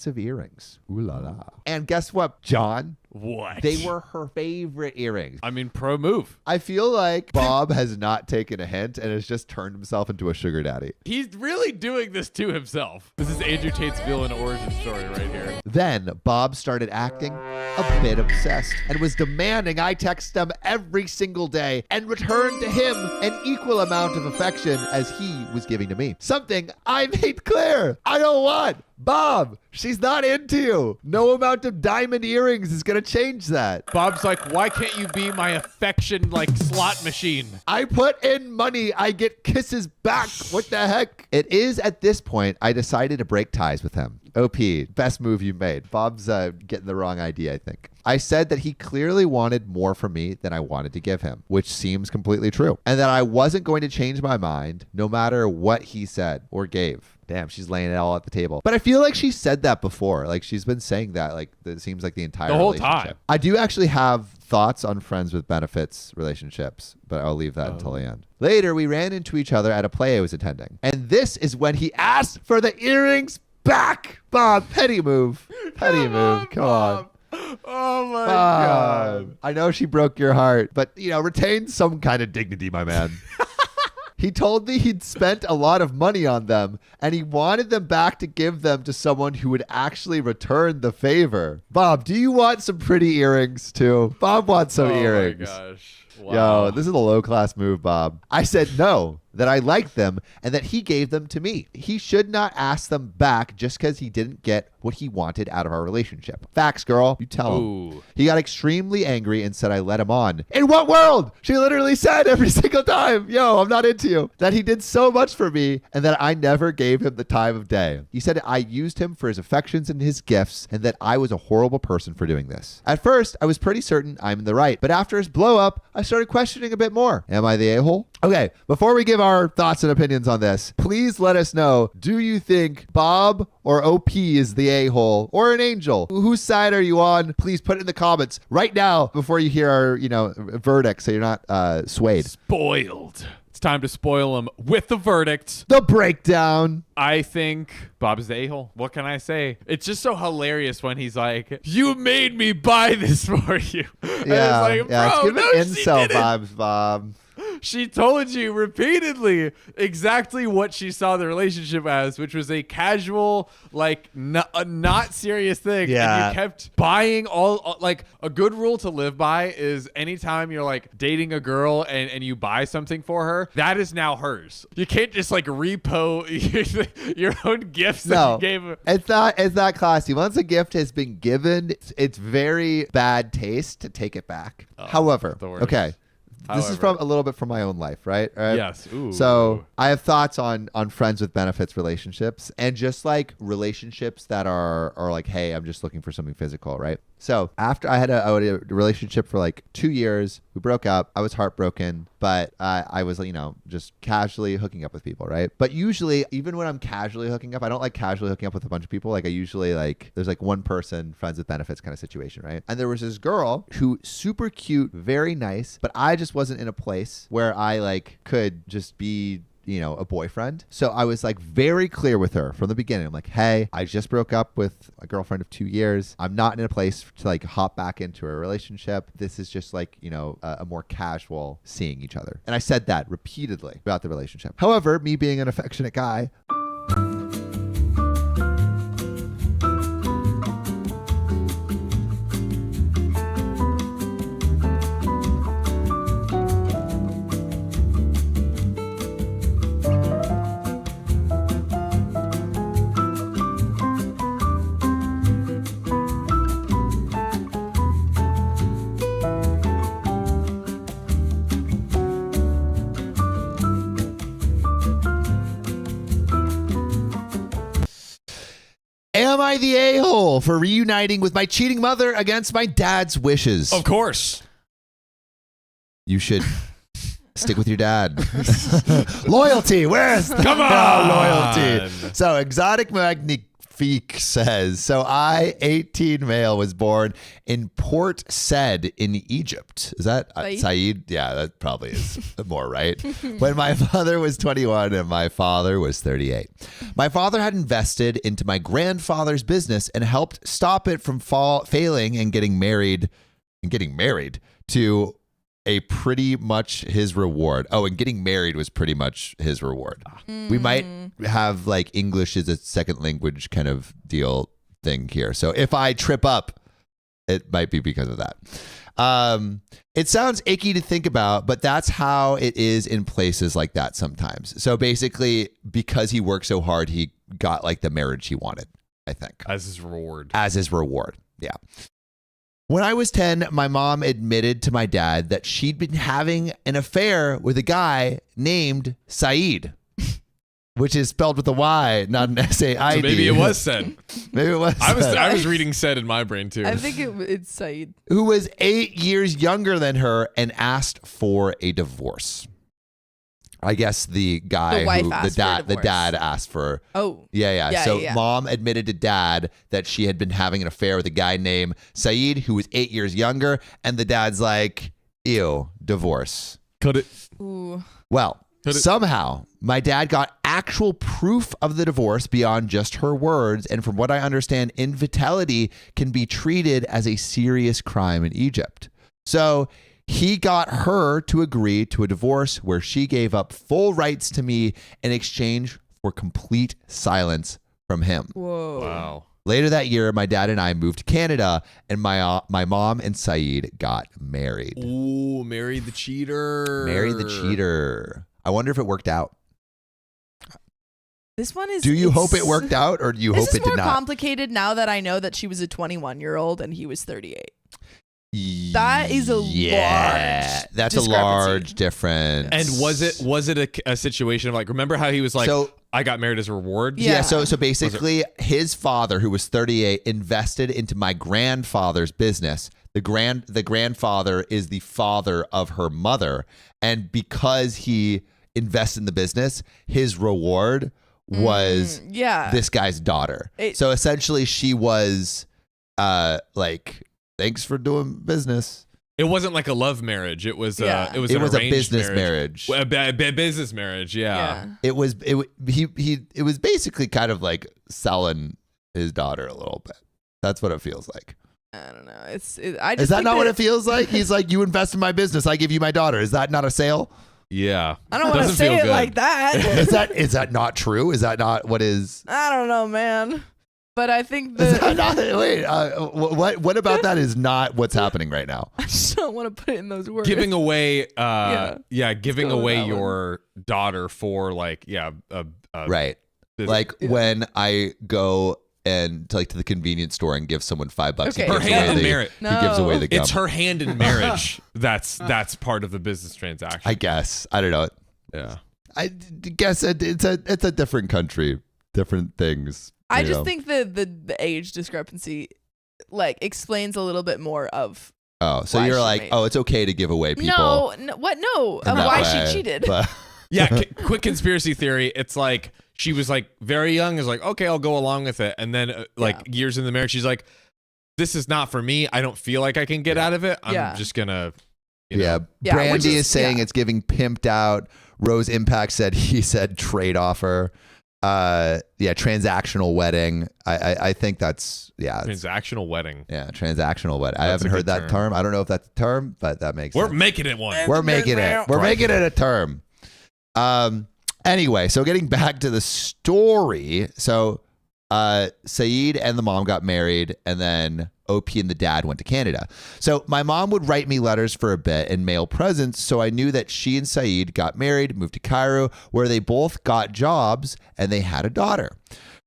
of earrings. Ooh la la. And guess what, John? What? They were her favorite earrings. I mean, pro move. I feel like Bob has not taken a hint and has just turned himself into a sugar daddy. He's really doing this to himself. This is Andrew Tate's villain origin story right here. Then Bob started acting a bit obsessed and was demanding I text them every single day and return to him an equal amount of affection as he was giving to me. Something I made clear I don't want. Bob, she's not into you. No amount of diamond earrings is going to change that. Bob's like, why can't you be my affection like slot machine? I put in money. I get kisses back. What the heck? It is at this point I decided to break ties with him. OP, best move you made. Bob's getting the wrong idea, I think. I said that he clearly wanted more from me than I wanted to give him, which seems completely true. And that I wasn't going to change my mind no matter what he said or gave. Damn, she's laying it all at the table. But I feel like she said that before. Like she's been saying that like it seems like the entire whole relationship. time. I do actually have thoughts on friends with benefits relationships, but I'll leave that until the end. Later, we ran into each other at a play I was attending. And this is when he asked for the earrings back. Bob, petty move. Petty move. Come on. Oh my God. I know she broke your heart, but retain some kind of dignity, my man. He told me he'd spent a lot of money on them and he wanted them back to give them to someone who would actually return the favor. Bob, do you want some pretty earrings too? Bob wants some earrings. Oh my gosh. Wow. Yo, this is a low-class move, Bob. I said no, that I liked them and that he gave them to me. He should not ask them back just because he didn't get what he wanted out of our relationship. Facts, girl. You tell him. He got extremely angry and said I let him on. In what world? She literally said every single time, yo, I'm not into you. That he did so much for me and that I never gave him the time of day. He said I used him for his affections and his gifts and that I was a horrible person for doing this. At first, I was pretty certain I'm in the right, but after his blow up, I started questioning a bit more. Am I the a-hole? Okay, before we give our thoughts and opinions on this, please let us know, do you think Bob or OP is the a-hole or an angel? Whose side are you on? Please put it in the comments right now before you hear our, verdict so you're not swayed. Spoiled. It's time to spoil him with the verdict. The breakdown. I think Bob is the a-hole. What can I say? It's just so hilarious when he's like, you made me buy this for you. Yeah, and it's like, it's bro, giving no, incel she didn't. vibes, Bob. She told you repeatedly exactly what she saw the relationship as, which was a casual, a not serious thing. Yeah. And you kept buying a good rule to live by is anytime you're dating a girl and you buy something for her, that is now hers. You can't just repo your own gifts that you gave her. It's not classy. Once a gift has been given, it's very bad taste to take it back. However, okay. This is from a little bit from my own life, right? Yes. Ooh. So I have thoughts on friends with benefits relationships and just relationships that are hey, I'm just looking for something physical, right? So after I had a relationship for 2 years, we broke up. I was heartbroken, but I was, just casually hooking up with people, right? But usually, even when I'm casually hooking up, I don't like casually hooking up with a bunch of people. I usually there's one person, friends with benefits kind of situation, right? And there was this girl who super cute, very nice, but I just wasn't in a place where I could just be a boyfriend. So I was very clear with her from the beginning. I'm like, hey, I just broke up with a girlfriend of 2 years. I'm not in a place to hop back into a relationship. This is just a more casual seeing each other. And I said that repeatedly about the relationship. However, me being an affectionate guy, am I the a-hole for reuniting with my cheating mother against my dad's wishes? Of course. You should stick with your dad. Loyalty. Where's Come on. loyalty? So exotic Rafik says, so I, 18 male, was born in Port Said in Egypt. Is that Said? Yeah, that probably is more right. When my mother was 21 and my father was 38. My father had invested into my grandfather's business and helped stop it from failing and getting married to a pretty much his reward. Oh, and getting married was pretty much his reward. We might have like English as a second language kind of deal thing here. So if I trip up, it might be because of that. It sounds icky to think about, but that's how it is in places like that sometimes. So basically, because he worked so hard, he got like the marriage he wanted, I think. As his reward. Yeah. When I was 10, my mom admitted to my dad that she'd been having an affair with a guy named Said, which is spelled with a Y, not an S-A-I-D. So maybe it was said. Maybe it was I was reading said in my brain too. I think it's Said. Who was 8 years younger than her and asked for a divorce. I guess the guy the dad asked for. Oh. Yeah. So mom admitted to dad that she had been having an affair with a guy named Said who was 8 years younger. And the dad's like, ew, divorce. Cut it. Ooh. Well, somehow my dad got actual proof of the divorce beyond just her words. And from what I understand, infidelity can be treated as a serious crime in Egypt. So he got her to agree to a divorce where she gave up full rights to me in exchange for complete silence from him. Whoa. Wow. Later that year, my dad and I moved to Canada, and my mom and Said got married. Ooh, married the cheater. Married the cheater. I wonder if it worked out. This one is. Do you hope it worked out, or do you hope it did not? This is more complicated now that I know that she was a 21-year-old and he was 38. That is a large that's a large difference. And was it a situation of like, remember how he was like, I got married as a reward? Yeah. So basically his father, who was 38, invested into my grandfather's business. The grandfather is the father of her mother. And because he invested in the business, his reward was this guy's daughter. So essentially she was like, thanks for doing business. It wasn't like a love marriage. It was it was a business marriage. A business marriage, yeah. It was basically kind of like selling his daughter a little bit. That's what it feels like. I don't know. Is that not what it feels like? He's like, you invest in my business, I give you my daughter. Is that not a sale? Yeah. I don't want to say it like that. Is that not true? Is that not what is? I don't know, man. But I think what about that is not what's happening right now? I just don't want to put it in those words. Giving away, giving away your daughter for like, right. Like when I go and to the convenience store and give someone $5. Okay. Her hand in marriage. He gives away the gum. It's her hand in marriage. That's part of the business transaction. I guess. I don't know. Yeah. I guess it's a different country, different things. I just think the age discrepancy explains a little bit more of. Oh, so you're like, it's okay to give away people. No, what? No, of why she cheated. But yeah, quick conspiracy theory. It's like she was like very young. Is like, okay, I'll go along with it. And then years in the marriage, she's like, this is not for me. I don't feel like I can get out of it. I'm just gonna. Brandy is saying it's giving pimped out. Rose Impact said trade offer. Transactional wedding. I think that's transactional wedding. Yeah, transactional wedding. I haven't heard that term. I don't know if that's a term, but that makes sense. We're making it one. We're making it a term. Anyway, so getting back to the story. So Said and the mom got married, and then OP and the dad went to Canada. So my mom would write me letters for a bit and mail presents, so I knew that she and Said got married, moved to Cairo, where they both got jobs, and they had a daughter.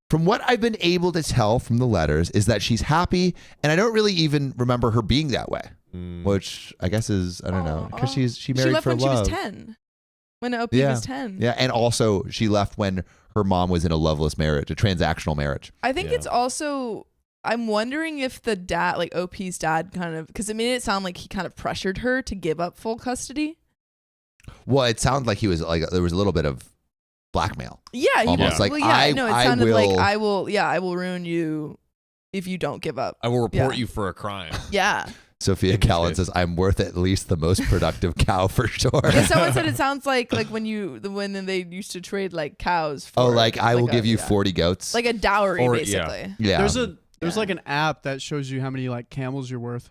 From what I've been able to tell from the letters is that she's happy, and I don't really even remember her being that way, which I guess is, I don't know, because she married for love. She left when she was 10. When OP was 10. Yeah, and also she left when her mom was in a loveless marriage, a transactional marriage. I think it's also, I'm wondering if the dad, like OP's dad kind of, because it made it sound like he kind of pressured her to give up full custody. Well, it sounded like he was like, there was a little bit of blackmail. Yeah, he Almost was like, well, yeah, no, it I sounded like will- I will ruin you if you don't give up. I will report Yeah. you for a crime. Yeah. Sophia In this Callan case. says, I'm worth at least the most productive cow for sure. Yeah, someone said it sounds like when they used to trade like cows for like I will give you 40 40 goats. like a dowry Or- basically. yeah. There's like an app that shows you how many like camels you're worth.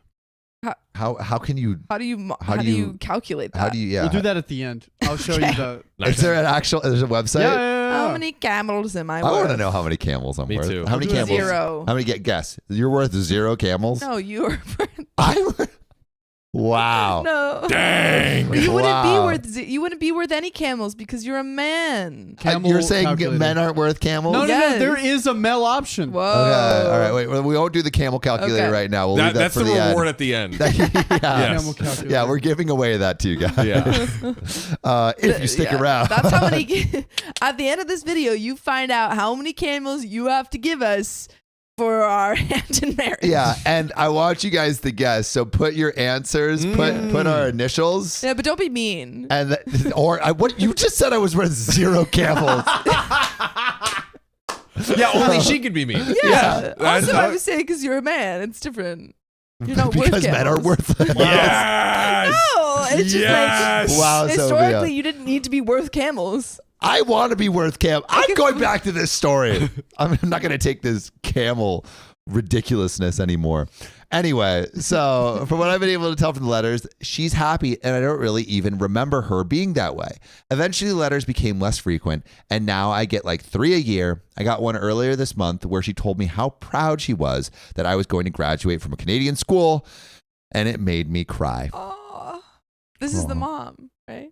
How can you How do you calculate that? how do you We'll do that at the end. I'll show you the. Is there an actual there's a website? Yeah. How many camels am I I worth? want to know how many camels I'm Me worth. too. How many We'll do camels? 0. How many guess? You're worth 0 camels? No, you're I'm Wow. no. Dang. Well, you wouldn't Wow. you wouldn't be worth any camels because you're a man. Camel You're saying calculator. men aren't worth camels? No, Yes. there is a male option. Whoa. Okay. All right. Wait. We won't do the camel calculator Okay. right now. We'll leave that That's for the the reward end. at the end. yeah. Camel calculator. Yeah, we're giving away that to you guys. Yeah. If you stick Yeah. around. That's how many. At the end of this video, you find out how many camels you have to give us for our hand in marriage. Yeah, and I want you guys to guess. So put your answers, put our initials, Yeah, but don't be mean. and what you just said I was worth 0 camels. Yeah, only she could be mean. Yeah. That's Also, how- I would say because you're a man, it's different. You're not worth because men are camels. worth it. Yes. No, it's just Yes. Wow, like Sophia. historically, you didn't need to be worth camels. I want to be worth camel. I'm going back to this story. I'm not going to take this camel ridiculousness anymore. Anyway, so from what I've been able to tell from the letters, she's happy, and I don't really even remember her being that way. Eventually, letters became less frequent, and now I get like 3 a year. I got one earlier this month where she told me how proud she was that I was going to graduate from a Canadian school, and it made me cry. Oh, this is the mom, right?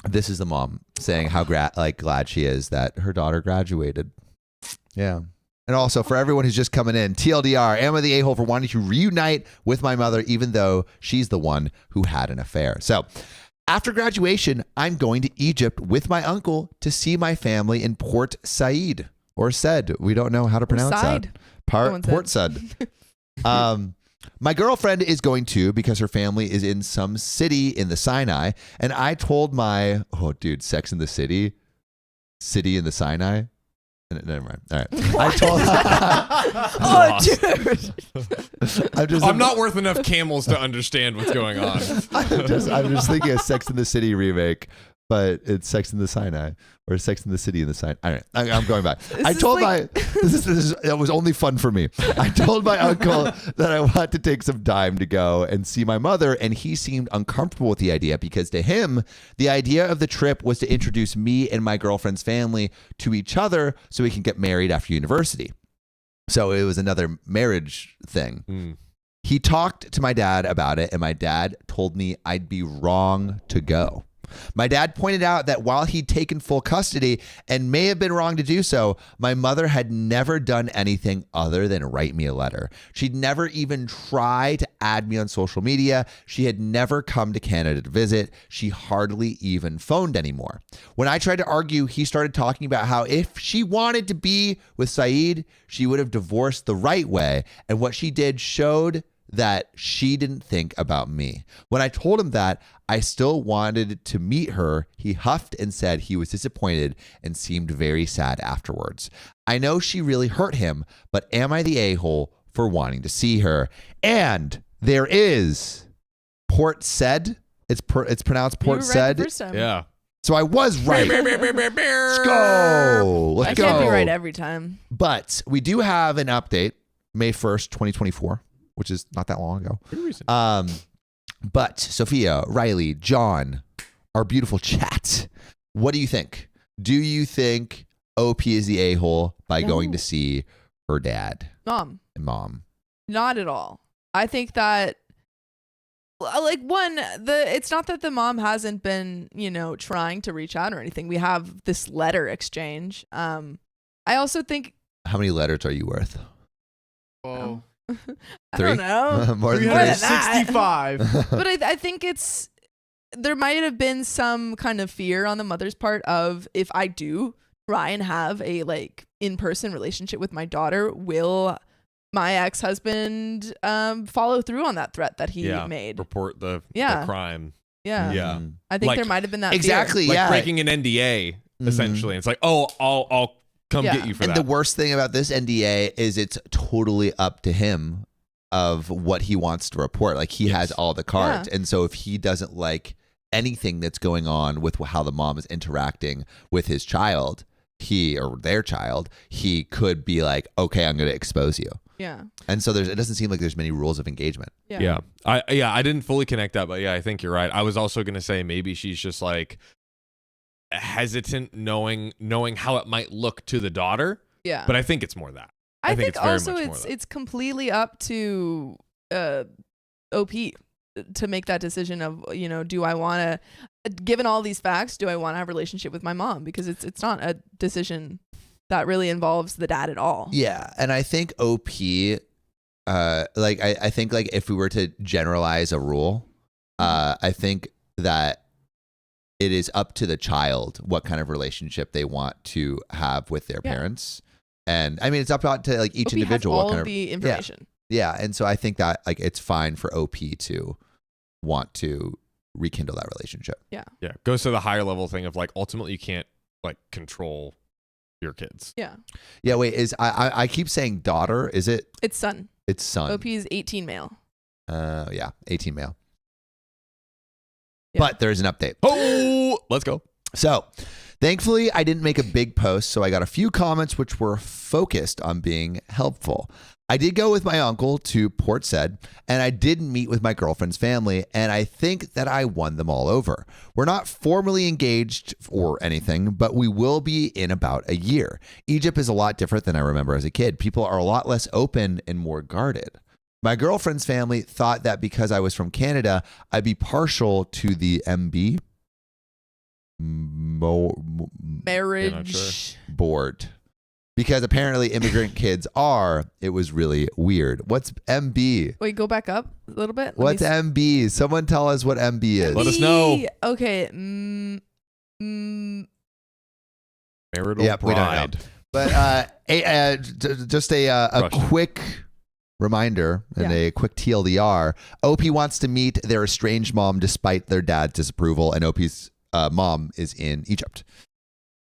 This is the mom saying how glad she is that her daughter graduated. Yeah. And also for everyone who's just coming in, TLDR, am I the a-hole for wanting to reunite with my mother even though she's the one who had an affair? So after graduation, I'm going to Egypt with my uncle to see my family in Port Said or Said. We don't know how to pronounce Said. that. Someone Port Said. My girlfriend is going too because her family is in some city in the Sinai. And I told Sex in the City in the Sinai. Never mind. All right. I told Oh, dude. I'm not worth enough camels to understand what's going on. I'm just thinking of Sex in the City remake, but it's Sex in the Sinai or Sex in the City in the Sinai. All right, I'm going back. It was only fun for me. I told my uncle that I want to take some time to go and see my mother, and he seemed uncomfortable with the idea because to him, the idea of the trip was to introduce me and my girlfriend's family to each other so we can get married after university. So it was another marriage thing. He talked to my dad about it, and my dad told me I'd be wrong to go. My dad pointed out that while he'd taken full custody and may have been wrong to do so, my mother had never done anything other than write me a letter. She'd never even tried to add me on social media. She had never come to Canada to visit. She hardly even phoned anymore. When I tried to argue, he started talking about how if she wanted to be with Saeed, she would have divorced the right way. And what she did showed that she didn't think about me. When I told him that I still wanted to meet her, he huffed and said he was disappointed and seemed very sad afterwards. I know she really hurt him, but am I the a-hole for wanting to see her? And there is Port Said. It's pronounced You were Port right Said. the first time. Yeah. So I was right. Let's go. Let's I go. can't be right every time. But we do have an update, May 1st, 2024, which is not that long ago. Pretty recent. But Sophia, Riley, John, our beautiful chat, what do you think? Do you think OP is the a-hole by going to see her dad Mom, and mom? not at all. I think that it's not that the mom hasn't been, trying to reach out or anything. We have this letter exchange. I also think How many letters are you worth? Whoa. I 3? don't know. More than 365. But I think there might have been some kind of fear on the mother's part of, if I do try and have a in-person relationship with my daughter, will my ex-husband follow through on that threat that he made? Report the Yeah. crime. Yeah. Yeah. I think Like- there might have been that Exactly. Like yeah. breaking an NDA essentially. It's like, oh, I'll come Yeah. get you for And that. the worst thing about this NDA is it's totally up to him of what he wants to report. Like he has all the cards. Yeah. And so if he doesn't like anything that's going on with how the mom is interacting with his child, he or their child, he could be like, okay, I'm going to expose you. Yeah. And so it doesn't seem like there's many rules of engagement. Yeah. I didn't fully connect that, but yeah, I think you're right. I was also gonna say maybe she's just like hesitant, knowing how it might look to the daughter. Yeah. But I think it's more that. I think it's very also much more that. it's completely up to OP to make that decision of, you know, do I want to, given all these facts, do I want to have a relationship with my mom? Because it's not a decision that really involves the dad at all. Yeah. And I think OP, I think like if we were to generalize a rule, I think that it is up to the child what kind of relationship they want to have with their parents. And I mean, it's up to like each OP individual. has all what kind of the information. Yeah. And so I think that like it's fine for OP to want to rekindle that relationship. Yeah. Goes to the higher level thing of like, ultimately you can't like control your kids. Yeah. Yeah. Wait, I keep saying daughter. Is it? It's son. It's son. OP is 18 male. Yeah. 18 male. Yeah. But there's an update. Oh, let's go. So thankfully, I didn't make a big post, so I got a few comments which were focused on being helpful. I did go with my uncle to Port Said, and I did meet with my girlfriend's family, and I think that I won them all over. We're not formally engaged or anything, but we will be in about a year. Egypt is a lot different than I remember as a kid. People are a lot less open and more guarded. My girlfriend's family thought that because I was from Canada, I'd be partial to the MB Marriage. board. Because apparently immigrant kids are. It was really weird. What's MB? Wait, go back up a little bit. What's MB? Someone tell us what MB is. Let us know. Okay. Marital Yep, we don't know. bride. But just a quick reminder and a quick TLDR. OP wants to meet their estranged mom despite their dad's disapproval, and OP's mom is in Egypt.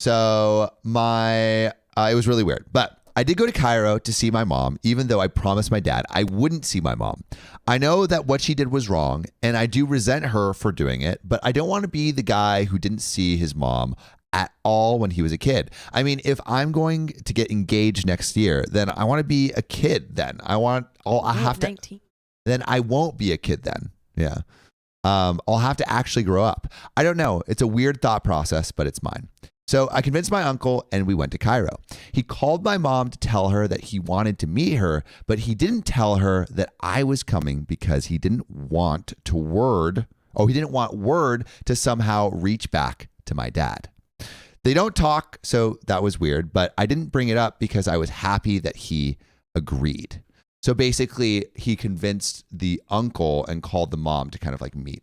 So it was really weird. But I did go to Cairo to see my mom, even though I promised my dad I wouldn't see my mom. I know that what she did was wrong, and I do resent her for doing it, but I don't want to be the guy who didn't see his mom at all when he was a kid. I mean, if I'm going to get engaged next year, then I want to be a kid then. Then I won't be a kid then. Yeah. I'll have to actually grow up. I don't know. It's a weird thought process, but it's mine. So I convinced my uncle and we went to Cairo. He called my mom to tell her that he wanted to meet her, but he didn't tell her that I was coming because he didn't want word to somehow reach back to my dad. They don't talk, so that was weird, but I didn't bring it up because I was happy that he agreed. So basically, he convinced the uncle and called the mom to kind of like meet.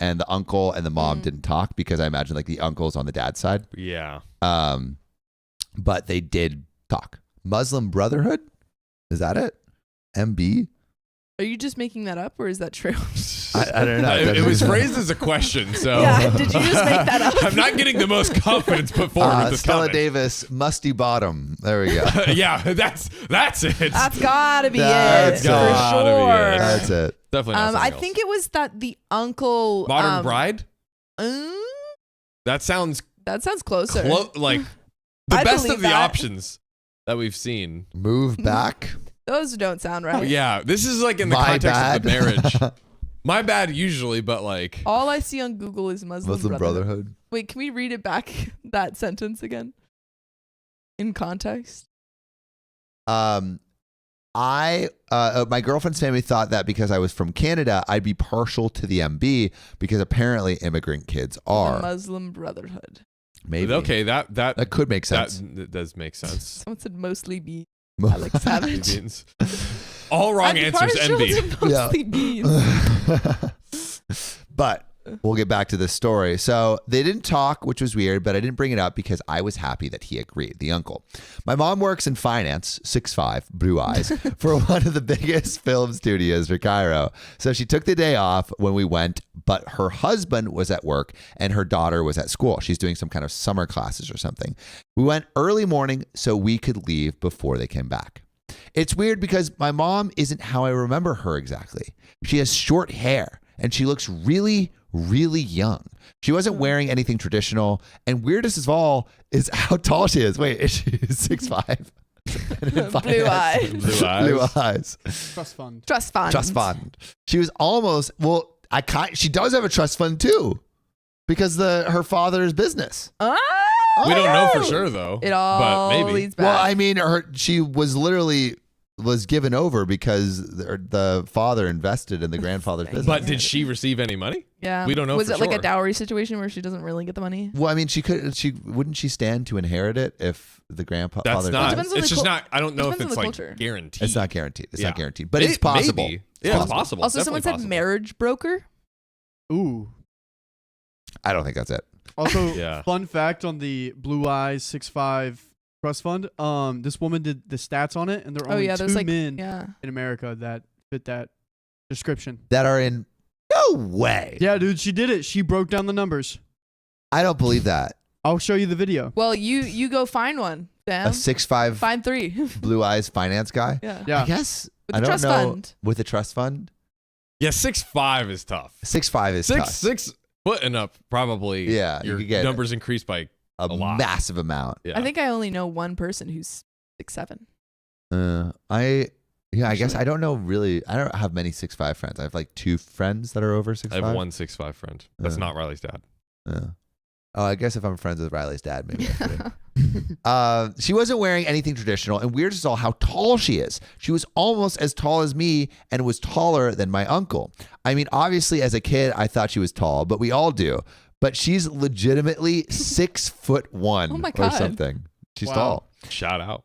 And the uncle and the mom didn't talk because I imagine like the uncle's on the dad's side. Yeah. But they did talk. Muslim Brotherhood? Is that it? MB? Are you just making that up or is that true? I don't know. It was phrased as a question, so Yeah, did you just make that up? I'm not getting the most confidence put forward with this Stella comment. Davis, musty bottom. There we go. Yeah, that's it. That's gotta be That's it. gotta For be sure. it. That's it. Definitely not I something else. think it was that the uncle Modern Bride? That That sounds sounds closer. like the I best believe of the that. options that we've seen. Move back. Those don't sound right. Yeah, this is like in the My context bad. of the marriage. My bad usually, but like All I see on Google is Muslim Brotherhood. Wait, can we read it back, that sentence again? In context? My girlfriend's family thought that because I was from Canada, I'd be partial to the MB because apparently immigrant kids The are. Muslim Brotherhood. Maybe. okay, that That could make sense. that does make sense. Someone said mostly be Alex Savage. Beans. All wrong I'm answers. partial MB. to mostly bees. But we'll get back to this story. So they didn't talk, which was weird, but I didn't bring it up because I was happy that he agreed, the uncle. My mom works in finance, 6'5", blue eyes, for one of the biggest film studios for Cairo. So she took the day off when we went, but her husband was at work and her daughter was at school. She's doing some kind of summer classes or something. We went early morning so we could leave before they came back. It's weird because my mom isn't how I remember her exactly. She has short hair and she looks really, really young. She wasn't wearing anything traditional. And weirdest of all is how tall she is. Wait, is she 6'5"? Blue eyes. Blue eyes. Trust fund. Trust fund. She was almost, she does have a trust fund too because her father's business. We don't know for sure though. It all but maybe. leads back. Well, I mean, she was literally given over because the father invested in the grandfather's business. But did she receive any money? Yeah. We don't know Was for it like sure. a dowry situation where she doesn't really get the money? Well, I mean, wouldn't she stand to inherit it if the grandfather? That's not. depends on It's the just not. I don't know if depends on it's the like culture. guaranteed. It's not guaranteed. It's Yeah. not guaranteed, but it's possible. Maybe. Yeah, it's possible. Also, someone Definitely said possible. marriage broker. Ooh. I don't think that's it. Also, Yeah. fun fact on the Blue Eyes 6'5" trust fund. This woman did the stats on it, and there are only there's two men yeah. in America that fit that description. That are in no way. Yeah, dude, she did it. She broke down the numbers. I don't believe that. I'll show you the video. Well, you go find one, Sam. A 6'5" Find 3. blue eyes finance guy. Yeah. Yeah. I guess With I the don't trust know fund. with the trust fund. Yeah, 6'5" is tough. 6'5" is tough. 6 foot and up probably. Yeah, you your could get numbers increased by a lot. massive amount. Yeah. I think I only know one person who's 6'7". I guess I don't know really. I don't have many 6'5" friends. I have like 2 friends that are over 6'5". I have one 6'5" friend. That's not Riley's dad. Oh, I guess if I'm friends with Riley's dad, maybe. I should. She wasn't wearing anything traditional, and weirdest is all how tall she is. She was almost as tall as me and was taller than my uncle. I mean, obviously, as a kid, I thought she was tall, but we all do. But she's legitimately 6'1" Oh my or God. something. She's Wow. tall. Shout out.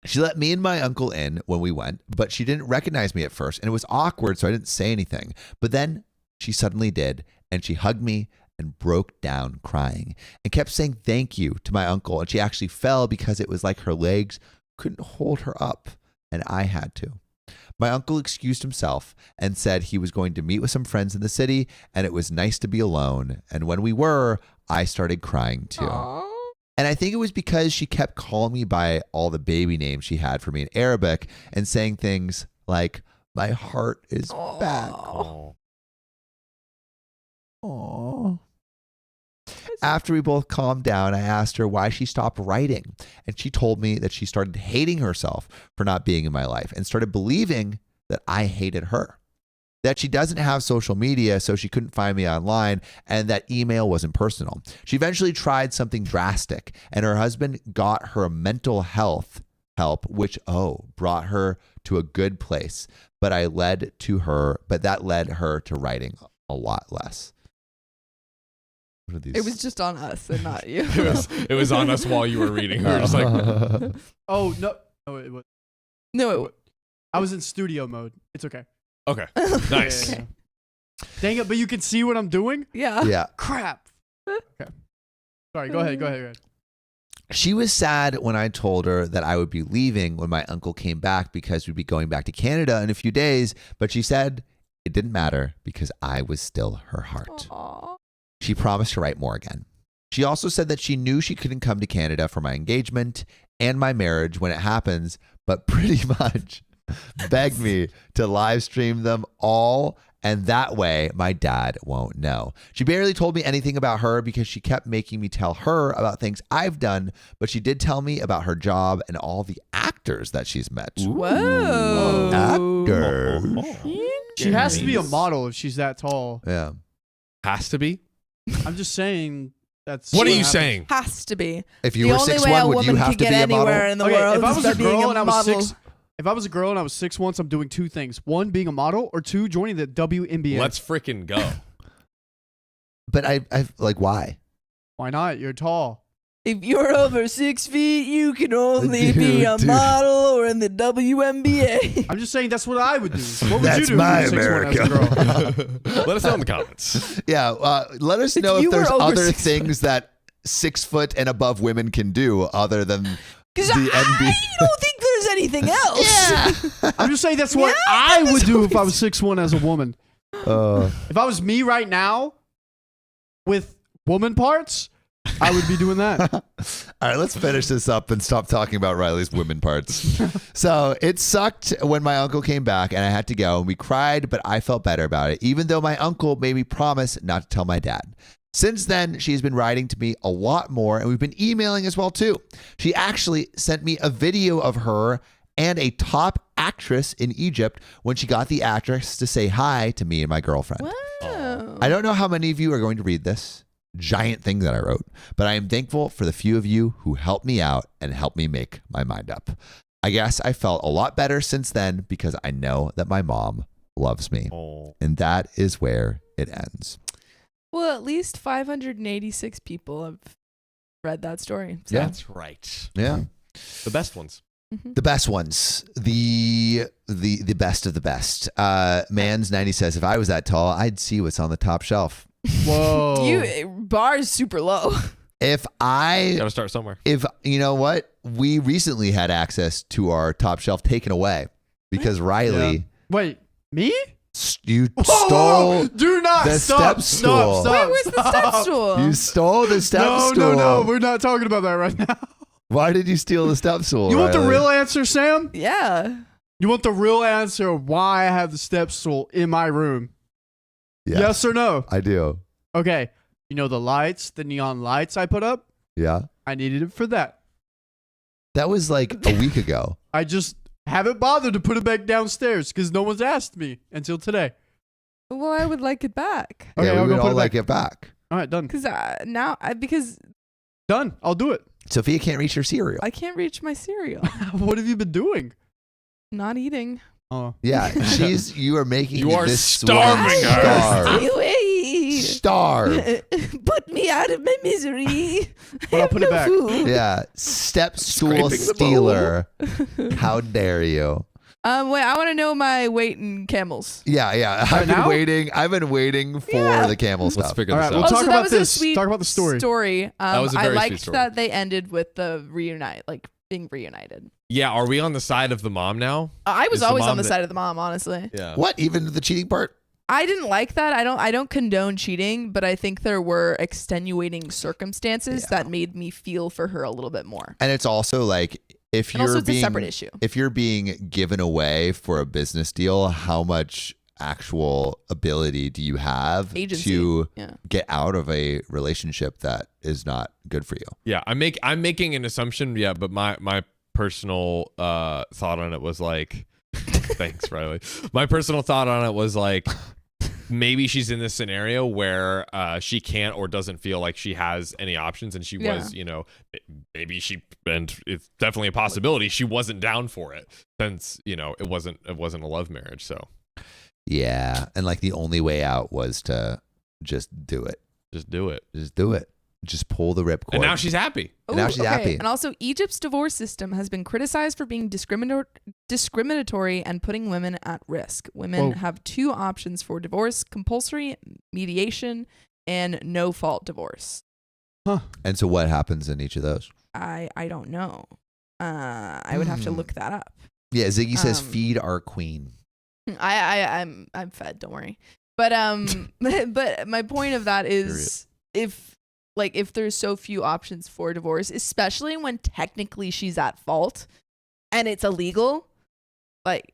She let me and my uncle in when we went, but she didn't recognize me at first, and it was awkward, so I didn't say anything. But then she suddenly did, and she hugged me and broke down crying and kept saying thank you to my uncle. And she actually fell because it was like her legs couldn't hold her up, and I had to. My uncle excused himself and said he was going to meet with some friends in the city, and it was nice to be alone. And when we were, I started crying too. Aww. And I think it was because she kept calling me by all the baby names she had for me in Arabic and saying things like, my heart is back. Oh. Aww. After we both calmed down, I asked her why she stopped writing. And she told me that she started hating herself for not being in my life and started believing that I hated her. That she doesn't have social media, so she couldn't find me online, and that email wasn't personal. She eventually tried something drastic, and her husband got her mental health help, which, brought her to a good place. But that led her to writing a lot less. What are these? It was just on us and not you. It was on us while you were reading. We were just like, Oh, no. Oh, it was. No, I was in studio mode. It's okay. okay, nice. Yeah. Dang it, but you can see what I'm doing? yeah. Yeah. Crap. Okay. Sorry, go ahead. She was sad when I told her that I would be leaving when my uncle came back because we'd be going back to Canada in a few days, but she said it didn't matter because I was still her heart. Aww. She promised to write more again. She also said that she knew she couldn't come to Canada for my engagement and my marriage when it happens, but pretty much begged me to live stream them all, and that way my dad won't know. She barely told me anything about her because she kept making me tell her about things I've done, but she did tell me about her job and all the actors that she's met. Whoa. Actors. She has to be a model if she's that tall. Yeah. Has to be. I'm just saying that's What are you happens. saying? Has to be. If you The were only 6'1", way a would you woman have could to get be a anywhere model? in the Okay, world if I was is a by being girl and I was model. 6, if I was a girl and I was 6'1", I'm doing 2 things. 1, being a model, or 2, joining the WNBA. Let's freaking go. But I like, why? Why not? You're tall. If you're over 6 feet, you can only be a model or in the WNBA. I'm just saying that's what I would do. What would That's you do my if you were 6'1" as a girl? Let us know in the comments. Yeah, let us know if you there's were over other 6 things that 6 foot and above women can do other than Because the I NBA. don't think there's anything else. I'm just saying that's what Yeah, I would that's do what if I was 6'1" as a woman. If I was me right now with woman parts, I would be doing that. All right, let's finish this up and stop talking about Riley's women parts. So it sucked when my uncle came back and I had to go, and we cried, but I felt better about it, even though my uncle made me promise not to tell my dad. Since then, she's been writing to me a lot more, and we've been emailing as well, too. She actually sent me a video of her and a top actress in Egypt when she got the actress to say hi to me and my girlfriend. Wow. I don't know how many of you are going to read this giant thing that I wrote, but I am thankful for the few of you who helped me out and helped me make my mind up. I guess I felt a lot better since then because I know that my mom loves me. And that is where it ends. Well, at least 586 people have read that story. So. Yeah. That's right. Yeah. The best ones. Mhm. The best ones, the best of the best. Mans 90 says, if I was that tall, I'd see what's on the top shelf. Whoa. Bar is super low. If Gotta start somewhere. you know what, we recently had access to our top shelf taken away because Riley, Yeah. Wait, me? You Whoa, stole do not the stop, step stool. Stop, Wait, where's the step stool? You stole the step No, stool. no, we're not talking about that right now. Why did you steal the step stool? You want the Riley? real answer, Sam? Yeah. You want the real answer of why I have the step stool in my room? Yes or no? I do. Okay. You know the lights, the neon lights I put up? Yeah. I needed it for that. That was like a week ago. I just haven't bothered to put it back downstairs because no one's asked me until today. Well, I would like it back. Okay, Yeah, I'll we go would put all it like back. it back. All right, done. Because because Done. I'll do it. Sophia can't reach her cereal. I can't reach my cereal. What have you been doing? Not eating. Oh. Yeah, you are making You are this starving woman her. starve. Away. Starve. Put me out of my misery. But I'll put it No back. food. Yeah, step stool Scraping the stealer. How dare you? Wait, I want to know my weight in camels. Yeah. I've been waiting for Yeah. the camel Let's stuff. figure All this right, out. we'll talk so that about was a this. sweet Talk about the story. That was a I very liked sweet story. that they ended with the reunite, like being reunited. Yeah, are we on the side of the mom now? I was Is the always mom on the that- side of the mom, honestly. Yeah. What? Even the cheating part? I didn't like that. I don't condone cheating, but I think there were extenuating circumstances that made me feel for her a little bit more. And it's also like if And also you're it's a being separate issue. if you're being given away for a business deal, how much actual ability do you have Agency. to Yeah. get out of a relationship that is not good for you? Yeah, I'm making an assumption, yeah, but my personal thought on it was like thanks, Riley. My personal thought on it was like maybe she's in this scenario where she can't or doesn't feel like she has any options, and she was, maybe and it's definitely a possibility she wasn't down for it since, it wasn't a love marriage. So Yeah, and like the only way out was to just do it. just do it. Just do it. Just pull the ripcord. And now she's happy. And now Ooh, she's okay. happy. And also, Egypt's divorce system has been criticized for being discriminatory and putting women at risk. Women have two options for divorce: compulsory mediation and no-fault divorce. Huh. And so what happens in each of those? I don't know. I would have to look that up. Yeah, Ziggy says feed our queen. I'm fed. Don't worry. But but my point of that is if there's so few options for divorce, especially when technically she's at fault and it's illegal, like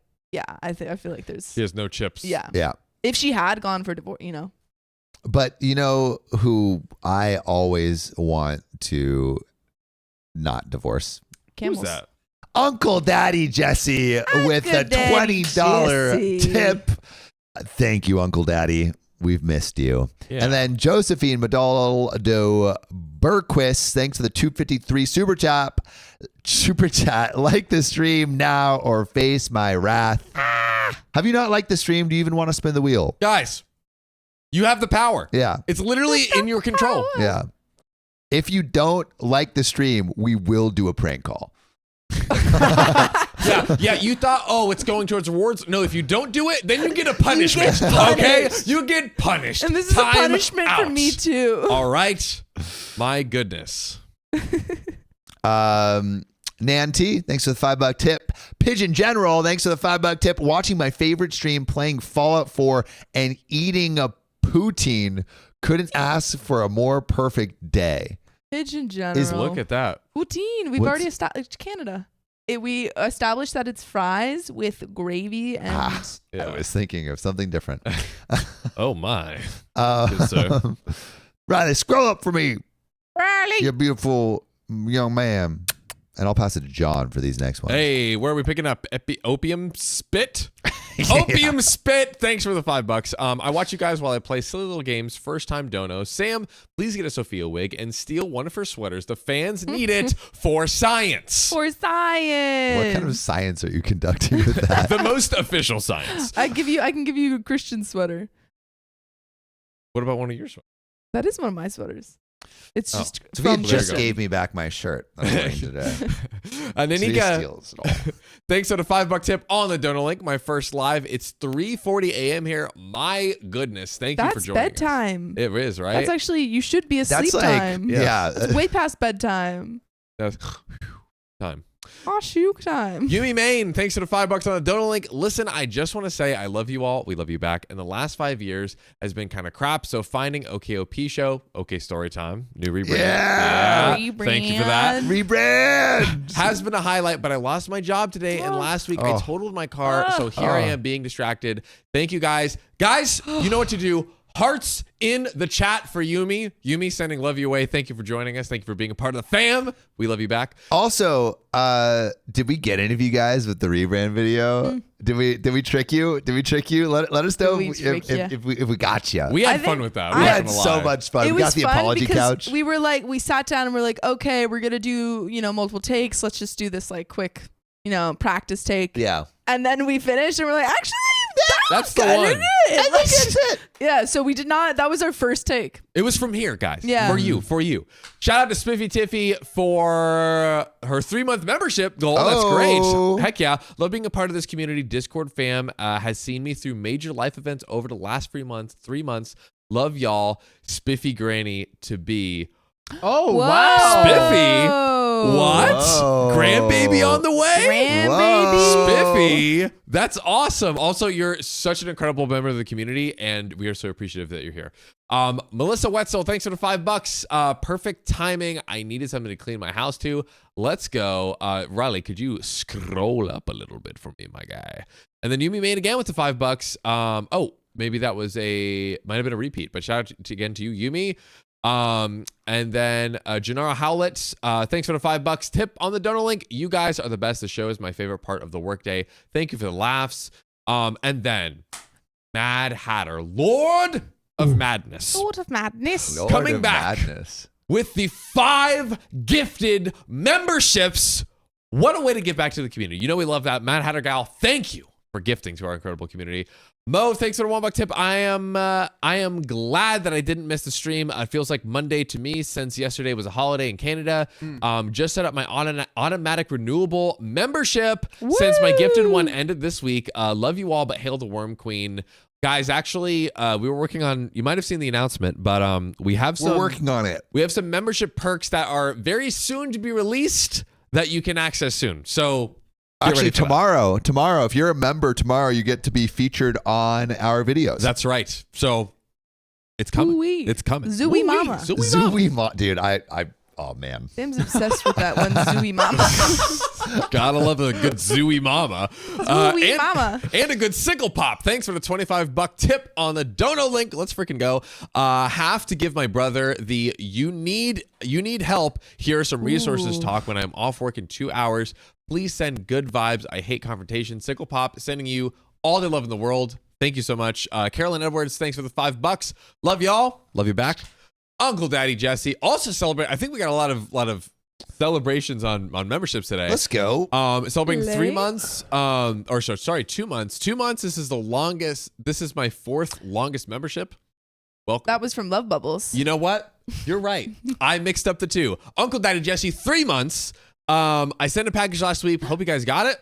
I feel like there's She has no chips. Yeah. If she had gone for divorce, But you know who I always want to not divorce? camels. Who's that? Uncle Daddy Jesse with a Daddy $20 Jesse. tip. Thank you, Uncle Daddy. We've missed you. Yeah. And then Josephine Madaldo Burquist, thanks for the 253 super chat. Like the stream now or face my wrath. Have you not liked the stream? Do you even want to spin the wheel? Guys, you have the power. Yeah. It's literally in your control. Yeah. If you don't like the stream, we will do a prank call. Yeah, you thought, oh, it's going towards rewards. No, if you don't do it, then you get a punishment. Okay? You get punished. And this is Time a punishment out. for me too. All right. My goodness. Nanty, thanks for the $5 tip. Pigeon General, thanks for the $5 tip. Watching my favorite stream, playing Fallout 4 and eating a poutine. Couldn't ask for a more perfect day. Pigeon General. Look at that. Poutine. We've already established Canada. We established that it's fries with gravy and. I was thinking of something different. Oh my. Good sir. Riley, scroll up for me. Riley. You beautiful young man. And I'll pass it to John for these next ones. Hey, where are we picking up? Opium Spit? Opium Spit. Thanks for the $5. I watch you guys while I play silly little games. First time dono. Sam, please get a Sophia wig and steal one of her sweaters. The fans need it for science. For science. What kind of science are you conducting with that? The most official science. I can give you a Christian sweater. What about one of your sweaters? That is one of my sweaters. It's just Sophia from just Christian. gave me back my shirt that I'm wearing today. And then Sophia steals it all. thanks for the $5 tip on the dono link. My first live. It's 3:40 a.m. here. My goodness. Thank you for That's joining bedtime. us. It is, right? That's actually, you should be asleep That's time. yeah. It's way past bedtime. That's time. Oh, shoot time. Yumi Main, thanks for the $5 on the dono link. Listen, I just want to say I love you all. We love you back. And the last 5 years has been kind of crap. So finding OKOP show, OK Storytime, new rebrand. Yeah. Thank you for that. Rebrand. Has been a highlight, but I lost my job today. And last week I totaled my car. So here I am being distracted. Thank you guys. Guys, you know what to do. Hearts in the chat for Yumi. Yumi sending love you away. Thank you for joining us. Thank you for being a part of the fam. We love you back. Also, did we get any of you guys with the rebrand video? Did we trick you? Did we trick you? Let us know if we got you. We had I fun think with that. We I'm had not gonna so lie. much fun. It We got was the fun apology because couch. we sat down and we're like, okay, we're gonna do multiple takes. Let's just do this like quick practice take. Yeah. And then we finished and we're like, actually, That's the kinda one. it. I think that's it. Yeah, so we did not. That was our first take. It was from here, guys. Yeah. For you. Shout out to Spiffy Tiffy for her 3-month membership goal. That's great. Heck yeah. Love being a part of this community. Discord fam has seen me through major life events over the last 3 months. Love y'all. Spiffy Granny to be. Oh, Whoa. wow. Spiffy. What? Whoa. Grandbaby on the way? Grandbaby. Spiffy. That's awesome. Also, you're such an incredible member of the community, and we are so appreciative that you're here. Melissa Wetzel, thanks for the $5. Perfect timing. I needed something to clean my house to. Let's go. Riley, could you scroll up a little bit for me, my guy? And then Yumi made again with the $5. Maybe that was might have been a repeat, but shout out again to you, Yumi. And then Janara Howlett, thanks for the $5 tip on the donor link. You guys are the best. The show is my favorite part of the workday. Thank you for the laughs. And then Mad Hatter, Lord of Madness. Lord of Madness. Lord Coming of back. Madness. With the 5 gifted memberships. What a way to give back to the community. We love that. Mad Hatter Gal, thank you for gifting to our incredible community. Mo, thanks for the $1 tip. I am glad that I didn't miss the stream. It feels like Monday to me since yesterday was a holiday in Canada. Just set up my automatic renewable membership since my gifted one ended this week. Love you all, but hail the Worm Queen. Guys, actually, we were working on, you might have seen the announcement, but we're working on it. We have some membership perks that are very soon to be released that you can access soon. So Actually, tomorrow, if you're a member, tomorrow you get to be featured on our videos. That's right. So it's coming. Ooh-wee. It's coming. Zooey Ooh-wee. Mama. Zooey Mama. Dude, oh man. Sam's obsessed with that one, Zooey Mama. Gotta love a good Zooey Mama. Zooey Mama. And a good sickle pop. Thanks for the $25 tip on the dono link. Let's freaking go. Have to give my brother the you need help. Here are some resources talk when I'm off work in 2 hours. Please send good vibes. I hate confrontation. Sickle pop sending you all the love in the world. Thank you so much. Carolyn Edwards, thanks for the $5. Love y'all. Love you back. Uncle Daddy Jesse also celebrate. I think we got a lot of celebrations on memberships today. Let's go. Celebrating 3 months. 2 months. 2 months. This is the longest. This is my 4th longest membership. Well, That was from Love Bubbles. you know what? You're right. I mixed up the two. Uncle Daddy Jesse, 3 months. I sent a package last week. Hope you guys got it.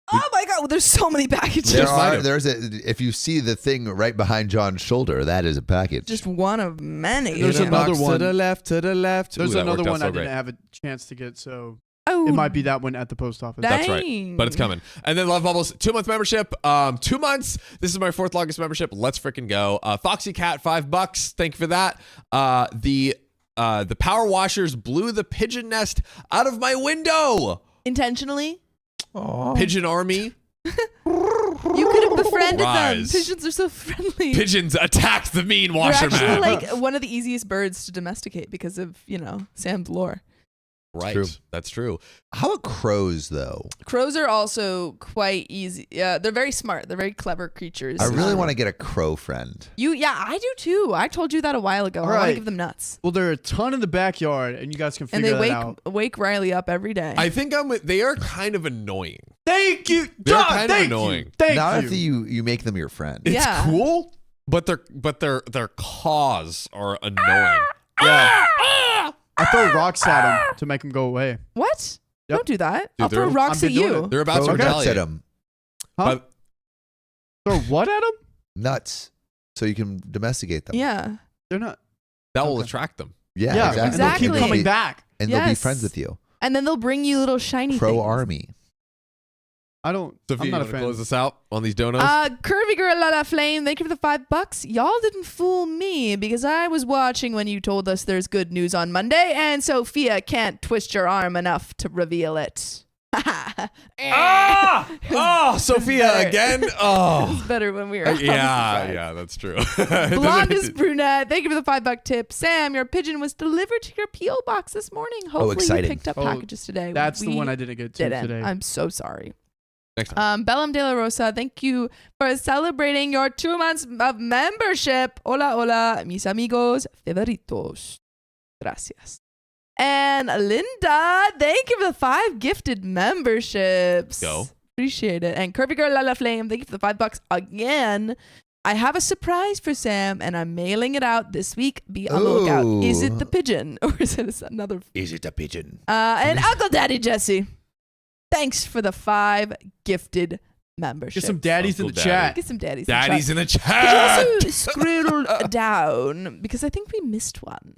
Oh my God, there's so many packages. If you see the thing right behind John's shoulder, that is a package. Just one of many. There's another Box one. to the left, to the left. There's Ooh, that another worked out one so I great. didn't have a chance to get, so Oh, it might be that one at the post office. Dang. That's right. But it's coming. And then Love Bubbles, 2-month membership. 2 months. This is my 4th longest membership. Let's freaking go. Foxy Cat, $5. Thank you for that. The power washers blew the pigeon nest out of my window. Intentionally? Pigeon army. You could have befriended Rise. them. Pigeons are so friendly. Pigeons attacked the mean They're washer actually man. like one of the easiest birds to domesticate because of, Sam's lore. Right. True. That's true. How about crows, though? Crows are also quite easy. Yeah, they're very smart. They're very clever creatures. I really want to get a crow friend. Yeah, I do too. I told you that a while ago. All I want to right. give them nuts. Well, there are a ton in the backyard, and you guys can And figure they that out. wake Riley up every day. I think they are kind of annoying. Thank you. They're God, kind of thank annoying. You. Thank Not you. if you make them your friend. It's Yeah. cool, but their claws are annoying. Yeah. I throw rocks at him to make him go away. What? Yep. Don't do that. Dude, I'll throw they're- rocks I've at been doing you. it. They're about to Throw nuts retaliate. at them. Huh? But Throw what at him? Nuts. So you can domesticate them. Yeah. They're not. that will Okay. attract them. Yeah, Yeah, exactly. and they'll keep Exactly. coming back. And they'll be Yes. friends with you. And then they'll bring you little shiny Pro things. army. I don't. Sophia, I'm you not a want to fan. close this out on these donuts? Curvy Girl La La Flame, thank you for the $5. Y'all didn't fool me because I was watching when you told us there's good news on Monday, and Sophia can't twist your arm enough to reveal it. Sophia better. again. Oh, It's better when we were opposite yeah, sides. yeah, that's true. Blondest brunette, thank you for the $5 tip. Sam, your pigeon was delivered to your P.O. box this morning. Hopefully exciting. you picked up Oh, packages today. That's the We one I didn't get to didn't. today. I'm so sorry. Next time. Bellum de la Rosa, thank you for celebrating your 2 months of membership. Hola, hola, mis amigos favoritos. Gracias. And Linda, thank you for the 5 gifted memberships. Go. Appreciate it. And Curvy Girl La La Flame, thank you for the $5 again. I have a surprise for Sam, and I'm mailing it out this week. Be on the lookout. Is it the pigeon, or is it another? Is it a pigeon? And Uncle Daddy Jesse, thanks for the 5 gifted memberships. Get some daddies Uncle in the Daddy. chat. Get some daddies. Daddy's in the Could you chat. also scroll down because I think we missed one,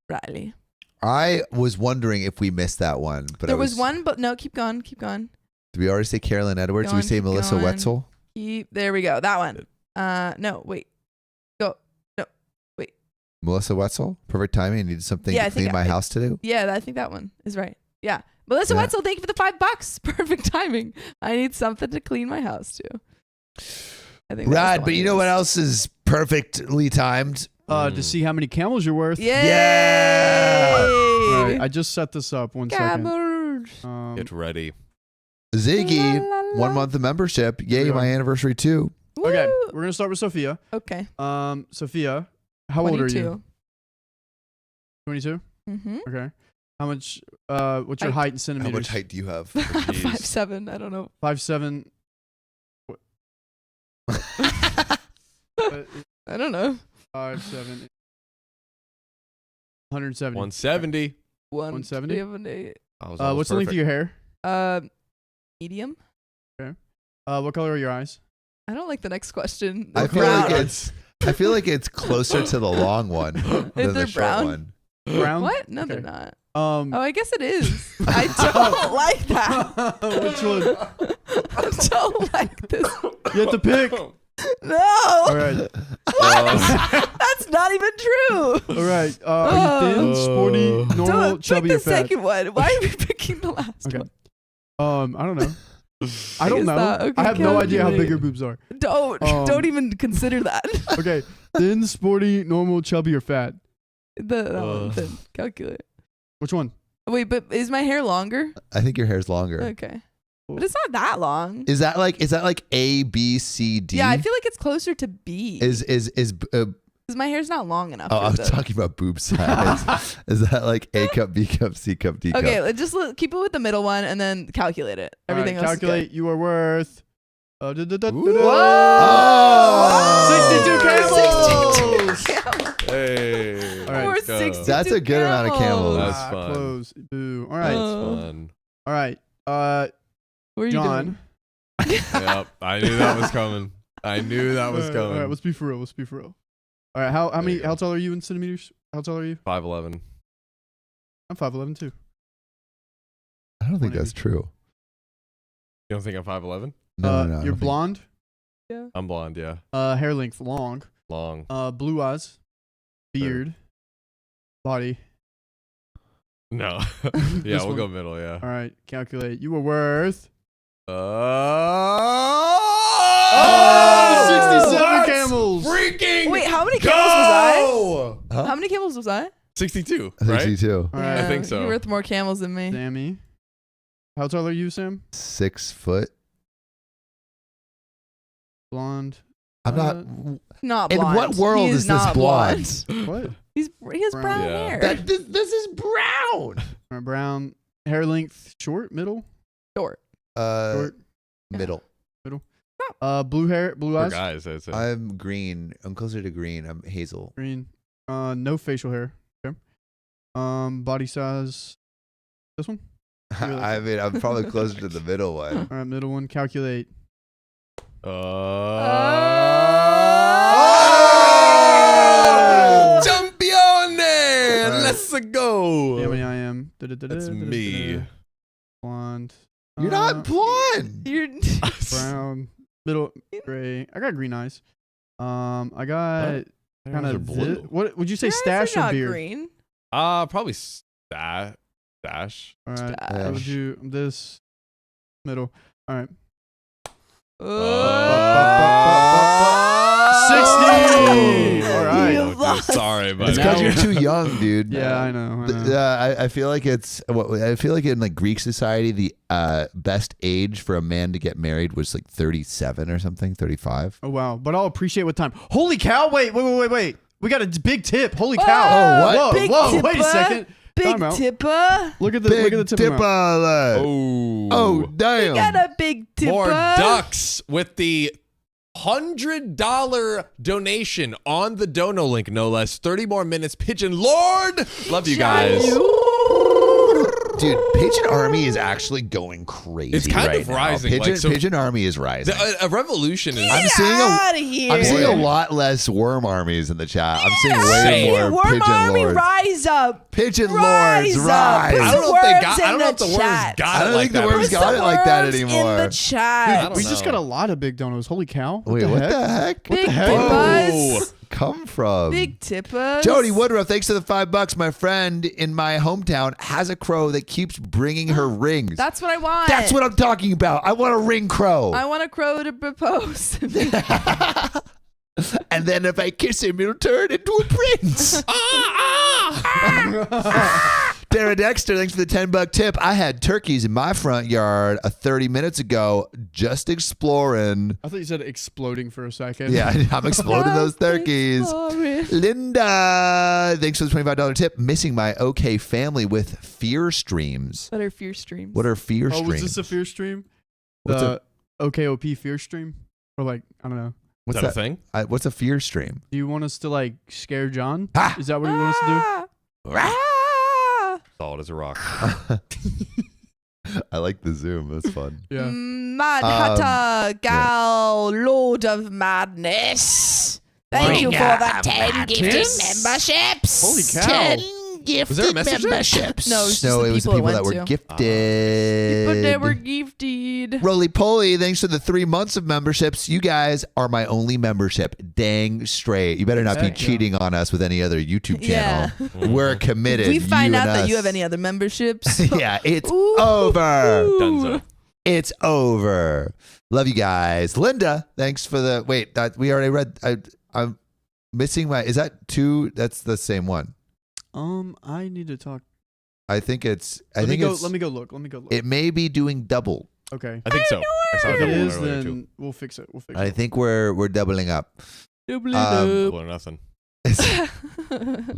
Riley. I was wondering if we missed that one, but There was one, but no, keep going, keep going. Did we already say Carolyn Edwards? Did we Going, say keep Melissa going. Wetzel? There we go. That one. No, wait. Go. No, wait. Melissa Wetzel? Perfect timing. I needed something Yeah, I to think clean my house to do. Yeah, I think that one is right. Yeah. Melissa Yeah. Wetzel, thank you for the $5. Perfect timing. I need something to clean my house to. I think Rad, but you know what else is perfectly timed? To see how many camels you're worth. Yay! Yeah! All right, I just set this up. 1 second. Camels. Get ready. Ziggy, La, la, la. 1 month of membership. Yay, Yeah. my anniversary too. Okay, Woo. we're gonna start with Sophia. Okay. Sophia, how old are you? 22. Mm-hmm. Okay. How much? What's your Height. height in How centimeters? much height do you have? 5'7". I don't know. 5'7". I don't know. 5'7". 170. 170. 170? 170. I was almost What's the length of your hair? Medium. What color are your eyes? I don't like the next question. I They're feel like brown. it's closer to the long one than they're the short brown? one. Brown. What? No, they're Okay. not. Oh, I guess it is. I don't like that. Which one? I don't like this. You have to pick. No. All right. That's not even true. All right. Are you thin, sporty, normal, Don't pick chubby, the or fat? second one. Why are we picking the last Okay. one? I don't know. I don't Is know. that- okay, I have no idea how big calculate. your boobs are. Don't even consider that. Okay. Thin, sporty, normal, chubby, or fat? That one, then calculate. Which one? Wait, but is my hair longer? I think your hair's longer. Okay. But it's not that long. Is that like A, B, C, D? Yeah, I feel like it's closer to B. Is Because my hair's not long enough. oh, I for was the- talking about boob size. Is that like A cup, B cup, C cup, D cup? Okay, just keep it with the middle one and then calculate it. Everything All right, else calculate. You are worth. Ooh. Whoa! Oh! 62 camels! 62 camels. That's a good amount of camels. That's fun. Close. Boo. All right. That's fun. All right. What are you John. Yep. I knew that was coming. I knew that was All coming. right. Let's be for real. Let's be for real. All right. How many? you go. How tall are you in centimeters? How tall are you? 5'11". I'm 5'11" too. I don't think that's true. You don't think I'm 5'11"? No, I don't You're think- blonde. Yeah. I'm blonde, yeah. Hair length long. Long. Blue eyes. Beard. Body. No. This Yeah, we'll one. go middle, yeah. All right. Calculate. You were worth. Oh! 67 Let's camels. Freaking Wait, how many camels was I? go! How many camels was I? 62, right? 62. All right. I think so. You're worth more camels than me. Sammy. How tall are you, Sam? 6 foot. Blonde. I'm not. Not In blonde. what world He is this not blonde? What? He has Brown. brown Yeah. hair. This is brown. All right, brown. Hair length. Short. Middle. Short. Short. Middle. Blue hair. Blue For eyes. guys, I'd say. I'm green. I'm closer to green. I'm hazel. Green. No facial hair. Okay. Body size. This one. I mean, I'm probably closer to the middle one. All right, middle one. Calculate. Champione! All right. Let's go! Yeah, I am. That's me. Blonde. You're not blonde. You're Brown. Middle. Gray. I got green eyes. I got kind Those are of blue. what would you say? Your eyes Stash are or not beard? green. Probably stash. All right. Stash. I would do this. Middle. All right. 60! All right. You Oh, dude, lost. sorry, but It's because you're too young, dude. Yeah, I know. I feel like it's. I feel like in like Greek society, the best age for a man to get married was like 37 or something, 35. Oh wow! But I'll appreciate with time. Holy cow! Wait! We got a big tip. Holy Whoa, cow! Oh, what? Whoa! Big Whoa! Wait a tipper. second. Big Time out. tipper. Look at the tip amount. oh, Oh, damn. Got a big tipper. more ducks with the $100 donation on the dono link, no less. 30 more minutes. Pigeon Lord, love you guys. Dude, Pigeon Army is actually going crazy. It's kind right of now. rising, Pigeon, like, so- Pigeon Army is rising. A revolution is. I'm seeing Out of here. I'm seeing a lot less worm armies in the chat. I'm seeing way Same. more Worm Pigeon Army, Lords. rise up. Pigeon Rise Lords, up. rise. Put I some don't know if they worms got. I don't in know if the the worms chat. got I it don't like think the that. worms Put got some it like that worms anymore. in the chat. don't We just got know. a lot of big donos. Holy cow! Wait, what the heck? Big heck? tippers. Come from? Big tippers. Jody Woodruff, thanks for the $5. My friend in my hometown has a crow that keeps bringing her rings. That's what I want. That's what I'm talking about. I want a ring crow. I want a crow to propose. And then if I kiss him, it'll turn into a prince. Dara Dexter, thanks for the $10 tip. I had turkeys in my front yard 30 minutes ago, just exploring. I thought you said exploding for a second. Yeah, I'm exploding those turkeys. Linda, thanks for the $25 tip. Missing my OK family with fear streams. What are fear streams? What are fear Oh, streams? was this a fear stream? What's The OKOP fear stream? Or like, I don't know. Is that a thing? What's a fear stream? Do you want us to like scare John? Ah! Is that what you want us to do? Ah! Solid as a rock. I like the zoom. That's fun. Yeah. Mad Hatter, Gal, Lord of Madness. Thank you for the 10 gifted memberships. Holy cow. 10 Was there a gifted message? memberships. No, it's just No, the it was the people people it that were went to. gifted. But they were gifted. Roly Poly, thanks for the 3 months of memberships. You guys are my only membership. Dang straight. You better not be Heck yeah. cheating on us with any other YouTube channel. Yeah. We're committed. We find you out and that us. you have any other memberships. Yeah, it's Ooh. over. Dunzo. It's over. Love you guys. Linda, thanks for the wait. That we already read. I'm missing my. Is that 2? That's the same one. I need to talk. I think it's. Let me go look. It may be doing double. Okay. I think so. I saw If a it double one is, earlier then too. we'll fix it. I think we're doubling up. Double Double or nothing. it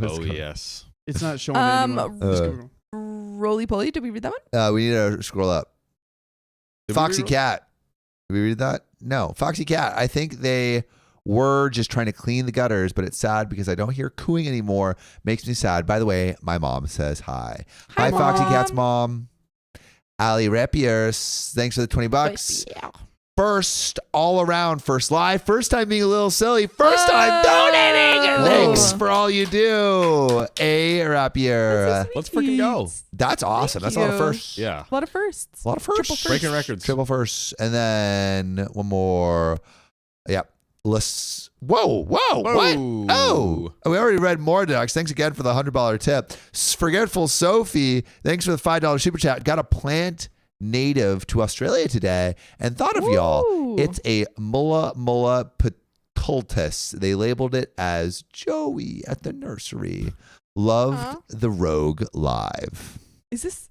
Oh yes. It's not showing it anymore. Let's go. up. Roly Poly, did we read that one? We need to scroll up. Did we Foxy reroll? Cat. Did we read that? No. Foxy Cat. I think they We're just trying to clean the gutters, but it's sad because I don't hear cooing anymore. Makes me sad. By the way, my mom says hi. Hi, Foxy Cat's mom. Ali Rapiers, thanks for the $20. First all around, first live, first time being a little silly, first time donating. Thanks for all you do. A Rapier. Let's freaking go. That's awesome. That's a lot of firsts. Yeah. A lot of firsts. A lot of firsts. Triple firsts. Breaking records. Triple firsts. And then one more. Yep. Let's. Whoa. What? Oh, we already read more ducks. Thanks again for the $100 tip. Forgetful Sophie, thanks for the $5 super chat. Got a plant native to Australia today and thought of y'all. It's a mulla petultus. They labeled it as Joey at the nursery. Loved the Rogue Live. Is this?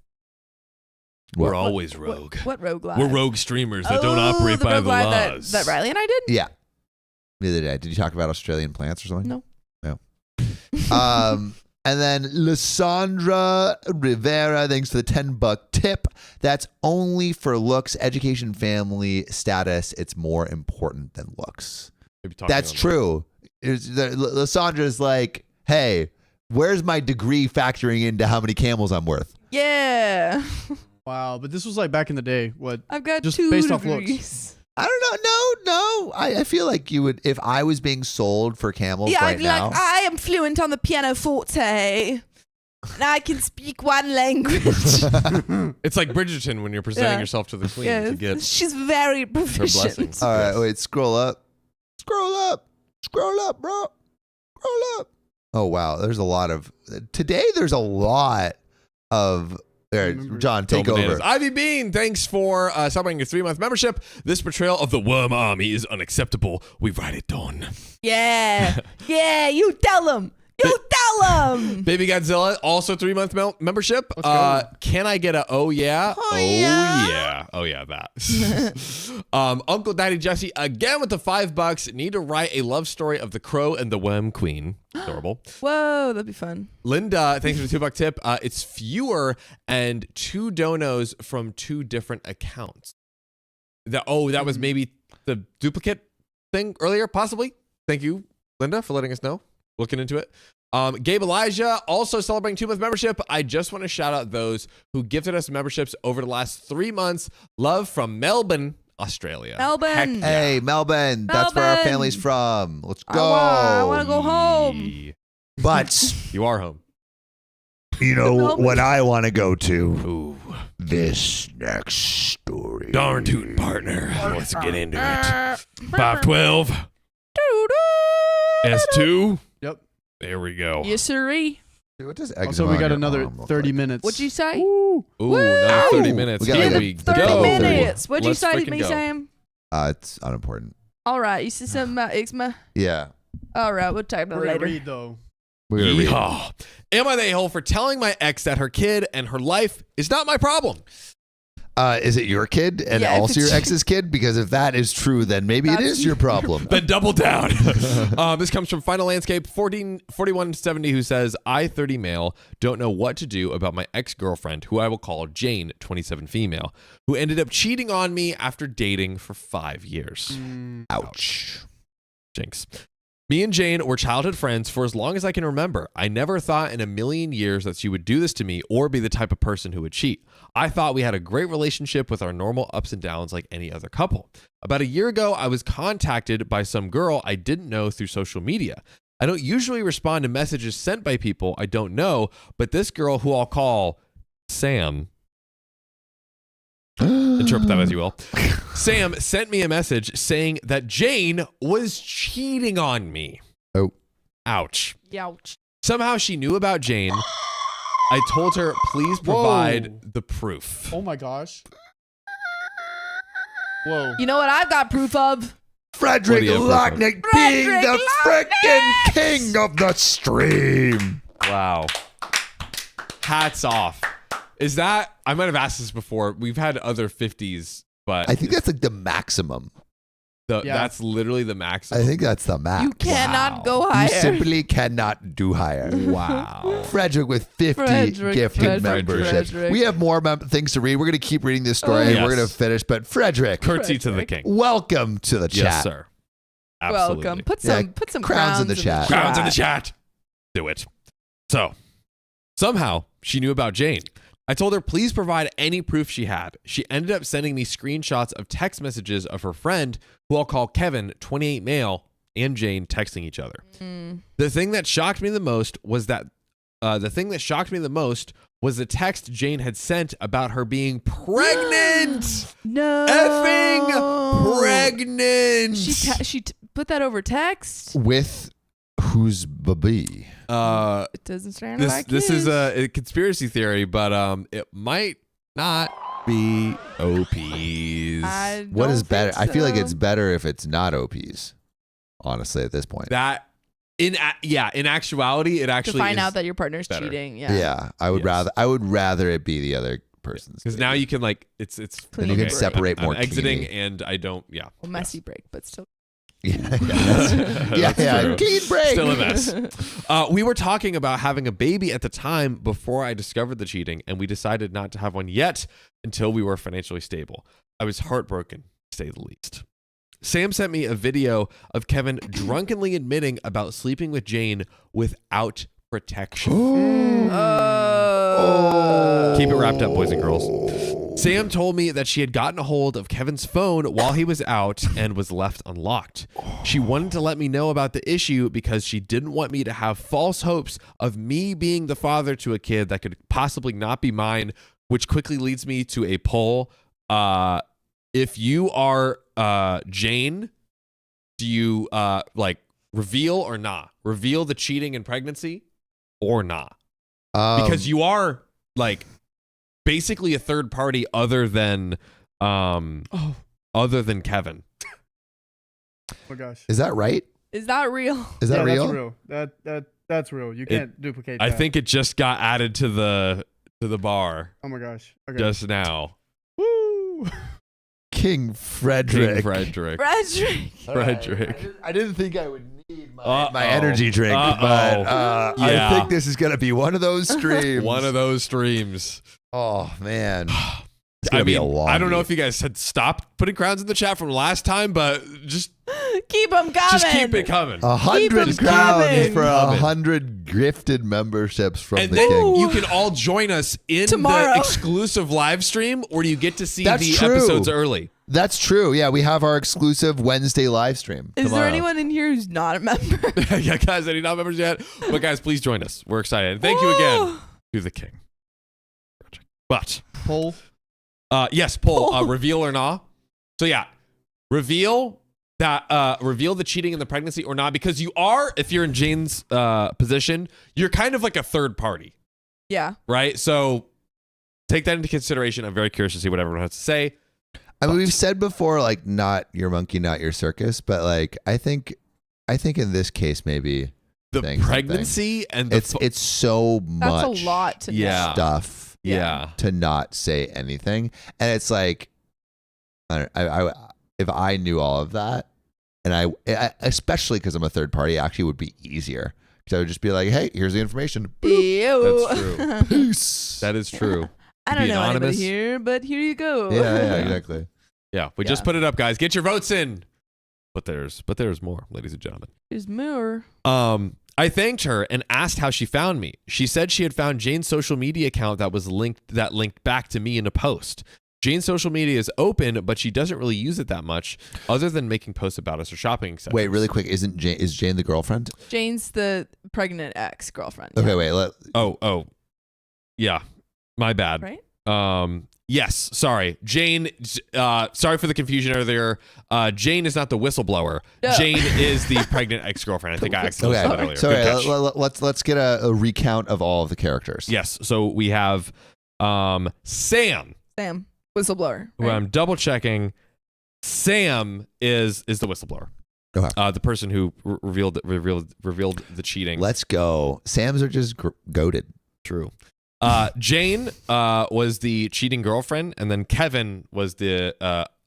We're always rogue. What Rogue Live? We're rogue streamers that don't operate by Rogue the Live laws. that Riley and I did? Yeah. The other day. Did you talk about Australian plants or something? No. And then Lysandra Rivera, thanks for the $10 tip. That's only for looks, education, family status. It's more important than looks. That's true. Lysandra's like, hey, where's my degree factoring into how many camels I'm worth? Yeah. Wow, but this was like back in the day. What? I've got just 2 based degrees. off looks. I don't know. No. I feel like you would, if I was being sold for camels Yeah, right I'd be now. like, I am fluent on the pianoforte. And I can speak one language. It's like Bridgerton when you're presenting yourself to the queen to get she's very her proficient. blessings. All right, wait, scroll up, bro. Scroll up. Oh, wow. There's a lot of, today there's a lot of, there, John, take over. Ivy Bean, thanks for celebrating your 3-month membership. This betrayal of the worm army is unacceptable. We write it down. Yeah. Yeah, you tell them. You tell them. Baby Godzilla, also 3-month membership. Can I get a oh yeah? Oh, yeah. Oh yeah, that. Uncle Daddy Jesse, again with the $5. Need to write a love story of the crow and the worm queen. Adorable. Whoa, that'd be fun. Linda, thanks for the $2 tip. It's fewer and 2 donos from 2 different accounts. That was maybe the duplicate thing earlier, possibly. Thank you, Linda, for letting us know. Looking into it. Gabe Elijah, also celebrating 2-month membership. I just want to shout out those who gifted us memberships over the last 3 months. Love from Melbourne, Australia. Melbourne. Heck yeah. Hey, Melbourne. That's where our family's from. Let's go. I want to go home. But you are home. you know what I want to go to? Ooh. This next story. Darn tootin' partner. Let's get into it. 512. S2. Yep. There we go. Yes, sirree. What does Also, we got another 30 minutes. What'd you say? Ooh, another 30 minutes. We got Here like we 30 go. minutes. What'd you Let's say to freaking me, go. Sam? It's unimportant. All right. You said something about eczema? Yeah. All right. We'll talk about We're it gonna later. read though. We're gonna read. Yeehaw. Am I the a-hole for telling my ex that her kid and her life is not my problem? Is it your kid and Yeah, if also your it's- ex's kid? Because if that is true, then maybe it is your problem. Then double down. This comes from Final Landscape 4170, who says, I, 30 male, don't know what to do about my ex-girlfriend, who I will call Jane, 27 female, who ended up cheating on me after dating for 5 years. Ouch. Jinx. Me and Jane were childhood friends for as long as I can remember. I never thought in a million years that she would do this to me or be the type of person who would cheat. I thought we had a great relationship with our normal ups and downs like any other couple. About a year ago, I was contacted by some girl I didn't know through social media. I don't usually respond to messages sent by people I don't know, but this girl, who I'll call Sam, interpret that as you will, Sam sent me a message saying that Jane was cheating on me. Oh. Ouch. Youch. Somehow she knew about Jane. I told her, please provide the proof. Oh my gosh. Whoa. You know what I've got proof of? Frederick What do you have, Lochnick being Frederick the frickin' king of the stream. Wow. Hats off. Is that, I might have asked this before. We've had other 50s, but I think that's like the maximum. that's literally the maximum. I think that's the max. You cannot Wow. go You higher. simply cannot do higher. Wow. Frederick with 50 gifted memberships. Frederick. We have more things to read. We're going to keep reading this story and yes. we're going to finish. But Frederick, Curtsy to the king. welcome to the chat. Yes, sir. Absolutely. Welcome. Put Yeah, some crowns in the chat. Crowns in the chat. Do it. So, somehow, she knew about Jane. I told her, please provide any proof she had. She ended up sending me screenshots of text messages of her friend, who I'll call Kevin, 28 male, and Jane texting each other. The thing that shocked me the most was the text Jane had sent about her being pregnant. No. Effing pregnant. She put that over text. With who's baby? It doesn't sound like This is a conspiracy theory, but it might not be OPs. What is better? I feel like so. it's better if it's not OPs. Honestly, at this point. That in actuality, it actually to find is out that your partner's better. cheating. Yeah, I would rather it be the other person's. because now you can like it's Then you can okay, separate I'm more exiting cleanly. and I don't A messy break, but still. yeah, true. clean break. Still a mess. We were talking about having a baby at the time before I discovered the cheating, and we decided not to have one yet until we were financially stable. I was heartbroken, to say the least. Sam sent me a video of Kevin drunkenly admitting about sleeping with Jane without protection. Keep it wrapped up, boys and girls. Sam told me that she had gotten a hold of Kevin's phone while he was out and was left unlocked. She wanted to let me know about the issue because she didn't want me to have false hopes of me being the father to a kid that could possibly not be mine, which quickly leads me to a poll. If you are Jane, do you like reveal or not? Reveal the cheating and pregnancy or not? Because you are like basically a third party other than Kevin. Oh my gosh. Is that right? Is that real? Is that real? That's real. That's real. You can't duplicate that. I think it just got added to the bar Oh my gosh. Okay. just now. Woo. King Frederick. King Frederick. Frederick. I didn't think I would need Uh-oh. my energy drink, but Yeah. I think this is going to be one of those streams. One of those streams. Oh, man. It's going to be a long I don't know week. if you guys had stopped putting crowns in the chat from last time, but just Keep them coming. keep it coming. 100 'em crowns coming. for Coming. 100 gifted memberships from And the then king. you can all join us in Tomorrow. the exclusive live stream, or do you get to see That's the true. episodes early? That's true. Yeah, we have our exclusive Wednesday live stream. Is tomorrow. there anyone in here who's not a member? Yeah, guys, any not members yet? But guys, please join us. We're excited. And thank you again to the king. But Poll. yes, poll. Poll. Reveal or not? So yeah, reveal the cheating in the pregnancy or not, because you are, if you're in Jane's position, you're kind of like a third party, Yeah. right? So take that into consideration. I'm very curious to see what everyone has to say. I mean, we've said before, like, not your monkey, not your circus, but like, I think in this case, maybe The saying pregnancy and the it's so much That's a lot to Yeah. know. stuff yeah. to not say anything, and it's like, I if I knew all of that, and I especially because I'm a third party, actually would be easier because I would just be like, hey, here's the information. Boop. Ew. That's true. Peace. That is true. I don't Be know anybody anonymous. here, but here you go. Yeah, exactly. Yeah, we Yeah. just put it up, guys. Get your votes in. But there's more, ladies and gentlemen. There's more. I thanked her and asked how she found me. She said she had found Jane's social media account that linked back to me in a post. Jane's social media is open, but she doesn't really use it that much, other than making posts about us or shopping, etc. Wait, really quick, is Jane the girlfriend? Jane's the pregnant ex-girlfriend. Okay, yeah. wait. Oh, yeah, my bad. Right? Yes, sorry, Jane. Sorry for the confusion earlier. Jane is not the whistleblower. No. Jane is the pregnant ex-girlfriend. I think I accidentally said that Okay, earlier. so Good catch. let's get a recount of all of the characters. Yes, so we have Sam, Sam, whistleblower. who right? I'm double checking. Sam is the whistleblower. Okay. The person who revealed the cheating. Let's go. Sam's are just goated. True. Jane was the cheating girlfriend, and then Kevin was the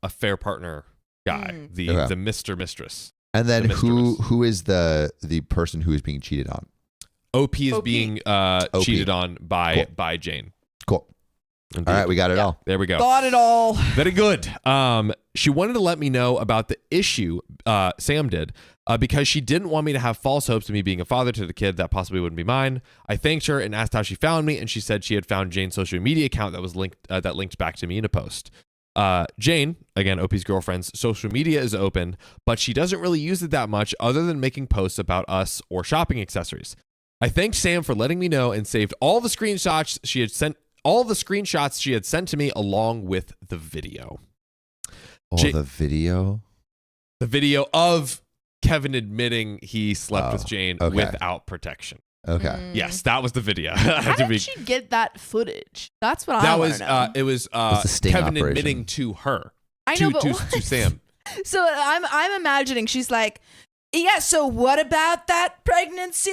affair partner guy, the Mr. Mistress. And then The who mistress. who is the person who is being cheated on? OP is OP. being OP. cheated on by Cool. by Jane. Cool. All right, we got it all. There we go. Got it all. Very good. She wanted to let me know about the issue Sam did because she didn't want me to have false hopes of me being a father to the kid that possibly wouldn't be mine. I thanked her and asked how she found me, and she said she had found Jane's social media account that was linked back to me in a post. Jane, again, OP's girlfriend's social media is open, but she doesn't really use it that much other than making posts about us or shopping accessories. I thanked Sam for letting me know and saved all the screenshots she had sent to me along with the video. The video? The video of Kevin admitting he slept with Jane without protection. Okay. Yes, that was the video. How did she get that footage? That's what I want to know. It was the sting Kevin operation. admitting to her. I know, but to Sam. So I'm imagining she's like, yeah. So what about that pregnancy?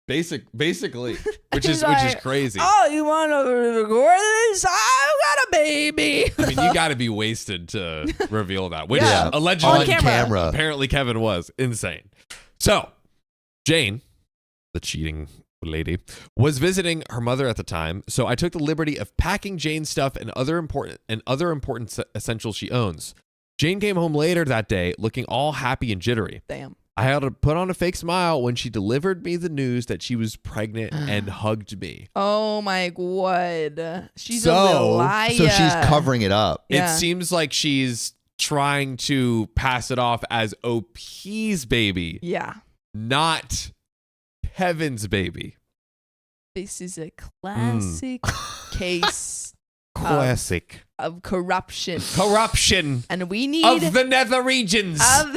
Basically, which is crazy. Oh, you want to record this? I got a baby. I mean, you got to be wasted to reveal that, which Yeah. allegedly On camera. apparently Kevin was. Insane. So, Jane, the cheating lady, was visiting her mother at the time, so I took the liberty of packing Jane's stuff and other important essentials she owns. Jane came home later that day looking all happy and jittery. Damn. I had to put on a fake smile when she delivered me the news that she was pregnant and hugged me. Oh my God. She's a little liar. So she's covering it up. Yeah. It seems like she's trying to pass it off as OP's baby, Yeah. not Kevin's baby. This is a classic case Classic. of corruption. Corruption And we need of the nether regions. of-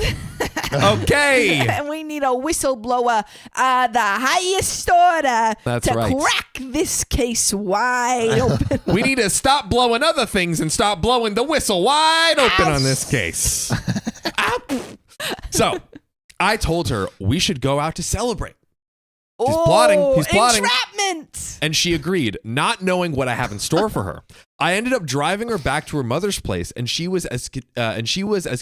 Okay. and we need a whistleblower, the highest order, That's to right. crack this case wide open. We need to stop blowing other things and stop blowing the whistle wide open on this case. So, I told her we should go out to celebrate. He's plotting. Entrapment. And she agreed, not knowing what I have in store for her. I ended up driving her back to her mother's place, and she was as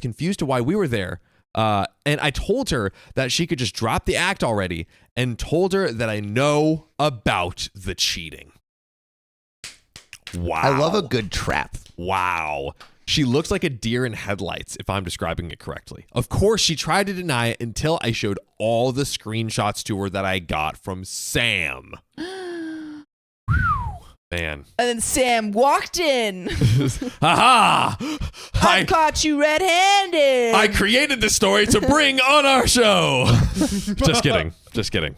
confused to why we were there. And I told her that she could just drop the act already, and told her that I know about the cheating. Wow. I love a good trap. Wow. She looks like a deer in headlights, if I'm describing it correctly. Of course, she tried to deny it until I showed all the screenshots to her that I got from Sam. Man. And then Sam walked in. Aha! I caught you red-handed. I created this story to bring on our show. Just kidding. Just kidding.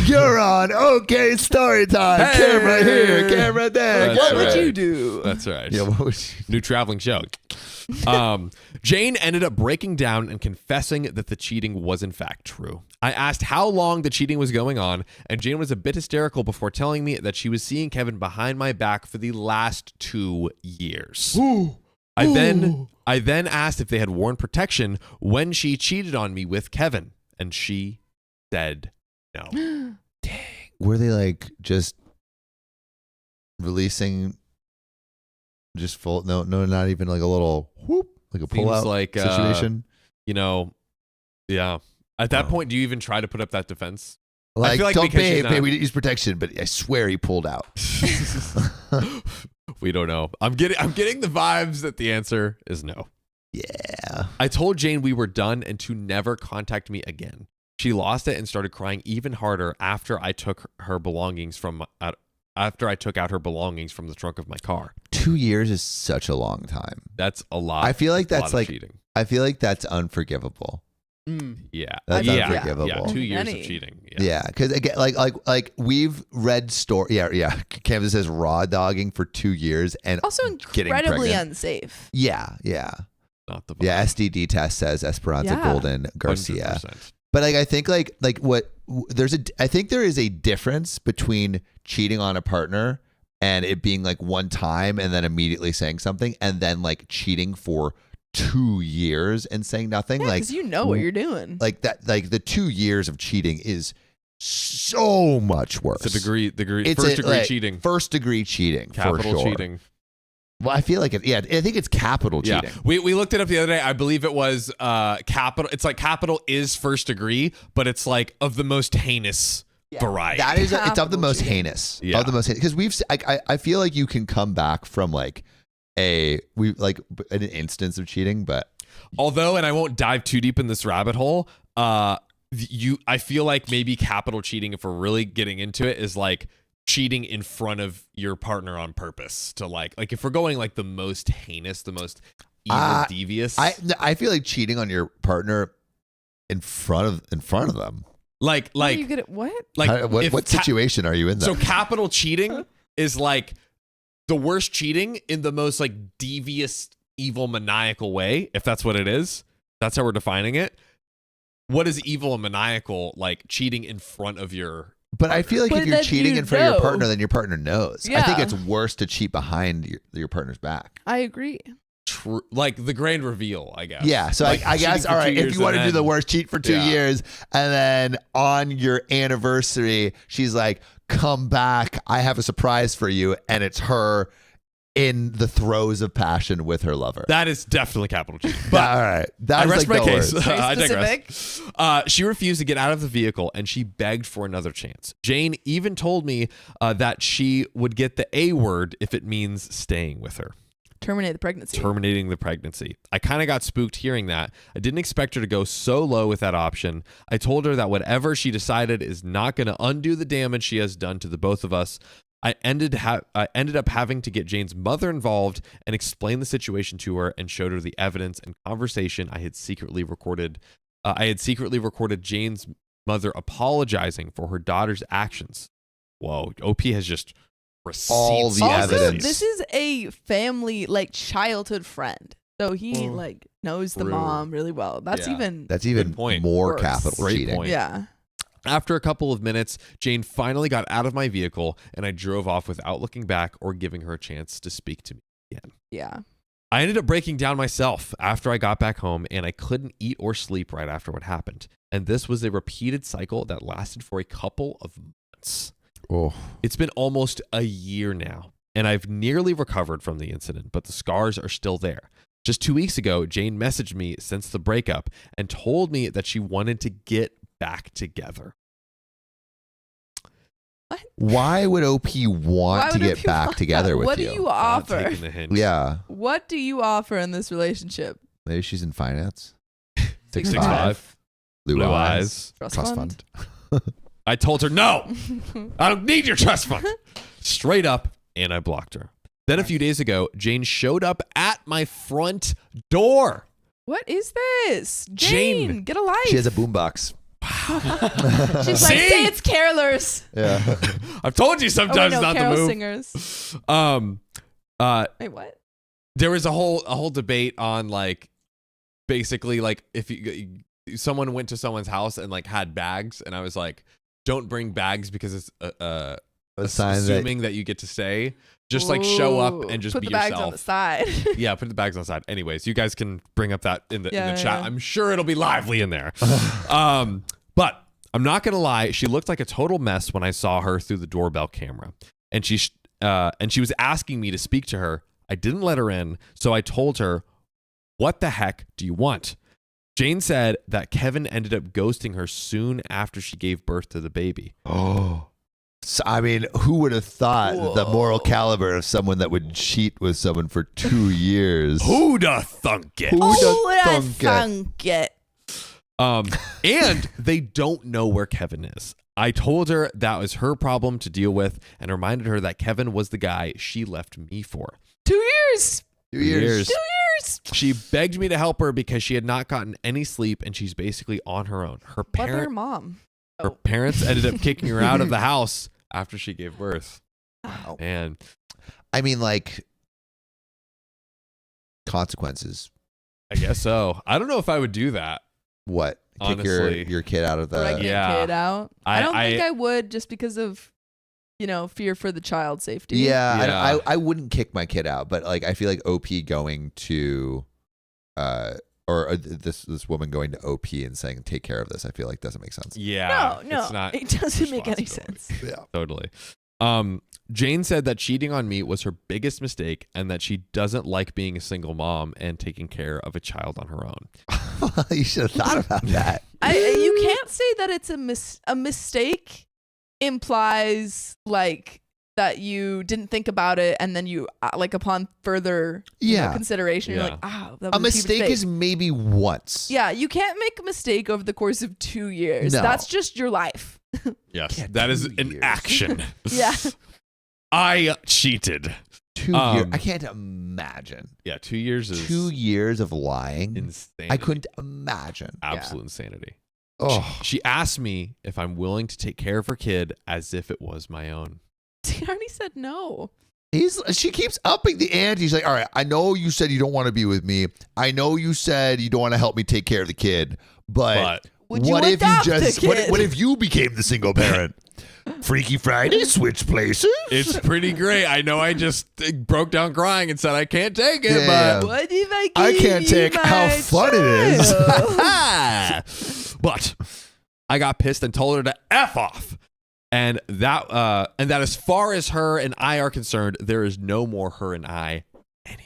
You're on OK Storytime. Hey! Camera here, camera there. That's What would right. you do? That's right. Yeah, what would you New traveling show. Jane ended up breaking down and confessing that the cheating was in fact true. I asked how long the cheating was going on, and Jane was a bit hysterical before telling me that she was seeing Kevin behind my back for the last 2 years. I then asked if they had worn protection when she cheated on me with Kevin, and she said no. Were they like just releasing just full no not even like a little whoop like a Seems pull out like, situation? Yeah. At that Oh. point, do you even try to put up that defense? Like, feel like don't because she's babe, not- we didn't use protection, but I swear he pulled out. We don't know. I'm getting the vibes that the answer is no. Yeah. I told Jane we were done and to never contact me again. She lost it and started crying even harder after I took her belongings after I took out her belongings from the trunk of my car. 2 years is such a long time. That's a lot. I feel like a lot that's of like cheating. I feel like that's unforgivable. Yeah. That's yeah. unforgivable. Yeah. 2 years Many. of cheating. Yeah, because again, like we've read story. Yeah. Canvas says raw dogging for 2 years and Also getting incredibly pregnant. unsafe. Yeah. Not the Yeah. SDD test says Esperanza Yeah. Golden Garcia. 100%. But like I think like I think there is a difference between cheating on a partner and it being like one time and then immediately saying something, and then like cheating for 2 years and saying nothing. Yeah, Like because you know what you're doing. like that. Like the 2 years of cheating is so much worse. It's a degree, It's first a, degree like, cheating. First degree cheating. Capital for sure. cheating. Well, I feel like it. Yeah, I think it's capital cheating. Yeah, we looked it up the other day. I believe it was capital. It's like capital is first degree, but it's like of the most heinous variety. That is, it's of the Capital most cheating. heinous. Yeah. Of the most heinous. Because I feel like you can come back from like an instance of cheating, but Although, and I won't dive too deep in this rabbit hole, I feel like maybe capital cheating, if we're really getting into it, is like cheating in front of your partner on purpose to like if we're going like the most heinous, the most evil, devious. I feel like cheating on your partner in front of them. Like Are you good at what? like What situation are you in? So Then? capital cheating is like the worst cheating in the most like devious, evil, maniacal way, if that's what it is. That's how we're defining it. What is evil and maniacal? Like cheating in front of your But I feel like But if you're then cheating you in front of your know. partner, then your partner knows. I think Yeah. it's worse to cheat behind your partner's back. I agree. like the grand reveal, I guess. Yeah, so Like I cheating guess for all 2 right. If years you want to and do the then- worst, cheat for 2 Yeah. years, and then on your anniversary, she's like, "Come back! I have a surprise for you," and it's her in the throes of passion with her lover. that is definitely capital cheating. But all right, I that's rest like my the case. worst. Very I digress. specific. She refused to get out of the vehicle and she begged for another chance. Jane even told me that she would get the A word if it means staying with her. Terminate the pregnancy. Terminating the pregnancy. I kind of got spooked hearing that. I didn't expect her to go so low with that option. I told her that whatever she decided is not going to undo the damage she has done to the both of us. I ended up having to get Jane's mother involved and explain the situation to her and showed her the evidence and conversation I had secretly recorded. I had secretly recorded Jane's mother apologizing for her daughter's actions. Whoa, OP has just receipts. All the Also, evidence. this is a family, like childhood friend. So he like knows the True. mom really well. That's Yeah. even That's even Good point. more Worse. capital Great cheating. point. yeah. After a couple of minutes, Jane finally got out of my vehicle and I drove off without looking back or giving her a chance to speak to me again. Yeah. I ended up breaking down myself after I got back home and I couldn't eat or sleep right after what happened. And this was a repeated cycle that lasted for a couple of months. Oh, It's been almost a year now and I've nearly recovered from the incident, but the scars are still there. Just 2 weeks ago, Jane messaged me since the breakup and told me that she wanted to get back together. why would OP Why want to would get OP back want together that? with What you? do you Not offer? taking the hint. Yeah, What do you offer in this relationship? maybe she's in finance. 6'5", Blue blue eyes. eyes. Trust fund? I told her, no, I don't need your trust fund. Straight up, and I blocked her. Then a few days ago, Jane showed up at my front door. What is this? Jane. Jane, get a life. She has a boombox. She's like, See? say it's carolers. Yeah. I've told you Oh, wait, sometimes no, not carol to move. singers. Wait, what? There was a whole debate on like basically like if someone went to someone's house and like had bags, and I was like, don't bring bags because it's A sign that assuming that you get to stay. Just like show up Ooh, and just put be the bags yourself. on the side. Yeah, put the bags on the side. Anyways, you guys can bring up that in the Yeah, chat. yeah. I'm sure it'll be lively in there. But I'm not gonna lie, she looked like a total mess when I saw her through the doorbell camera, and she was asking me to speak to her. I didn't let her in, so I told her, "What the heck do you want?" Jane said that Kevin ended up ghosting her soon after she gave birth to the baby. Oh. So, I mean, who would have thought the moral caliber of someone that would cheat with someone for 2 years? Who'da thunk it? Who Oh, da I thunk it? thunk it. And they don't know where Kevin is. I told her that was her problem to deal with and reminded her that Kevin was the guy she left me for. 2 years. 2 years. 2 years. She begged me to help her because she had not gotten any sleep and she's basically on her own. Her What about her parent, mom? her Oh. parents ended up kicking her out of the house after she gave birth. Wow. And I mean, like, consequences. I guess so. I don't know if I would do that. What? Kick your Honestly. kid out of Would I the... get Yeah. a kid out? I don't I- think I would, just because of, fear for the child safety. Yeah, Yeah. I wouldn't kick my kid out, but like I feel like OP going to, this woman going to OP and saying take care of this, I feel like doesn't make sense. Yeah. No, it's not it doesn't make any responsibility. sense. Yeah. Totally. Jane said that cheating on me was her biggest mistake and that she doesn't like being a single mom and taking care of a child on her own. You should have thought about that. You can't say that it's a mistake implies like that you didn't think about it, and then you like upon further consideration, you're like, that was a mistake is maybe once. Yeah, you can't make a mistake over the course of 2 years. No. That's just your life. Yes, that is an action. Yeah. I cheated. 2 years. I can't imagine. Yeah, 2 years is 2 years of lying. insanity. I couldn't imagine. Absolute insanity. Oh, She asked me if I'm willing to take care of her kid as if it was my own. He already said no. she keeps upping the ante. He's like, all right, I know you said you don't want to be with me. I know you said you don't want to help me take care of the kid, but Would you what if you adopt just the kid? what if you became the single parent? Freaky Friday, switch places. It's pretty great. I know I just broke down crying and said I can't take it, Yeah. but What if I can't take how fun it is. but I got pissed and told her to F off. And that as far as her and I are concerned, there is no more her and I anymore.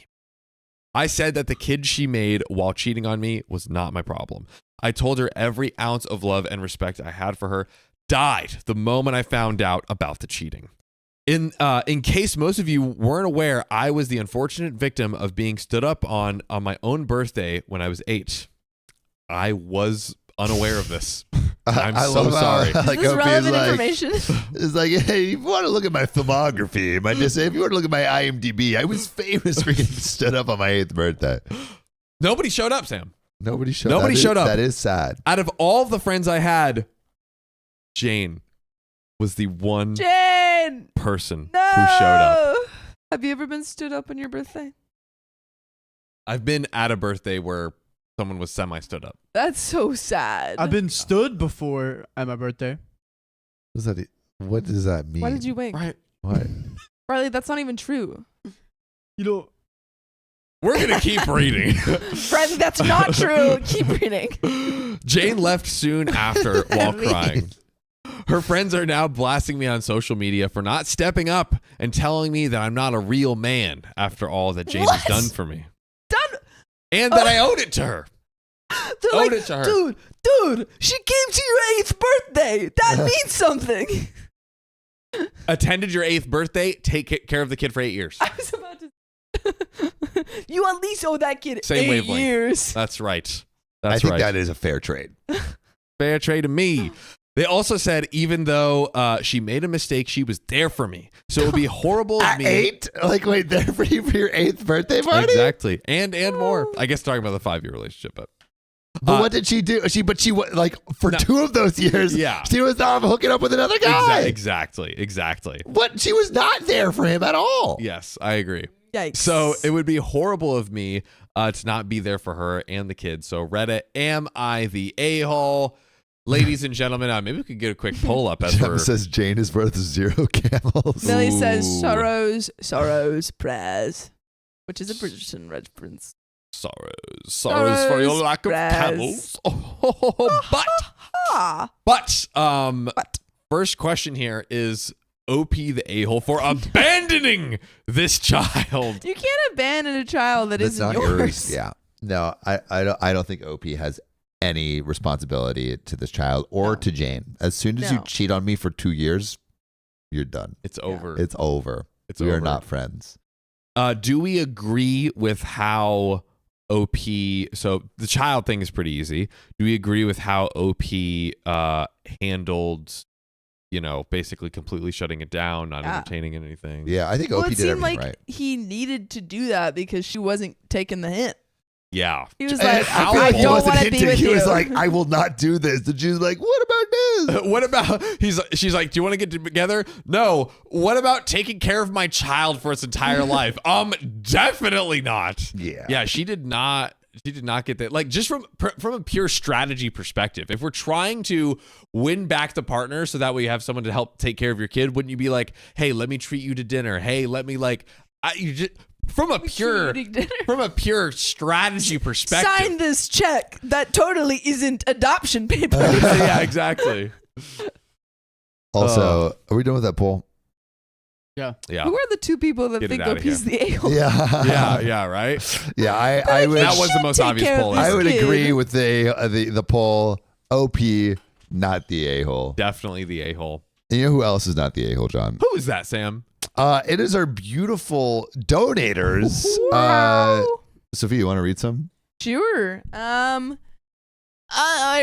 I said that the kid she made while cheating on me was not my problem. I told her every ounce of love and respect I had for her died the moment I found out about the cheating. In case most of you weren't aware, I was the unfortunate victim of being stood up on my own birthday when I was 8. I was unaware of this. I'm I so love how, sorry. like, Is this Opie relevant like, information? It's like, hey, if you want to look at my filmography, if you want to look at my IMDb, I was famous for getting stood up on my 8th birthday. Nobody showed up, Sam. Nobody showed up. That is sad. Out of all of the friends I had, Jane was the one Jane! person No! who showed up. Have you ever been stood up on your birthday? I've been at a birthday where someone was semi-stood up. That's so sad. I've been stood before at my birthday. What does that mean? Why did you wink? Right. What? Riley, that's not even true. You know, We're going to keep reading. Riley, that's not true. Keep reading. Jane left soon after while crying. Her friends are now blasting me on social media for not stepping up and telling me that I'm not a real man after all that Jane has done for me. Done. And that I owed it to her. They're Owed like, it to her. Dude, she came to your 8th birthday. That means something. Attended your 8th birthday, take care of the kid for 8 years. I was about to. You at least owe that kid Same 8 wavelength. years. That's right. I That's think right. that is a fair trade. Fair trade to me. They also said even though she made a mistake, she was there for me. So it would be horrible of At me. 8? Like, wait, there for you for your 8th birthday party? Exactly. And more. I guess talking about the 5-year relationship, but But what did she do? She like for No. 2 of those years, Yeah. she was not hooking up with another guy. Exactly. What? She was not there for him at all. Yes, I agree. Yikes. So it would be horrible of me to not be there for her and the kids. So Reddit, am I the a-hole? Ladies and gentlemen, maybe we could get a quick poll up as Jem we're says Jane is worth 0 camels. Millie Ooh. says sorrows, prayers, which is a British reference. sorrows for your lack of prayers. camels. But first question here is OP the a-hole for abandoning this child. You can't abandon a child that That's isn't not yours. Yeah. No, I don't think OP has any responsibility to this child or to Jane. As soon as you No. cheat on me for 2 years, you're done. It's over. It's over. It's We over. are not friends. Do we agree with how OP? So the child thing is pretty easy. Do we agree with how OP handled? Basically completely shutting it down, not entertaining anything. Yeah, I think Well, OP it did seemed everything like right. he needed to do that because she wasn't taking the hint. Yeah. He was And like, I I feel like he don't wasn't want to be hinting. with He you. was like, I will not do this. And she's like, what about this? What about she's like, do you want to get together? No. What about taking care of my child for its entire life? Definitely not. Yeah. Yeah, she did not get that. Like, just from a pure strategy perspective, if we're trying to win back the partner so that way you have someone to help take care of your kid, wouldn't you be like, hey, let me treat you to dinner? Hey, let me from a pure strategy perspective. Sign this check. That totally isn't adoption paper. Yeah, exactly. Also, are we done with that poll? Yeah. Who are the 2 people that Get it think outta OP's the a-hole? Yeah. Yeah, right? Yeah, I would. That was the most take obvious care of poll. this I would kid. agree with the poll. OP, not the a-hole. Definitely the a-hole. And you know who else is not the a-hole, John? Who is that, Sam? It is our beautiful donators. Wow. Sophia, you want to read some? Sure. I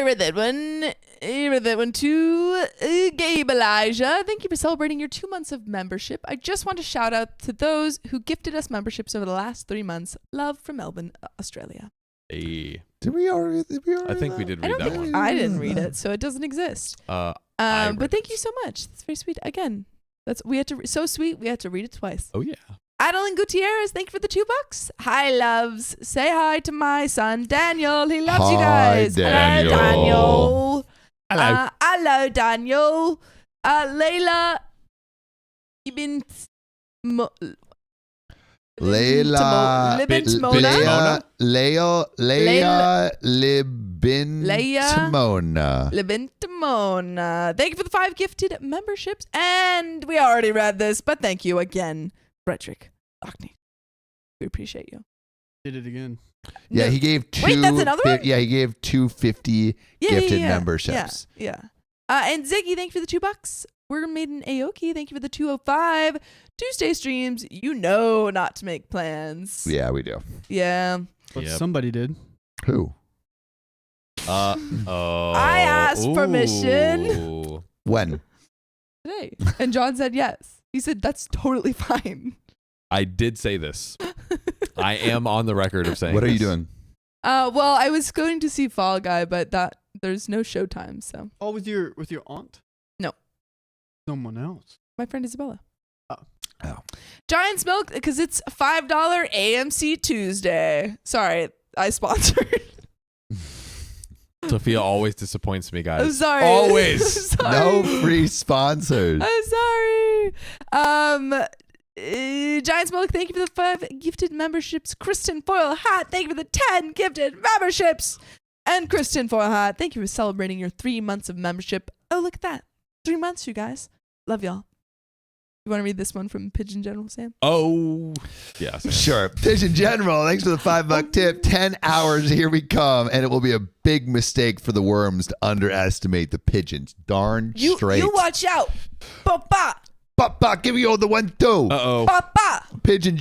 read that one. I read that one too. Gabe Elijah, thank you for celebrating your 2 months of membership. I just want to shout out to those who gifted us memberships over the last 3 months. Love from Melbourne, Australia. Hey. Did we already? I think we did I read don't that think one. I didn't read it, so it doesn't exist. I read But thank it. you so much. That's very sweet. Again, we had to so sweet. We had to read it twice. Oh, yeah. Adeline Gutierrez, thank you for the $2. Hi, loves. Say hi to my son, Daniel. He loves you Hi, guys. Daniel. Hello, Daniel. Hello. Hello, Daniel. Layla Ibn Layla Libintimona. Leia Libintimona. Libintimona. Thank you for the 5 gifted memberships. And we already read this, but thank you again, Frederick Lockney. We appreciate you. Did it again. Yeah, he gave 2. Wait, that's another one? Yeah, he gave 250 gifted yeah. memberships. Yeah. And Ziggy, thank you for the $2. We're made in Aoki. Thank you for the 205. Tuesday streams, you know not to make plans. Yeah, we do. Yeah. But Yep. somebody did. Who? I asked permission. When? Today. And John said yes. He said that's totally fine. I did say this. I am on the record of saying What are you this. doing? Well, I was going to see Fall Guy, but there's no showtime, so Oh, with your aunt? No. Someone else. my friend Isabella. Oh. Giant's Milk, because it's $5 AMC Tuesday. Sorry, I sponsored. Sophia always disappoints me, guys. I'm sorry. Always. Sorry. No free sponsors. I'm sorry. Giant's Milk, thank you for the 5 gifted memberships. Kristen Foyle Hat, thank you for the 10 gifted memberships. And Kristen Foyle Hat, thank you for celebrating your 3 months of membership. Oh, look at that. 3 months, you guys. Love y'all. You want to read this one from Pigeon General, Sam? Oh, yes. Sure. Pigeon General, thanks for the $5 tip. 10 hours, here we come. And it will be a big mistake for the worms to underestimate the pigeons. Darn straight. You watch out. Papa. Papa, give me all the 1, 2. Uh-oh. Papa. Pigeon,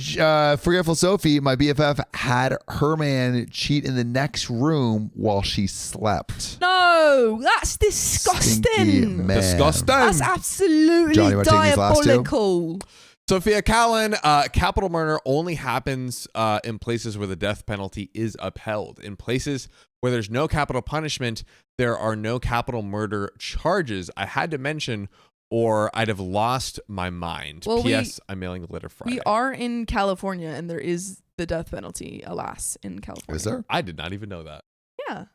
Forgetful Sophie, my BFF, had her man cheat in the next room while she slept. No, that's disgusting. Stinky man. Disgusting. That's absolutely Johnny, wanna take these last two? diabolical. Sophia Callan, capital murder only happens in places where the death penalty is upheld. In places where there's no capital punishment, there are no capital murder charges. I had to mention, or I'd have lost my mind. Well, P.S. I'm mailing the letter Friday. We are in California, and there is the death penalty, alas, in California. Is there? I did not even know that. Yeah.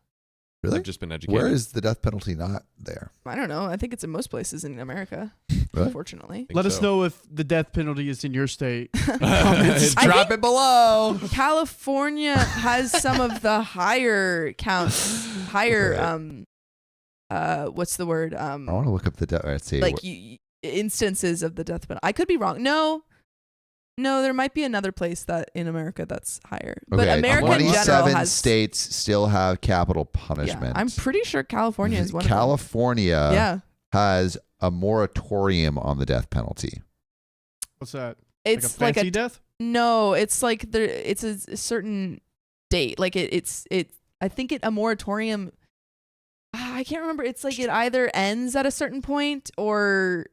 Really? I've just been educated. Where is the death penalty not there? I don't know. I think it's in most places in America, Really? unfortunately. Let us know if the death penalty is in your state. Drop think- it below. California has some of the higher counts, what's the word? I want to look up the death. Let's see. Like instances of the death penalty. I could be wrong. No, there might be another place that in America that's higher. But America in general 27 has states still have capital punishment. Yeah, I'm pretty sure California is one of them. California Yeah. has a moratorium on the death penalty. What's that? It's like a like fancy a death? no, it's like there it's a certain date. Like it's I think a moratorium I can't remember. It's like it either ends at a certain point or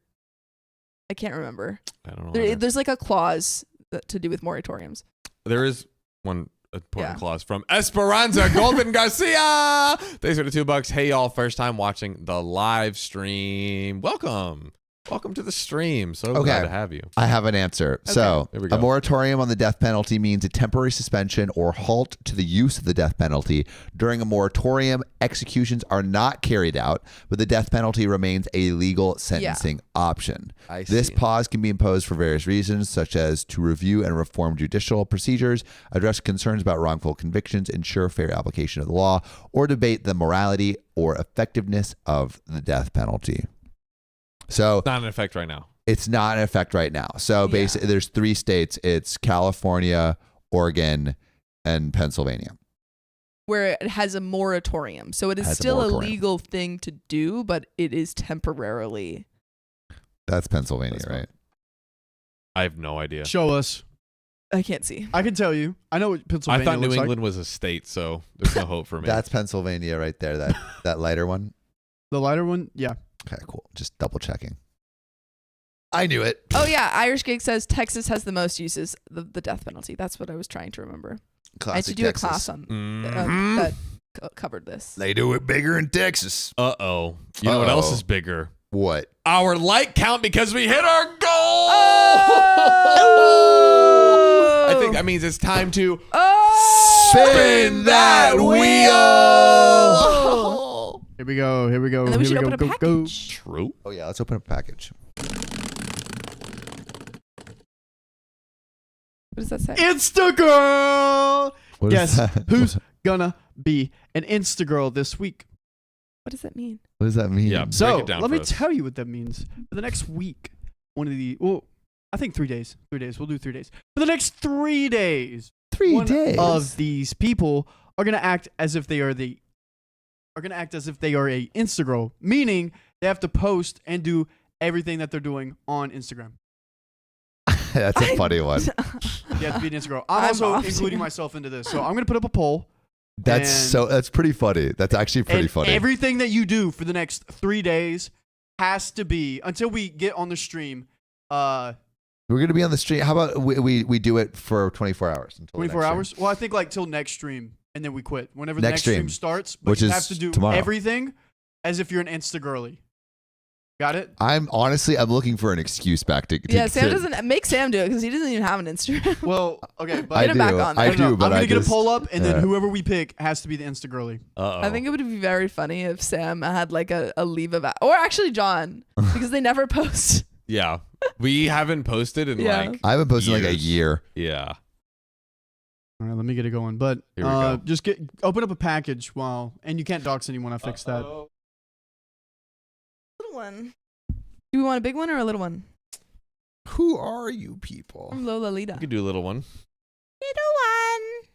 I can't remember. I don't know. There's like a clause to do with moratoriums. There is one important Yeah. clause from Esperanza Golden Garcia. Thanks for the $2. Hey, y'all. First time watching the live stream. Welcome. Welcome to the stream. So glad to have you. I have an answer. So, There we go. a moratorium on the death penalty means a temporary suspension or halt to the use of the death penalty. During a moratorium, executions are not carried out, but the death penalty remains a legal sentencing option. This see. pause can be imposed for various reasons, such as to review and reform judicial procedures, address concerns about wrongful convictions, ensure fair application of the law, or debate the morality or effectiveness of the death penalty. So It's not in effect right now. it's not in effect right now. So basically, there's 3 states. It's California, Oregon, and Pennsylvania. Where it has a moratorium. So it is Has a still a moratorium. legal thing to do, but it is temporarily That's Pennsylvania, That's right? I have no idea. Show us. I can't see. I can tell you. I know what I Pennsylvania thought New looks England was a state, so there's no hope for me. That's Pennsylvania right there. That lighter one. like. The lighter one? Yeah. Okay, cool. Just double checking. I knew it. Oh yeah, Irish Gig says Texas has the most uses the death penalty. That's what I was trying to remember. I had to Classic do Texas. a class on Mhm. that covered this. They do it bigger in Texas. Uh-oh. You know what else Uh-oh. is bigger? What? Our like count because we hit our goal. Oh! I think that means it's time to Oh! Spin that wheel. Here we go. Here we go. And then we Here should we open go. a Go, go. package. True. Oh yeah, let's open a package. What does that say? Insta girl. What is Yes. that? Who's gonna be an Insta girl this week? What does that mean? What does that mean? Yeah. So Break it down let me for us. tell you what that means. For the next week, I think 3 days. 3 days. We'll do 3 days. For the next 3 days, 3 one days. of these people are gonna act as if they are a Insta girl, meaning they have to post and do everything that they're doing on Instagram. That's a funny one. You have to be an Insta girl. I'm I'm also off. including myself into this, so I'm gonna put up a poll. That's And- that's pretty funny. That's actually pretty And funny. everything that you do for the next 3 days has to be until we get on the stream. We're gonna be on the stream. How about we do it for 24 hours? Until the 24 next hours. Well, I think like till next stream, and then we quit whenever the Next next stream stream, starts. But which you is have to do tomorrow. everything as if you're an Insta girly. Got it? I'm looking for an excuse back to Yeah, Sam doesn't make Sam do it because he doesn't even have an Instagram. Well, okay, but I Get him do. back on I there. do, but I'm gonna I get just, a poll up, and then yeah. whoever we pick has to be the Insta girly. Uh-oh. I think it would be very funny if Sam had like a leave of or actually John because they never post. Yeah. We haven't posted in Yeah. like I haven't posted in like a years. year. Yeah. All right, let me get it going. But Here we go. just open up a package and you can't dox anyone. I fixed that. Little one. Do we want a big one or a little one? Who are you people? I'm Lola We Lita. could do a little one. Little one.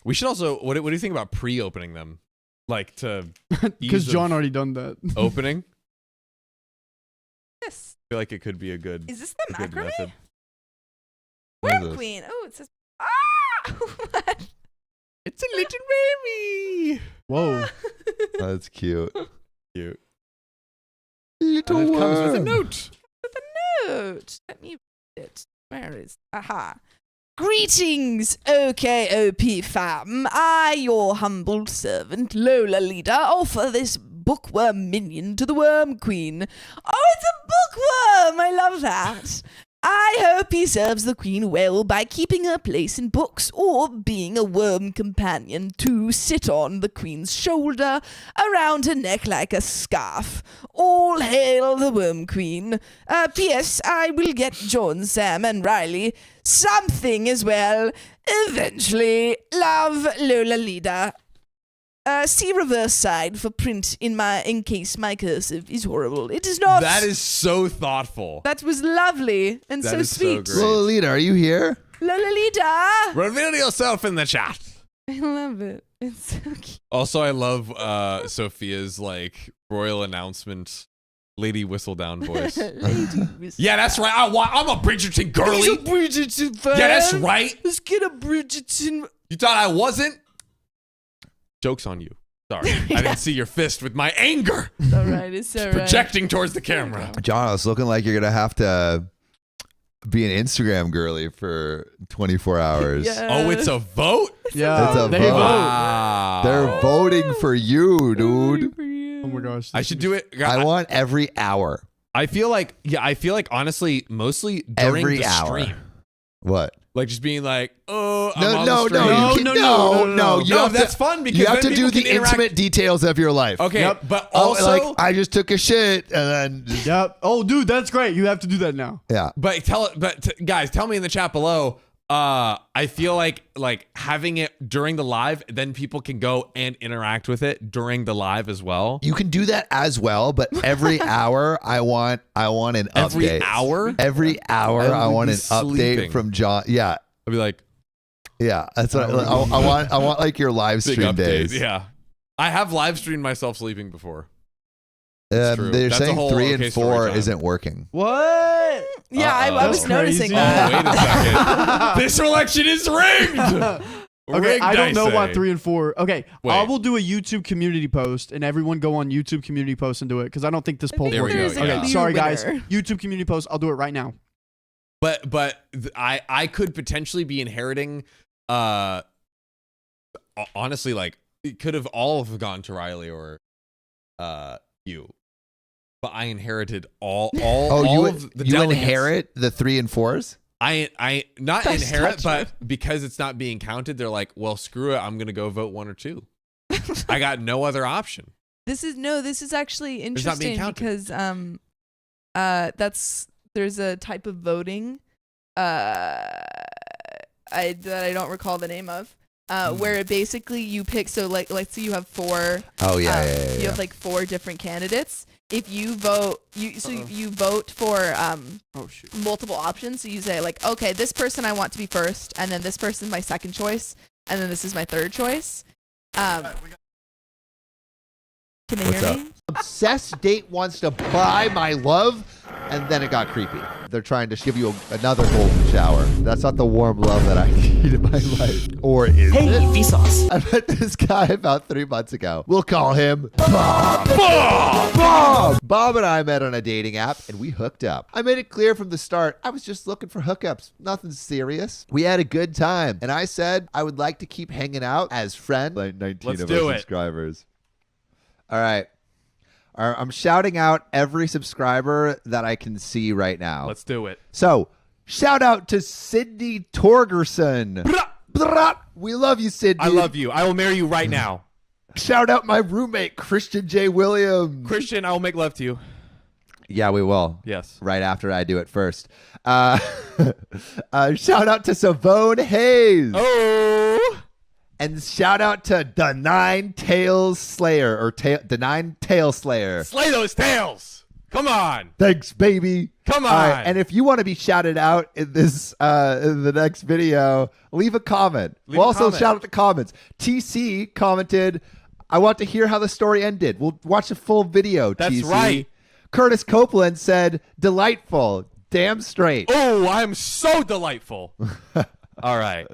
We should also what do you think about pre-opening them? Like to Because ease John of already done that. opening? Yes. I feel like it could be a good Is this the good macrame? method. What is Worm this? Queen. Oh, it says. Ah! What? It's a little baby. Whoa. That's cute. Cute. Little And it comes with a worm. note. Note. Let me read it. Where is? Aha. Greetings, OKOP fam. I, your humble servant, Lola Leader, offer this bookworm minion to the Worm Queen. Oh, it's a bookworm! I love that. I hope he serves the Queen well by keeping her place in books or being a worm companion to sit on the Queen's shoulder, around her neck like a scarf. All hail the Worm Queen. P.S. I will get John, Sam, and Riley something as well. Eventually. Love, Lola Leader. See reverse side for print in case my cursive is horrible. It is not. That is so thoughtful. That was lovely and That so is so sweet. great. Lolita, are you here? Lola Leader. Reveal yourself in the chat. I love it. It's so cute. Also, I love Sophia's like royal announcement, lady whistledown voice. Yeah, that's right. I'm a Bridgerton girly. He's a Bridgerton fan. Yeah, that's right. Let's get a Bridgerton. You thought I wasn't? Joke's on you. Sorry. I didn't see your fist with my anger It's all right. It's all right. projecting towards the camera. John, it's looking like you're gonna have to be an Instagram girly for 24 hours. Yeah. Oh, it's a vote? Yeah, It's a they vote. vote. Wow. They're voting for you, dude. Oh my gosh. I should do it. I want every hour. I feel like honestly, mostly during Every the hour. stream. What? Like just being like, oh, I'm No, on no, the stream. no, you No, can- no, no, no, no. You No, have that's to, fun because you have then to do people the can interact. intimate details of your life. Okay, Yep. but Oh, also, like I just took a shit and then Yep. Oh, dude, that's great. You have to do that now. yeah. guys, tell me in the chat below. I feel like having it during the live, then people can go and interact with it during the live as well. You can do that as well, but every hour I want an Every update. hour, Every hour I I would want be an update sleeping. from John. Yeah. I'd be like, Yeah, that's what I want like your live big stream updates. days. Yeah, I have live streamed myself sleeping before. true. They're That's a saying whole 3 okay and story 4 time. isn't working. What? Yeah, I was That's noticing crazy. that. Oh, wait a second. This election is rigged. Okay, Rigged, I don't know why say. 3 and 4. Okay, Wait. I will do a YouTube community post, and everyone go on YouTube community post and do it because I don't think this poll There we works. go, there's a yeah. Okay, clear sorry guys. winner. YouTube community post. I'll do it right now. I could potentially be inheriting honestly, like it could have all have gone to Riley or you. But I inherited all you of the you delegates. inherit the 3 and 4s? I not That's inherit, touching. but because it's not being counted, they're like, well, screw it. I'm gonna go vote 1 or 2. I got no other option. This is actually It's not being interesting counted. because there's a type of voting that I don't recall the name of where it basically you pick, so like let's say you have 4 Oh yeah, you have like 4 different candidates. If you vote you vote for Oh shoot. multiple options, so you say like, okay, this person I want to be first, and then this person is my second choice, and then this is my third choice. Can they What's hear up? me? Obsessed date wants to buy my love, and then it got creepy. They're trying to give you another golden shower. That's not the warm love that I need in my life. Or is Hey, it? Vsauce. I met this guy about 3 months ago. We'll call him Bob. Bob! Bob and I met on a dating app, and we hooked up. I made it clear from the start, I was just looking for hookups. Nothing serious. We had a good time, and I said I would like to keep hanging out as friends. Like 19 Let's of do our it. subscribers. All right. I'm shouting out every subscriber that I can see right now. Let's do it. So, shout out to Sydney Torgerson. Brah. We love you, Sydney. I love you. I will marry you right now. Shout out my roommate, Christian J. Williams. Christian, I will make love to you. Yeah, we will. Yes. Right after I do it first. Shout out to Savone Hayes. Oh. And shout out to the Nine Tails Slayer, or the Nine Tail Slayer. Slay those tails. Come on. Thanks, baby. Come on. All right, and if you want to be shouted out in this in the next video, leave a comment. Leave We'll a also comment. shout out the comments. TC commented, I want to hear how the story ended. We'll watch a full video, That's TC. right. Curtis Copeland said, delightful. Damn straight. Oh, I'm so delightful. All right.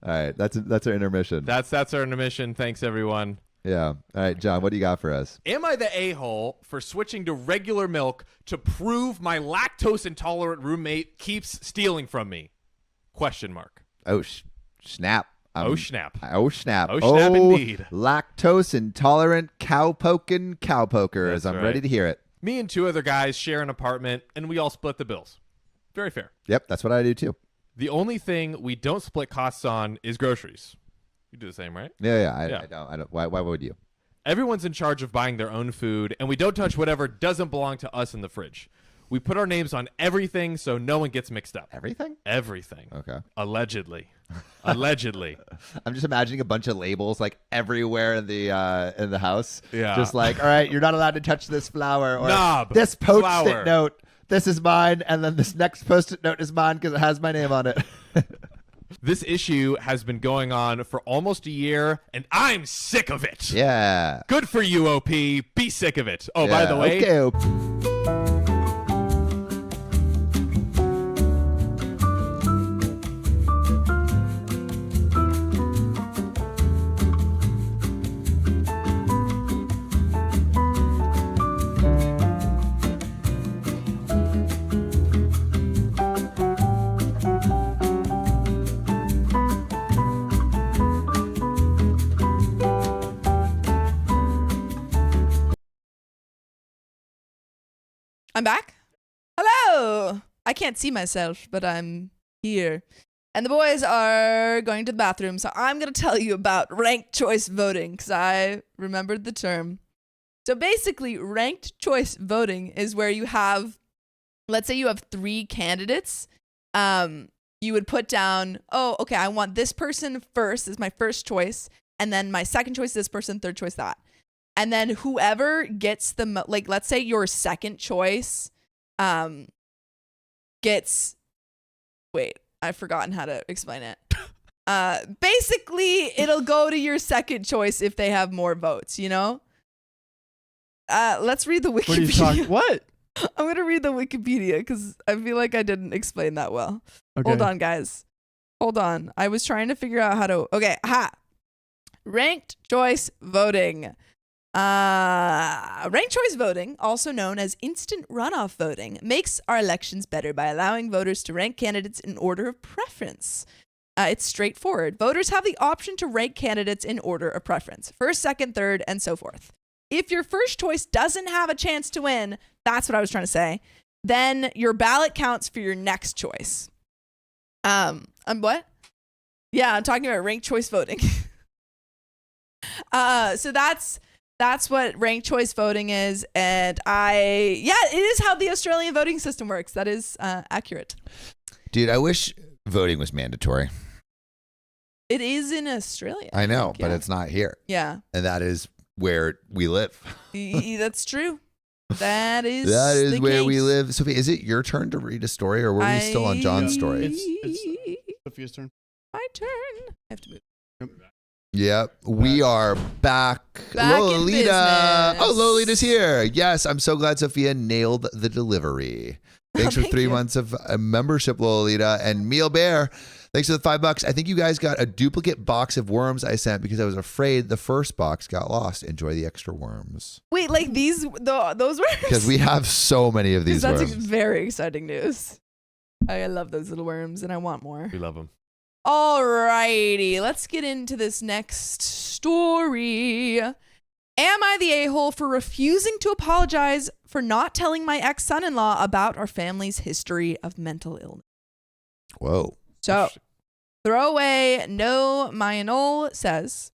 All right, that's our intermission. That's our intermission. Thanks, everyone. Yeah. All right, John, what do you got for us? Am I the a-hole for switching to regular milk to prove my lactose intolerant roommate keeps stealing from me? Question mark. Oh, snap. Oh, snap. Oh, snap. Oh, snap indeed. Lactose intolerant cowpoker, as That's I'm right. ready to hear it. Me and 2 other guys share an apartment, and we all split the bills. Very fair. Yep, that's what I do too. The only thing we don't split costs on is groceries. You do the same, right? Yeah, Yeah. I don't. Why would you? Everyone's in charge of buying their own food, and we don't touch whatever doesn't belong to us in the fridge. We put our names on everything so no one gets mixed up. Everything? Everything. Okay. Allegedly. Allegedly. I'm just imagining a bunch of labels like everywhere in the house. Yeah. Just like, all right, you're not allowed to touch this flower or Knob, this post-it flower. note. This is mine, and then this next post-it note is mine because it has my name on it. This issue has been going on for almost a year, and I'm sick of it. Yeah. Good for you, OP. Be sick of it. Oh, by the way, okay. I'm back. Hello. I can't see myself, but I'm here. And the boys are going to the bathroom, so I'm going to tell you about ranked choice voting because I remembered the term. So basically, ranked choice voting is where you have, let's say you have 3 candidates. You would put down, oh, okay, I want this person first is my first choice, and then my second choice is this person, third choice that. And then whoever gets the like, let's say your second choice gets, wait, I've forgotten how to explain it. Basically, it'll go to your second choice if they have more votes, you know? let's read the What are you Wikipedia. talking? What? I'm gonna read the Wikipedia because I feel like I didn't explain that well. Okay. Hold on, guys. Hold on. I was trying to figure out how to. Okay, ranked choice voting. Ranked choice voting, also known as instant runoff voting, makes our elections better by allowing voters to rank candidates in order of preference. It's straightforward. Voters have the option to rank candidates in order of preference, first, second, third, and so forth. If your first choice doesn't have a chance to win, that's what I was trying to say, then your ballot counts for your next choice. I'm what? Yeah, I'm talking about ranked choice voting. So that's what ranked choice voting is, and it is how the Australian voting system works. That is accurate. Dude, I wish voting was mandatory. It is in Australia. I know, think, but yeah. it's not here. Yeah. And that is where we live. That's true. That is That the where we case. live. Sophie, is it your turn to read a story, or were we still on John's story? It's Sophia's turn. My turn. I have to move. Yep, we are back. Back in Lolita. business. Oh, Lolita's here. Yes, I'm so glad Sophia nailed the delivery. Thanks for Thank 3 you. months of membership, Lolita. And Meal Bear, thanks for the $5. I think you guys got a duplicate box of worms I sent because I was afraid the first box got lost. Enjoy the extra worms. Wait, like those worms? Because we have so many of these That's worms. very exciting news. I love those little worms, and I want more. We love them. Alrighty, let's get into this next story. Am I the a-hole for refusing to apologize for not telling my ex-son-in-law about our family's history of mental illness? Whoa. So, throwaway No Mayanol says,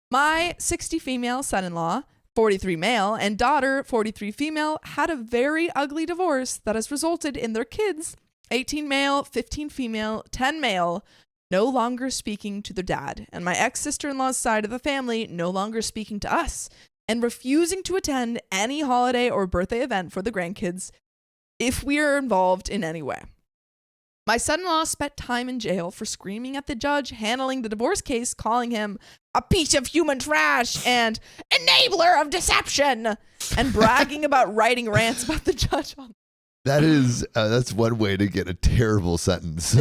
my 60 female son-in-law, 43 male, and daughter, 43 female, had a very ugly divorce that has resulted in their kids, 18 male, 15 female, 10 male, no longer speaking to their dad, and my ex-sister-in-law's side of the family no longer speaking to us, and refusing to attend any holiday or birthday event for the grandkids if we are involved in any way. My son-in-law spent time in jail for screaming at the judge handling the divorce case, calling him a piece of human trash and enabler of deception, and bragging about writing rants about the judge. That is, that's one way to get a terrible sentence.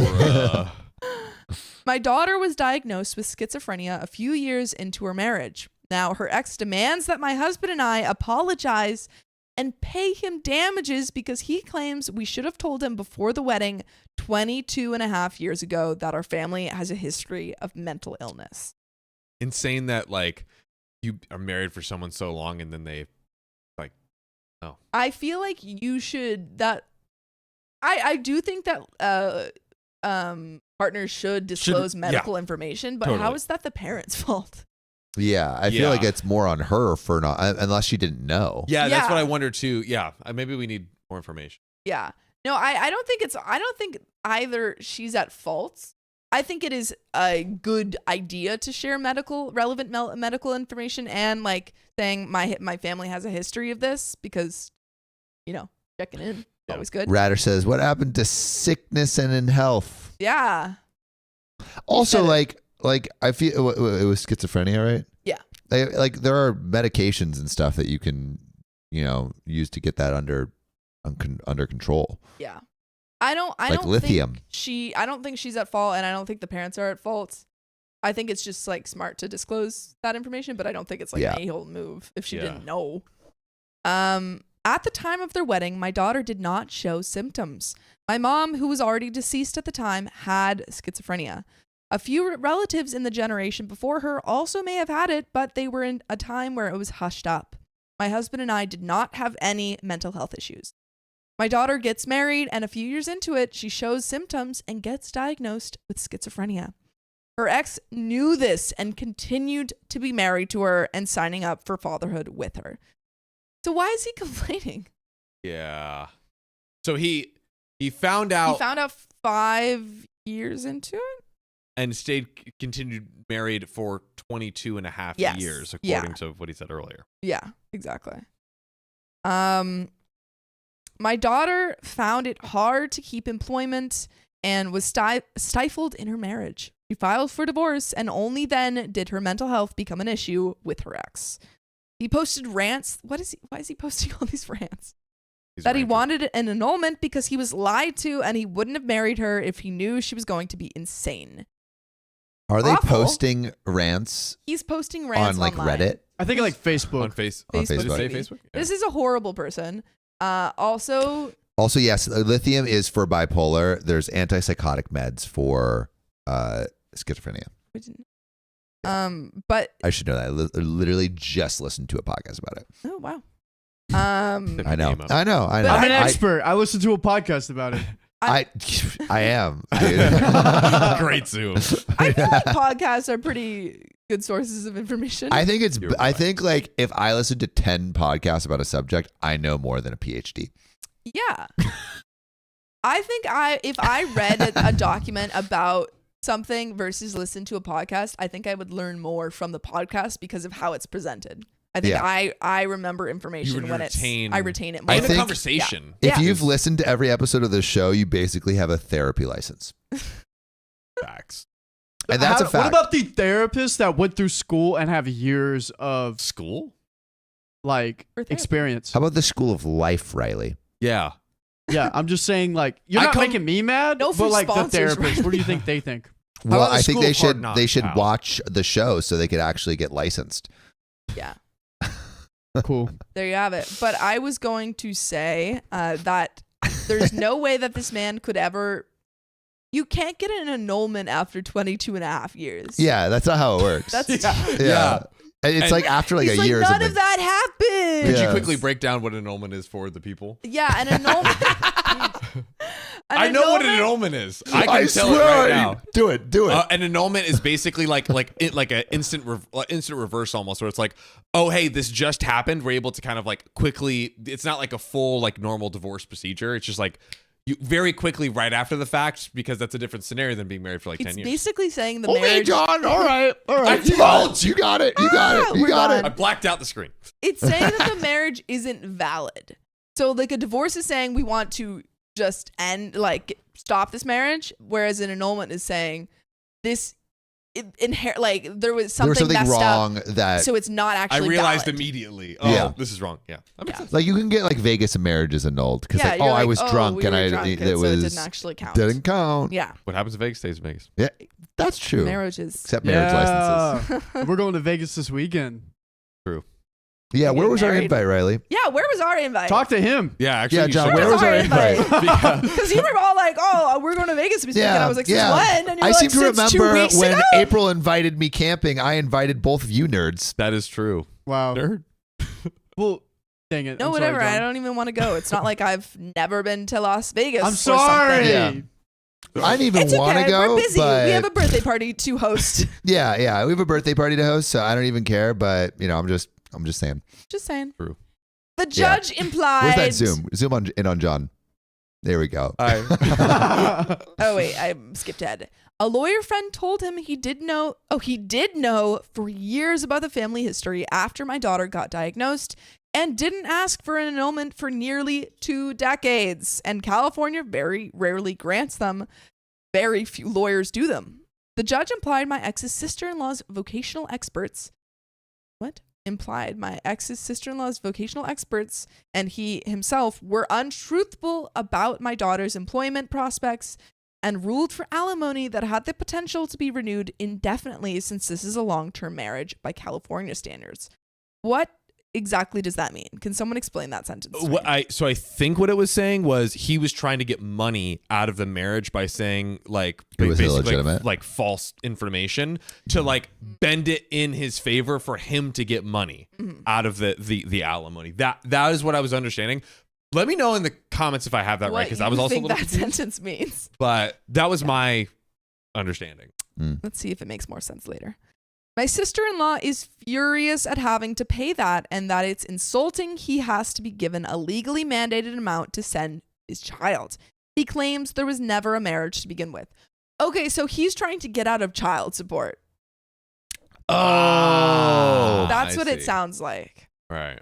My daughter was diagnosed with schizophrenia a few years into her marriage. Now her ex demands that my husband and I apologize and pay him damages because he claims we should have told him before the wedding 22 and a half years ago that our family has a history of mental illness. Insane that like you are married for someone so long and then they like, oh. I feel like you should I do think that partners should disclose medical information, but how is that the parents' fault? Yeah, I feel like it's more on her for not, unless she didn't know. Yeah, that's what I wonder too. Yeah, maybe we need more information. Yeah. No, I don't think either she's at fault. I think it is a good idea to share relevant medical information and like saying my family has a history of this because, checking in. Always good. Ratter says, what happened to sickness and in health? Yeah. Also, like I feel it was schizophrenia, right? Yeah. Like there are medications and stuff that you can, use to get that under control. Yeah. I don't lithium. I don't think she's at fault, and I don't think the parents are at fault. I think it's just like smart to disclose that information, but I don't think it's like an a-hole move if she didn't know. At the time of their wedding, my daughter did not show symptoms. My mom, who was already deceased at the time, had schizophrenia. A few relatives in the generation before her also may have had it, but they were in a time where it was hushed up. My husband and I did not have any mental health issues. My daughter gets married, and a few years into it, she shows symptoms and gets diagnosed with schizophrenia. Her ex knew this and continued to be married to her and signing up for fatherhood with her. So why is he complaining? Yeah. So he found out. He found out 5 years into it? And continued married for 22 and a half years, according to what he said earlier. Yeah, exactly. My daughter found it hard to keep employment and was stifled in her marriage. She filed for divorce, and only then did her mental health become an issue with her ex. He posted rants. Why is he posting all these rants? He's That he ranting. wanted an annulment because he was lied to and he wouldn't have married her if he knew she was going to be insane. Are they Awful. posting rants He's posting rants on like online. Reddit? I think like Facebook. on face. On Did it Facebook. say maybe. Facebook? Yeah. This is a horrible person. Also, Also, yes, lithium is for bipolar. There's antipsychotic meds for schizophrenia. we didn't- but I should know that. I literally just listened to a podcast about it. oh wow. I know. Name up. I know. But I'm an I- expert. I listened to a podcast about it. I am. Dude. Great Zoom. I feel like podcasts are pretty good sources of information. I think it's. You're I right. think like if I listen to 10 podcasts about a subject, I know more than a PhD. Yeah. I think if I read a document about something versus listen to a podcast, I think I would learn more from the podcast because of how it's presented. I think Yeah. I remember information would when I retain it more. I In a think- conversation. If Yeah. you've listened to every episode of this show, you basically have a therapy license, Facts. and that's a What fact. about the therapists that went through school and have years of School? like For therapy. experience? How about the school of life, Riley? Yeah. Yeah, I'm just saying, like, you're I not come- making me mad, No but free like the sponsors, therapist. What do you think they think? Well, about the I think School they of Hard should Knocks, pal? watch the show so they could actually get licensed. Yeah. Cool. There you have it. But I was going to say that there's no way that this man could ever. You can't get an annulment after 22 and a half years. Yeah, that's not how it works. That's yeah. And it's And- like after like He's a like, year or none something. of that happened. Could Yeah. you quickly break down what annulment is for the people? Yeah, an annulment. I know what an annulment is. I can tell it swear right you- now. Do it. Do it. An annulment is basically like an instant reverse almost, where it's like, oh hey, this just happened. We're able to kind of like quickly. It's not like a full like normal divorce procedure. It's just like you very quickly right after the fact, because that's a different scenario than being married for like It's 10 years. basically saying the Okay, marriage. John. All right. All right. I You got it. You got it. You got it. You We're got done. I it. blacked out the screen. It's saying that the marriage isn't valid. So like a divorce is saying we want to just end, like stop this marriage, whereas an annulment is saying this like there was There was something something messed wrong up, that so it's not I actually realized valid. immediately. Oh, Yeah. this is wrong. Yeah, that makes Yeah. sense. like you can get like Vegas marriages annulled because Yeah, like you're I was drunk we and were I drunk, it and so was it didn't actually count. didn't count. Yeah, What happens in Vegas stays in Vegas. Yeah, that's true. marriages. Except marriage licenses. We're going to Vegas this weekend. Yeah, Get where was our married. invite, Riley? Yeah, where was our invite? Talk to him. Yeah, actually, Yeah, you John, should where go. was our invite? Because you were all like, "Oh, we're going to Vegas this weekend." I was like, "Since when?" And you're I like, seem to "Since 2 remember weeks when ago?" April invited me camping. I invited both of you nerds. That is true. Wow. Nerd. Well, dang it. No, I'm whatever. Sorry, I John. don't even want to go. It's not like I've never been to Las Vegas. I'm or sorry. something. Yeah. I didn't even It's want to okay. go. We're busy. But We have a birthday party to host. yeah, we have a birthday party to host, so I don't even care. But you know, I'm just saying. Just saying. True. The judge implied. Where's that Zoom? Zoom in on John. There we go. Oh wait, I skipped ahead. A lawyer friend told him he did know for years about the family history after my daughter got diagnosed, and didn't ask for an annulment for nearly 2 decades. And California very rarely grants them. Very few lawyers do them. The judge implied my ex's sister-in-law's vocational experts. What? Implied my ex's sister-in-law's vocational experts and he himself were untruthful about my daughter's employment prospects, and ruled for alimony that had the potential to be renewed indefinitely, since this is a long-term marriage by California standards. What exactly does that mean? Can someone explain that sentence to me? I think what it was saying was he was trying to get money out of the marriage by saying like It was basically illegitimate. like false information to like bend it in his favor for him to get money out of the alimony. That is what I was understanding. Let me know in the comments if I have that right, because I was you also a think little that confused. sentence means. But that was my understanding. Let's see if it makes more sense later. My sister-in-law is furious at having to pay that, and that it's insulting he has to be given a legally mandated amount to send his child. He claims there was never a marriage to begin with. Okay, so he's trying to get out of child support. Oh, That's I what it see. sounds like. Right.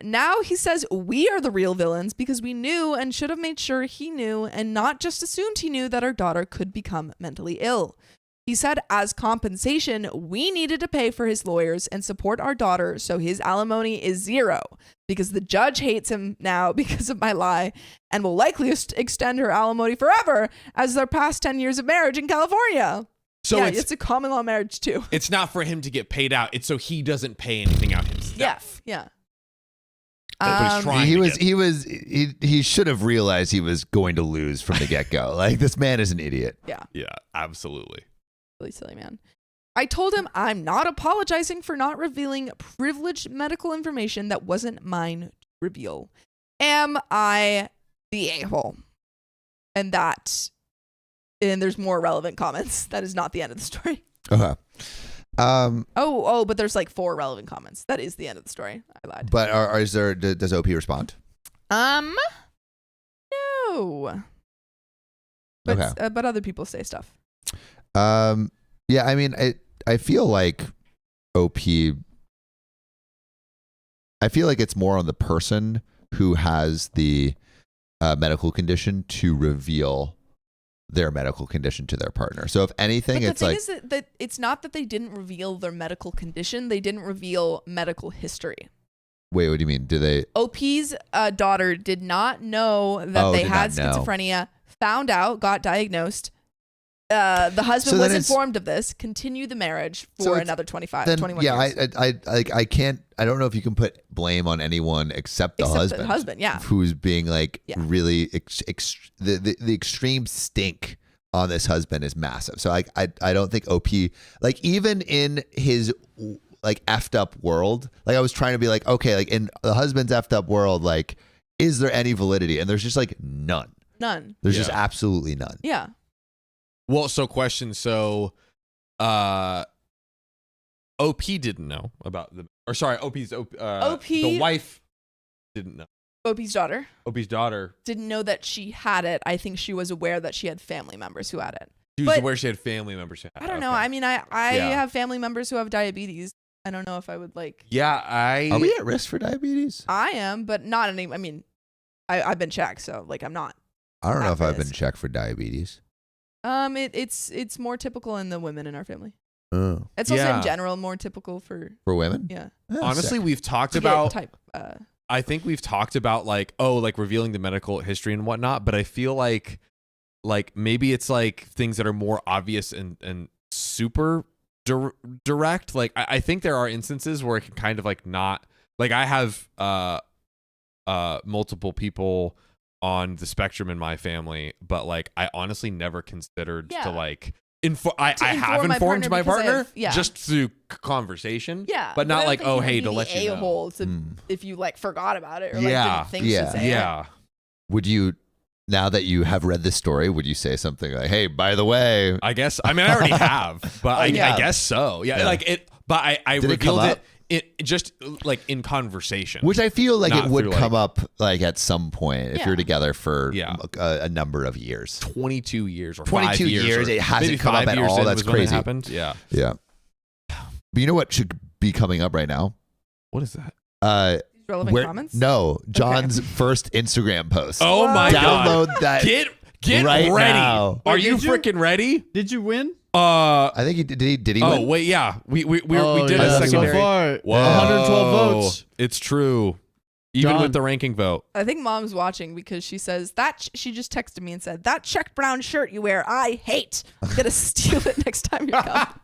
Now he says we are the real villains because we knew and should have made sure he knew and not just assumed he knew that our daughter could become mentally ill. He said as compensation, we needed to pay for his lawyers and support our daughter, so his alimony is 0 because the judge hates him now because of my lie and will likely extend her alimony forever as their past 10 years of marriage in California. So yeah, it's a common law marriage too. It's not for him to get paid out. It's so he doesn't pay anything out himself. Yeah. That's what he's trying to get. He should have realized he was going to lose from the get-go. Like, this man is an idiot. Yeah. Yeah, absolutely. Really silly man. I told him I'm not apologizing for not revealing privileged medical information that wasn't mine to reveal. Am I the a-hole? And there's more relevant comments. That is not the end of the story. Okay. But there's like 4 relevant comments. That is the end of the story. I lied. But does OP respond? No. But, Okay. But other people say stuff. Yeah, I mean, I feel like OP, I feel like it's more on the person who has the medical condition to reveal their medical condition to their partner. So if anything, but it's like... the thing is that it's not that they didn't reveal their medical condition. They didn't reveal medical history. Wait, what do you mean? Do they... OP's daughter did not know that they had schizophrenia, found out, got diagnosed. The husband was informed of this, continued the marriage for another 21 years. I can't, I don't know if you can put blame on anyone except the husband. The husband, yeah. Who's being like really, the extreme stink on this husband is massive. So I don't think OP, like even in his like effed up world, like I was trying to be like, okay, like in the husband's effed up world, like, is there any validity? And there's just like none. There's just absolutely none. Yeah. Well, question. So, OP didn't know about the wife didn't know. OP's daughter. OP's daughter didn't know that she had it. I think she was aware that she had family members who had it. She was aware she had family members who had it. I don't know. I mean, I have family members who have diabetes. I don't know if I would like. Yeah, Are we at risk for diabetes? I am, but not any. I mean, I've been checked, so like I'm not. I don't know if I've been checked for diabetes. It's more typical in the women in our family. Oh. It's also in general more typical for women. Yeah. Honestly, we've talked about. I think we've talked about like revealing the medical history and whatnot, but I feel like maybe it's like things that are more obvious and super direct. Like I think there are instances where it can kind of like not like I have multiple people on the spectrum in my family, but like I honestly never considered to like I have informed my partner just through conversation, but not like hey to let you know if you like forgot about it or like didn't think to say it. Would you, now that you have read this story, would you say something like, hey, by the way? I guess I already have, but I guess so. Like it, but I revealed it just like in conversation, which I feel like it would come up like at some point if you're together for a number of years. 22 years or 22 5 years. It hasn't come up at all. That's crazy. Happened. Yeah. But you know what should be coming up right now? What is that? Relevant comments? No, John's first Instagram post. Oh my God. Download that. Get right ready. Now. Are you freaking ready? Did you win? I think he did. Did he win? Oh wait, yeah. We did a secondary. So far, Whoa. 112 votes. It's true. Even John. with the ranking vote. I think Mom's watching because she says that she just texted me and said that checked brown shirt you wear I hate. I'm gonna steal it next time you come.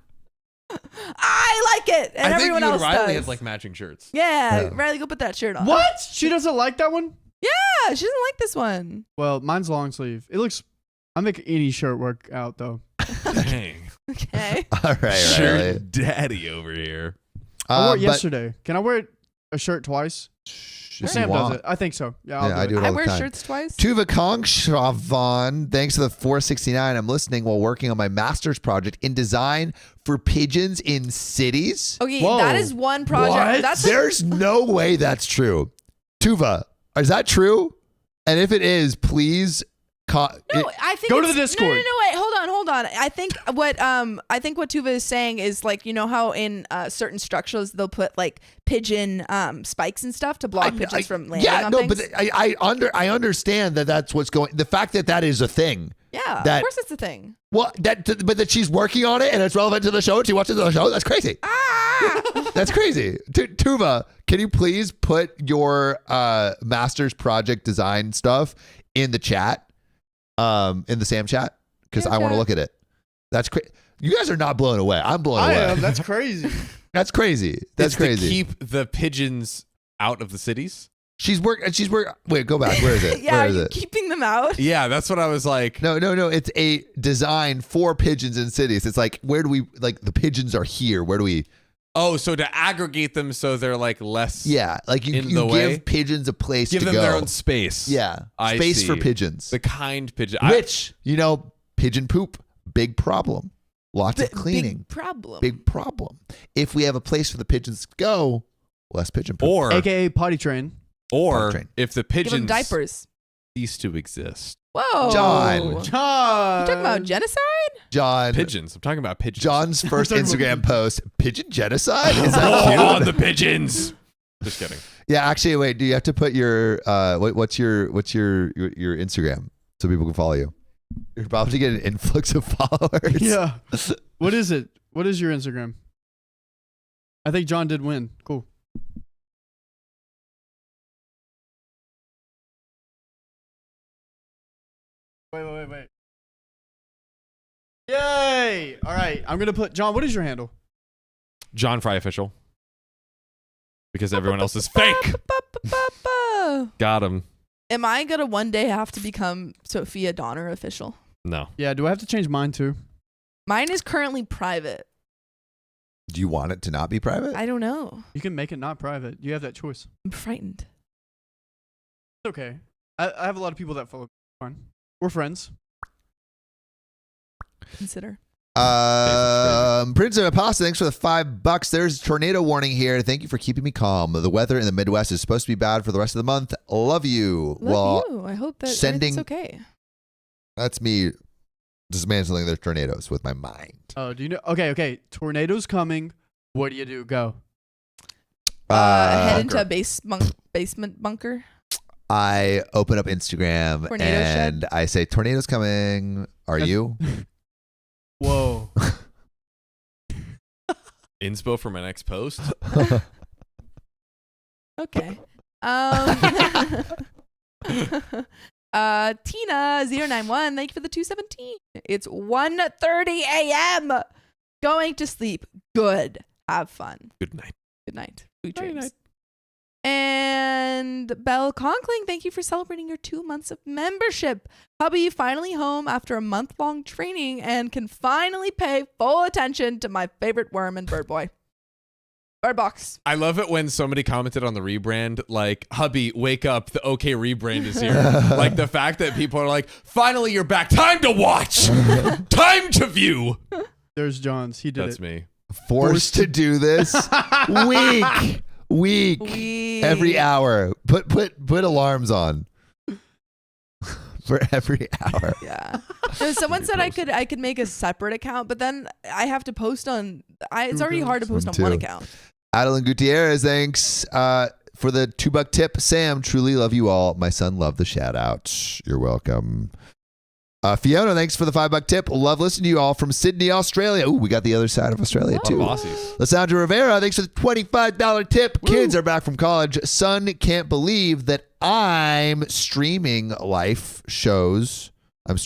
I like it, and everyone else does. I think Riley have like matching shirts. Yeah, Riley, go put that shirt on. What? She doesn't like that one? Yeah, she doesn't like this one. Well, mine's long sleeve. It looks. I make any shirt work out though. Dang. Okay. All right, Shirt daddy over here. I wore it yesterday. Can I wear a shirt twice? Sam does it. I think so. Yeah, I do it all I the wear time. shirts twice. Tuva Kong Shravan, thanks for the 469. I'm listening while working on my master's project in design for pigeons in cities. Okay, Whoa. that is one project. What? There's no way that's true. Tuva, is that true? And if it is, please I think go to the Discord. No, wait, hold on. I think what Tuva is saying is like, you know how in certain structures they'll put like pigeon spikes and stuff to block pigeons from landing on things? But I understand that that's what's going. The fact that is a thing Yeah, That- of course it's a thing. Well, but that she's working on it and it's relevant to the show and she watches the show. That's crazy. Ah! That's crazy. Tuva, can you please put your master's project design stuff in the chat, in the Sam chat? Because I want to look at it. That's crazy. You guys are not blown away. I'm blown away. I am. That's crazy. That's crazy. That's It's crazy. To keep the pigeons out of the cities. She's work. Wait, go back. Where is it? Yeah, Where are is you it? keeping them out? Yeah, that's what I was like. No. It's a design for pigeons in cities. It's like, where do we, like, the pigeons are here. Where do we? Oh, so to aggregate them so they're like less. Yeah, like you in the give way? pigeons a place Give to them go. their own space. Yeah, I space see. for pigeons. The kind pigeon. Which, pigeon poop, big problem. Lots of cleaning. Big problem. If we have a place for the pigeons to go, less pigeon poop. Or AKA potty train. Train. if the Give them pigeons diapers. cease to exist. Whoa. John. You talking about genocide? John. Pigeons. I'm talking about pigeons. John's first talking Instagram post, pigeon genocide? Is Oh, that cute? on the pigeons. Just kidding. Yeah, actually, wait, do you have to put your, what's your Instagram so people can follow you? You're about to get an influx of followers. Yeah. What is it? What is your Instagram? I think John did win. Cool. Wait. Yay! All right, I'm gonna put John. What is your handle? John Fry official. Because everyone else is fake. Got him. Am I gonna one day have to become Sophia Donner official? No. Yeah. Do I have to change mine too? Mine is currently private. Do you want it to not be private? I don't know. You can make it not private. You have that choice. I'm frightened. It's okay. I have a lot of people that follow. Fine. We're friends. Consider. Prince of Pasta, thanks for the $5. There's a tornado warning here. Thank you for keeping me calm. The weather in the Midwest is supposed to be bad for the rest of the month. Love you. Love you. I hope that everything's okay. That's me dismantling the tornadoes with my mind. Oh, do you know? Okay. Tornadoes coming. What do you do? Go. Head into a basement bunker. I open up Instagram Tornado and shed? I say, tornadoes coming. Are you? Whoa. Inspo for my next post. Okay. Tina091, thank you for the 217. It's 1:30 a.m. Going to sleep. Good. Have fun. Good night. Good night. Sweet Night, dreams. night. And Belle Conkling, thank you for celebrating your 2 months of membership. Hubby finally home after a month-long training and can finally pay full attention to my favorite worm and bird boy. Bird box. I love it when somebody commented on the rebrand, like, hubby, wake up, the OK rebrand is here. Like the fact that people are like, finally you're back. Time to watch. Time to view. There's John's. He did That's it. me. Forced to do this. Week. Every hour. Put alarms on. For every hour. Yeah. No, someone said I could make a separate account, but then I have to post on. It's already hard to post on one account. Adeline Gutierrez, thanks for the $2 tip. Sam, truly love you all. My son loved the shout out. You're welcome. Fiona, thanks for the $5 tip. Love listening to you all from Sydney, Australia. Ooh, we got the other side of Australia too. Bossies. Lysandra Rivera, thanks for the $25 tip. Woo. Kids are back from college. Son can't believe that I'm streaming live shows. Like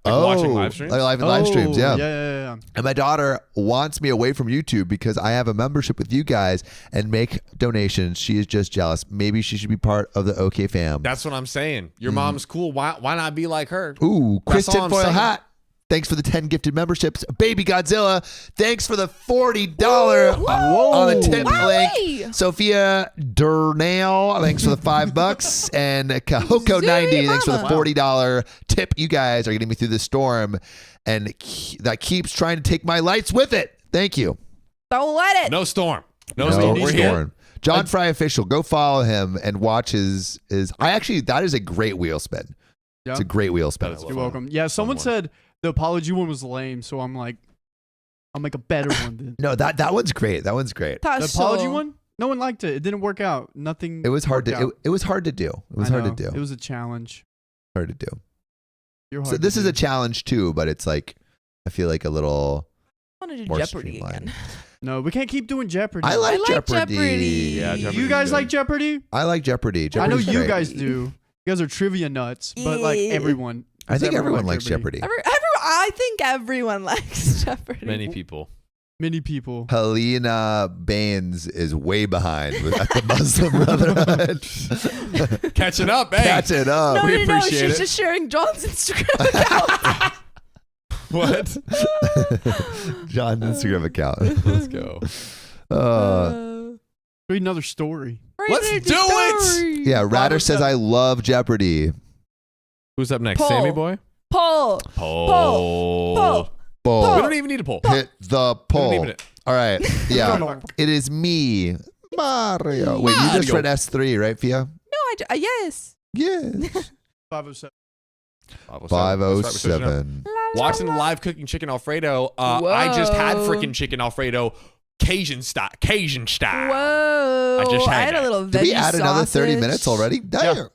watching live streams? Like live streams, yeah. Yeah. And my daughter wants me away from YouTube because I have a membership with you guys and make donations. She is just jealous. Maybe she should be part of the OK fam. That's what I'm saying. Your mom's cool. Why not be like her? Ooh, Chris That's all I'm Tinfoil saying. Hat. Thanks for the 10 gifted memberships. Baby Godzilla, thanks for the $40 on the tip link. Sophia Durnale, thanks for the $5. And Kahoko90, thanks for the $40 tip. You guys are getting me through this storm, and that keeps trying to take my lights with it. Thank you. Don't let it. No storm. No No storm. We're here. storm. John Fry Official, go follow him and watch his that is a great wheel spin. Yeah. It's a great wheel spin. That is You're fun. welcome. Yeah, someone one. said the apology one was lame, so I'm like, I'll make a better one then. No, that one's great. That one's great. The apology one? No one liked it. It didn't work out. Nothing. It was hard worked to out. it was hard to do. It was I hard to know. do. It was a challenge. Hard to do. You're hard So to this is do. a challenge too, but it's like I feel like a little I want to do more Jeopardy streamlined. again. No, we can't keep doing Jeopardy. I like Jeopardy. Yeah, Jeopardy's You guys good. like Jeopardy? I like Jeopardy. I know Jeopardy's you great. guys do. You guys are trivia nuts, but like Yeah. everyone. I think everyone like likes Jeopardy. I think everyone likes Jeopardy. Many people. Many people. Helena Baines is way behind at the Muslim Brotherhood. Catching up, hey. Catch it up. No, We no, appreciate she's it. just sharing John's Instagram account. What? John's Instagram account. Let's go. Read another story. Let's do it! Yeah, Ratter says I love Jeopardy. Who's up next? Poll. Sammy boy? Poll. Poll. Poll. Bowl. We don't even need a poll. Hit the poll. even it. All right. Yeah. It is me, Mario. Wait, you just Mario. read S3, right, Fia? No, yes. Yes. 507. 507. Watching live cooking chicken Alfredo. I just had Whoa. freaking chicken Alfredo Cajun style. Cajun style. Whoa. I just had a that. little veggie Did we add another 30 sausage. minutes already? Damn.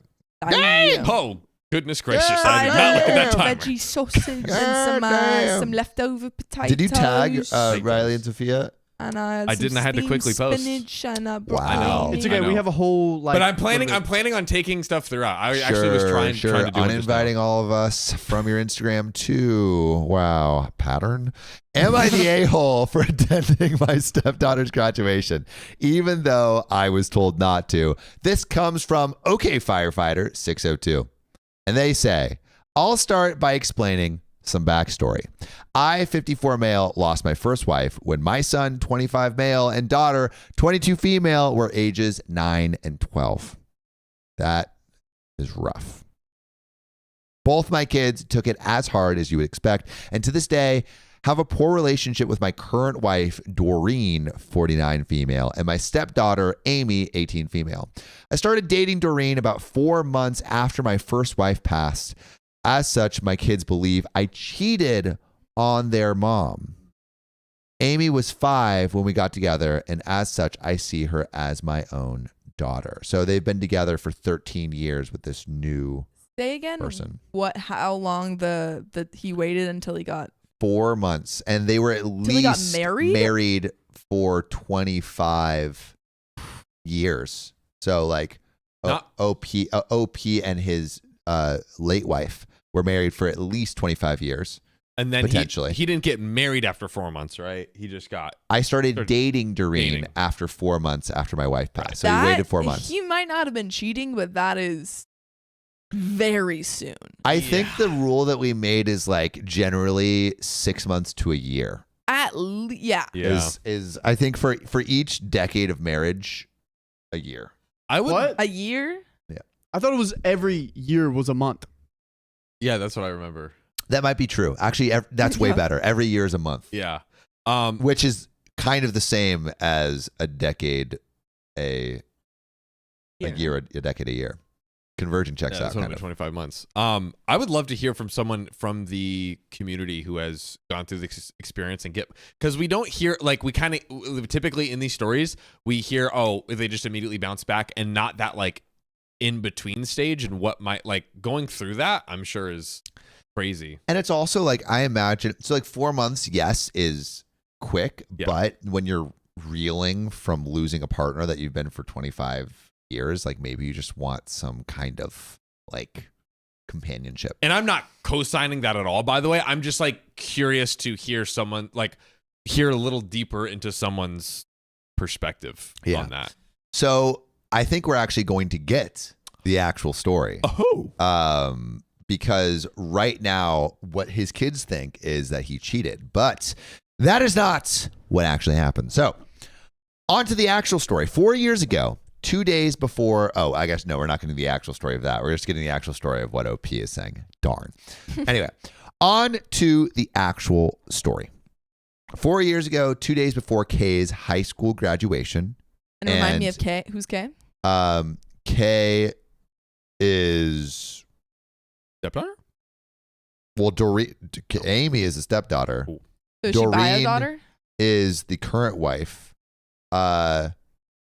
Damn. Oh, goodness gracious. I did not look at that timer. Veggie sausage and Damn. some leftover potatoes. Did you tag Thank Riley you. and Sophia? And I didn't. I had to quickly post. Spinach and Wow. broccoli. It's I okay. know. We have a whole like. But I'm planning on taking stuff throughout. I actually was trying to do it just uninviting now. all of us from your Instagram too. Wow, pattern. Am I the a-hole for attending my stepdaughter's graduation, even though I was told not to? This comes from OK Firefighter 602, and they say, "I'll start by explaining some backstory. I, 54 male, lost my first wife when my son, 25 male, and daughter, 22 female, were ages 9 and 12. That is rough. Both my kids took it as hard as you would expect, and to this day, have a poor relationship with my current wife, Doreen, 49 female, and my stepdaughter, Amy, 18 female. I started dating Doreen about 4 months after my first wife passed. As such, my kids believe I cheated on their mom. Amy was 5 when we got together, and as such, I see her as my own daughter." So they've been together for 13 years with this new Say again. person. How long he waited until he got 4 months, and they were at he got least married? for 25 years. So like OP and his late wife were married for at least 25 years. And then potentially. he didn't get married after 4 months, right? He just got. I started dating Doreen dating. after 4 months after my wife passed. So that. we waited 4 months. He might not have been cheating, but that is very soon. I think the rule that we made is like generally 6 months to a year. Yeah. Is I think for each decade of marriage, a year. I would. What? A year? I thought it was every year was a month. Yeah, that's what I remember. That might be true. Actually, that's way Yeah. better. Every year is a month. Yeah. Which is kind of the same as a decade, a year, a decade, a year. Conversion checks Yeah, out. that's only Kind of. 25 months. I would love to hear from someone from the community who has gone through this experience and because we don't hear, like, we kind of typically in these stories, we hear, oh, they just immediately bounce back, and not that like in between stage, and what might, like, going through that, I'm sure is crazy. And it's also like, I imagine, so like 4 months, yes, is quick, Yeah. but when you're reeling from losing a partner that you've been for 25 years, like maybe you just want some kind of like companionship. And I'm not co-signing that at all, by the way. I'm just like curious to hear someone, like, hear a little deeper into someone's perspective on that. So I think we're actually going to get the actual story. Oh. Because right now, what his kids think is that he cheated, but that is not what actually happened. So on to the actual story. 4 years ago, 2 days before, I guess, no, we're not getting the actual story of that. We're just getting the actual story of what OP is saying. Darn. Anyway, on to the actual story. 4 years ago, 2 days before Kay's high school graduation. And remind me of Kay. Who's Kay? Kay is, Stepdaughter? well, Amy is a stepdaughter. Ooh. So is she by a Doreen daughter? Is the current wife.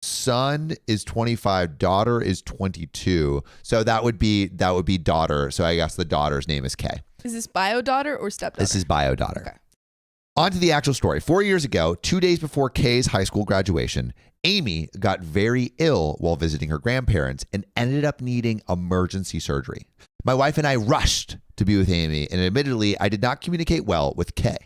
son is 25, daughter is 22. So that would be daughter. So I guess the daughter's name is K. Is this bio daughter or stepdaughter? This is bio daughter. Okay. On to the actual story. 4 years ago, 2 days before Kay's high school graduation, Amy got very ill while visiting her grandparents and ended up needing emergency surgery. My wife and I rushed to be with Amy, and admittedly, I did not communicate well with Kay.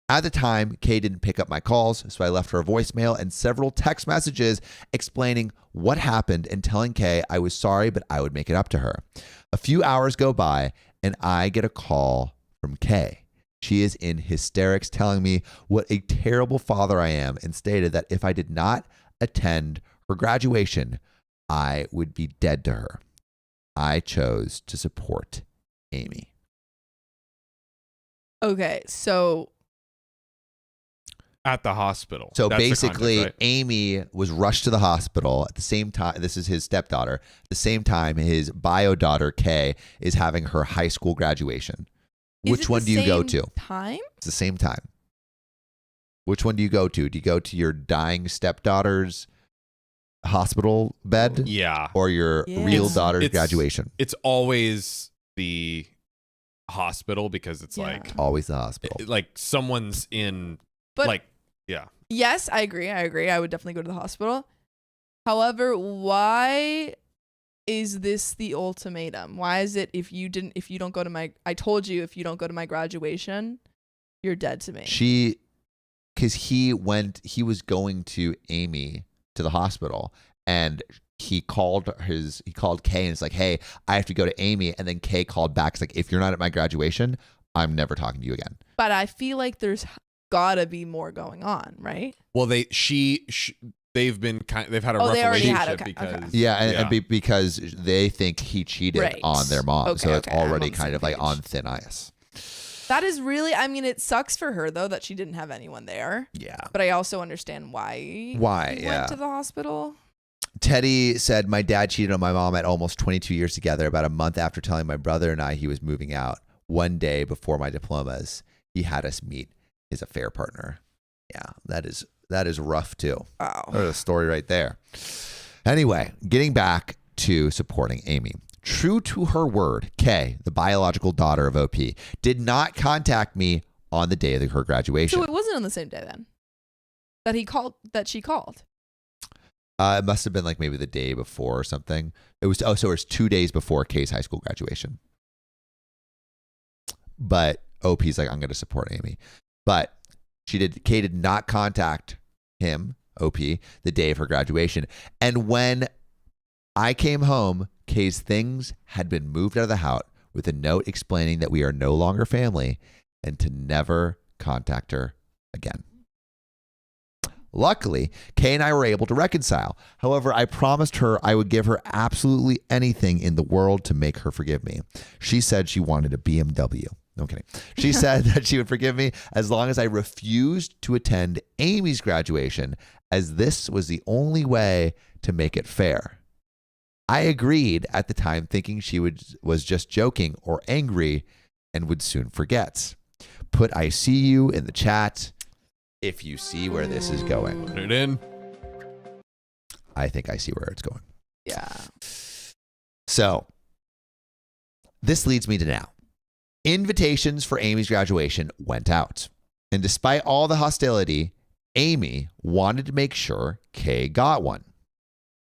At the time, Kay didn't pick up my calls, so I left her a voicemail and several text messages explaining what happened and telling Kay I was sorry, but I would make it up to her. A few hours go by, and I get a call from Kay. She is in hysterics, telling me what a terrible father I am, and stated that if I did not attend her graduation, I would be dead to her. I chose to support Amy. Okay, so At the hospital. So That's the basically, context, right? Amy was rushed to the hospital at the same time. This is his stepdaughter. At the same time, his bio daughter, Kay, is having her high school graduation. is Which it one the do you go same to? Time? It's the same time. Which one do you go to? Do you go to your dying stepdaughter's hospital bed Yeah. or your Yeah. real It's- daughter's it's- graduation? It's always the hospital because it's Yeah. like Always the hospital. like someone's in But like yeah. yes, I agree. I would definitely go to the hospital. However, why is this the ultimatum? Why is it if you don't go to my, I told you if you don't go to my graduation, you're dead to me. Because he was going to Amy to the hospital, and he called Kay and it's like, hey, I have to go to Amy. And then Kay called back. It's like, if you're not at my graduation, I'm never talking to you again. But I feel like there's gotta be more going on, right? Well, they've had a Oh, rough they already relationship had, okay, because okay. Yeah, and because they think he cheated Right. on their mom. Okay, so it's okay, I'm already on the kind same of like page. on thin ice. That is really, I mean, it sucks for her though that she didn't have anyone there. Yeah. But I also understand why. Why, he yeah. went to the hospital. Teddy said, my dad cheated on my mom at almost 22 years together. About a month after telling my brother and I he was moving out, one day before my diplomas, he had us meet his affair partner. Yeah, that is rough too. Wow. There's a story right there. Anyway, getting back to supporting Amy. True to her word, Kay, the biological daughter of OP, did not contact me on the day of her graduation. So it wasn't on the same day then that she called. It must have been like maybe the day before or something. So it was 2 days before Kay's high school graduation. But OP's like, I'm going to support Amy. But Kay did not contact him, OP, the day of her graduation. And when I came home, Kay's things had been moved out of the house with a note explaining that we are no longer family and to never contact her again. Luckily, Kay and I were able to reconcile. However, I promised her I would give her absolutely anything in the world to make her forgive me. She said she wanted a BMW. No kidding. She said that she would forgive me as long as I refused to attend Amy's graduation, as this was the only way to make it fair. I agreed at the time, thinking she was just joking or angry and would soon forget. Put I see you in the chat if you see where this is going. Put it in. I think I see where it's going. Yeah. So this leads me to now. Invitations for Amy's graduation went out. And despite all the hostility, Amy wanted to make sure Kay got one.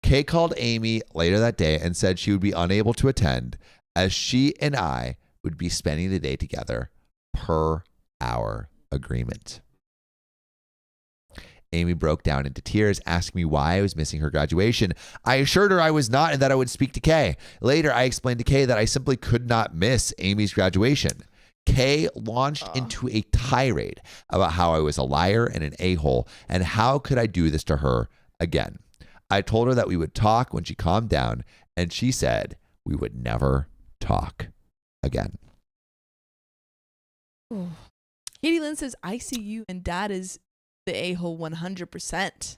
Kay called Amy later that day and said she would be unable to attend as she and I would be spending the day together per our agreement. Amy broke down into tears, asking me why I was missing her graduation. I assured her I was not and that I would speak to Kay. Later, I explained to Kay that I simply could not miss Amy's graduation. Kay launched into a tirade about how I was a liar and an a-hole, and how could I do this to her again. I told her that we would talk when she calmed down, and she said we would never talk again. Oh. Katie Lynn says, I see you and dad is the a-hole 100%.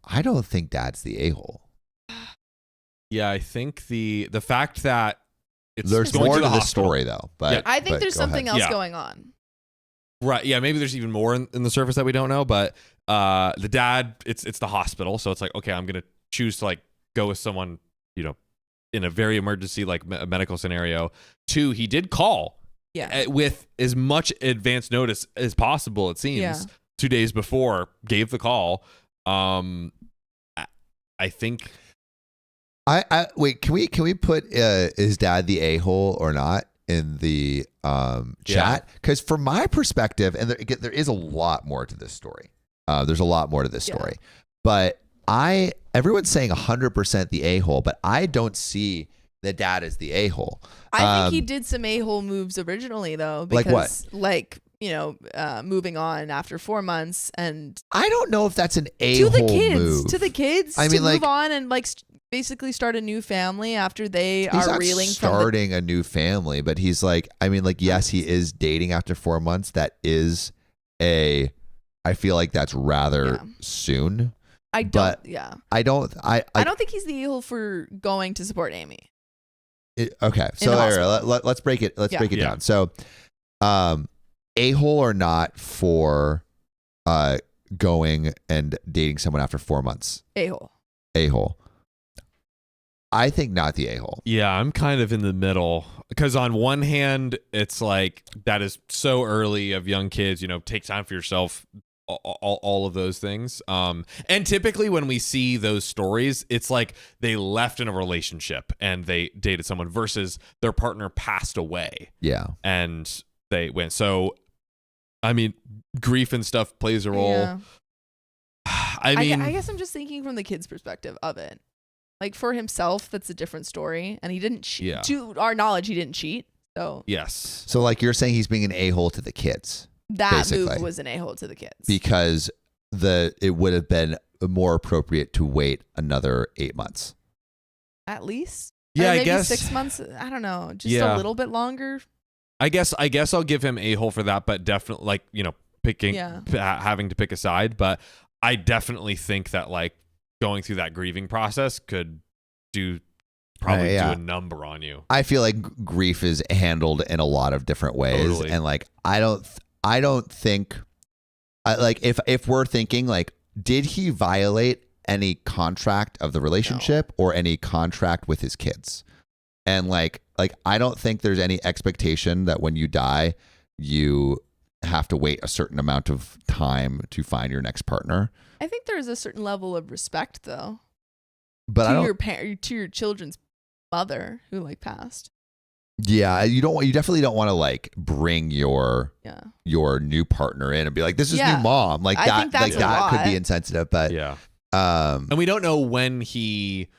I don't think Dad's the a-hole. Yeah, I think the fact that it's There's going more to to the the hospital. story, though. But Yeah. I think but there's go something ahead. else Yeah. going on. Right. Yeah. Maybe there's even more in the surface that we don't know. But the dad, it's the hospital, so it's like, okay, I'm gonna choose to like go with someone, in a very emergency like a medical scenario. 2, he did call with as much advance notice as possible. It seems 2 days before gave the call. I think. I wait. Can we put is dad the a-hole or not in the chat? Because from my perspective, and there is a lot more to this story. There's a lot more to this story, but everyone's saying 100% the a-hole, but I don't see the dad as the a-hole. I think he did some a-hole moves originally though, because moving on after 4 months, and I don't know if that's an a-hole move. To the kids, I mean, move on and basically start a new family after they are reeling from starting a new family, but he's yes, he is dating after 4 months. That is I feel like that's rather soon. I don't think he's the a-hole for going to support Amy. Okay, so let's break it. Let's break it down. So, a-hole or not for going and dating someone after 4 months? A-hole. I think not the a-hole. Yeah, I'm kind of in the middle, because on one hand, it's like that is so early of young kids. Take time for yourself. All of those things. And typically when we see those stories, it's like they left in a relationship and they dated someone versus their partner passed away. Yeah. And they went. So, I mean, grief and stuff plays a role. Yeah. I guess I'm just thinking from the kid's perspective of it. Like for himself, that's a different story. And he didn't cheat. Yeah. To our knowledge, he didn't cheat. So yes. So like you're saying he's being an a-hole to the kids. That basically move was an a-hole to the kids. Because it would have been more appropriate to wait another 8 months. At least? Yeah, or maybe I guess 6 months. I don't know. Just a little bit longer. I guess I'll give him a-hole for that, but definitely having to pick a side. But I definitely think that going through that grieving process could do a number on you. I feel like grief is handled in a lot of different ways. Totally. And I don't think if we're thinking did he violate any contract of the relationship or any contract with his kids? And I don't think there's any expectation that when you die, you have to wait a certain amount of time to find your next partner. I think there's a certain level of respect though. But to your children's mother who passed. Yeah, you definitely don't want to bring your new partner in and be like, this is new mom. I think that's that could be insensitive, but and we don't know when he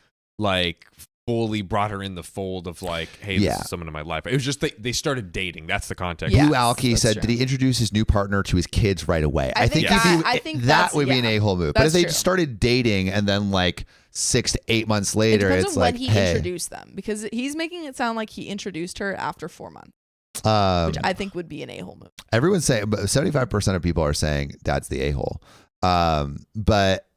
fully brought her in the fold of hey, this is someone in my life. It was just they started dating. That's the context. Blue Alky said, did he introduce his new partner to his kids right away? I think that would be an a-hole move. But if they just started dating and then 6 to 8 months later, it's when he introduced them, because he's making it sound like he introduced her after 4 months, which I think would be an a-hole move. Everyone's saying, but 75% of people are saying dad's the a-hole. But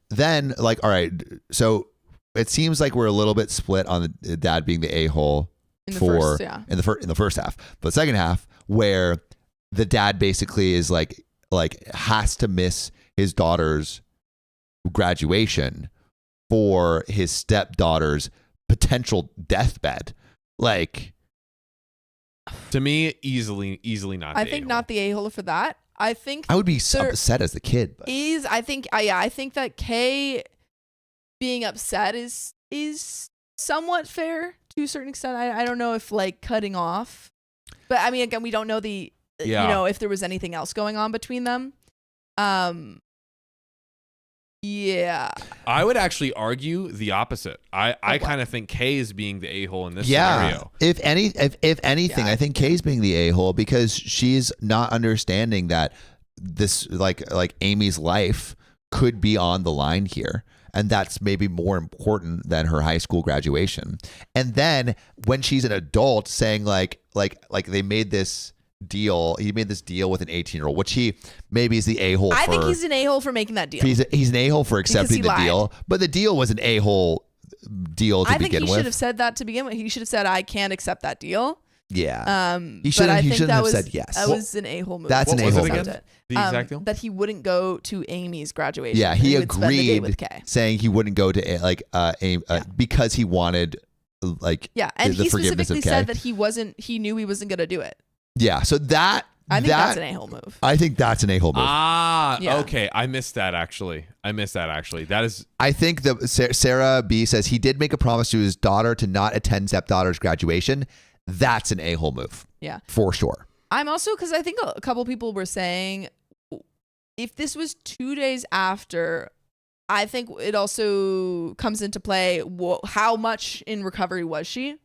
then all right, so it seems like we're a little bit split on the dad being the a-hole in the first half, but second half where the dad basically is has to miss his daughter's graduation for his stepdaughter's potential deathbed. To me, easily not. I think a-hole. not the a-hole for that. I think I would be upset as the kid. But. I think that Kay being upset is somewhat fair to a certain extent. I don't know if cutting off, but I mean, again, we don't know if there was anything else going on between them. Yeah. I would actually argue the opposite. I kind of think Kay is being the a-hole in this scenario. If anything, I think Kay's being the a-hole because she's not understanding that this Amy's life could be on the line here. And that's maybe more important than her high school graduation. And then when she's an adult saying they made this deal, he made this deal with an 18-year-old, which he maybe is the a-hole for. I think he's an a-hole for making that deal. He's an a-hole for accepting the deal, but the deal was an a-hole deal to begin with. I think he should have said that to begin with. He should have said, I can't accept that deal. Yeah. He But shouldn't- I he think shouldn't that have was, said yes. That was an a-hole move. That's What an was a-hole it move. again? The exact deal? That he wouldn't go to Amy's graduation. Yeah, he and would spend the day agreed with Kay. saying he wouldn't go to because he wanted Yeah, and the he forgiveness of specifically Kay. said that he knew he wasn't going to do it. Yeah, so I think that's an a-hole move. I think that's an a-hole move. Yeah. Okay. I missed that actually. That is. I think that Sarah B says he did make a promise to his daughter to not attend stepdaughter's graduation. That's an a-hole move. Yeah. For sure. I'm also, because I think a couple people were saying if this was 2 days after, I think it also comes into play how much in recovery was she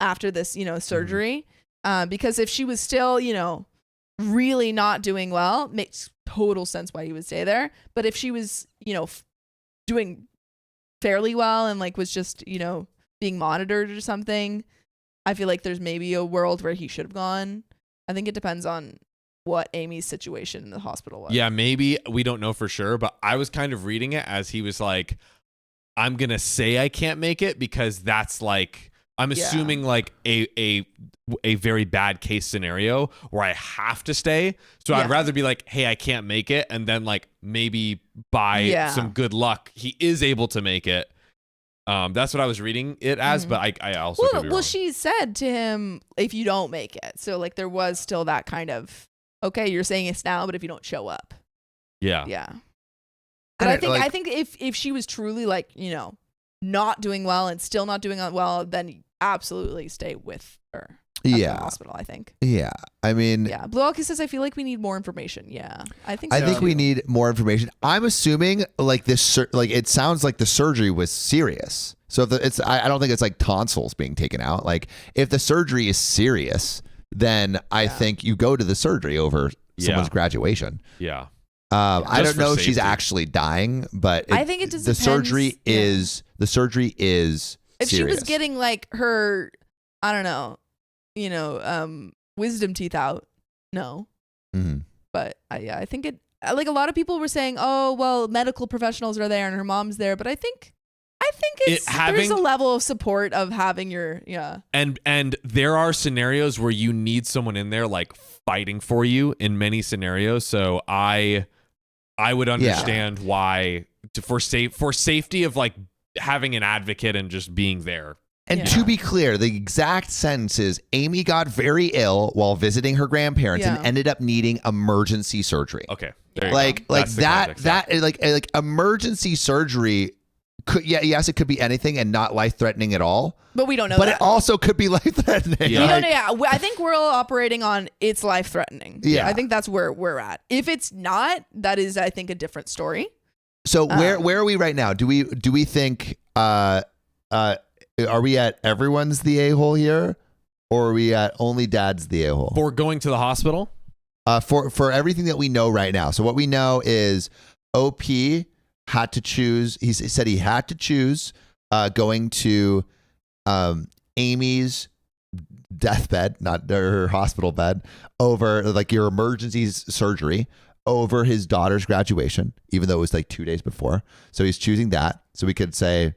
after this, surgery. Because if she was still, really not doing well, makes total sense why he would stay there. But if she was, doing fairly well and was just, being monitored or something, I feel like there's maybe a world where he should have gone. I think it depends on what Amy's situation in the hospital was. Yeah, maybe we don't know for sure, but I was kind of reading it as he was like, I'm going to say I can't make it because that's I'm assuming a very bad case scenario where I have to stay. So I'd rather be like, hey, I can't make it. And then maybe by some good luck, he is able to make it. That's what I was reading it as, but I also could be wrong. Well, she said to him, if you don't make it. So there was still that kind of, okay, you're saying it's now, but if you don't show up. Yeah. Yeah. But I think if she was truly not doing well and still not doing well, then absolutely stay with her. At the hospital, I think. Yeah. I mean, Blue Alka says, I feel like we need more information. Yeah. I think we need more information. I'm assuming this, it sounds like the surgery was serious. So if I don't think it's tonsils being taken out. If the surgery is serious, then I think you go to the surgery over someone's graduation. Yeah. I don't know if she's safety. actually dying, but I think it just the depends. surgery is if serious. she was getting her, I don't know, wisdom teeth out, no. Mm-hmm. But I think it, a lot of people were saying, oh, well, medical professionals are there and her mom's there. But I think there's a level of support of having your, And there are scenarios where you need someone in there fighting for you in many scenarios. So I would understand why for safety of having an advocate and just being there. And to be clear, the exact sentence is Amy got very ill while visiting her grandparents and ended up needing emergency surgery. Okay. That emergency surgery could, yes, it could be anything and not life-threatening at all. But we don't know But that. it also could be life-threatening. Yeah. We don't know, I think we're all operating on it's life-threatening. Yeah. I think that's where we're at. If it's not, that is, I think, a different story. So where are we right now? Do we think are we at everyone's the a-hole here, or are we at only dad's the a-hole? For going to the hospital? For everything that we know right now. So what we know is OP had to choose. He said he had to choose going to Amy's deathbed, not her hospital bed, over your emergency surgery over his daughter's graduation, even though it was 2 days before. So he's choosing that. So we could say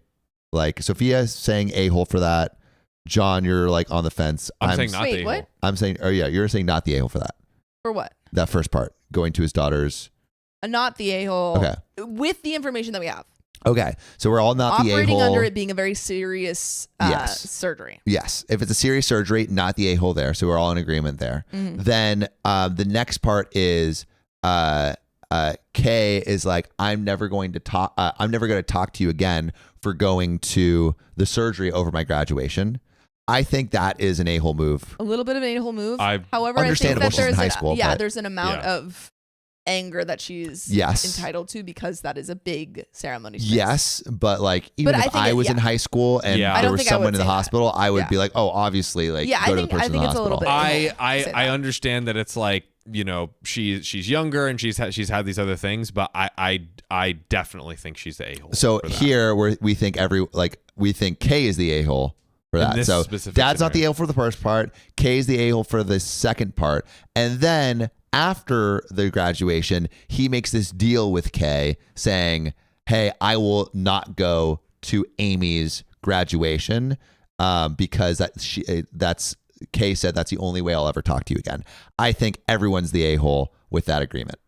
Sophia's saying a-hole for that. John, you're on the fence. I'm saying not Wait, the a-hole. what? I'm saying, you're saying not the a-hole for that. For what? That first part, going to his daughter's. Not the a-hole. Okay. With the information that we have. Okay. So we're all not the a-hole. Operating under it being a very serious surgery. Yes. If it's a serious surgery, not the a-hole there. So we're all in agreement there. Mm-hmm. Then the next part is Kay is I'm never going to talk to you again for going to the surgery over my graduation. I think that is an a-hole move. A little bit of an a-hole move. However, Understandable, I think that she's in high school, but- there's an amount of anger that she's entitled to because that is a big ceremony. Yes, but even if I was in high school and there was someone in the hospital, I would be oh, obviously, go to the person in the hospital. It's a little bit. I understand that it's she's younger and she's had these other things, but I definitely think she's the a-hole. So here we think we think Kay is the a-hole for that. So dad's not the a-hole for the first part. Kay is the a-hole for the second part, and then after the graduation, he makes this deal with Kay saying, "Hey, I will not go to Amy's graduation because that's Kay said that's the only way I'll ever talk to you again. I think everyone's the a-hole with that agreement.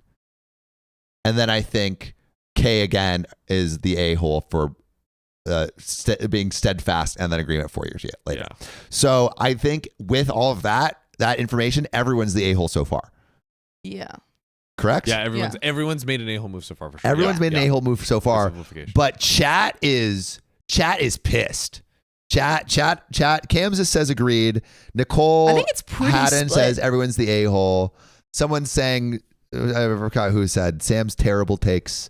And then I think Kay again is the a-hole for being steadfast and then agreement 4 years later. Yeah. So I think with all of that information, everyone's the a-hole so far. Yeah. Correct? Yeah, everyone's made an a-hole move so far for sure. Everyone's made an a-hole move so far. Simplification. But chat is pissed. Chat. Kamsa says agreed. Nicole I think it's pretty Haddon split. says everyone's the a-hole. Someone's saying, I forgot who said, Sam's terrible takes.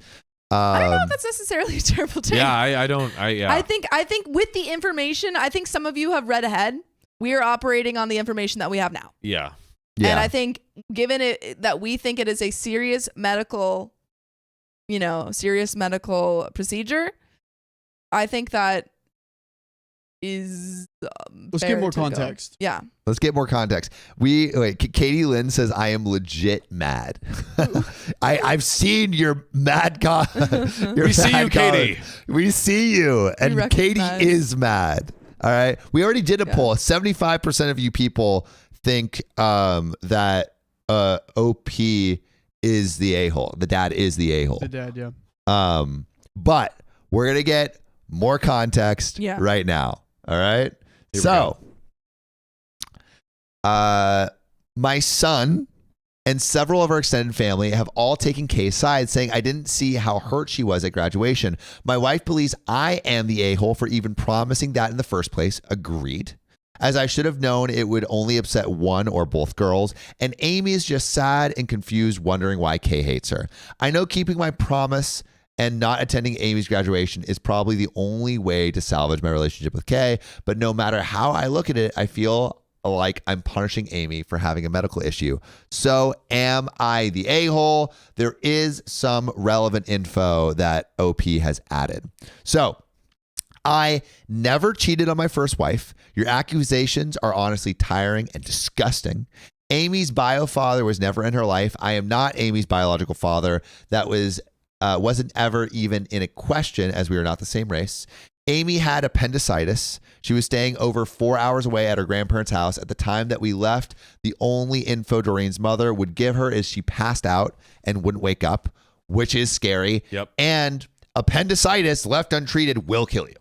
I don't know if that's necessarily a terrible take. Yeah, I don't. I think with the information, I think some of you have read ahead. We are operating on the information that we have now. Yeah. And I think given it that we think it is a serious medical procedure, I think that is let's get more context. Yeah. Let's get more context. Katie Lynn says, I am legit mad. I've seen your mad We see you, Katie. We see you. And Katie is mad. All right. We already did a poll. 75% of you people think that OP is the a-hole. The dad is the a-hole. The dad, yeah. But we're going to get more context right now. All right. So, my son and several of our extended family have all taken Kay's side, saying I didn't see how hurt she was at graduation. My wife believes I am the a-hole for even promising that in the first place. Agreed. As I should have known, it would only upset one or both girls. And Amy is just sad and confused, wondering why Kay hates her. I know keeping my promise and not attending Amy's graduation is probably the only way to salvage my relationship with Kay. But no matter how I look at it, I feel like I'm punishing Amy for having a medical issue. So am I the a-hole? There is some relevant info that OP has added. So I never cheated on my first wife. Your accusations are honestly tiring and disgusting. Amy's bio father was never in her life. I am not Amy's biological father. That wasn't ever even in a question, as we are not the same race. Amy had appendicitis. She was staying over 4 hours away at her grandparents' house. At the time that we left, the only info Doreen's mother would give her is she passed out and wouldn't wake up, which is scary. Yep. And appendicitis left untreated will kill you.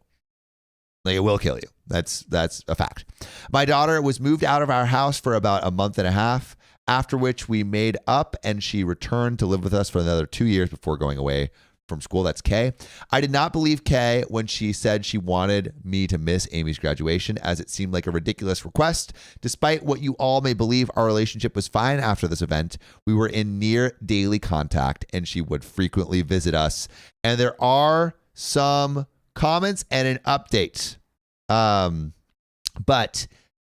Like, it will kill you. That's a fact. My daughter was moved out of our house for about a month and a half, after which we made up and she returned to live with us for another 2 years before going away from school. That's Kay. I did not believe Kay when she said she wanted me to miss Amy's graduation, as it seemed like a ridiculous request. Despite what you all may believe, our relationship was fine after this event. We were in near daily contact and she would frequently visit us. And there are some comments and an update. But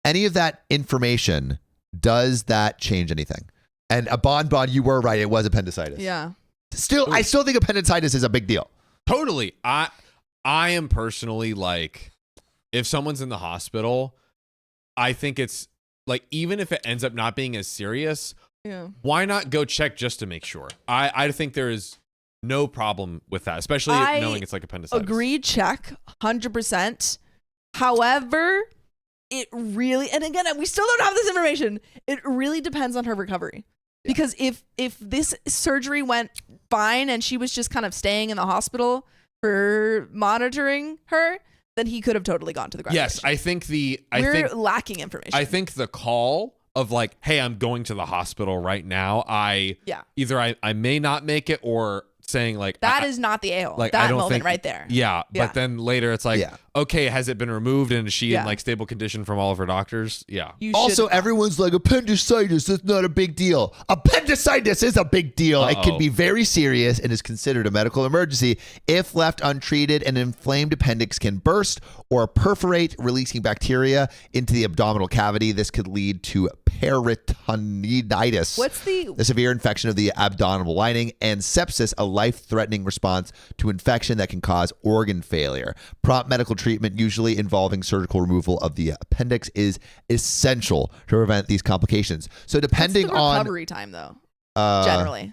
any of that information, does that change anything? And a Bon, you were right. It was appendicitis. Yeah. I still think appendicitis is a big deal. Totally. I am personally like, if someone's in the hospital, I think it's like, even if it ends up not being as serious, why not go check just to make sure? I think there is no problem with that, especially knowing it's like appendicitis. Agreed, check, 100%. However, it really, and again, we still don't have this information. It really depends on her recovery. Yeah. Because if this surgery went fine and she was just kind of staying in the hospital for monitoring her, then he could have totally gone to the graduation. Yes, I think we're lacking information. I think the call of like, hey, I'm going to the hospital right now. Either I may not make it, or saying like that is not the a-hole. Like, that moment right there. Yeah, but then later it's like, okay, has it been removed and is she in like stable condition from all of her doctors? Yeah. Also, everyone's like, appendicitis is not a big deal. Appendicitis is a big deal. It can be very serious and is considered a medical emergency. If left untreated, an inflamed appendix can burst or perforate, releasing bacteria into the abdominal cavity. This could lead to peritonitis. What's the severe infection of the abdominal lining, and sepsis, a life-threatening response to infection that can cause organ failure. Prompt medical treatment, usually involving surgical removal of the appendix, is essential to prevent these complications. So depending What's the recovery time, though, generally?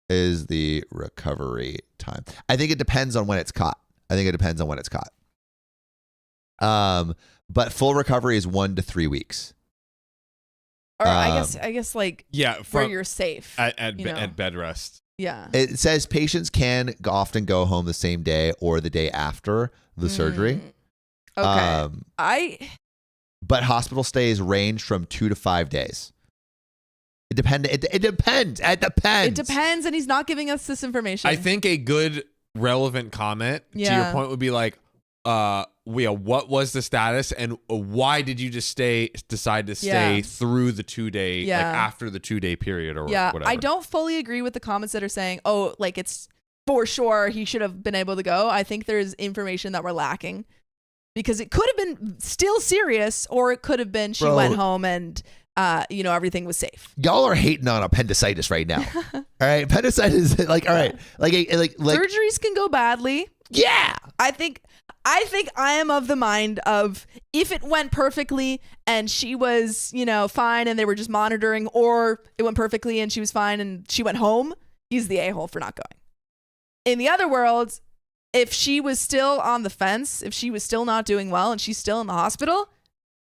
Is the recovery time. I think it depends on when it's caught. But full recovery is 1 to 3 weeks. Or I guess like Yeah, where you're safe at bed rest. Yeah. It says patients can often go home the same day or the day after the surgery. Okay. But hospital stays range from 2 to 5 days. It depends. It depends. It depends, and he's not giving us this information. I think a good relevant comment to your point would be like, what was the status and why did you just decide to stay through the 2 day, like after the 2 day period or whatever? I don't fully agree with the comments that are saying, oh, like it's for sure he should have been able to go. I think there's information that we're lacking because it could have been still serious, or it could have been she went home and everything was safe. Y'all are hating on appendicitis right now. All right, appendicitis, like, all right, like surgeries can go badly. Yeah, I think I am of the mind of if it went perfectly and she was, fine and they were just monitoring, or it went perfectly and she was fine and she went home, he's the a-hole for not going. In the other world, if she was still on the fence, if she was still not doing well and she's still in the hospital,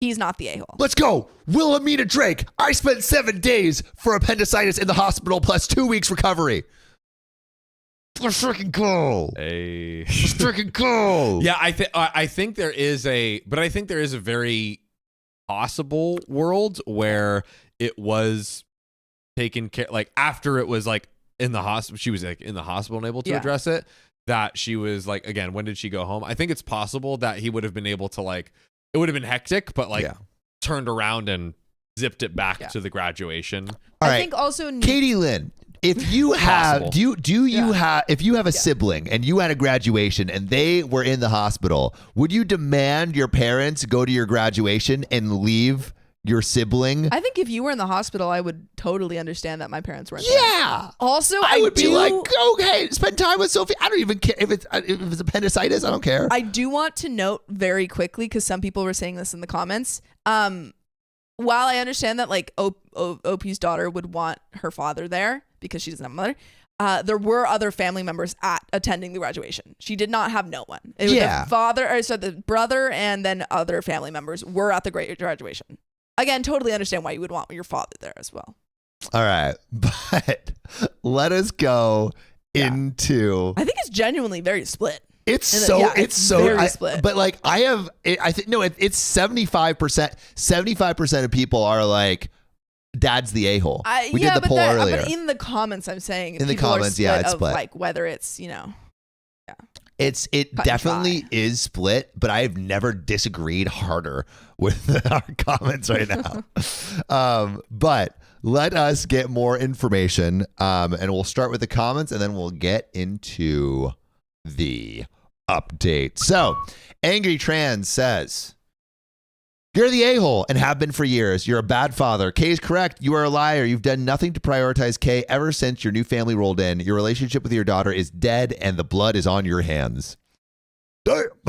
he's not the a-hole. Let's go. Wilhelmina Drake. I spent 7 days for appendicitis in the hospital plus 2 weeks recovery. Let's freaking go. Hey. Let's freaking go. Yeah, I think there is a very possible world where it was taken care, like after it was like in the hospital, she was like in the hospital and able to address it, that she was like, again, when did she go home? I think it's possible that he would have been able to, like, it would have been hectic, but like turned around and zipped it back to the graduation. All right. I think also Katie Lynn, if you have, if you have a sibling and you had a graduation and they were in the hospital, would you demand your parents go to your graduation and leave your sibling? I think if you were in the hospital, I would totally understand that my parents weren't there. Also, I would be like, okay, spend time with Sophie. I don't even care if it's appendicitis. I don't care. I do want to note very quickly, because some people were saying this in the comments. While I understand that like OP's daughter would want her father there because she doesn't have a mother, there were other family members attending the graduation. She did not have no one. It was the brother and then other family members were at the graduation. Again, totally understand why you would want your father there as well. All right, but let us go into. I think it's genuinely very split. It's so very split. But like I think it's 75%. 75% of people are like, dad's the a-hole. We did the poll earlier. But in the comments, I'm saying in the comments, it's split. Like whether it's It definitely is split, but I have never disagreed harder with our comments right now. But let us get more information, and we'll start with the comments, and then we'll get into the update. So, Angry Trans says, you're the a-hole and have been for years. You're a bad father. Kay is correct. You are a liar. You've done nothing to prioritize Kay ever since your new family rolled in. Your relationship with your daughter is dead and the blood is on your hands.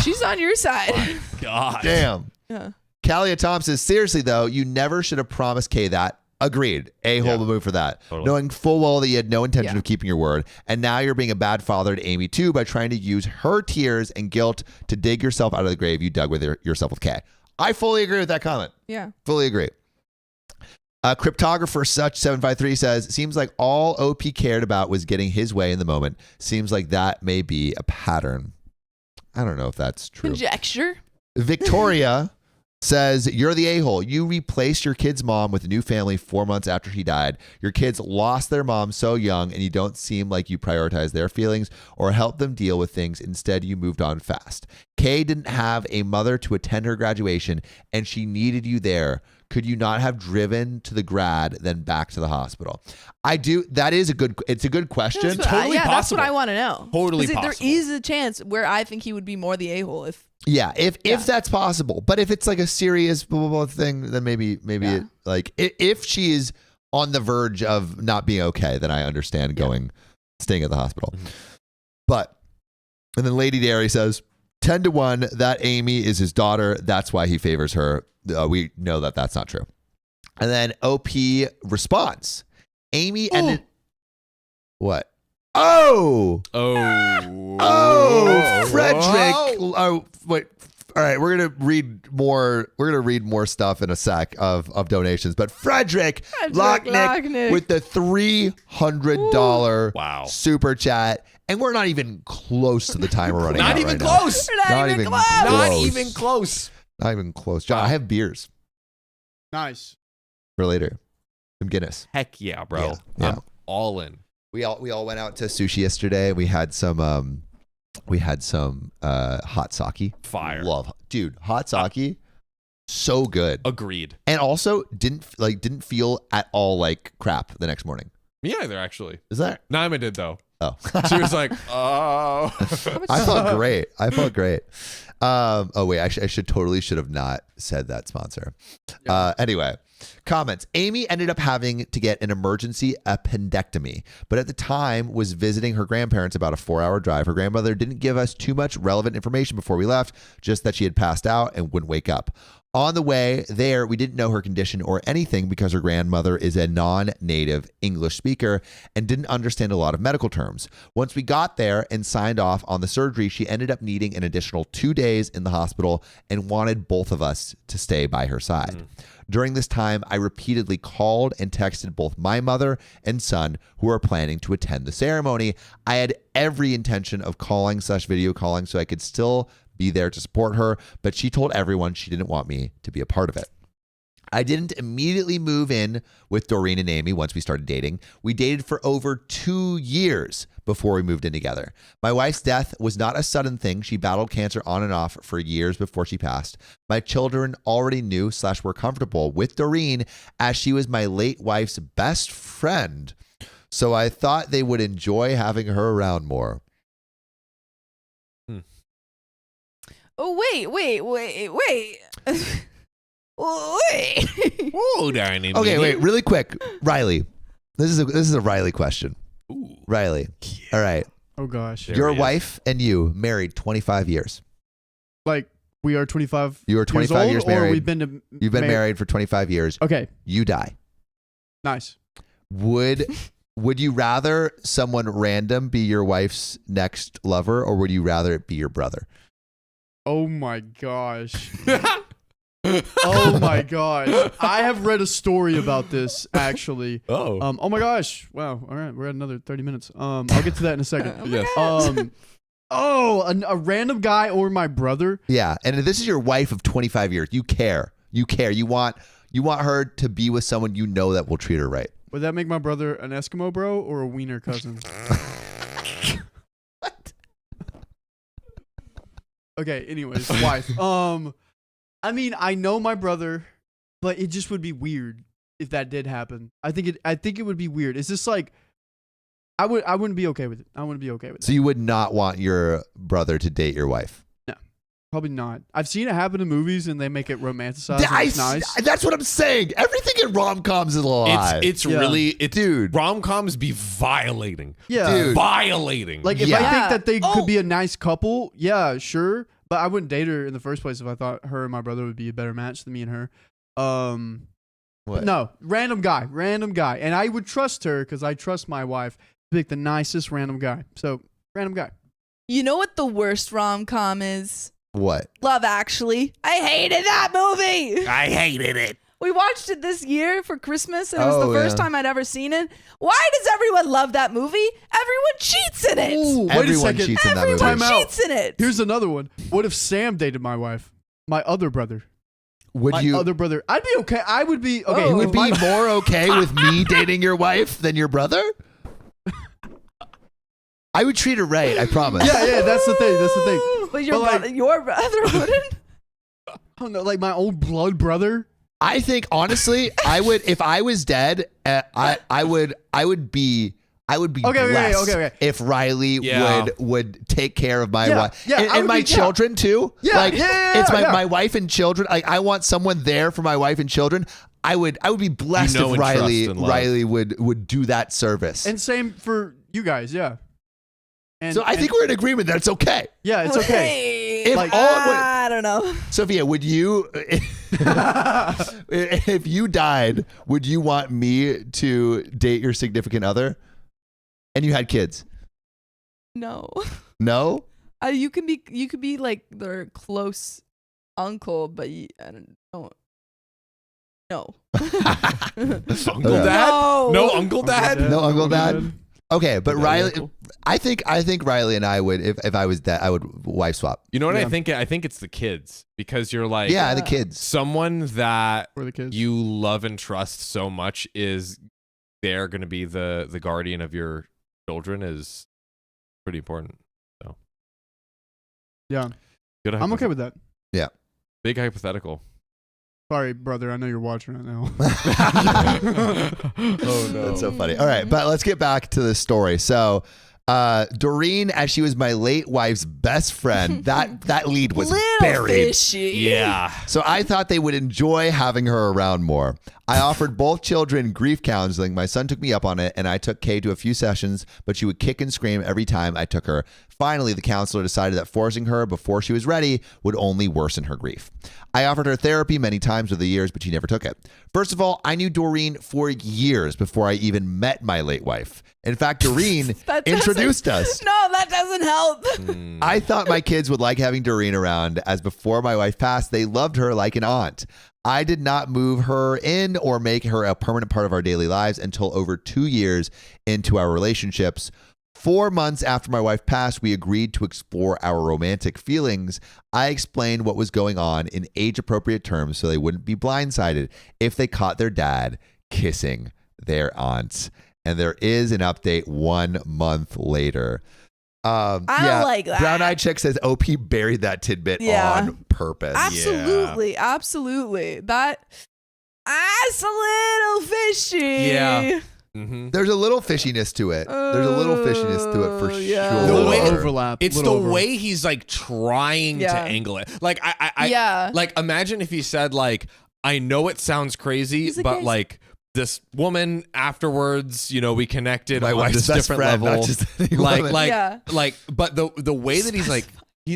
She's on your side. My God. Damn. Yeah. Kalia Tom says, seriously though, you never should have promised Kay that. Agreed. A-hole move for that. Totally. Knowing full well that you had no intention of keeping your word. And now you're being a bad father to Amy too by trying to use her tears and guilt to dig yourself out of the grave you dug with yourself with Kay. I fully agree with that comment. Yeah. Fully agree. Cryptographer Such 753 says, seems like all OP cared about was getting his way in the moment. Seems like that may be a pattern. I don't know if that's true. Conjecture. Victoria says, you're the a-hole. You replaced your kid's mom with a new family 4 months after he died. Your kids lost their mom so young, and you don't seem like you prioritize their feelings or help them deal with things. Instead, you moved on fast. Kay didn't have a mother to attend her graduation, and she needed you there. Could you not have driven to the grad, then back to the hospital? I do. It's a good question. That's totally possible. That's what I want to know. Totally possible. There is a chance where I think he would be more the a-hole if. Yeah, if that's possible. But if it's like a serious blah, blah, blah thing, then maybe it, like if she is on the verge of not being okay, then I understand staying at the hospital. Mm-hmm. But, and then Lady Dairy says, 10-1, that Amy is his daughter. That's why he favors her. We know that that's not true. And then OP responds, Amy ended. What? Oh, Frederick. Oh, wait. All right, we're gonna read more. We're gonna read more stuff in a sec of donations. But Frederick Lochnick with the $300 Wow. super chat, and we're not even close to the time we're running. Not out even right close. Not even close. Not even close. Not even close. John, I have beers Nice. for later. Some Guinness. Heck yeah, bro. Yeah. I'm all in. We all went out to sushi yesterday. We had some hot sake. Fire. Love, dude, hot sake. So good. Agreed. And also didn't feel at all like crap the next morning. Me either, actually. Is that? Naima did, though. Oh. She was like, oh. I felt great. Oh wait, I should have not said that sponsor. Anyway, comments. Amy ended up having to get an emergency appendectomy, but at the time was visiting her grandparents, about a 4-hour drive. Her grandmother didn't give us too much relevant information before we left, just that she had passed out and wouldn't wake up. On the way there, we didn't know her condition or anything because her grandmother is a non-native English speaker and didn't understand a lot of medical terms. Once we got there and signed off on the surgery, she ended up needing an additional 2 days in the hospital and wanted both of us to stay by her side. During this time, I repeatedly called and texted both my mother and son, who are planning to attend the ceremony. I had every intention of calling/video calling so I could still be there to support her, but she told everyone she didn't want me to be a part of it. I didn't immediately move in with Doreen and Amy once we started dating. We dated for over 2 years before we moved in together. My wife's death was not a sudden thing. She battled cancer on and off for years before she passed. My children already knew/were comfortable with Doreen as she was my late wife's best friend. So I thought they would enjoy having her around more. Oh, wait. Wait. Whoa, Danny. Okay, wait, really quick. Riley. This is a Riley question. Ooh. Riley. All right. Oh gosh. There Your he is. wife and you married 25 years. Like we are 25. You were 25 years married. Or we've been You've been married for 25 years. Okay. You die. Nice. Would you rather someone random be your wife's next lover, or would you rather it be your brother? Oh my gosh. Oh my gosh. I have read a story about this actually. Oh. Oh my gosh. Wow. All right. We're at another 30 minutes. I'll get to that in a second. Yes. A random guy or my brother. Yeah, and this is your wife of 25 years. You care. You want her to be with someone you know that will treat her right. Would that make my brother an Eskimo bro or a wiener cousin? What? Okay, anyways, wife. I mean, I know my brother, but it just would be weird if that did happen. I think it would be weird. It's just like I wouldn't be okay with it. I wouldn't be okay with it. So you would not want your brother to date your wife? Probably not. I've seen it happen in movies and they make it romanticized. And it's nice. That's what I'm saying. Everything in rom-coms is a lie. It's Yeah. really, Dude. rom-coms be violating. Yeah. Dude. Violating. Like if Yeah. I think that they Oh. could be a nice couple, yeah, sure. But I wouldn't date her in the first place if I thought her and my brother would be a better match than me and her. What? No, random guy, and I would trust her because I trust my wife to pick the nicest random guy. So random guy. You know what the worst rom-com is? What? Love Actually. I hated that movie. I hated it. We watched it this year for Christmas, and it was Oh, the first yeah. time I'd ever seen it. Why does everyone love that movie? Everyone cheats in it. Ooh, wait a Everyone second. cheats in that movie. Everyone Time out. cheats in it. Here's another one. What if Sam dated my wife? My other brother. Would you? Other brother. I'd be okay. I would be okay. Oh. You would if be my- more okay with me dating your wife than your brother? I would treat her right, I promise. Yeah, that's the thing. But your, But, like- your brother wouldn't? I don't know, like my old blood brother. I think honestly, I would if I was dead. I would be blessed okay. if Riley Yeah. would take care of my Yeah, wife yeah, I and would my be- yeah. children too. Yeah, like yeah, it's yeah. my wife and children. Like I want someone there for my wife and children. I would be blessed You know if and Riley trust and love. would do that service. And same for you guys, yeah. And, so I think we're in agreement that it's okay. yeah, it's okay. If Like, all- I don't know. Sophia, would you, if you died, would you want me to date your significant other? And you had kids? No. No? You could be like their close uncle, but I don't know. No. Uncle Dad? No Uncle Dad? No Uncle Dad? Okay, but Riley, uncle. I think Riley and I would, if I was that, I would wife swap. You know what Yeah. I think? I think it's the kids because you're like, Yeah, the kids. someone that For the kids. you love and trust so much is they're going to be the guardian of your children is pretty important. So Yeah. good. I'm okay with that. Big hypothetical. Sorry, brother. I know you're watching right now. Oh no. That's so funny. All right, but let's get back to the story. So, Doreen, as she was my late wife's best friend, that lead was Little buried. fishy. Yeah. So I thought they would enjoy having her around more. I offered both children grief counseling. My son took me up on it, and I took Kay to a few sessions, but she would kick and scream every time I took her. Finally, the counselor decided that forcing her before she was ready would only worsen her grief. I offered her therapy many times over the years, but she never took it. First of all, I knew Doreen for years before I even met my late wife. In fact, Doreen That introduced doesn't- us. No, that doesn't help. I thought my kids would like having Doreen around, as before my wife passed, they loved her like an aunt. I did not move her in or make her a permanent part of our daily lives until over 2 years into our relationships. 4 months after my wife passed, we agreed to explore our romantic feelings. I explained what was going on in age-appropriate terms so they wouldn't be blindsided if they caught their dad kissing their aunts. And there is an update 1 month later. I don't like that. Brown Eyed Chick says OP buried that tidbit on purpose. Absolutely. Absolutely. That's a little fishy. Yeah. Mm-hmm. There's a little fishiness to it. There's a little fishiness to it for yeah. sure. The little way- overlap. It's the little overlap. way he's like trying to Yeah. angle it. Like I Yeah. like imagine if he said like, I know it sounds crazy, He's like, but guys- like this woman afterwards, you know, we connected My on wife's this best different friend, level. not just any like woman. like Yeah. like but the way that he's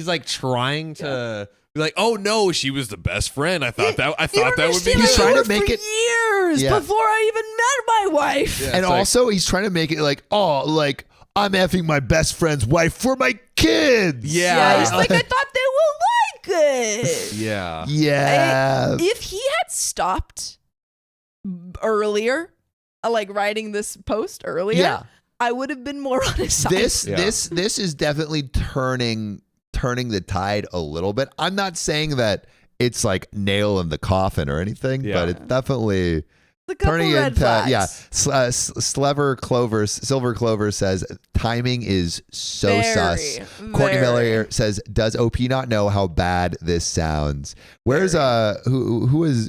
like trying to be like, oh no, she was the best friend. I thought that would be He's trying to for make it- years Yeah. before I even met my wife. Yeah, And it's like- also, he's trying to make it like, oh, like, I'm effing my best friend's wife for my kids. Yeah, he's like, I thought they would like it. yeah. Yeah. If he had stopped earlier, like writing this post earlier, Yeah. I would have been more on his side. This Yeah. this is definitely turning the tide a little bit. I'm not saying that it's like nail in the coffin or anything, Yeah. but it's definitely a couple turning red into flags. Silver Clover says timing is so sus. Courtney very. Miller says, does OP not know how bad this sounds? Where's who is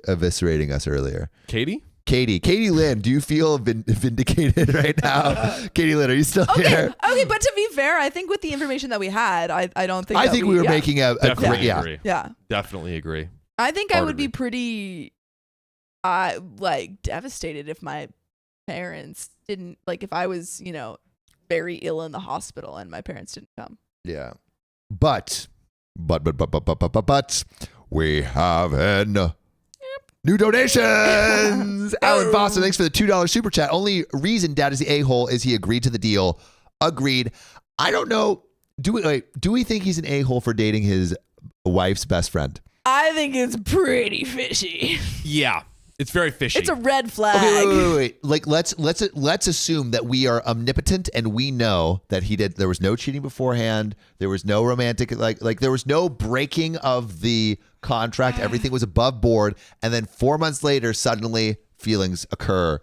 eviscerating us earlier? Katie? Katie Lynn, do you feel vindicated right now? Katie Lynn, are you still here? Okay, but to be fair, I think with the information that we had, I don't think I that think we were yeah. making a Definitely great, yeah. agree. Yeah. Definitely agree. I think Hard I to would be read. pretty like devastated if my parents didn't, like, if I was, you know, very ill in the hospital and my parents didn't come. Yeah. But we have an new donations. Alan Foster, thanks for the $2 super chat. Only reason Dad is the a-hole is he agreed to the deal. Agreed. I don't know. Do we think he's an a-hole for dating his wife's best friend? I think it's pretty fishy. Yeah. It's very fishy. It's a red flag. Okay, wait. Like let's assume that we are omnipotent and we know that he did. There was no cheating beforehand. There was no romantic like there was no breaking of the contract. Everything was above board. And then 4 months later, suddenly feelings occur.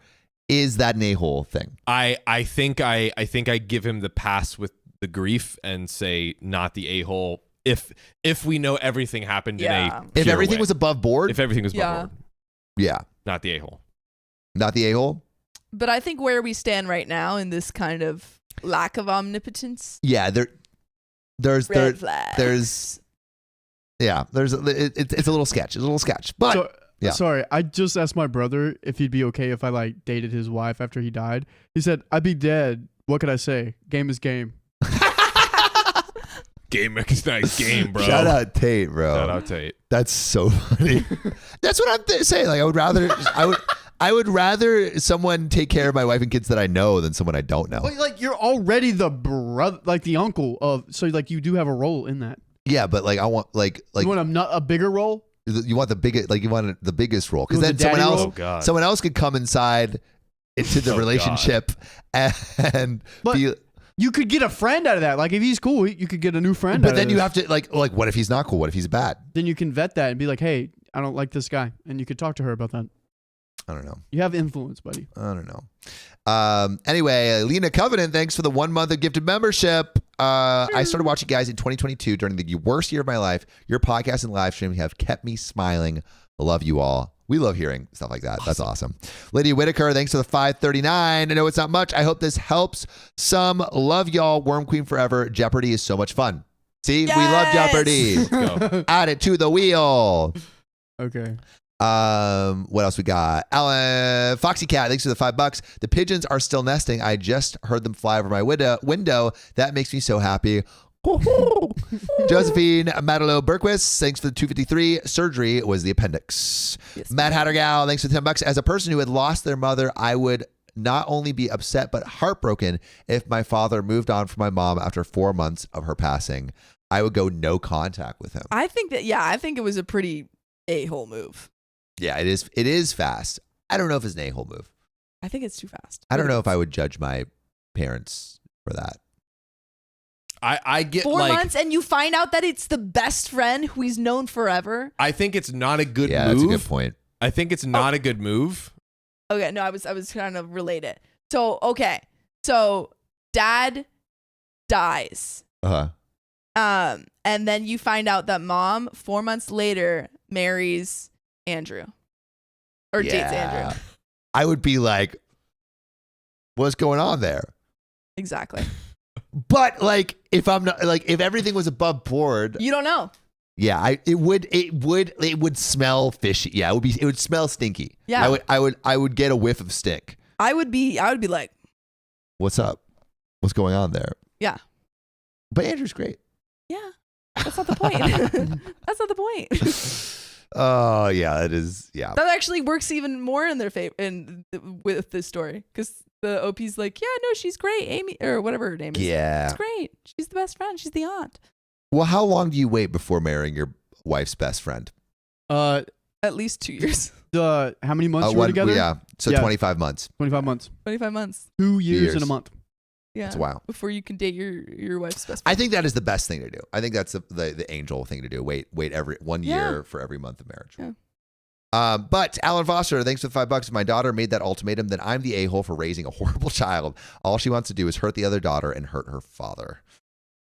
Is that an a-hole thing? I think I give him the pass with the grief and say not the a-hole if we know everything happened Yeah. in a If pure everything way. was above board, If everything was above Yeah. board, yeah, not the a-hole. not the a-hole. But I think where we stand right now in this kind of lack of omnipotence, Yeah, there's red flags. it's a little sketch. It's a little sketch, but. So, yeah. Sorry, I just asked my brother if he'd be okay if I like dated his wife after he died. He said, I'd be dead. What could I say? Game is game. Game is not game, bro. Shout out Tate, bro. Shout out Tate. That's so funny. That's what I'm saying. Like, I would rather someone take care of my wife and kids that I know than someone I don't know. Well, like you're already the brother, like the uncle of, so like you do have a role in that. Yeah, but like I want like You want a bigger role? you want the biggest the biggest role because You then want the daddy role? Oh, God. someone else could come inside into the Oh, relationship and But be. you could get a friend out of that. Like if he's cool, you could get a new friend. But out then of you this. have to like what if he's not cool? What if he's bad? Then you can vet that and be like, hey, I don't like this guy, and you could talk to her about that. I don't know. You have influence, buddy. I don't know. Anyway, Lena Covenant, thanks for the 1 month of gifted membership. I started watching you guys in 2022 during the worst year of my life. Your podcast and live stream have kept me smiling. I love you all. We love hearing stuff like that. That's awesome. Lydia Whitaker, thanks for the 539. I know it's not much. I hope this helps some. Love y'all. Worm Queen forever. Jeopardy is so much fun. See, we love Jeopardy. Let's go. Add it to the wheel. Okay. What else we got? Alan Foxy Cat, thanks for the $5. The pigeons are still nesting. I just heard them fly over my window. That makes me so happy. Josephine Madelo Berquist, thanks for the 253. Surgery was the appendix. Yes, Matt Hattergal, thanks for $10. As a person who had lost their mother, I would not only be upset but heartbroken if my father moved on from my mom after 4 months of her passing. I would go no contact with him. I think it was a pretty a-hole move. Yeah, it is. It is fast. I don't know if it's an a-hole move. I think it's too fast. I don't know if I would judge my parents for that. I get 4 like months and you find out that it's the best friend who he's known forever. I think it's not a good Yeah, move. that's a good point. I think it's not a good move. Okay, no, I was trying to relate it. So, okay. So, dad dies. Uh-huh. And then you find out that mom 4 months later marries Andrew. Or dates Andrew. I would be like, what's going on there? Exactly. But like, if I'm not like, if everything was above board, You don't know. yeah, it would smell fishy. Yeah, it would smell stinky. Yeah. I would get a whiff of stink. I would be like, What's up? What's going on there? yeah. But Andrew's great. Yeah. That's not the point. That's not the point. Oh yeah, it is. Yeah. That actually works even more in their favor with this story because the OP's like, yeah, no, she's great, Amy or whatever her name is. Yeah. It's great. She's the best friend. She's the aunt. Well, how long do you wait before marrying your wife's best friend? At least 2 years. How many months you were together? Yeah. So Yeah. 25 months. 25 months. 25 months. 2 years Years. and a month. Yeah. That's wild. Before you can date your wife's best friend. I think that is the best thing to do. I think that's the angel thing to do. Wait every 1 Yeah. year for every month of marriage. Yeah. But Alan Foster, thanks for the $5. If my daughter made that ultimatum, then I'm the a-hole for raising a horrible child. All she wants to do is hurt the other daughter and hurt her father.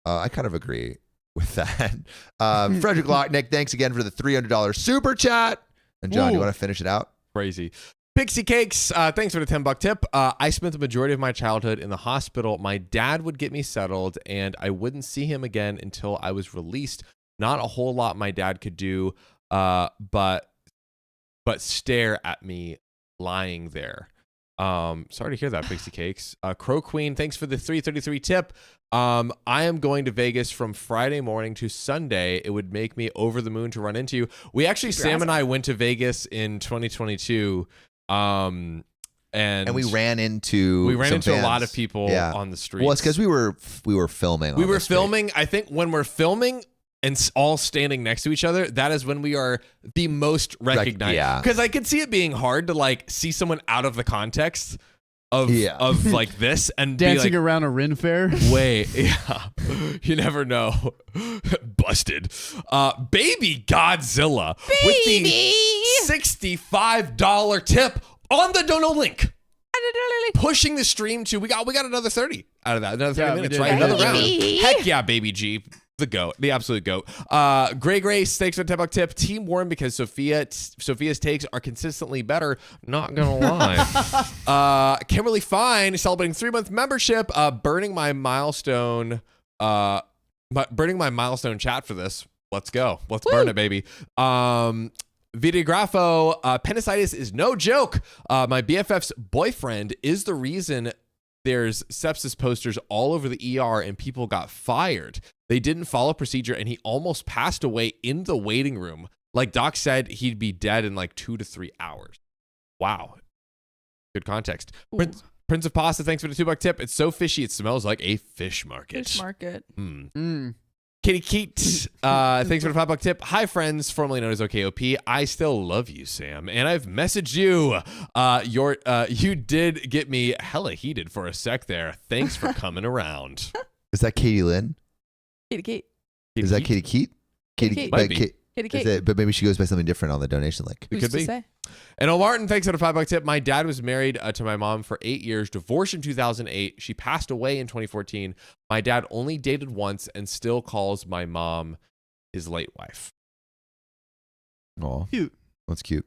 I kind of agree with that. Frederick Lochnick, thanks again for the $300 super chat. And John, you want to finish it out? Crazy. Pixie Cakes, thanks for the $10 tip. I spent the majority of my childhood in the hospital. My dad would get me settled, and I wouldn't see him again until I was released. Not a whole lot my dad could do, but stare at me lying there. Sorry to hear that, Pixie Cakes. Crow Queen, thanks for the 333 tip. I am going to Vegas from Friday morning to Sunday. It would make me over the moon to run into you. We actually, Sam and I went to Vegas in 2022. And we ran into a fans. lot of people on the streets. Well, it's because we were filming. We were filming. I think when we're filming and all standing next to each other, that is when we are the most recognized. Yeah. Because I could see it being hard to like see someone out of the context of like this and Dancing be like, around a Ren fair. wait, yeah, you never know. Busted. Baby Godzilla with the $65 tip on the dono link. Pushing the stream to we got another 30 out of that. Another 30 minutes, did. right? Another round. Baby. Heck yeah, baby G. The goat, the absolute goat. Gray Grace, thanks for the $10 tip. Team Warren because Sophia's takes are consistently better. Not gonna lie. Kimberly Fine celebrating 3-month membership. Burning my milestone. Burning my milestone chat for this. Let's go. Let's burn it, baby. Videographo, appendicitis is no joke. My BFF's boyfriend is the reason there's sepsis posters all over the ER and people got fired. They didn't follow procedure and he almost passed away in the waiting room. Like Doc said, he'd be dead in like 2 to 3 hours. Wow. Good context. Prince of Pasta, thanks for the $2 tip. It's so fishy, it smells like a fish market. Fish market. Katie Keat, thanks for the $5 tip. Hi, friends, formerly known as OKOP. I still love you, Sam, and I've messaged you. You did get me hella heated for a sec there. Thanks for coming around. Is that Katie Lynn? Katie Kate. Is that Katie Keat? Katie Kate. Might be. Katie Kate. But maybe she goes by something different on the donation link. It Who's could to be. say? And Martin, thanks for the $5 tip. My dad was married to my mom for 8 years, divorced in 2008. She passed away in 2014. My dad only dated once and still calls my mom his late wife. Oh, Cute. that's cute.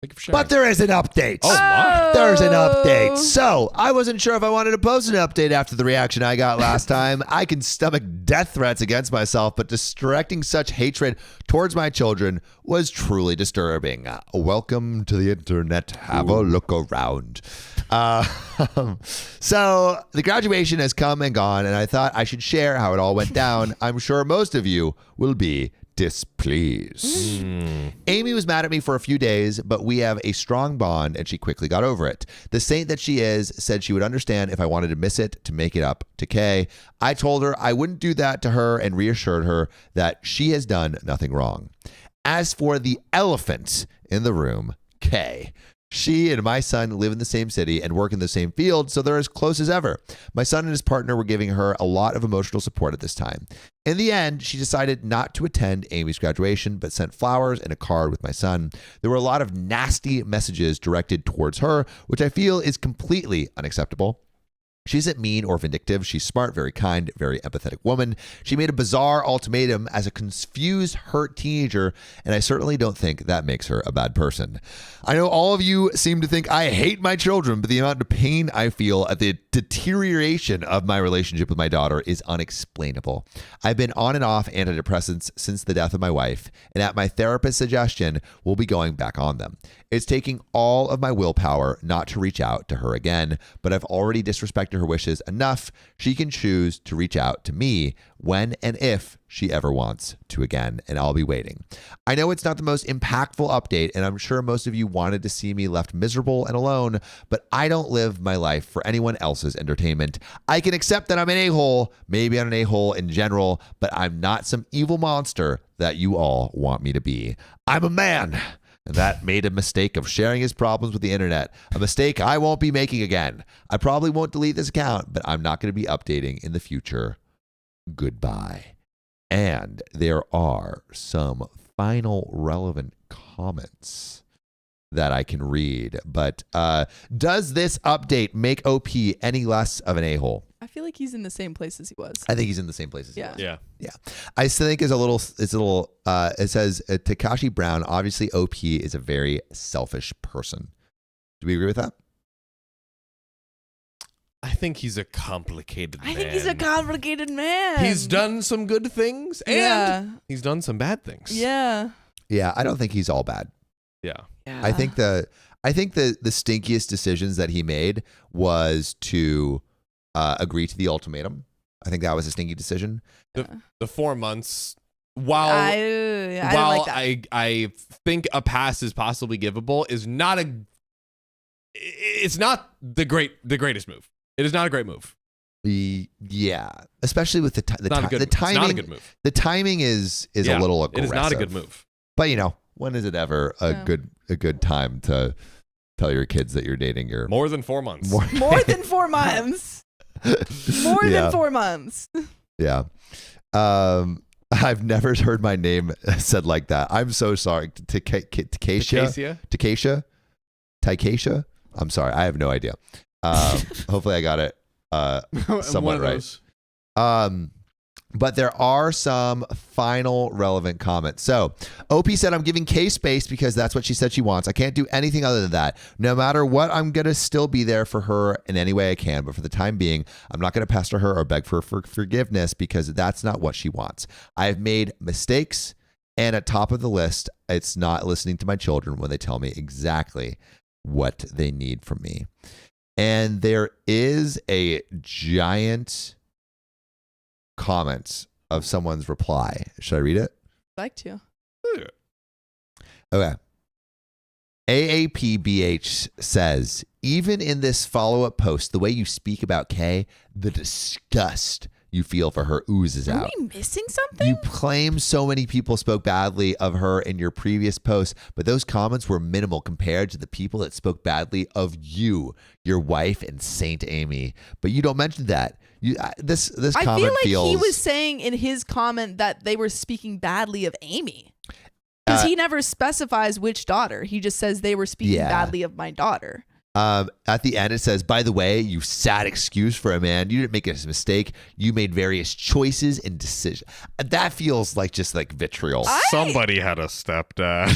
Thank you for sharing. But there is an update. Oh, my. There's an update. Oh. So I wasn't sure if I wanted to post an update after the reaction I got last time. I can stomach death threats against myself, but directing such hatred towards my children was truly disturbing. Welcome to the internet. Have a look around. So the graduation has come and gone, and I thought I should share how it all went down. I'm sure most of you will be displeased. Amy was mad at me for a few days, but we have a strong bond and she quickly got over it. The saint that she is said she would understand if I wanted to miss it to make it up to Kay. I told her I wouldn't do that to her and reassured her that she has done nothing wrong. As for the elephant in the room, Kay. She and my son live in the same city and work in the same field, so they're as close as ever. My son and his partner were giving her a lot of emotional support at this time. In the end, she decided not to attend Amy's graduation, but sent flowers and a card with my son. There were a lot of nasty messages directed towards her, which I feel is completely unacceptable. She isn't mean or vindictive. She's smart, very kind, very empathetic woman. She made a bizarre ultimatum as a confused, hurt teenager, and I certainly don't think that makes her a bad person. I know all of you seem to think I hate my children, but the amount of pain I feel at the deterioration of my relationship with my daughter is unexplainable. I've been on and off antidepressants since the death of my wife, and at my therapist's suggestion, we'll be going back on them. It's taking all of my willpower not to reach out to her again, but I've already disrespected her wishes enough. She can choose to reach out to me when and if she ever wants to again, and I'll be waiting. I know it's not the most impactful update, and I'm sure most of you wanted to see me left miserable and alone, but I don't live my life for anyone else's entertainment. I can accept that I'm an a-hole, maybe I'm an a-hole in general, but I'm not some evil monster that you all want me to be. I'm a man that made a mistake of sharing his problems with the internet, a mistake I won't be making again. I probably won't delete this account, but I'm not going to be updating in the future. Goodbye. And there are some final relevant comments that I can read, but does this update make OP any less of an a-hole? I feel like he's in the same place as he was. I think he's in the same place as Yeah. he was. Yeah. I still think it says Takashi Brown, obviously OP is a very selfish person. Do we agree with that? I think he's a complicated man. I think he's a complicated man. He's done some good things and Yeah. he's done some bad things. Yeah. Yeah, I don't think he's all bad. Yeah. I think the stinkiest decisions that he made was to agree to the ultimatum. I think that was a stinky decision. The 4 months, while I didn't while like that. I think a pass is possibly givable, it's not the greatest move. It is not a great move. Yeah, especially with the timing. It's not a good move. The timing is Yeah, a little aggressive. It is not a good move. But when is it ever a good time to tell your kids that you're dating your More than 4 months. More than 4 months. More than 4 months. Yeah. I've never heard my name said like that. I'm so sorry. Takesha. I'm sorry. I have no idea. Hopefully I got it somewhat right. But there are some final relevant comments. So OP said, I'm giving Kay space because that's what she said she wants. I can't do anything other than that. No matter what, I'm going to still be there for her in any way I can. But for the time being, I'm not going to pester her or beg for forgiveness because that's not what she wants. I've made mistakes. And at top of the list, it's not listening to my children when they tell me exactly what they need from me. And there is a giant comment of someone's reply. Should I read it? I'd like to. Okay. AAPBH says, even in this follow-up post, the way you speak about Kay, the disgust you feel for her oozes Are out. we missing something? You claim so many people spoke badly of her in your previous posts, but those comments were minimal compared to the people that spoke badly of you, your wife, and Saint Amy. But you don't mention that. This I comment feel like feels. he was saying in his comment that they were speaking badly of Amy. Because he never specifies which daughter. He just says they were speaking badly of my daughter. At the end, it says, by the way, you sad excuse for a man. You didn't make a mistake. You made various choices and decisions. That feels like just like vitriol. Somebody had a stepdad.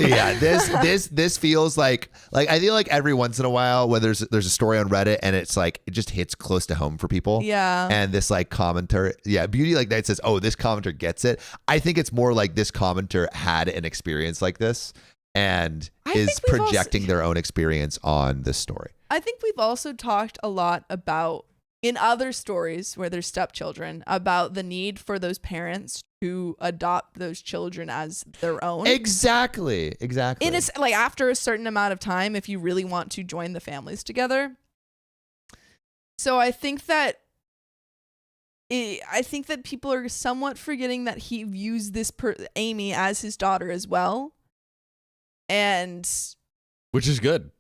Yeah, this feels like I feel like every once in a while when there's a story on Reddit and it's like it just hits close to home for people. Yeah. And this like commenter, Beauty Like Night says, oh, this commenter gets it. I think it's more like this commenter had an experience like this and is projecting their own experience on this story. I think we've also talked a lot about, in other stories where there's stepchildren, about the need for those parents to adopt those children as their own. Exactly. And it's like after a certain amount of time, if you really want to join the families together. So I think that people are somewhat forgetting that he views this Amy as his daughter as well. And Which is good.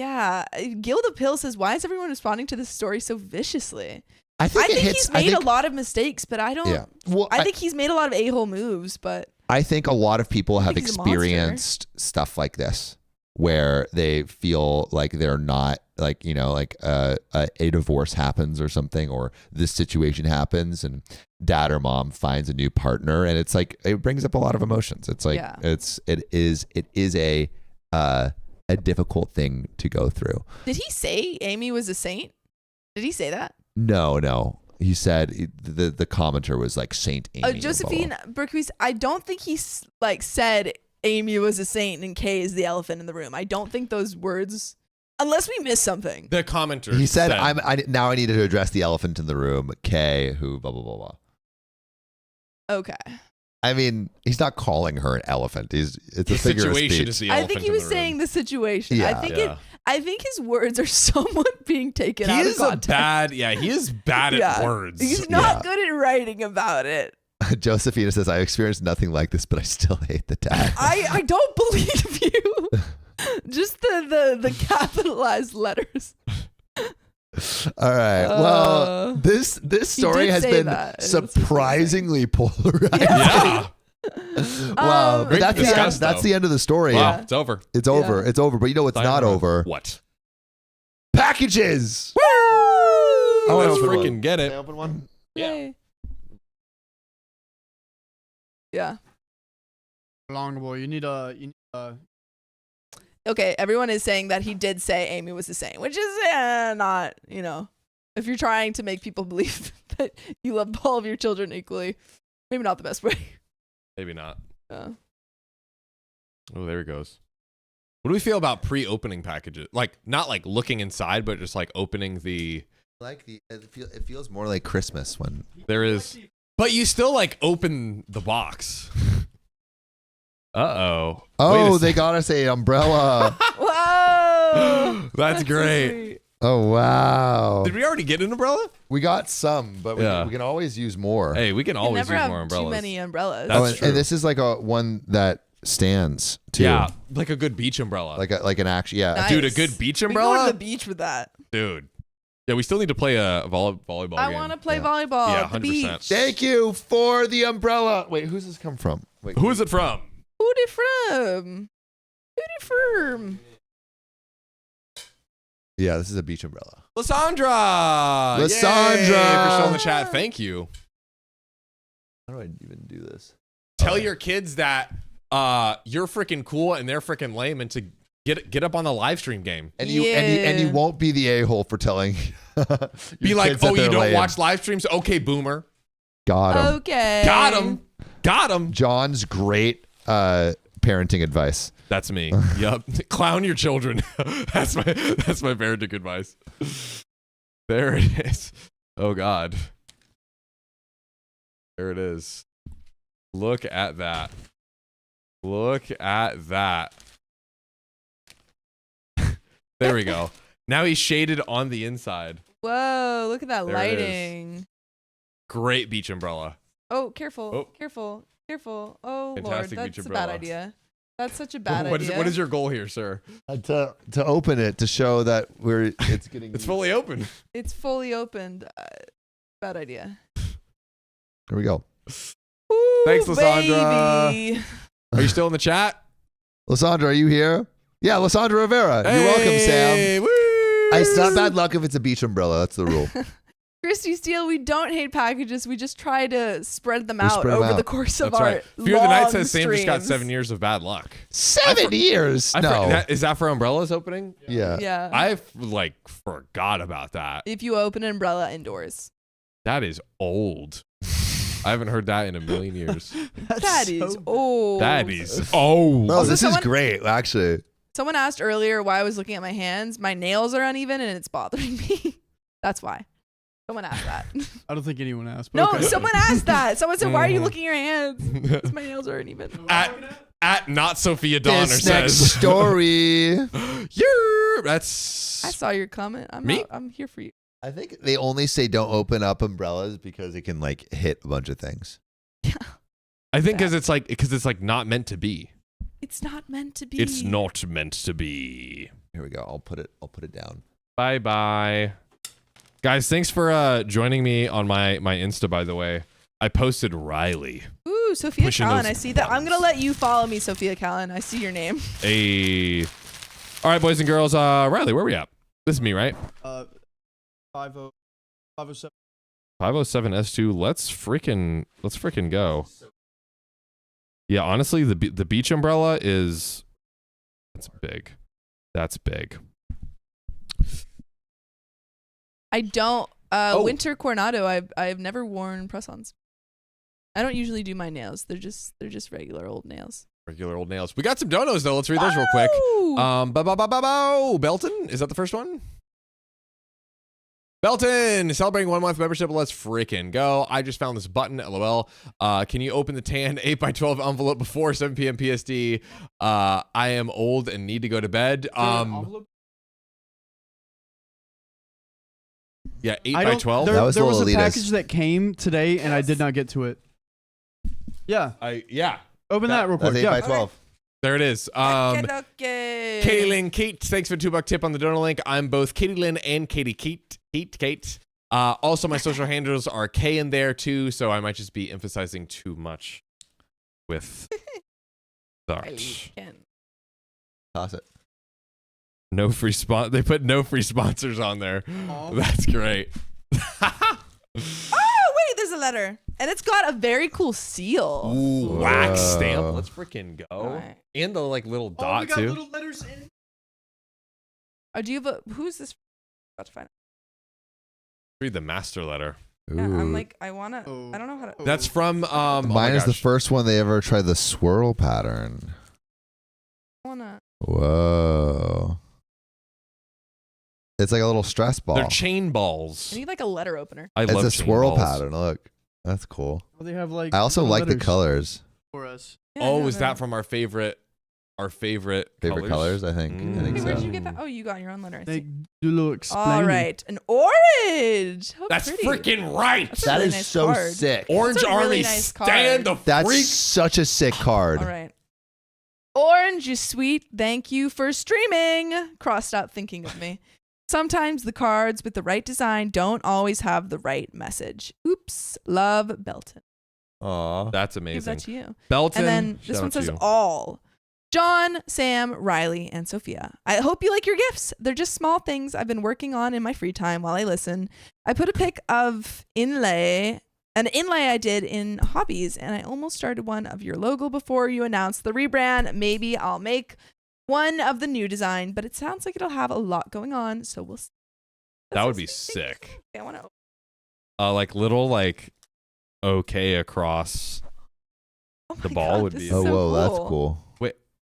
yeah, Gilda Pill says, why is everyone responding to this story so viciously? I think he's made a lot of mistakes, but I don't. Yeah. Well, I think he's made a lot of a-hole moves, but I think a lot of people have he's a monster. experienced stuff like this where they feel like they're not like, a divorce happens or something, or this situation happens and dad or mom finds a new partner. And it's like, it brings up a lot of emotions. It's like, it is a difficult thing to go through. Did he say Amy was a saint? Did he say that? No. He said the commenter was like Saint Amy. Josephine Berkowitz, I don't think he said Amy was a saint and Kay is the elephant in the room. I don't think those words, unless we missed something. The commenter. He said, now I needed to address the elephant in the room, Kay, who blah, blah, blah, blah. Okay. I mean, he's not calling her an elephant. It's a figure of speech. Is the I elephant think he was saying the situation. Yeah. I think his words are somewhat being taken out of context. He is bad at words. He's not good at writing about it. Josephina says, I experienced nothing like this, but I still hate the dad. I don't believe you. Just the capitalized letters. All right. Well, this story has been surprisingly polarizing. Yeah. Wow. Great to discuss, that's the end of the story. Wow, it's over. It's over. It's over. But you know what's not over? What? Packages. Woo! Let's open freaking one. get Can it. I open one? Yeah. Yeah. Long boy, you need a Okay, everyone is saying that he did say Amy was a saint, which is not, if you're trying to make people believe that you love all of your children equally, maybe not the best way. Maybe not. Yeah. Oh, there it goes. What do we feel about pre-opening packages? Like, not like looking inside, but just like opening the... It feels more like Christmas when... There is... But you still like open the box. Uh-oh. Oh, they got us a umbrella. Whoa! That's great. So sweet. Oh, wow. Did we already get an umbrella? We got some, but we can always use more. Hey, we can always never use have more umbrellas. too many umbrellas. That's true. And this is like one that stands too. Yeah, like a good beach umbrella. Like an action. Yeah. Nice. Dude, a good beach We umbrella? go to the beach with that. Dude. Yeah, we still need to play a volleyball game. I want to play Yeah. volleyball Yeah, at the 100%. beach. Thank you for the umbrella. Wait, who's this come from? Wait, Who is it from? Who'd it from? Yeah, this is a beach umbrella. Lysandra! Lysandra! Yay, for still in the chat. Thank you. How do I even do this? Tell your kids that you're freaking cool and they're freaking lame, and to get up on the live stream game. And you won't be the a-hole for telling. Be like, oh, you don't watch live streams? Okay, boomer. Got him. Okay. Got him. John's great parenting advice. That's me. Yup. Clown your children. That's my parenting advice. There it is. Oh God. There it is. Look at that. Look at that. There we go. Now he's shaded on the inside. Whoa, look at that There it is. lighting. Great beach umbrella. Oh, careful, Oh. careful, careful. Oh Fantastic Lord, beach that's a umbrella. bad idea. That's such a bad What idea. is your goal here, sir? To open it to show that it's getting. It's fully open. It's fully opened. Bad idea. Here we go. Ooh, Thanks, Lysandra. baby. Are you still in the chat? Lysandra, are you here? Yeah, Lysandra Rivera. You're welcome, Sam. Woo! It's not bad luck if it's a beach umbrella. That's the rule. Christy Steele, we don't hate packages. We just try to spread them out spread 'em over out. the course of That's our right. Fear the Night long says Sam just got streams. 7 years of bad luck. 7 years? No. Is that for umbrellas opening? Yeah. Yeah. I forgot about that. If you open an umbrella indoors. That is old. I haven't heard that in a million years. That is old. That is old. Bro, Also, this someone- is great, actually. Someone asked earlier why I was looking at my hands. My nails are uneven and it's bothering me. That's why. Someone asked that. I don't think anyone asked. But No, okay. someone asked that. Someone said, "Why are you Mhm. looking at your hands?" 'Cause my nails are uneven. At not Sophia Donner This next says. story. Yeah, that's. I saw your comment. I'm here for you. I think they only say don't open up umbrellas because it can hit a bunch of things. I think because it's like not meant to be. It's not meant to be. It's not meant to be. Here we go. I'll put it down. Bye bye, guys. Thanks for joining me on my Insta. By the way, I posted Riley. Ooh, Sophia Pushing Callan. those I see that. I'm buttons. gonna let you follow me, Sophia Callan. I see your name. Hey. All right, boys and girls. Riley, where we at? This is me, right? 507. 507 S2. Let's freaking go. Yeah, honestly, the beach umbrella that's big. That's big. I don't. Oh. Winter Coronado. I've never worn press-ons. I don't usually do my nails. They're just regular old nails. Regular old nails. We got some donos though. Let's read those real quick. Woo! Belton, is that the first one? Belton, celebrating 1 month membership. Let's freaking go. I just found this button, LOL. Can you open the tan 8x12 envelope before 7 p.m. PSD? I am old and need to go to bed. Yeah, 8x12. That was a there was a little elitist. package that came today, and I did not get to it. Yeah. Yeah, Open that real quick. That's 8x12. there it is. Okay. Katie Lynn Keat, thanks for the $2 tip on the donor link. I'm both Katie Lynn and Katie Keat. Also, my social handles are K in there too, so I might just be emphasizing too much with that. Toss it. No free They put no free sponsors on there. Aw. That's great. Oh wait, there's a letter, and it's got a very cool seal. Ooh, wax stamp. Let's freaking go. Alright. And the little Oh, we dot got too. little letters in. Do you have a? Who's this? About to find out. Read the master letter. Yeah, I'm Ooh. like, I wanna. Oh. I don't know how to. Oh. That's from oh my Mine is the gosh. first one they ever tried the swirl pattern. I wanna. Whoa. It's like a little stress ball. They're chain balls. I need like a letter opener. I It's love a chain swirl balls. pattern. Look. That's cool. Oh, they have like. I also little like the letters colors. for us. Yeah, Oh, no, is no. that from our favorite Favorite colors, I think. I think Wait, so. where did you get that? Oh, you got your own letter. I They see. do a little explaining. All right, an orange. How That's pretty. freaking right. That's a That really is nice so card. sick. Orange That's a Army, really nice card. stand the That's freak. such a sick card. All right. Orange, you sweet. Thank you for streaming. Crossed out thinking of me. Sometimes the cards with the right design don't always have the right message. Oops. Love, Belton. Aw. That's Give amazing. that to you. Belton. And then this shout one out to says you. all. John, Sam, Riley, and Sophia. I hope you like your gifts. They're just small things I've been working on in my free time while I listen. I put a pic of an inlay I did in hobbies, and I almost started one of your logo before you announced the rebrand. Maybe I'll make one of the new design, but it sounds like it'll have a lot going on, so we'll see. That would That's be so sick. I want to. Like little okay across. Oh my The ball God, would this be- is Oh, so whoa, that's cool. cool. Wait.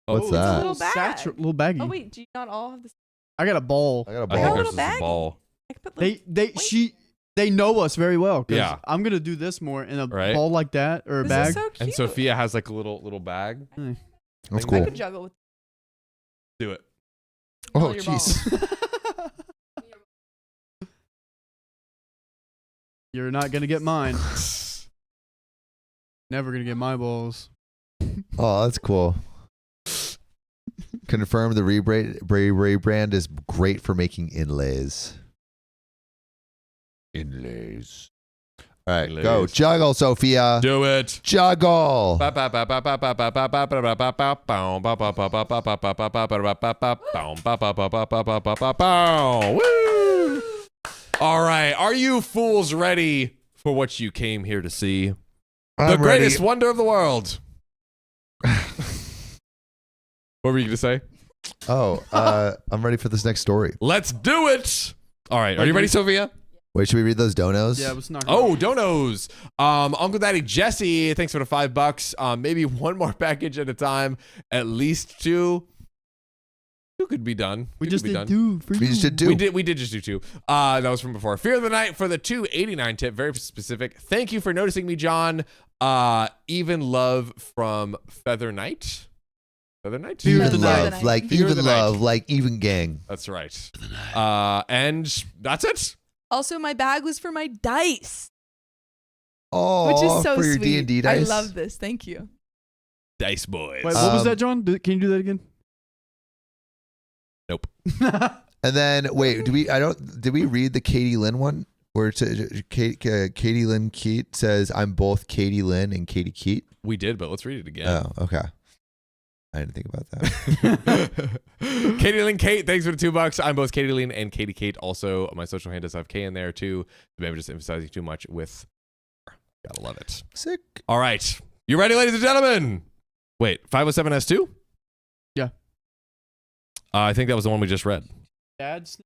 What's it's a that? little bag. Little baggie. Oh wait, do you not all have this? I got a ball. I got a I ball. think a there's little just a baggie. ball. I could put little- They know us very well. 'Cause Yeah. I'm gonna do this more in a Right. ball like that or a This bag. is so cute. And Sophia has like a little bag. That's I cool. could juggle with Do it. Oh, all your balls. jeez. You're not gonna get mine. Never gonna get my balls. Oh, that's cool. Confirm the rebrand is great for making inlays. Inlays. All right, Inlays. go. Juggle, Sophia. Do it. Juggle. Woo! All right, are you fools ready for what you came here to see? The I'm greatest ready. wonder of the world. What were you going to say? Oh, I'm ready for this next story. Let's do it. All right, are you ready, Sophia? Wait, should we read those donos? Yeah, let's not. Oh, donos. Uncle Daddy Jesse, thanks for the $5. Maybe one more package at a time. At least two. Two could be done. We Two just could be did done. 2 for We you. just did 2. We did just do 2. That was from before. Fear of the Night for the $2.89 tip. Very specific. Thank you for noticing me, John. Even love from Feather Knight. Feather Knight? Fear of the Even night. love, like Fear of even the night. love, like even gang. That's right. And that's it. Also, my bag was for my dice, Oh, which is so for your sweet. D&D dice. I love this. Thank you. Dice boys. Wait, what was Um, that, John? Can you do that again? Nope. And then wait, did we read the Katie Lynn one where it says, Katie Lynn Keat says I'm both Katie Lynn and Katie Keat? We did, but let's read it again. Oh, okay. I didn't think about that. Katie Lynn Kate, thanks for the $2. I'm both Katie Lynn and Katie Kate. Also, my social handles have K in there too. Maybe just emphasizing too much with. Gotta love it. Sick. All right. You ready, ladies and gentlemen? Wait, 507S2? Yeah. I think that was the one we just read. Dad's.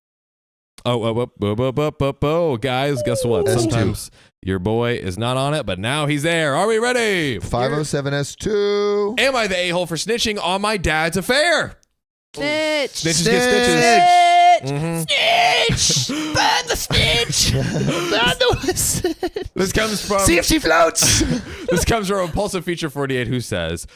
Oh, guys, guess what? S2. Sometimes your boy is not on it, but now he's there. Are we ready? 507S2. Am I the a-hole for snitching on my dad's affair? Snitch. Snitches get stitches. Snitch. Mhm. Snitch. Burn the snitch. Burn the This comes from See if she floats. this comes from Impulsive Feature 48, who says,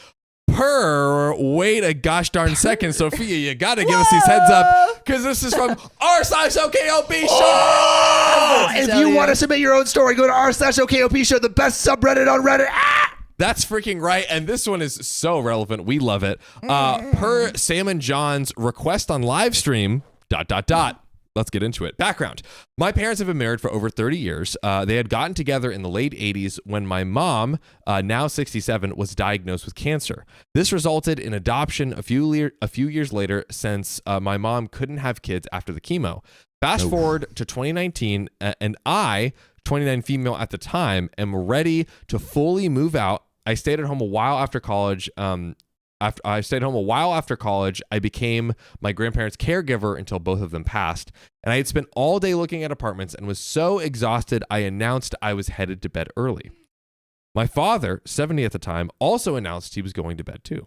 wait a gosh darn second, Sophia, you gotta give us these heads up, because this is from r/OKOP show. Oh, if Tell you you. want to submit your own story, go to r/OKOP show, the best subreddit on Reddit. Ah! That's freaking right, and this one is so relevant. We love it. Per Sam and John's request on live stream, ... Let's get into it. Background. My parents have been married for over 30 years. They had gotten together in the late 80s when my mom, now 67, was diagnosed with cancer. This resulted in adoption a few years later, since my mom couldn't have kids after the chemo. Fast forward to 2019, and I, 29 female at the time, am ready to fully move out. I stayed at home a while after college. I became my grandparents' caregiver until both of them passed. And I had spent all day looking at apartments and was so exhausted, I announced I was headed to bed early. My father, 70 at the time, also announced he was going to bed too.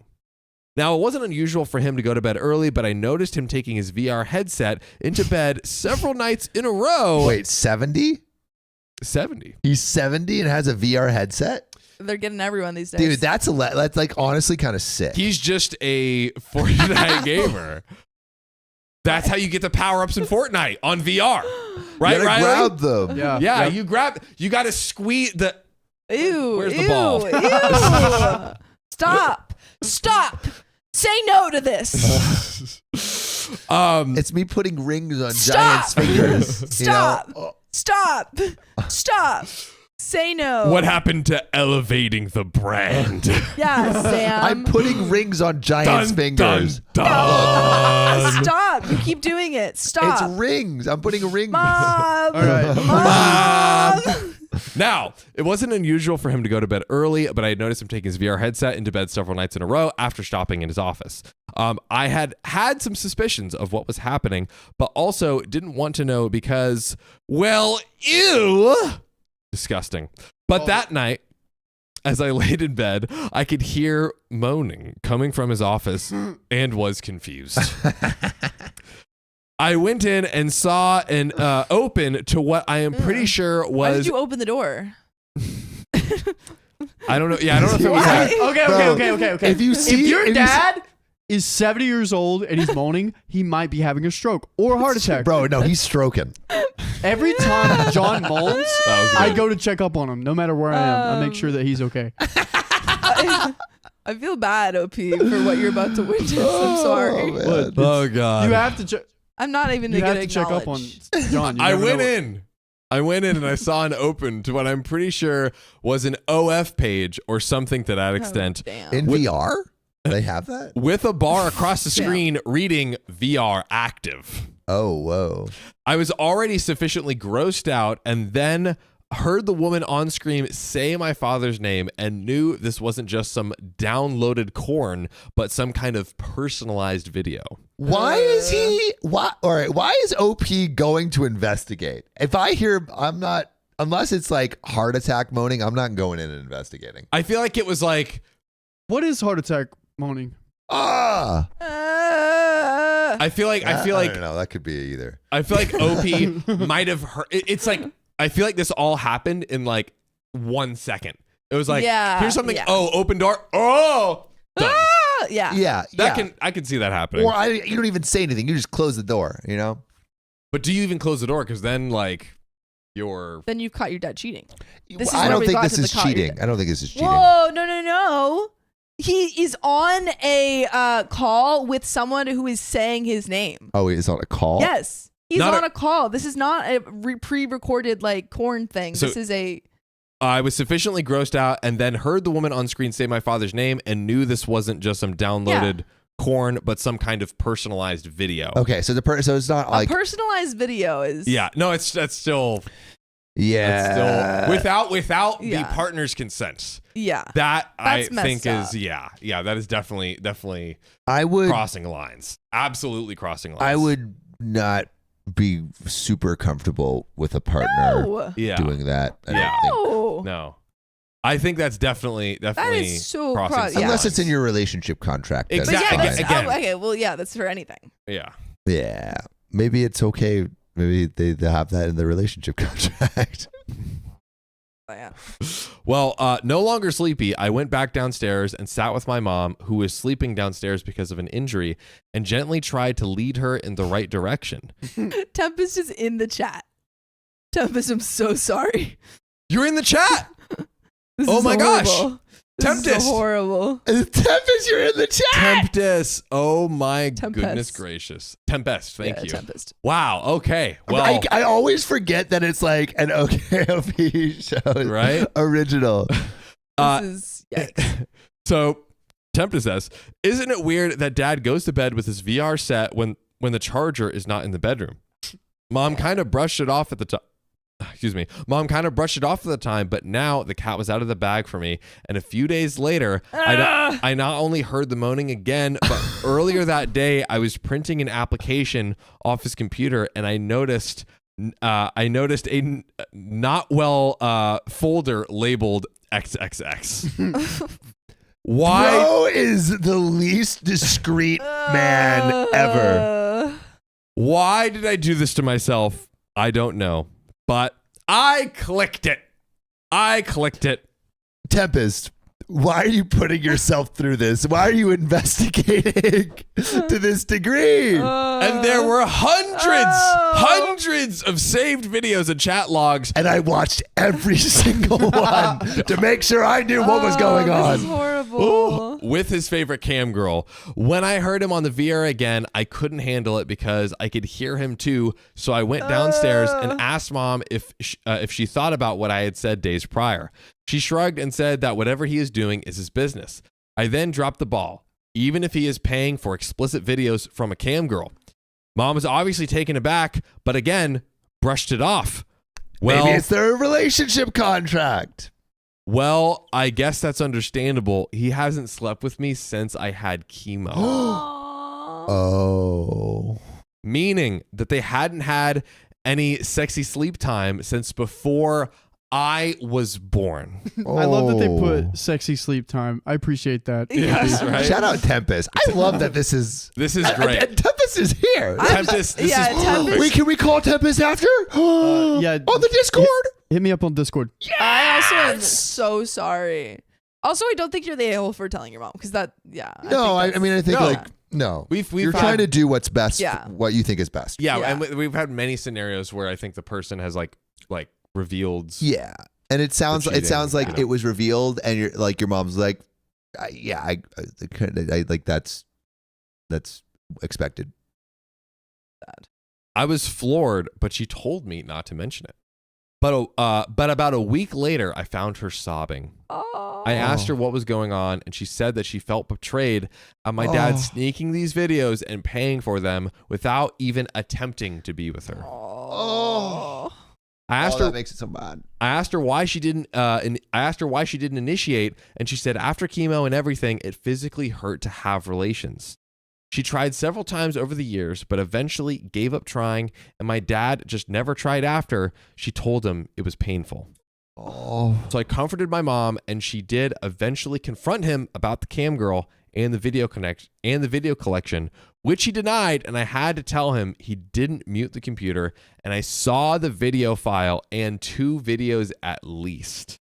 Now, it wasn't unusual for him to go to bed early, but I noticed him taking his VR headset into bed several nights in a row. Wait, 70? 70. He's 70 and has a VR headset? They're getting everyone these days. Dude, that's like honestly kind of sick. He's just a Fortnite gamer. That's how you get the power-ups in Fortnite on VR. Right, you gotta Riley? grab them. Yeah. Yeah, Yep. you got to squeeze the... Ew. Where's the ew, ball? Ew. Stop. Stop. Say no to this. It's me putting rings on Stop. giants' fingers. you know? Stop. Stop. Stop. Say no. What happened to elevating the brand? Yeah, Sam. I'm putting rings on giants' fingers. Stop. You keep doing it. Stop. It's rings. I'm putting a ring. Mom. All right. Mom. Now, it wasn't unusual for him to go to bed early, but I had noticed him taking his VR headset into bed several nights in a row after stopping in his office. I had some suspicions of what was happening, but also didn't want to know because, well, ew. Disgusting. But that night, as I laid in bed, I could hear moaning coming from his office and was confused. I went in and saw an open to what I am pretty sure was... Why did you open the door? I don't know. Yeah, I don't know if it was... Why? Okay. If you see, If your if you dad is 70 years old and he's moaning, he might be having a stroke or a heart attack. bro, no, he's stroking. Every time John moans, That was I good. go to check up on him, no matter where I am. I make sure that he's okay. I feel bad, OP, for what you're about to witness. I'm sorry. man. What? Oh God. You have to check. I'm not even You going have to to check up on acknowledge. John. You I never went know. in. I went in and I saw an open to what I'm pretty sure was an OF page or something to that extent, Damn. In VR? They have that? with a bar across the Yeah. screen reading VR active. Oh, whoa. I was already sufficiently grossed out and then heard the woman on screen say my father's name and knew this wasn't just some downloaded corn, but some kind of personalized video. Why is he? Why? All right. Why is OP going to investigate? If I hear, I'm not. Unless it's like heart attack moaning, I'm not going in and investigating. I feel like it was like, What is heart attack moaning? Ah. I feel like I don't know. That could be either. I feel like OP might have heard. It's like I feel like this all happened in like 1 second. It was like, Yeah, here's something. yeah. Oh, open door. Oh, done. Yeah. Yeah. I can see that happening. Or you don't even say anything. You just close the door. You know. But do you even close the door? Because then like you're. Then you've caught your dad cheating. This is I where don't we think got this to the is caught your cheating. dad. I don't think this is cheating. Whoa, no. He is on a call with someone who is saying his name. Oh, he's on a call. Yes. He's Not on a call. This is not a pre-recorded like corn thing. So- This is a I was sufficiently grossed out and then heard the woman on screen say my father's name and knew this wasn't just some downloaded corn, but some kind of personalized video. Okay, so so it's not like personalized video is Yeah, no, that's still yeah. without the Yeah. partner's consent. Yeah. That That's I think messed is up. that is definitely I would crossing lines. Absolutely crossing lines. I would not be super comfortable with a partner No. yeah. doing that. I don't Yeah. think. No. No. I think that's definitely That is so crossing yeah. Unless it's in lines. your relationship contract. then But it's Exactly. yeah, fine. that's, Again. okay. Well, yeah, that's for anything. Yeah. Yeah. Maybe it's okay. Maybe they have that in the relationship contract. But yeah. Well, no longer sleepy, I went back downstairs and sat with my mom, who was sleeping downstairs because of an injury, and gently tried to lead her in the right direction. Tempest is in the chat. Tempest, I'm so sorry. You're in the chat. This Oh is my gosh. horrible. This is Tempest. so horrible. Tempest, you're in the chat. Tempest. Oh my Tempest. goodness gracious. Tempest. Thank Yeah, you. Tempest. Wow. Okay. Well, I always forget that it's like an OKOP show, Right? Original. This is yikes. so Tempest says, "Isn't it weird that Dad goes to bed with his VR set when the charger is not in the bedroom? Mom kind of brushed it off at the time." Excuse me. Mom kind of brushed it off at the time, but now the cat was out of the bag for me. And a few days later, I not only heard the moaning again, but earlier that day, I was printing an application off his computer, and I noticed a not well folder labeled XXX. Why? Bro is the least discreet man ever. Why did I do this to myself? I don't know. But I clicked it. Tempest, why are you putting yourself through this? Why are you investigating to this degree? And there were hundreds of saved videos and chat logs. And I watched every single one to make sure I knew what was going This is on. horrible. With his favorite cam girl. When I heard him on the VR again, I couldn't handle it because I could hear him too. So I went downstairs and asked Mom if she thought about what I had said days prior. She shrugged and said that whatever he is doing is his business. I then dropped the ball, even if he is paying for explicit videos from a cam girl. Mom was obviously taken aback, but again, brushed it off. Well, Maybe it's their relationship contract. Well, I guess that's understandable. He hasn't slept with me since I had chemo. Oh. Meaning that they hadn't had any sexy sleep time since before I was born. I love that they Oh. put sexy sleep time. I appreciate that. Yes, right? Shout out Tempest. I love that this is. This is great. And Tempest is here. Tempest, this yeah, is Tempest- perfect. Wait, can we call Tempest after? yeah. On the Discord? Hit me up on Discord. I also am so sorry. Also, I don't think you're the a-hole for telling your mom because that, yeah. No, I think mean, I think No. like No. You're trying to do what's best, Yeah. what you think is best. Yeah, Yeah. and we've had many scenarios where I think the person has like revealed. Yeah. And it sounds cheating, like you know. it was revealed and you're like, your mom's like, I like that's expected. I was floored, but she told me not to mention it. But about a week later, I found her sobbing. Oh. I asked her what was going on, and she said that she felt betrayed at my dad sneaking these videos and paying for them without even attempting to be with her. Oh. I asked her. That makes it so bad. I asked her why she didn't. I asked her why she didn't initiate, and she said after chemo and everything, it physically hurt to have relations. She tried several times over the years, but eventually gave up trying, and my dad just never tried after. She told him it was painful. Oh. So I comforted my mom, and she did eventually confront him about the cam girl and the video collection, which he denied, and I had to tell him he didn't mute the computer, and I saw the video file and 2 videos at least.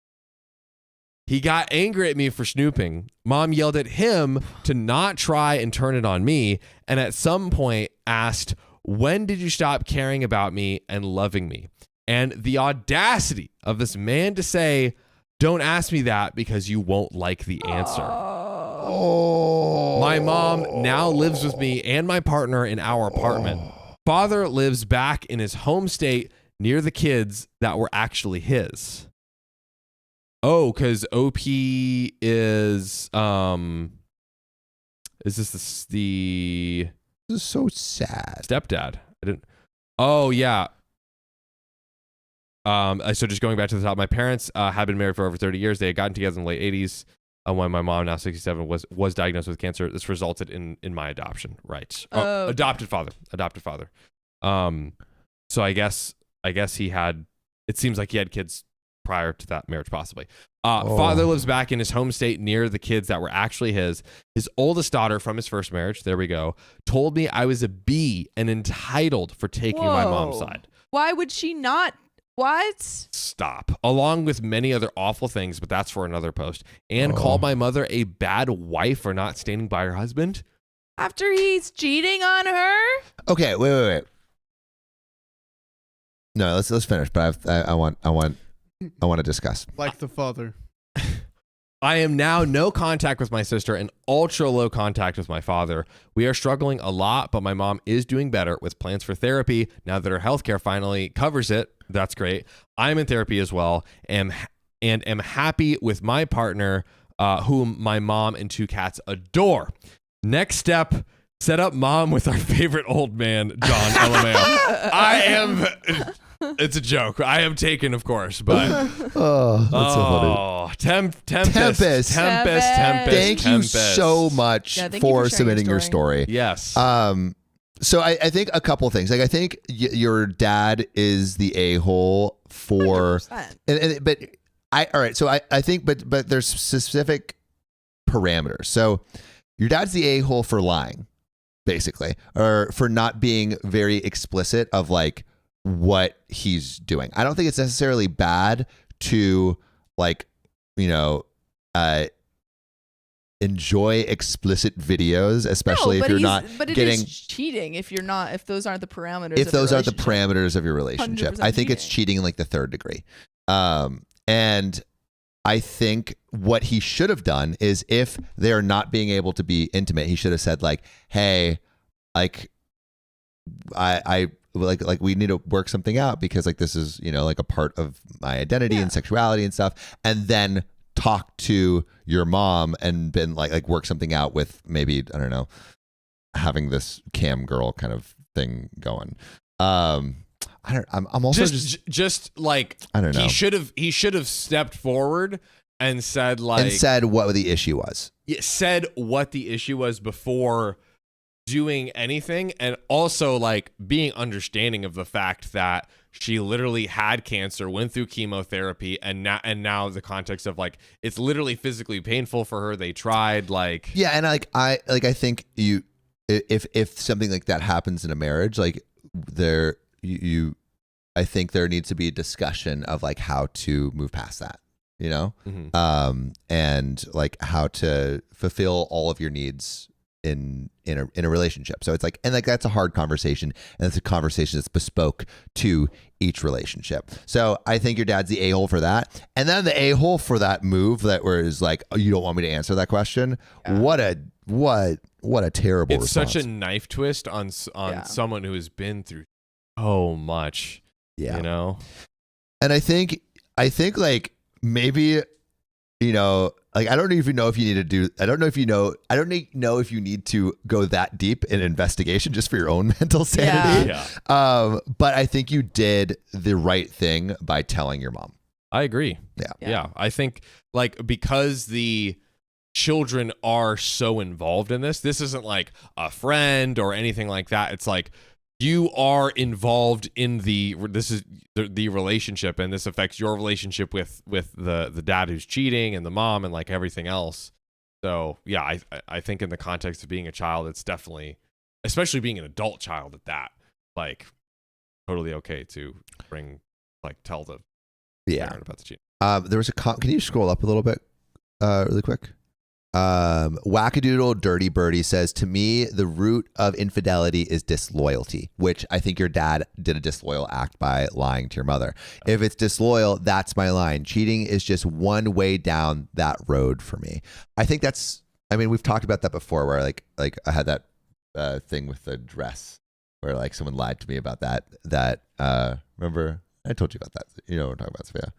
He got angry at me for snooping. Mom yelled at him to not try and turn it on me, and at some point asked, "When did you stop caring about me and loving me?" And the audacity of this man to say, "Don't ask me that because you won't like the answer." Oh. My mom now lives with me and my partner in our apartment. Father lives back in his home state near the kids that were actually his. Oh, because OP is this the This is so sad. stepdad? I didn't. Oh yeah. So just going back to the top, my parents had been married for over 30 years. They had gotten together in the late 80s. When my mom, now 67, was diagnosed with cancer. This resulted in my adoption. Right. Adopted father. So I guess he had. It seems like he had kids prior to that marriage, possibly. Father lives back in his home state near the kids that were actually his. His oldest daughter from his first marriage, there we go, told me I was a B and entitled for taking my mom's side. Why would she not? What? Stop. Along with many other awful things, but that's for another post. And called my mother a bad wife for not standing by her husband. After he's cheating on her? Okay, wait. No, let's finish. But I want to discuss. Like the father. I am now no contact with my sister and ultra low contact with my father. We are struggling a lot, but my mom is doing better with plans for therapy now that her healthcare finally covers it. That's great. I'm in therapy as well, and am happy with my partner, whom my mom and 2 cats adore. Next step, set up mom with our favorite old man, John LMAO. It's a joke. I am taken, of course, but That's so funny. Tempest. Thank you so much Yeah, thank you for for sharing submitting your your story. Yes. So I think a couple things. Like I think your dad is the a-hole for, 100%. but all right. So I think, but there's specific parameters. So your dad's the a-hole for lying, basically, or for not being very explicit of like what he's doing. I don't think it's necessarily bad to like, enjoy explicit videos, especially if you're not but it getting is cheating if those aren't the parameters. if of those the aren't the relationship. parameters of your relationship. 100% I think it's cheating in like the 3rd degree. And I think what he should have done is if they're not being able to be intimate, he should have said like, hey, like I like we need to work something out because like this is, like a part of my identity and sexuality and stuff. And then talk to your mom and been like work something out with maybe, I don't know, having this cam girl kind of thing going. I'm also just like I don't know. He should have stepped forward and said what the issue was. Said what the issue was before doing anything, and also like being understanding of the fact that she literally had cancer, went through chemotherapy, and now the context of like it's literally physically painful for her. They tried like and I think if something like that happens in a marriage, like I think there needs to be a discussion of like how to move past that, Mm-hmm. and like how to fulfill all of your needs a relationship. So it's like, and like that's a hard conversation, and it's a conversation that's bespoke to each relationship. So I think your dad's the a-hole for that, and then the a-hole for that move that was like, oh, you don't want me to answer that question. What a terrible It's response. such a knife twist on someone who has been through so much. Yeah. You know? And I think like maybe, you know, like I don't even know if you need to do, I don't know if you need to go that deep in investigation just for your own mental sanity. Yeah. But I think you did the right thing by telling your mom. I agree. Yeah. I think like because the children are so involved in this isn't like a friend or anything like that. It's like you are involved in the relationship, and this affects your relationship with the dad who's cheating and the mom and like everything else. So yeah, I think in the context of being a child, it's definitely, especially being an adult child at that, like totally okay to tell the parent about the cheating. There was can you scroll up a little bit really quick? Wackadoodle Dirty Birdie says, to me, the root of infidelity is disloyalty, which I think your dad did a disloyal act by lying to your mother. If it's disloyal, that's my line. Cheating is just one way down that road for me. I think we've talked about that before, where like I had that thing with the dress where like someone lied to me about that remember I told you about that, you know what I'm talking about, Sophia.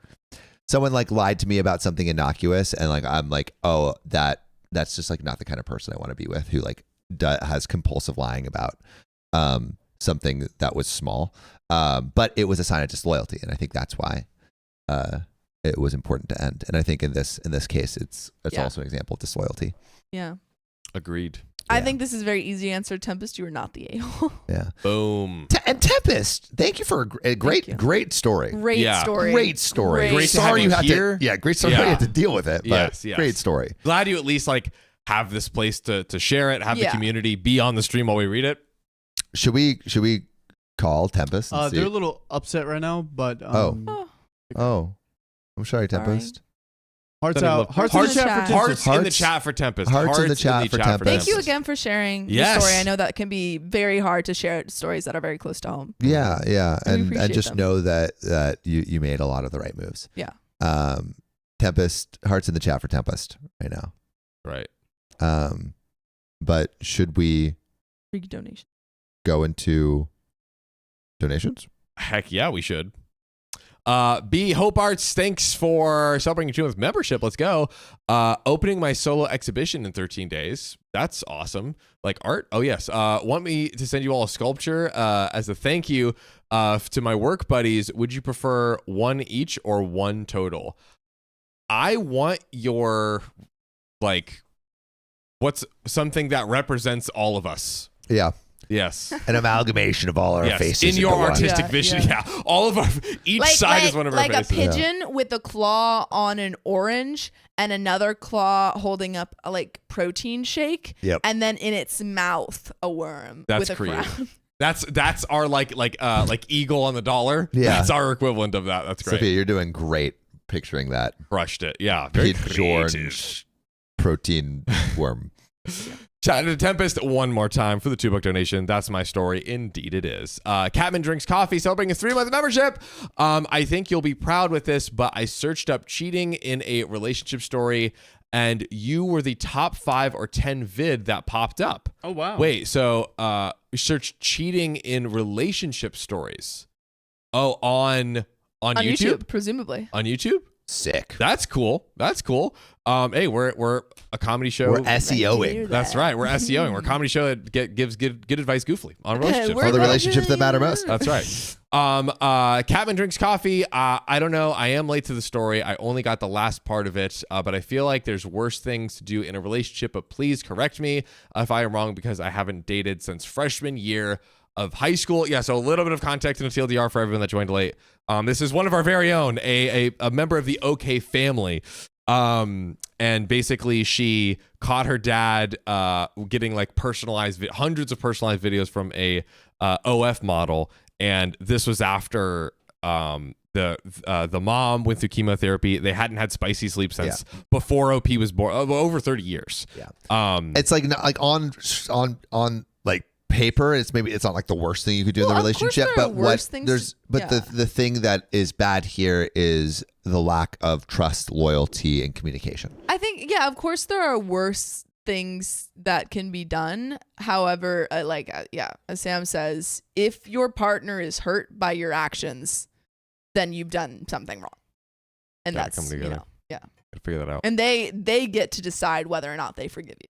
Someone like lied to me about something innocuous, and like I'm like, oh, that's just like not the kind of person I want to be with, who like has compulsive lying about something that was small, but it was a sign of disloyalty, and I think that's why it was important to end. And I think in this case, it's also an example of disloyalty. Yeah, Agreed. I think this is a very easy answer. Tempest, you are not the a-hole. Yeah. Boom. And Tempest, thank you for a great story. Great story. Great story. Great to Sorry have you you had here. to. Yeah, great story. Yeah. You had to deal with it. But Yes. great story. Glad you at least like have this place to share it, have the community be on the stream while we read it. Should we call Tempest? And see? They're a little upset right now, but Oh, I'm sorry, Tempest. hearts out. Hearts in the chat for Hearts Tempest. in the chat for Tempest. Hearts in the chat for Tempest. Thank you again for sharing Yes. your story. I know that can be very hard to share stories that are very close to home. Yeah, And we and appreciate just them. know that you made a lot of the right moves. Yeah. Tempest, hearts in the chat for Tempest right now. Right. But should we Big donation. go into donations? Heck yeah, we should. B Hope Arts, thanks for celebrating June with membership. Let's go. Opening my solo exhibition in 13 days. That's awesome. Like art? Oh yes. Want me to send you all a sculpture as a thank you to my work buddies. Would you prefer one each or one total? I want your what's something that represents all of us. Yeah. Yes. An amalgamation of all our faces. In your into one. artistic vision. Yeah. All of our, each side is one of our faces. faces. Like a pigeon with a claw on an orange and another claw holding up a like protein shake. Yep. And then in its mouth, a worm That's with a creative. crown. That's our like eagle on the dollar. Yeah. That's our equivalent of that. That's great. Sophia, you're doing great picturing that. Crushed it. Yeah. Very Pigeon creative. protein worm. Shout out to Tempest one more time for the $2 donation. That's my story. Indeed it is. Catman Drinks Coffee celebrating a 3-month membership. I think you'll be proud with this, but I searched up cheating in a relationship story, and you were the top 5 or 10 vid that popped up. Oh, wow. Wait, so search cheating in relationship stories. Oh, on YouTube? Presumably. On YouTube? Sick. That's cool. Hey, we're a comedy show. We're SEOing. That's right. We're SEOing. We're a comedy show that gives good advice goofully on relationships. We're For the gonna relationships do- that matter most. That's right. Catman Drinks Coffee. I don't know. I am late to the story. I only got the last part of it, but I feel like there's worse things to do in a relationship, but please correct me if I am wrong, because I haven't dated since freshman year of high school. Yeah, so a little bit of context and a TLDR for everyone that joined late. This is one of our very own, a member of the OK family. And basically she caught her dad getting like hundreds of personalized videos from a OF model, and this was after the mom went through chemotherapy. They hadn't had spicy sleep since before OP was born. Over 30 years. Yeah. It's like not, like on like paper, it's not like the worst thing you could do in the relationship, but the thing that is bad here is the lack of trust, loyalty, and communication. I think, of course there are worse things that can be done. However, as Sam says, if your partner is hurt by your actions, then you've done something wrong. And Gotta that's, come together. Gotta figure that out. And they get to decide whether or not they forgive you.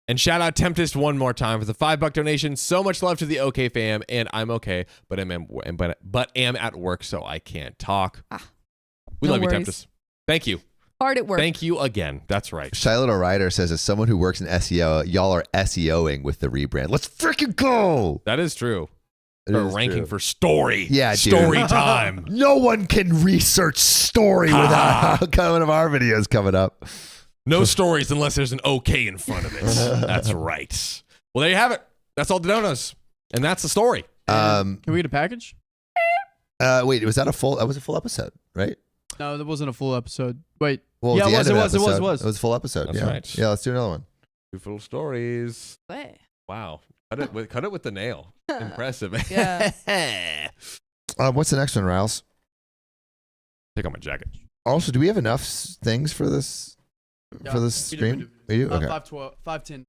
And shout out Tempest one more time for the $5 donation. So much love to the OK fam, and I'm okay, but am at work, so I can't talk. We love you, Tempest. Thank you. Hard at work. Thank you again. That's right. Shiloh Ryder says, as someone who works in SEO, y'all are SEOing with the rebrand. Let's freaking go. That is true. They're ranking for story. Yeah, dude. Story time. No one can research story without one of our videos coming up. No stories unless there's an OK in front of it. That's right. Well, there you have it. That's all the donos. And that's the story. Can we get a package? Wait, was that a full episode, right? No, that wasn't a full episode. Wait. Well, yeah, it was. It It was a full episode. That's right. Yeah, let's do another one. 2 full stories. Hey. Wow. Cut it with the nail. Impressive. Yeah. What's the next one, Riles? Take off my jacket. Also, do we have enough things for this stream? We do? Okay. 510.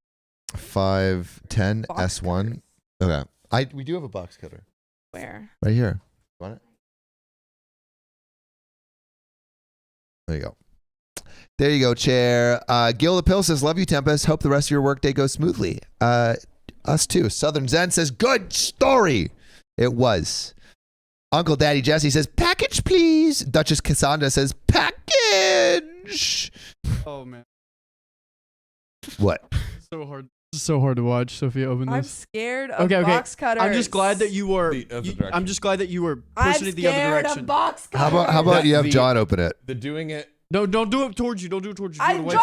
510 Box S1. Okay. We do have a box cutter. Where? Right here. Want it? There you go. There you go, chair. Gil the Pill says, love you, Tempest. Hope the rest of your workday goes smoothly. Us too. Southern Zen says, good story. It was. Uncle Daddy Jesse says, package, please. Duchess Cassandra says, package. Oh, man. What? So hard. It's so hard to watch. Sophia, open I'm this. scared of box cutters. I'm just glad that you were. I'm just glad that you were pushing it the other direction. Of box cutters. How about you have John open it? The doing it. No, don't do it towards you. Don't do it towards you. John just told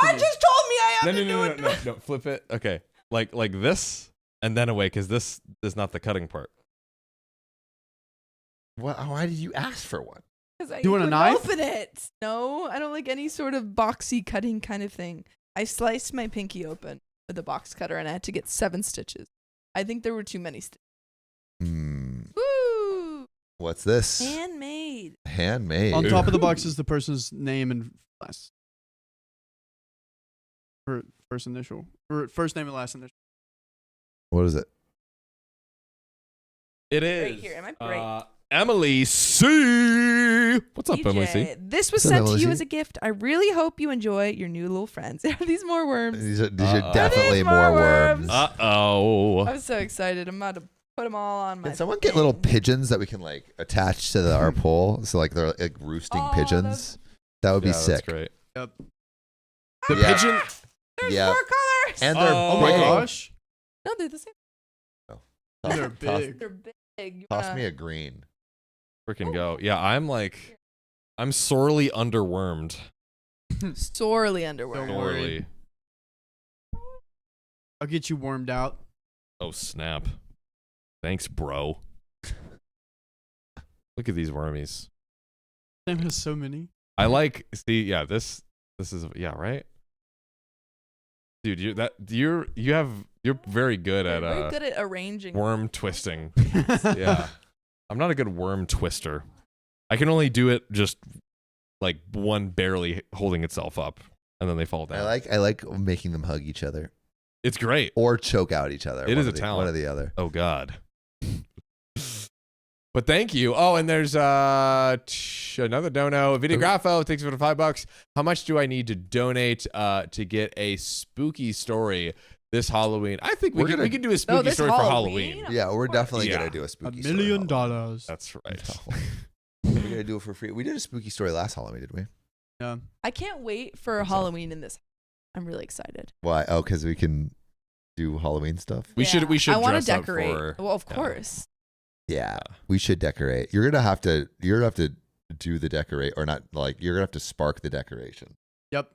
me I have to do it. No. Flip it. Okay. Like this and then away, because this is not the cutting part. Why did you ask for one? Because you want a knife? Open it. No, I don't like any sort of boxy cutting kind of thing. I sliced my pinky open with a box cutter and I had to get 7 stitches. I think there were too many stitches. Woo! What's this? Handmade. Handmade. On top of the box is the person's name and last. First initial. Or first name and last initial. What is it? It is. Right here. Am I right? Emily C. What's up, DJ, Emily C? This was sent to you as a gift. I really hope you enjoy your new little friends. Are these more worms? These are definitely more worms. Uh-oh. I'm so excited. I'm about to put them all on my. Can someone get little pigeons that we can like attach to our pole? So like they're like roosting pigeons. That would be sick. That's great. Yep. The pigeon. There's more colors. And they're Oh big. my gosh. No, they're the same. They're big. They're big. Toss me a green. Freaking go. Yeah, I'm sorely underwormed. Sorely underwear. Don't worry. I'll get you warmed out. Oh, snap. Thanks, bro. Look at these wormies. Sam has so many. I like, this is, right? Dude, you're very good at Very good at arranging. worm twisting. Yeah. I'm not a good worm twister. I can only do it just like one barely holding itself up and then they fall down. I like making them hug each other It's great. or choke out each other. It is a One talent. or the other. Oh God. But thank you. Oh, and there's another dono. Videographo, thanks for the $5. How much do I need to donate to get a spooky story this Halloween? I think we can do a spooky story for Halloween. Yeah, we're definitely gonna do a spooky $1 million. story. That's right. We're gonna do it for free. We did a spooky story last Halloween, did we? Yeah. I can't wait for Halloween in this. I'm really excited. Why? Oh, because we can do Halloween stuff. We should I want to dress up decorate. for. Well, of course. Yeah, we should decorate. You're gonna have to do the decorate, or not? Like you're gonna have to spark the decoration. Yep.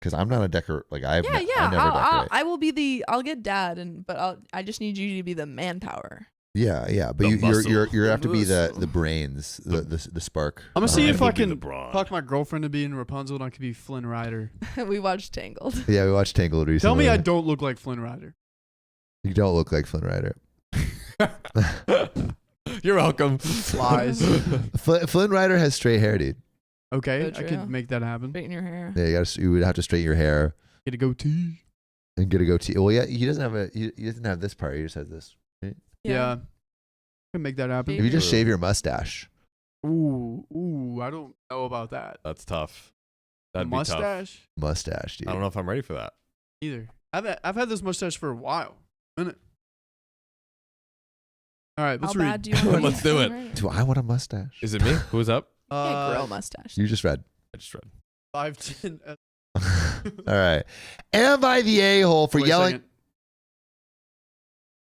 Because I'm not a decor. Like I never decorate. I will be I'll get dad, but I just need you to be the manpower. Yeah, but The you muscle. you have to be the Muscle. brains, the spark. I'm gonna see if I He'll be can the brawn. talk my girlfriend to be in Rapunzel and I could be Flynn Rider. We watched Tangled. Yeah, we watched Tangled recently. Tell me I don't look like Flynn Rider. You don't look like Flynn Rider. You're welcome. Lies. Flynn Rider has straight hair, dude. Okay, So I true. could make that happen. Straighten your hair. Yeah, you would have to straighten your hair Get a goatee. and get a goatee. Well, yeah, he doesn't have he doesn't have this part. He just has this. Yeah. Can make that happen. If you just shave your mustache. Ooh, I don't know about that. That's tough. That'd be tough. Mustache? Mustache, dude. I don't know if I'm ready for that. Either. I've had this mustache for a while. Minute. All right, How let's bad read. do you want Let's do it. Do I want a mustache? Is it me? Who's up? Can't grow a mustache. You just read. I just read. 5'10". All right. Am I the a-hole for Wait a yelling? second.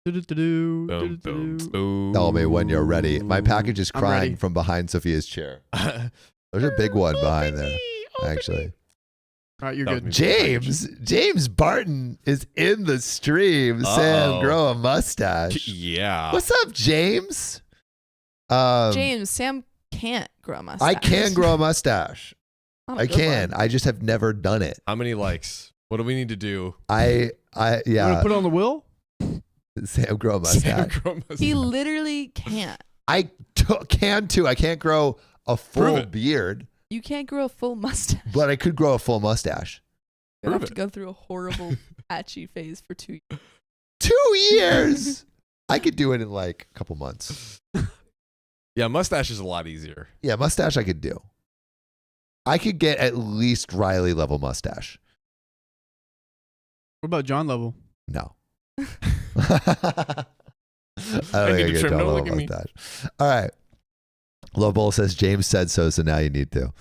Do-do-do-do, Boom, boom, do-do-do. boom. Tell me when you're ready. My package is I'm crying ready. from behind Sophia's chair. There's a big one behind there, actually. All right, you're That was good. me. James Barton is in the stream. Sam, Uh-oh. grow a mustache. Yeah. What's up, James? James, Sam can't grow a mustache. I can grow a mustache. Not a I good can. one. I just have never done it. How many likes? What do we need to do? Yeah. You want to put it on the wheel? Sam, grow a Sam mustache. grow mustache. He literally can't. I can too. I can't grow a Prove full it. beard, You can't grow a full mustache. but I could grow a full mustache. You have Prove to it. go through a horrible patchy phase for 2 years. 2 years. I could do it in like a couple months. Yeah, mustache is a lot easier. Yeah, mustache I could do. I could get at least Riley level mustache. What about John level? No. I don't need think to I trim, get don't a look at me. mustache. All right. Low Bowl says James said so now you need to.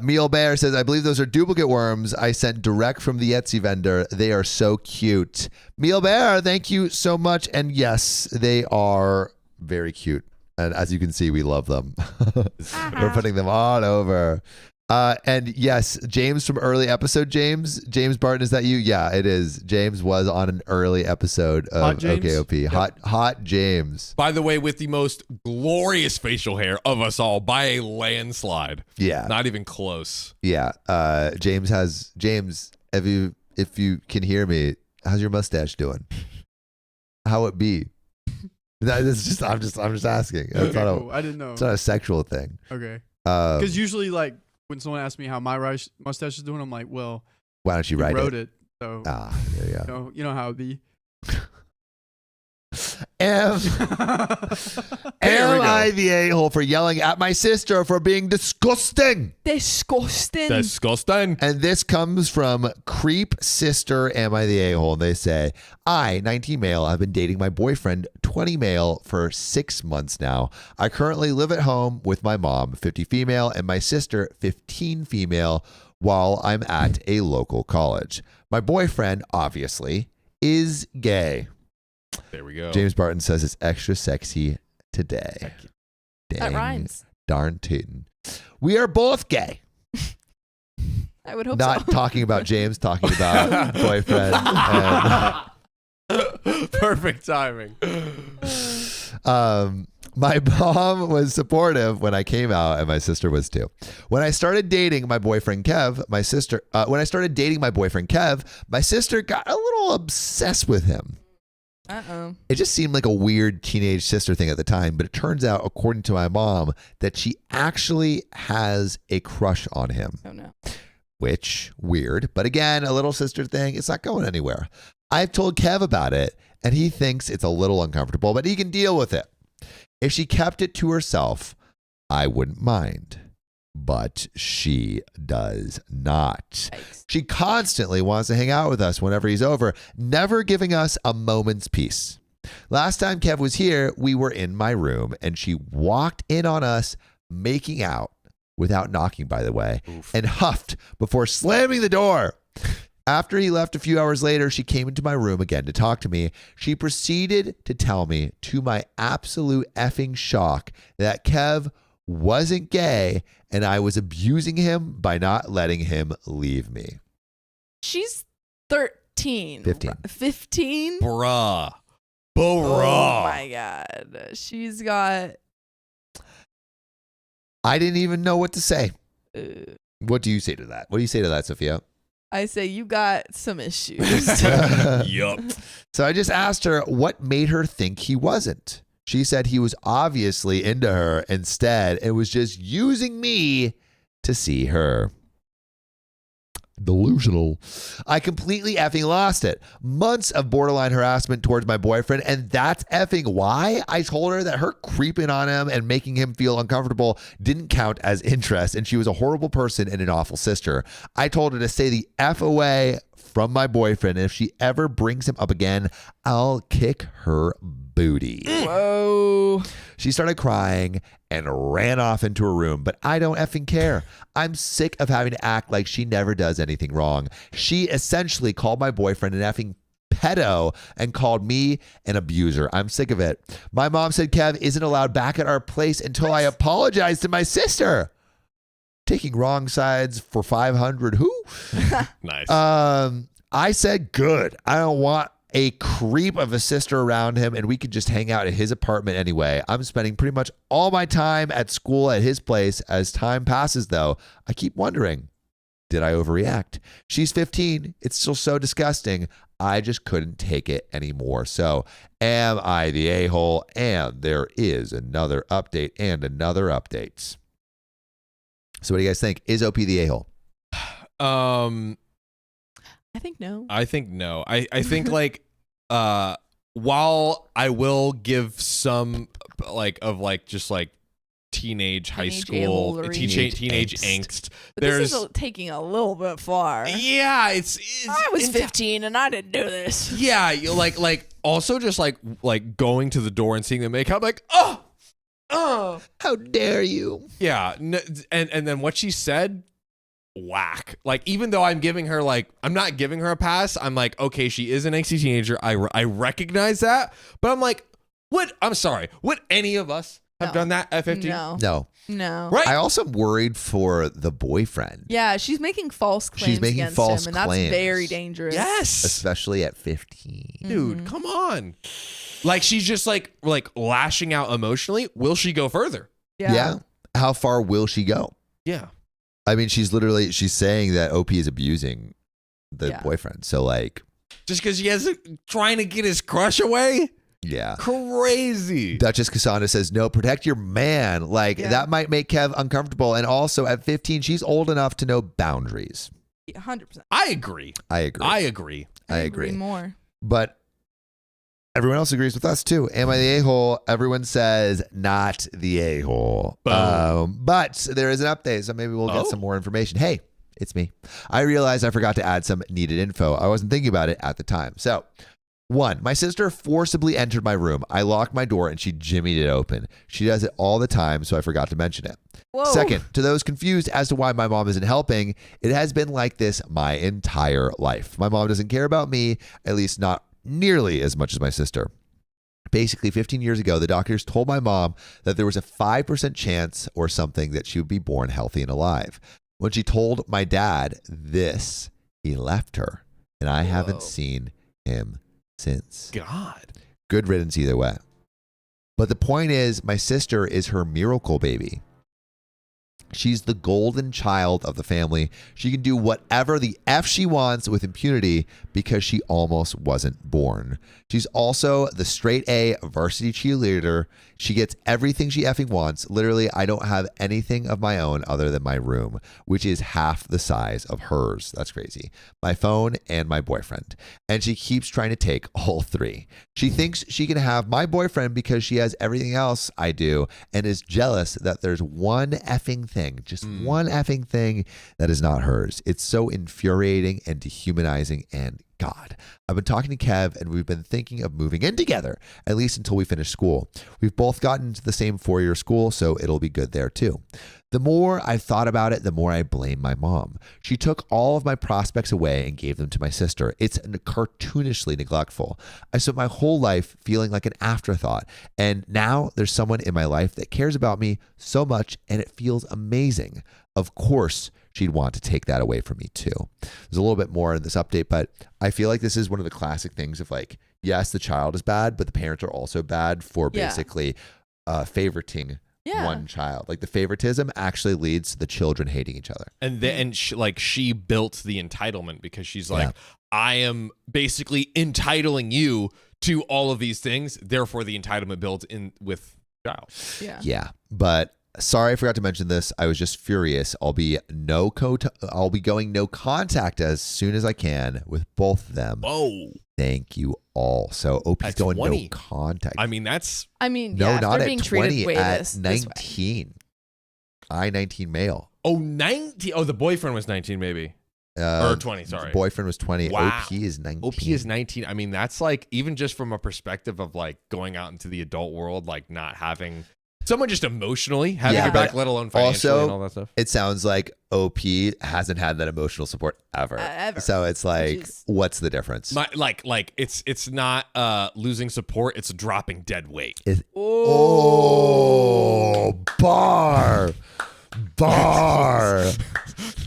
Meal Bear says, I believe those are duplicate worms I sent direct from the Etsy vendor. They are so cute. Meal Bear, thank you so much. And yes, they are very cute. And as you can see, we love them. We're putting them all over. And yes, James from early episode, James Barton, is that you? Yeah, it is. James was on an early episode of Hot James? OKOP. Yep. Hot James. By the way, with the most glorious facial hair of us all by a landslide. Yeah. Not even close. Yeah. James, if you can hear me, how's your mustache doing? How it be? It's just I'm just asking. It's Okay, not cool. I didn't know. it's not a sexual thing. Okay. Because Because usually, like, when someone asks me how my mustache is doing, I'm like, well, why don't you you write wrote it? it. So, Ah, there you go. you know how it be. Am I the a-hole for yelling at my sister for being disgusting? Disgusting. Disgusting. And this comes from Creep Sister, Am I the A-hole? And they say, I, 19 male, have been dating my boyfriend, 20 male, for 6 months now. I currently live at home with my mom, 50 female, and my sister, 15 female, while I'm at a local college. My boyfriend, obviously, is gay. There we go. James Barton says it's extra sexy today. That Dang, rhymes. darn tootin'. We are both gay. I would hope Not so. talking about James, talking about boyfriend. And, Perfect timing. my mom was supportive when I came out, and my sister was too. When I started dating my boyfriend Kev, my sister got a little obsessed with him. Uh-oh. It just seemed like a weird teenage sister thing at the time, but it turns out, according to my mom, that she actually has a crush on him. Oh, no. Which, weird, but again, a little sister thing, it's not going anywhere. I've told Kev about it, and he thinks it's a little uncomfortable, but he can deal with it. If she kept it to herself, I wouldn't mind. But she does not. Yikes. She constantly wants to hang out with us whenever he's over, never giving us a moment's peace. Last time Kev was here, we were in my room, and she walked in on us making out, without knocking, by the way, and huffed before slamming the door. After he left a few hours later, she came into my room again to talk to me. She proceeded to tell me, to my absolute effing shock, that Kev wasn't gay and I was abusing him by not letting him leave me. She's 13. 15. 15? Bruh. Oh my God. She's got. I didn't even know what to say. Uh, What do you say to that? What do you say to that, Sophia? I say you got some issues. Yup. So I just asked her what made her think he wasn't. She said he was obviously into her instead and was just using me to see her. Delusional. I completely effing lost it. Months of borderline harassment towards my boyfriend, and that's effing why I told her that her creeping on him and making him feel uncomfortable didn't count as interest, and she was a horrible person and an awful sister. I told her to stay the F away from my boyfriend, and if she ever brings him up again, I'll kick her booty. Whoa. She started crying and ran off into her room, but I don't effing care. I'm sick of having to act like she never does anything wrong. She essentially called my boyfriend an effing pedo and called me an abuser. I'm sick of it. My mom said Kev isn't allowed back at our place until I apologize to my sister. Taking wrong sides for 500. Who? Nice. I said, good. I don't want a creep of a sister around him, and we could just hang out at his apartment anyway. I'm spending pretty much all my time at school at his place. As time passes, though, I keep wondering, did I overreact? She's 15. It's still so disgusting. I just couldn't take it anymore. So, am I the a-hole? And there is another update and another update. So what do you guys think? Is OP the a-hole? I think no. I think no. I think like while I will give some just like teenage high Teenage school a-holery. teenage angst. But this is taking a little bit far. Yeah, it's I was 15 and I didn't do this. Yeah, you like also just like going to the door and seeing them make out, like, oh, How dare you? yeah, and then what she said, whack. Like, even though I'm not giving her a pass, I'm like, okay, she is an angsty teenager. I recognize that, but I'm like, would any of us have done that at 15? No. Right? I also am worried for the boyfriend. Yeah, she's making false claims against him, and that's very dangerous. Yes. Especially at 15. Dude, come on. Like, she's just like lashing out emotionally. Will she go further? Yeah. How far will she go? Yeah. I mean, she's saying that OP is abusing the boyfriend. So, like, Just because he has trying to get his crush away? yeah. Crazy. Duchess Cassandra says, no, protect your man. Like, that might make Kev uncomfortable. And also, at 15, she's old enough to know boundaries. 100%. I agree. I agree. More. But everyone else agrees with us, too. Am I the a-hole? Everyone says not the a-hole. But there is an update, so maybe we'll get some more information. Hey, it's me. I realized I forgot to add some needed info. I wasn't thinking about it at the time. So, 1, my sister forcibly entered my room. I locked my door and she jimmied it open. She does it all the time, so I forgot to mention it. Whoa. 2nd, to those confused as to why my mom isn't helping, it has been like this my entire life. My mom doesn't care about me, at least not nearly as much as my sister. Basically, 15 years ago, the doctors told my mom that there was a 5% chance or something that she would be born healthy and alive. When she told my dad this, he left her, and I haven't seen him since. God. Good riddance either way. But the point is, my sister is her miracle baby. She's the golden child of the family. She can do whatever the F she wants with impunity because she almost wasn't born. She's also the straight A varsity cheerleader. She gets everything she effing wants. Literally, I don't have anything of my own other than my room, which is half the size of hers. That's crazy. My phone and my boyfriend. And she keeps trying to take all 3. She thinks she can have my boyfriend because she has everything else I do and is jealous that there's one effing thing, just one effing thing that is not hers. It's so infuriating and dehumanizing, and God. I've been talking to Kev and we've been thinking of moving in together, at least until we finish school. We've both gotten into the same 4-year school, so it'll be good there too. The more I've thought about it, the more I blame my mom. She took all of my prospects away and gave them to my sister. It's cartoonishly neglectful. I spent my whole life feeling like an afterthought, and now there's someone in my life that cares about me so much, and it feels amazing. Of course, she'd want to take that away from me too. There's a little bit more in this update, but I feel like this is one of the classic things of like, yes, the child is bad, but the parents are also bad for Yeah. basically favoriting Yeah. one child. Like the favoritism actually leads to the children hating each other. And then she built the entitlement because she's like, I am basically entitling you to all of these things. Therefore, the entitlement builds in with child. Yeah. Yeah, but sorry, I forgot to mention this. I was just furious. I'll be going no contact as soon as I can with both of them. Whoa. Thank you all. So OP's At going 20. no contact. I mean, that's I mean, no, yeah, if not they're being at treated 20. way At this way. 19. I 19 male. 19. Oh, the boyfriend was 19, maybe. Or 20, sorry. Boyfriend was 20. Wow. OP is 19. OP is 19. I mean, that's like, even just from a perspective of like going out into the adult world, like not having someone just emotionally having Yeah, your back, but let alone financially also, and all that stuff. It sounds like OP hasn't had that emotional support ever. Ever. So it's like, is- what's the difference? Like it's not losing support, it's dropping dead weight. Oh, bar.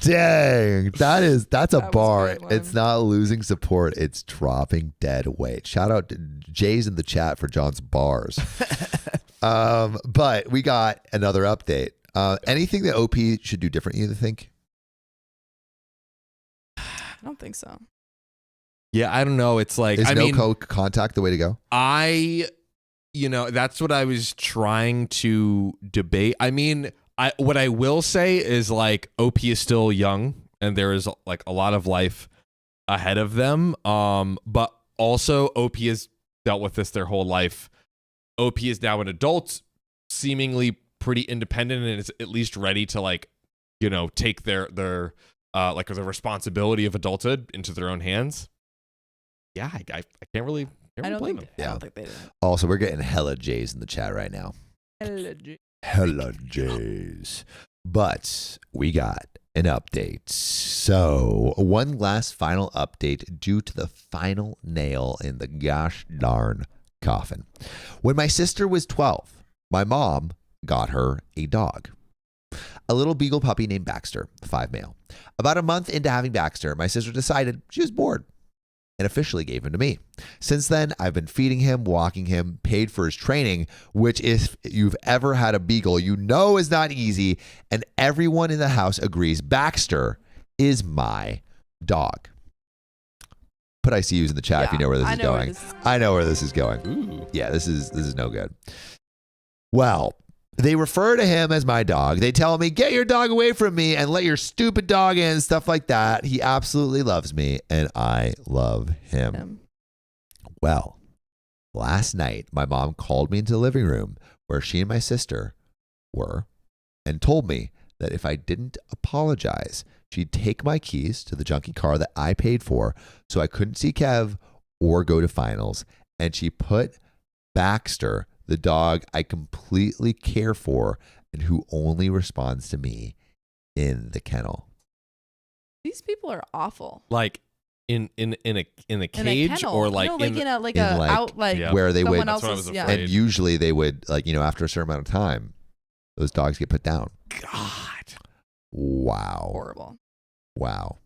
Dang, that's a That was a bar. good one. It's not losing support, it's dropping dead weight. Shout out to Jay's in the chat for John's bars. But we got another update. Anything that OP should do different, you think? I don't think so. Yeah, I don't know. It's like, Is I no mean, contact the way to go? That's what I was trying to debate. I mean, what I will say is like OP is still young and there is like a lot of life ahead of them. But also OP has dealt with this their whole life. OP is now an adult, seemingly pretty independent, and is at least ready to like, take their like the responsibility of adulthood into their own hands. Yeah, I can't really blame them. I don't think they did. Also, we're getting hella J's in the chat right now. Hella J's. But we got an update. So, one last final update due to the final nail in the gosh darn coffin. When my sister was 12, my mom got her a dog. A little beagle puppy named Baxter, 5 male. About a month into having Baxter, my sister decided she was bored and officially gave him to me. Since then, I've been feeding him, walking him, paid for his training, which if you've ever had a beagle, you know is not easy, and everyone in the house agrees Baxter is my dog. Put ICUs in the chat if you know where this is going. I know where this is going. Ooh. Yeah, this is no good. Well, they refer to him as my dog. They tell me, get your dog away from me and let your stupid dog in, stuff like that. He absolutely loves me, and I love him. Well, last night, my mom called me into the living room where she and my sister were and told me that if I didn't apologize, she'd take my keys to the junky car that I paid for so I couldn't see Kev or go to finals. And she put Baxter, the dog I completely care for and who only responds to me, in the kennel. These people are awful. Like in a cage kennel. or like no, in in a in out like Yeah. Where they someone would, That's what I else's. was Yeah. afraid. and usually they would, like, after a certain amount of time, those dogs get put down. God. Wow. Horrible. Wow.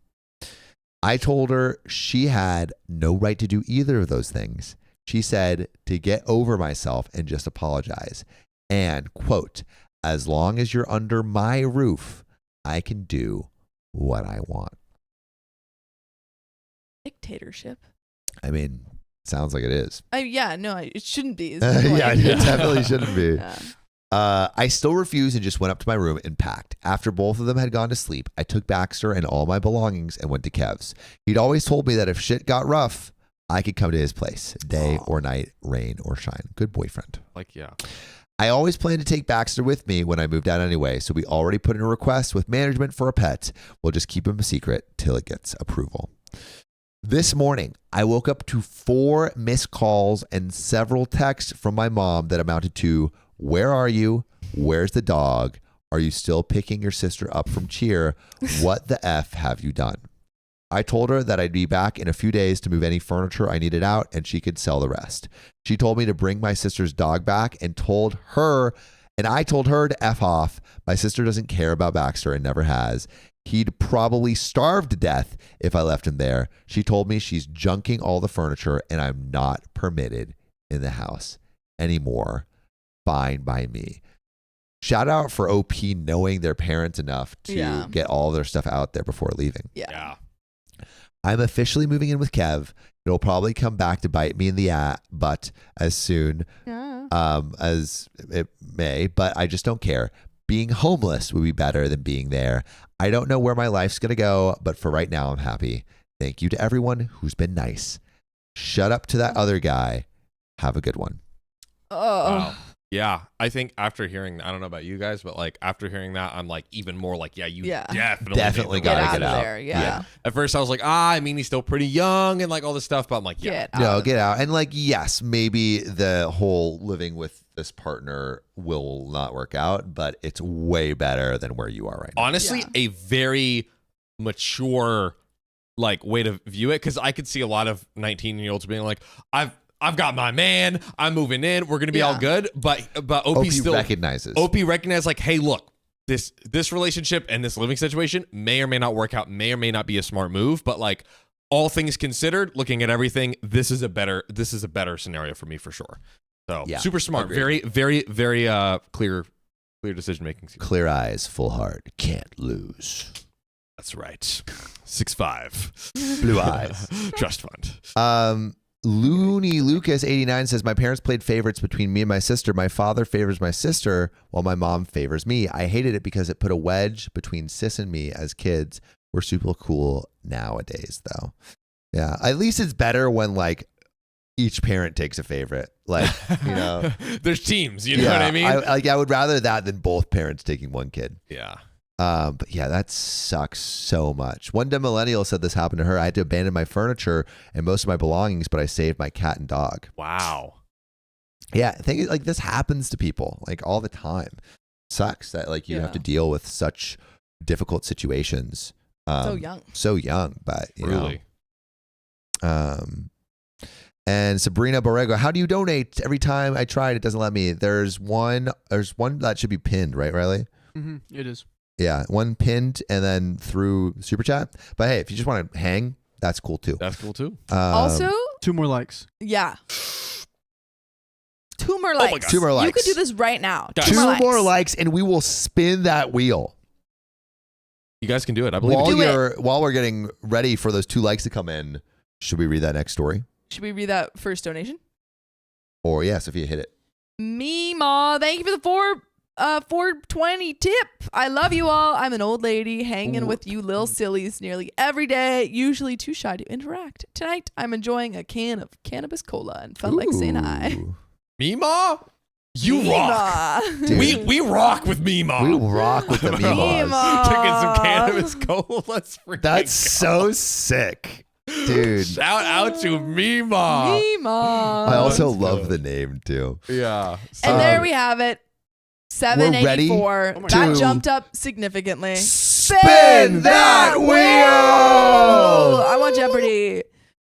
I told her she had no right to do either of those things. She said to get over myself and just apologize. And, quote, as long as you're under my roof, I can do what I want. Dictatorship. I mean, sounds like it is. Yeah, no, it shouldn't be. It's Yeah, like- it definitely shouldn't be. Yeah. I still refused and just went up to my room and packed. After both of them had gone to sleep, I took Baxter and all my belongings and went to Kev's. He'd always told me that if shit got rough, I could come to his place, day or night, rain or shine. Good boyfriend. Like, yeah. I always planned to take Baxter with me when I moved out anyway, so we already put in a request with management for a pet. We'll just keep him a secret till it gets approval. This morning, I woke up to 4 missed calls and several texts from my mom that amounted to, where are you? Where's the dog? Are you still picking your sister up from cheer? What the F have you done? I told her that I'd be back in a few days to move any furniture I needed out and she could sell the rest. She told me to bring my sister's dog back and I told her to F off. My sister doesn't care about Baxter and never has. He'd probably starve to death if I left him there. She told me she's junking all the furniture and I'm not permitted in the house anymore. Fine by me. Shout out for OP knowing their parents enough to get all their stuff out there before leaving. Yeah. I'm officially moving in with Kev. It'll probably come back to bite me in the butt as soon as it may, but I just don't care. Being homeless would be better than being there. I don't know where my life's going to go, but for right now, I'm happy. Thank you to everyone who's been nice. Shut up to that other guy. Have a good one. Wow. Yeah, I think after hearing, I don't know about you guys, but like after hearing that, I'm like even more like, definitely gotta get out. There. Yeah. At first, I was like, I mean, he's still pretty young and like all this stuff, but I'm like, Get out. And like, yes, maybe the whole living with this partner will not work out, but it's way better than where you are right now. Honestly, a very mature like way to view it, because I could see a lot of 19-year-olds being like, I've got my man. I'm moving in. We're gonna be all good. But OP still recognizes. OP recognizes like, hey, look, this relationship and this living situation may or may not work out. May or may not be a smart move. But like all things considered, looking at everything, this is a better scenario for me for sure. So super smart. Agreed. Very, very, very clear decision making. Clear eyes, full heart, can't lose. That's right. 6'5". Blue eyes. Trust fund. Looney Lucas 89 says, my parents played favorites between me and my sister. My father favors my sister while my mom favors me. I hated it because it put a wedge between sis and me as kids. We're super cool nowadays though. Yeah. At least it's better when like each parent takes a favorite. Like, you know, there's teams, you know what I mean? I would rather that than both parents taking one kid. Yeah. But yeah, that sucks so much. One dumb millennial said this happened to her. I had to abandon my furniture and most of my belongings, but I saved my cat and dog. Wow. Yeah, I think like this happens to people like all the time. Sucks that like you have to deal with such difficult situations. So young, but you really. And Sabrina Borrego, how do you donate? Every time I tried, it doesn't let me. There's one that should be pinned, right, Riley? Mm-hmm. It is. Yeah, one pinned and then through super chat. But hey, if you just want to hang, that's cool too. That's cool too. Also, 2 more likes. Yeah. 2 more likes. my God. 2 more likes. You could do this right now. Guys. 2 more likes, and we will spin that wheel. You guys can do it. I believe it. While we're getting ready for those 2 likes to come in, should we read that next story? Should we read that first donation? Or yeah, Sophia, hit it. Meemaw, thank you for the 420 tip. I love you all. I'm an old lady hanging with you little sillies nearly every day, usually too shy to interact. Tonight, I'm enjoying a can of cannabis cola and felt like saying hi. Meemaw? You rock. Dude. We rock with Meemaw. We rock with the Meemaws. To get some cannabis colas. That's so sick. Dude. Shout out to Meemaw. Meemaw. I also love the name too. Yeah. And there we have it. 784. We're ready That to jumped up significantly. Spin that wheel! I want Jeopardy.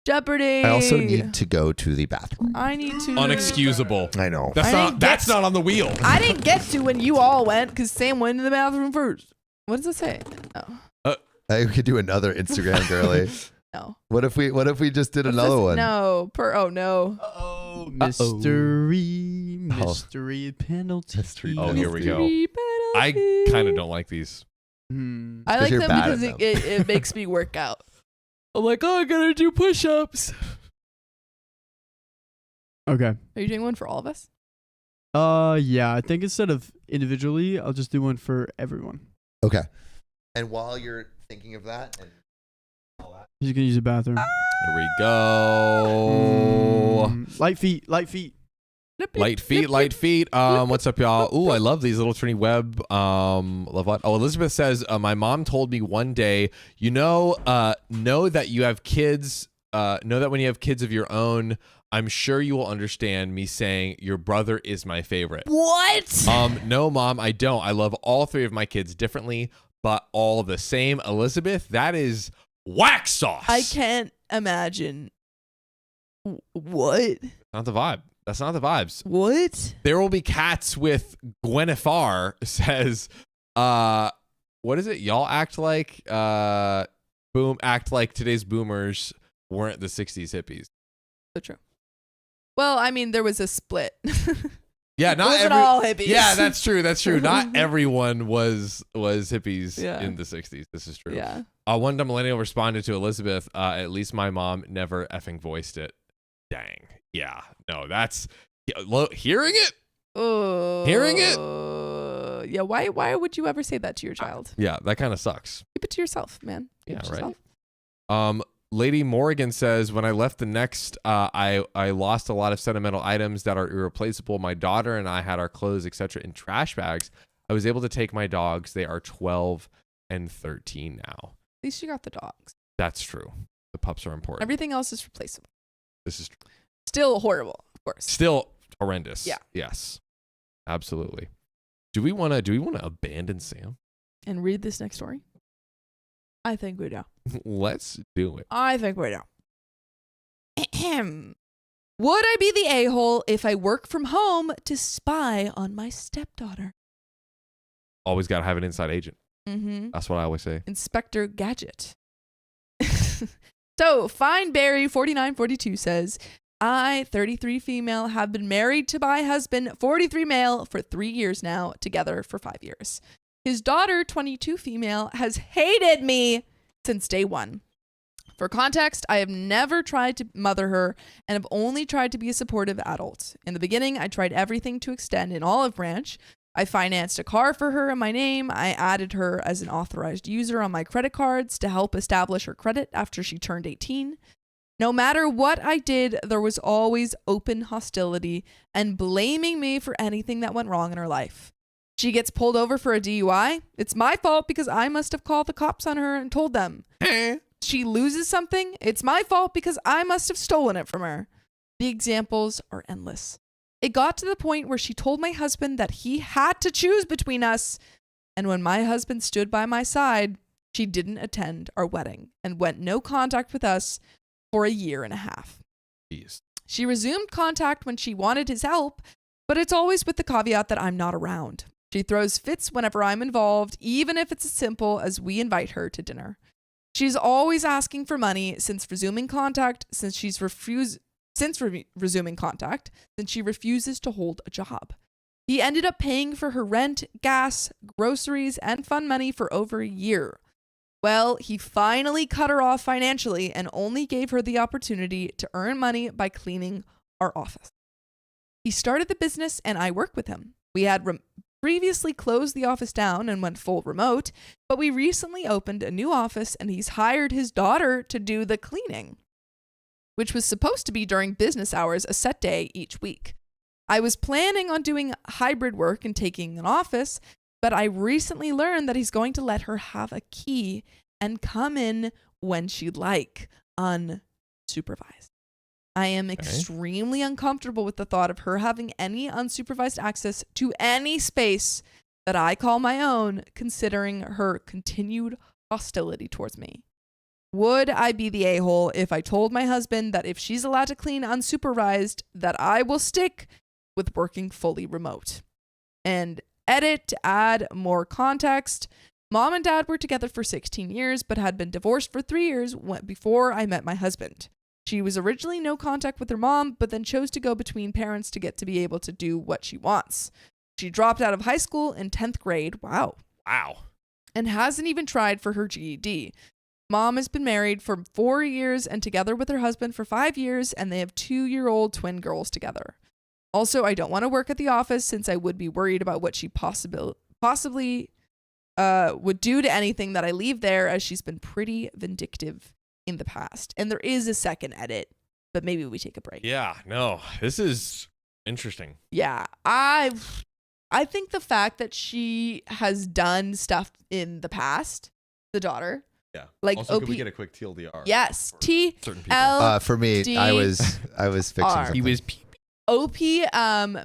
Jeopardy. I also need to go to the bathroom. I need to. Unexcusable. I know. That's not on the wheel. I didn't get to when you all went because Sam went to the bathroom first. What does it say? Oh. I could do another Instagram girly. No. What if we just did another one? No. Oh no. Uh-oh. Mystery penalty. Oh, here we go. I kind of don't like these. I like them because it makes me work out. I'm like, oh, I gotta do push-ups. Okay. Are you doing one for all of us? Yeah. I think instead of individually, I'll just do one for everyone. Okay. And while you're thinking of that, and He's gonna use the bathroom. Here we go. Light feet. Light feet. What's up, y'all? Ooh, I love these little Trini Web. Love what? Oh, Elizabeth says, my mom told me one day, know that you have kids. Know that when you have kids of your own, I'm sure you will understand me saying your brother is my favorite. What? No, Mom, I don't. I love all 3 of my kids differently, but all the same. Elizabeth, that is wax sauce. I can't imagine. What? Not the vibe. That's not the vibes. What? There will be cats with Gwenifar says, what is it? Y'all act like today's boomers weren't the 60s hippies. So true. Well, I mean, there was a split. Yeah, It not wasn't all hippies. Yeah, that's true. That's true. Not everyone was hippies Yeah. in the 60s. This is true. Yeah. One millennial responded to Elizabeth, at least my mom never effing voiced it. Dang. Yeah. No, that's hearing it. Oh. Hearing it? Yeah. Why would you ever say that to your child? Yeah, that kind of sucks. Keep it to yourself, man. Keep Yeah, it to right. yourself. Lady Morgan says, when I left the next, I lost a lot of sentimental items that are irreplaceable. My daughter and I had our clothes, etc., in trash bags. I was able to take my dogs. They are 12 and 13 now. At least you got the dogs. That's true. The pups are important. Everything else is replaceable. This is true. Still horrible, of course. Still horrendous. Yeah. Yes. Absolutely. Do we want to abandon Sam? And read this next story. I think we do. Let's do it. I think we do. Ahem. Would I be the a-hole if I work from home to spy on my stepdaughter? Always got to have an inside agent. Mm-hmm. That's what I always say. Inspector Gadget. So, FineBerry4942 says, I, 33 female, have been married to my husband, 43 male, for 3 years now, together for 5 years. His daughter, 22 female, has hated me since day one. For context, I have never tried to mother her and have only tried to be a supportive adult. In the beginning, I tried everything to extend an olive branch. I financed a car for her in my name. I added her as an authorized user on my credit cards to help establish her credit after she turned 18. No matter what I did, there was always open hostility and blaming me for anything that went wrong in her life. She gets pulled over for a DUI. It's my fault because I must have called the cops on her and told them. She loses something. It's my fault because I must have stolen it from her. The examples are endless. It got to the point where she told my husband that he had to choose between us. And when my husband stood by my side, she didn't attend our wedding and went no contact with us for a year and a half. Jeez. She resumed contact when she wanted his help, but it's always with the caveat that I'm not around. She throws fits whenever I'm involved, even if it's as simple as we invite her to dinner. She's always asking for money since resuming contact, since she refuses to hold a job. He ended up paying for her rent, gas, groceries, and fun money for over a year. Well, he finally cut her off financially and only gave her the opportunity to earn money by cleaning our office. He started the business and I work with him. We had previously closed the office down and went full remote, but we recently opened a new office and he's hired his daughter to do the cleaning, which was supposed to be during business hours, a set day each week. I was planning on doing hybrid work and taking an office, but I recently learned that he's going to let her have a key and come in when she'd like, unsupervised. I am extremely uncomfortable with the thought of her having any unsupervised access to any space that I call my own, considering her continued hostility towards me. Would I be the a-hole if I told my husband that if she's allowed to clean unsupervised, that I will stick with working fully remote? And edit to add more context. Mom and dad were together for 16 years, but had been divorced for 3 years before I met my husband. She was originally no contact with her mom, but then chose to go between parents to get to be able to do what she wants. She dropped out of high school in 10th grade. Wow. And hasn't even tried for her GED. Mom has been married for 4 years and together with her husband for 5 years, and they have 2-year-old twin girls together. Also, I don't want to work at the office since I would be worried about what she possibly would do to anything that I leave there, as she's been pretty vindictive in the past. And there is a second edit, but maybe we take a break. Yeah, no, this is interesting. Yeah, I think the fact that she has done stuff in the past, the daughter. Yeah. Like also, could we get a quick TLDR? Yes. Certain people. TL. For me, I was fixing something. He was OP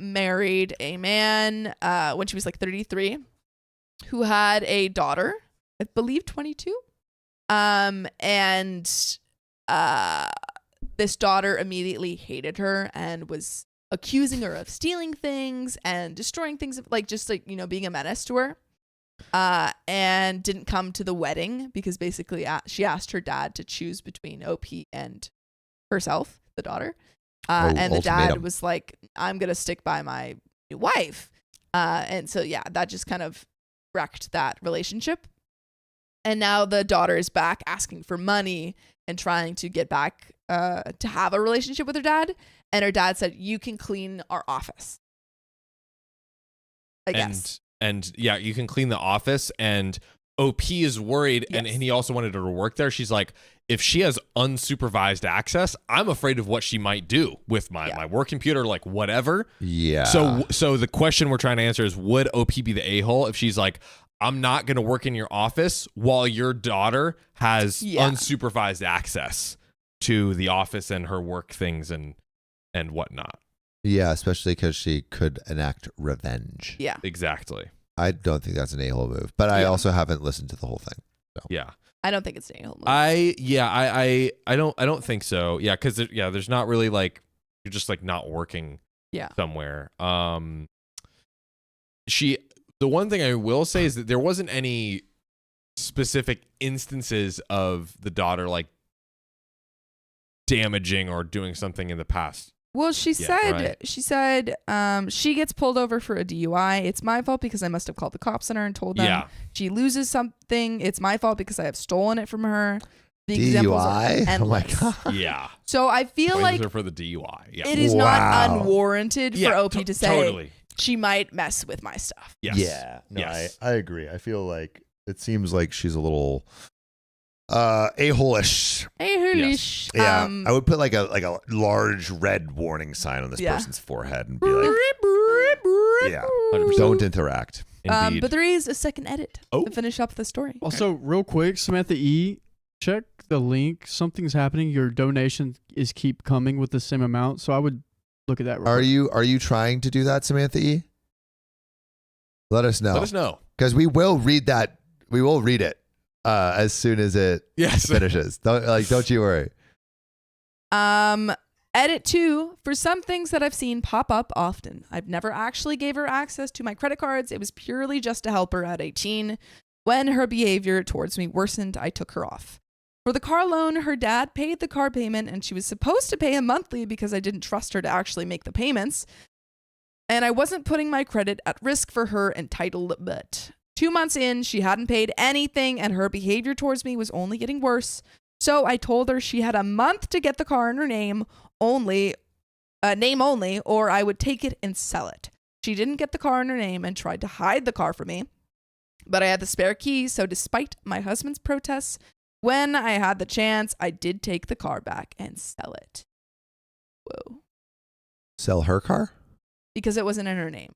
married a man when she was like 33 who had a daughter, I believe 22. And this daughter immediately hated her and was accusing her of stealing things and destroying things, like just like, you know, being a menace to her. and didn't come to the wedding because basically she asked her dad to choose between OP and herself, the daughter. And the dad ultimatum. was like, I'm going to stick by my new wife. And so, yeah, that just kind of wrecked that relationship. And now the daughter is back asking for money and trying to get back to have a relationship with her dad. And her dad said, you can clean our office. I guess. And yeah, you can clean the office. And OP is worried, Yes. and he also wanted her to work there. She's like, if she has unsupervised access, I'm afraid of what she might do with my work computer, like whatever. Yeah. So the question we're trying to answer is, would OP be the a-hole if she's like, I'm not going to work in your office while your daughter has unsupervised access to the office and her work things and whatnot? Yeah, especially because she could enact revenge. Yeah. Exactly. I don't think that's an a-hole move, but I also haven't listened to the whole thing. So. Yeah. I don't think it's an a-hole move. I don't think so. Yeah, because there's not really like, you're just like not working somewhere. The one thing I will say is that there wasn't any specific instances of the daughter like damaging or doing something in the past. Well, she said she gets pulled over for a DUI. It's my fault because I must have called the cops on her and told them. Yeah. She loses something. It's my fault because I have stolen it from her. The examples are DUI? Oh my endless. God. Yeah. So I feel Blames like her for the DUI. Yeah. it is not unwarranted for OP to say totally. she might mess with my stuff. Yes. Yeah. No, Yes. I agree. I feel like it seems like she's a little a-hole-ish. Hey, hoolish. Yeah. I would put like a large red warning sign on this person's forehead and be like, yeah, 100%. don't interact. Indeed. But there is a second edit to finish up the story. Also, real quick, Samantha E, check the link. Something's happening. Your donation is keep coming with the same amount. So I would look at that. Real quick. Are you trying to do that, Samantha E? Let us know. Let us know. Because we will read that. We will read it as soon as it finishes. Don't you worry. Edit 2, for some things that I've seen pop up often. I've never actually gave her access to my credit cards. It was purely just to help her at 18. When her behavior towards me worsened, I took her off. For the car loan, her dad paid the car payment and she was supposed to pay him monthly because I didn't trust her to actually make the payments. And I wasn't putting my credit at risk for her entitlement. 2 months in, she hadn't paid anything and her behavior towards me was only getting worse. So I told her she had a month to get the car in her name only, or I would take it and sell it. She didn't get the car in her name and tried to hide the car from me. But I had the spare key, so despite my husband's protests, when I had the chance, I did take the car back and sell it. Whoa. Sell her car? Because it wasn't in her name.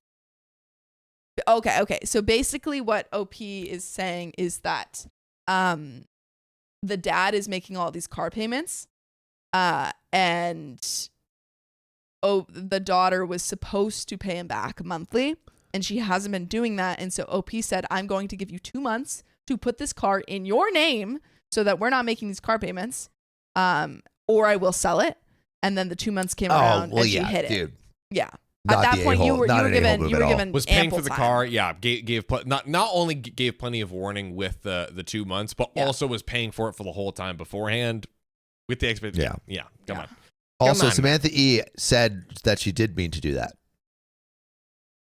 Okay. So basically what OP is saying is that the dad is making all these car payments and the daughter was supposed to pay him back monthly and she hasn't been doing that. And so OP said, I'm going to give you 2 months to put this car in your name so that we're not making these car payments or I will sell it. And then the 2 months came around and she hit it. Dude. Yeah. Not At that the point, you a-hole- were not an a-hole given move at all. given Was paying ample for the time. car. Yeah. Not only gave plenty of warning with the 2 months, but also was paying for it for the whole time beforehand with the expectation. Yeah. Come on. Also, Come on. Samantha E said that she did mean to do that.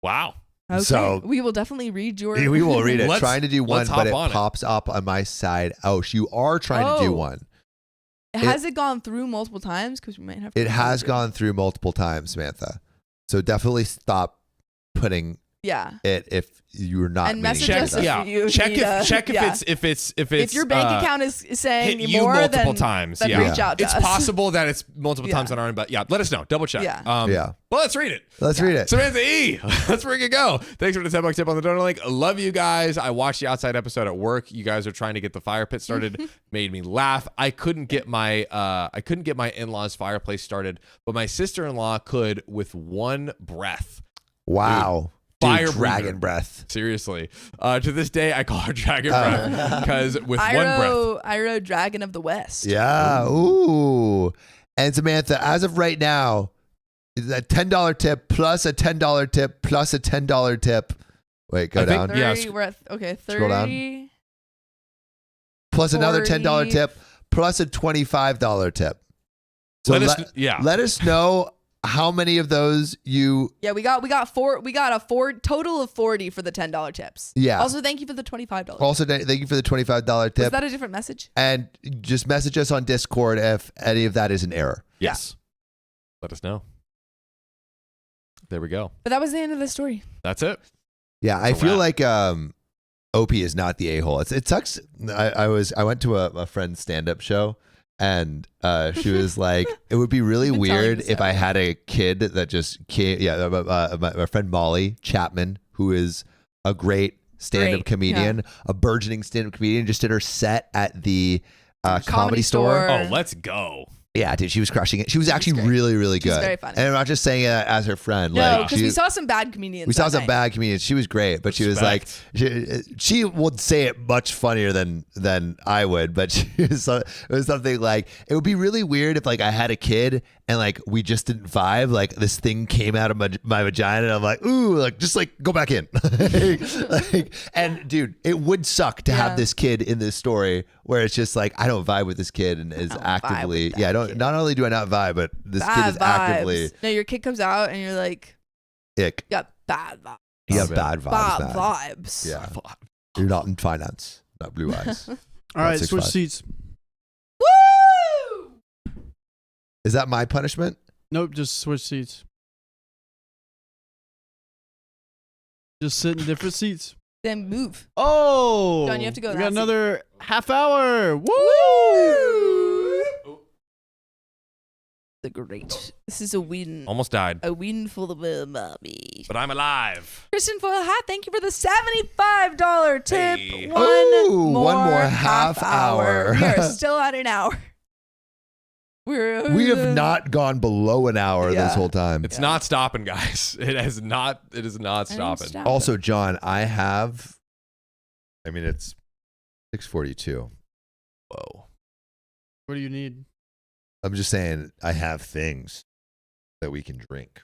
Wow. Okay. So- we will definitely read your. We will read it. Let's- Trying to do one, let's but hop on it it. pops up on my side. Oh, you are trying to do Oh. one. Has it gone through multiple times? Because we might have to. It has redo gone through multiple times, Samantha. So definitely stop putting Yeah. it if you're not And meaning message to do us that. if Yeah. you Check need if if your bank account is saying hit you more multiple than times. then Yeah. reach out to It's us. possible that it's multiple Yeah. times on our end, but let us know. Double check. Yeah. Yeah. Well, let's read it. Let's read it. Samantha E, let's freaking go. Thanks for the $10 tip on the donor link. I love you guys. I watched the outside episode at work. You guys are trying to get the fire pit started. Made me laugh. I couldn't get my in-laws fireplace started, but my sister-in-law could with one breath. Wow. Dude, Fire dragon breather. breath. Seriously. To this day, I call her Dragon Breath because with one breath. I wrote Dragon of the West. Yeah. Ooh. And Samantha, as of right now, a $10 tip plus a $10 tip plus a $10 tip Wait, go I think- down. 30, Yeah, we're at, okay, 30. Scroll down. Plus another $10 40. tip, plus a $25 tip. So let us know how many of those you. Yeah, we got a total of 40 for the $10 tips. Yeah. Also, thank you for the $25. Also, thank you for the $25 Was tip. that a different message? And just message us on Discord if any of that is an error. Yes. Let us know. There we go. But that was the end of the story. That's it. Yeah, I It's a feel wrap. like OP is not the a-hole. It sucks. I went to a friend's stand-up show, and she was like, it would be really You've been telling weird this if I story. had a kid that just came. Yeah, my friend Molly Chapman, who is a great stand-up Great, comedian, a burgeoning stand-up comedian, just did her set at the comedy store. Oh, let's go. Yeah, dude, she was crushing it. She was actually great. really, really She's good. very funny. And I'm not just saying it as her friend. No, like, because she- we saw some bad comedians. we saw that some night. bad comedians. She was great, but she was like, she would say it much funnier than I would. But it was something like, it would be really weird if like I had a kid and like we just didn't vibe. Like this thing came out of my vagina, and I'm like, ooh, like just like go back in. And dude, it would suck to have this kid in this story where it's just like I don't vibe with this kid and is actively I don't. kid. Not only do I not vibe, but this kid Bad is actively vibes. No, your kid comes out and you're like, ick. got bad vibes. You Love have it. bad vibes. Bad man. vibes. Yeah. You're not in finance, not blue eyes. All right, 6'5". switch seats. Woo! Is that my punishment? Nope, just switch seats. Just sit in different seats. Then move. Oh, John, you have to go We that got seat. another half hour. Woo! The great. This is a win. Almost died. A win for the mommy. But I'm alive. Kristen Foyle Hat, thank you for the $75 tip. Hey. Ooh, one more half hour. We are still at an hour. We have not gone below an hour Yeah. this whole time. It's not stopping, guys. It is not stopping. stop. Also, John, it's 6:42. Whoa. What do you need? I'm just saying I have things that we can drink.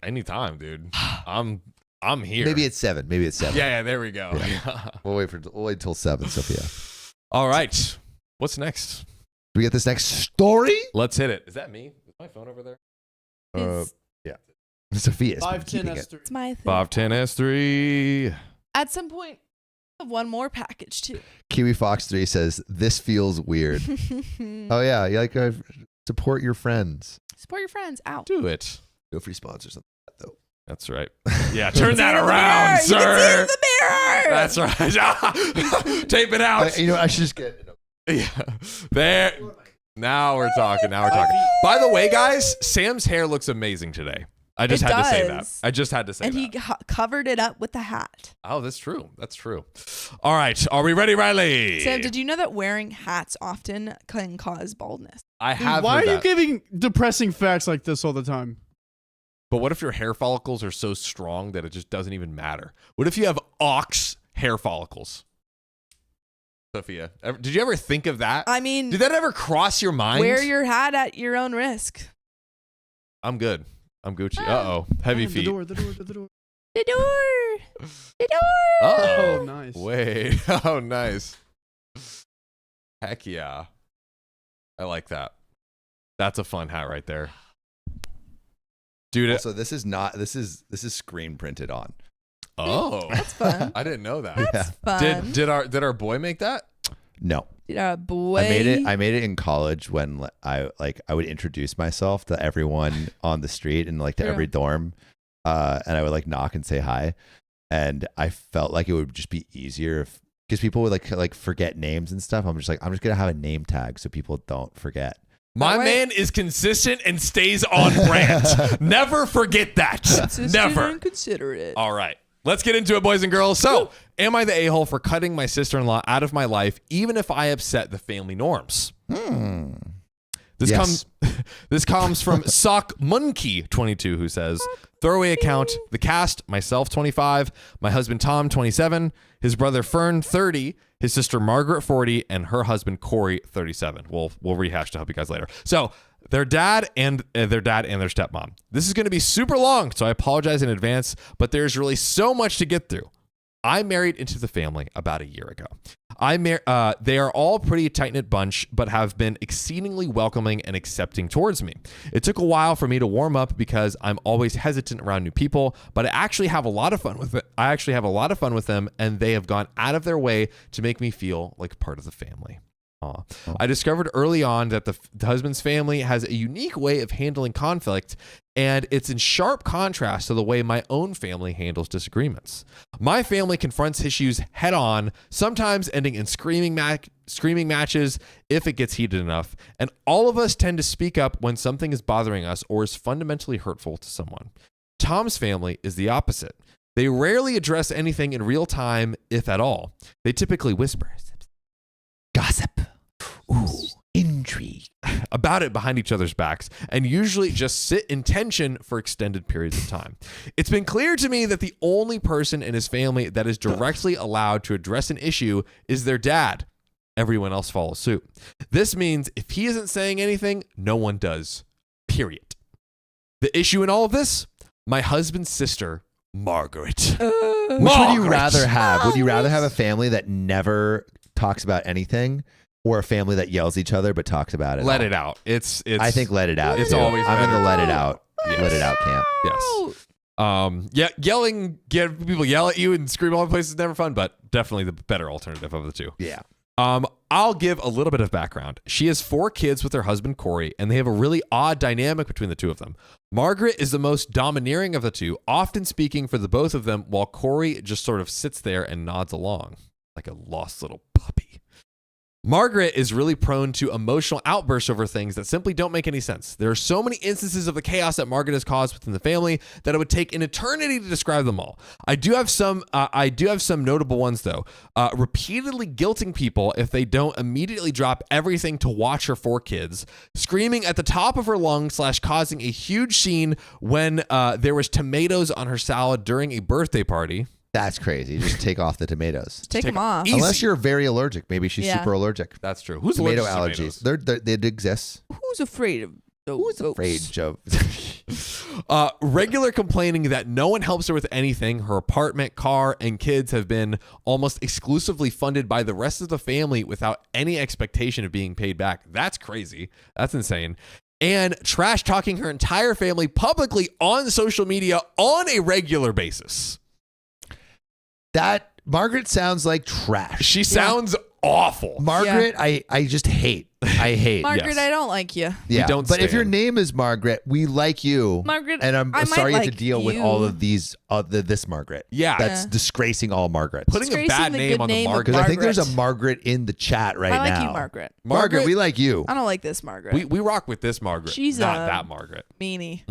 Anytime, dude. I'm here. Maybe it's 7. Yeah, there we go. Yeah. We'll wait till 7, Sophia. All right. What's next? Do we get this next story? Let's hit it. Is that me? Is my phone over there? It's, Yeah. Sophia's been 510 keeping it. S3. it's my thing. 510S3. At some point, I have one more package too. Kiwi Fox 3 says, this feels weird. Oh, yeah. You like support your friends. Support your friends. Ow. Do it. No free sponsors on that, though. That's right. Yeah, turn that See it in the around, mirror. You can see it in sir. the mirror. That's right. Tape it out. I should just get. Yeah. There. Now we're talking. By the way, guys, Sam's hair looks amazing today. I just It had to say that. does. I just had to say And that. he covered it up with the hat. Oh, that's true. That's true. All right. Are we ready, Riley? Sam, did you know that wearing hats often can cause baldness? I Dude, have why are heard you that. giving depressing facts like this all the time? But what if your hair follicles are so strong that it just doesn't even matter? What if you have ox hair follicles? Sophia, did you ever think of that? I mean, Did that ever cross your mind? wear your hat at your own risk. I'm good. I'm Gucci. Uh-oh. Heavy The feet. door. The door. The door. Uh-oh. Oh, nice. Wait. Oh, nice. Heck yeah. I like that. That's a fun hat right there. Dude. Also, this is screen printed on. Oh. That's fun. I didn't know that. That's fun. Did our boy make that? No. Boy. I made it in college when I would introduce myself to everyone on the street and like to Yeah. every dorm, and I would like knock and say hi, and I felt like it would just be easier if because people would like forget names and stuff. I'm just gonna have a name tag so people don't forget. My That way- man is consistent and stays on brand. Never forget that. Consistent Never. and considerate. All right. Let's get into it, boys and girls. So, am I the a-hole for cutting my sister-in-law out of my life, even if I upset the family norms? This Yes. this comes from Sock Monkey 22, who says, throwaway account, the cast, myself 25, my husband Tom 27, his brother Fern 30, his sister Margaret 40, and her husband Corey 37. We'll rehash to help you guys later. So their dad and their stepmom. This is going to be super long, so I apologize in advance, but there's really so much to get through. I married into the family about a year ago. They are all pretty tight-knit bunch, but have been exceedingly welcoming and accepting towards me. It took a while for me to warm up because I'm always hesitant around new people, but I actually have a lot of fun with it. I actually have a lot of fun with them, and they have gone out of their way to make me feel like part of the family. I discovered early on that the husband's family has a unique way of handling conflict, and it's in sharp contrast to the way my own family handles disagreements. My family confronts issues head on, sometimes ending in screaming matches if it gets heated enough, and all of us tend to speak up when something is bothering us or is fundamentally hurtful to someone. Tom's family is the opposite. They rarely address anything in real time, if at all. They typically whisper, gossip, intrigue about it behind each other's backs, and usually just sit in tension for extended periods of time. It's been clear to me that the only person in his family that is directly allowed to address an issue is their dad. Everyone else follows suit. This means if he isn't saying anything, no one does. Period. The issue in all of this? My husband's sister, Margaret. Which would you rather have? Would you rather have a family that never talks about anything, or a family that yells at each other but talks about it? Let it out. It's. I think let it out. It's too. always I'm in the better. let it out. Let it out camp. Yes. Yeah, get people yell at you and scream all over the place is never fun, but definitely the better alternative of the two. Yeah. I'll give a little bit of background. She has 4 kids with her husband, Corey, and they have a really odd dynamic between the two of them. Margaret is the most domineering of the two, often speaking for the both of them, while Corey just sort of sits there and nods along like a lost little puppy. Margaret is really prone to emotional outbursts over things that simply don't make any sense. There are so many instances of the chaos that Margaret has caused within the family that it would take an eternity to describe them all. I do have some notable ones though. Repeatedly guilting people if they don't immediately drop everything to watch her 4 kids, screaming at the top of her lungs / causing a huge scene when there was tomatoes on her salad during a birthday party. That's crazy. Just take off the tomatoes. Take them off. Easy. Unless you're very allergic. Maybe she's Yeah. super allergic. That's true. Who's Tomato allergic to allergies. tomatoes? They exist. Who's afraid of those? Who's afraid, Joe? Regular complaining that no one helps her with anything. Her apartment, car, and kids have been almost exclusively funded by the rest of the family without any expectation of being paid back. That's crazy. That's insane. And trash talking her entire family publicly on social media on a regular basis. That Margaret sounds like trash. She sounds awful. Margaret, I just hate. I hate. Margaret, Yes. I don't like you. Yeah, don't but if your stand. name is Margaret, we like you. Margaret, and I'm I might sorry you have to like deal with you. all of these. this Margaret. Yeah. that's Yeah. disgracing all Margarets. Putting a Disgracing bad the name good on the name of Margaret. Because I think there's a Margaret. Margaret in the chat right I like now. you, Margaret. Margaret, we like you. I don't like this Margaret. We rock with this Margaret. She's not a- that Margaret. Meanie.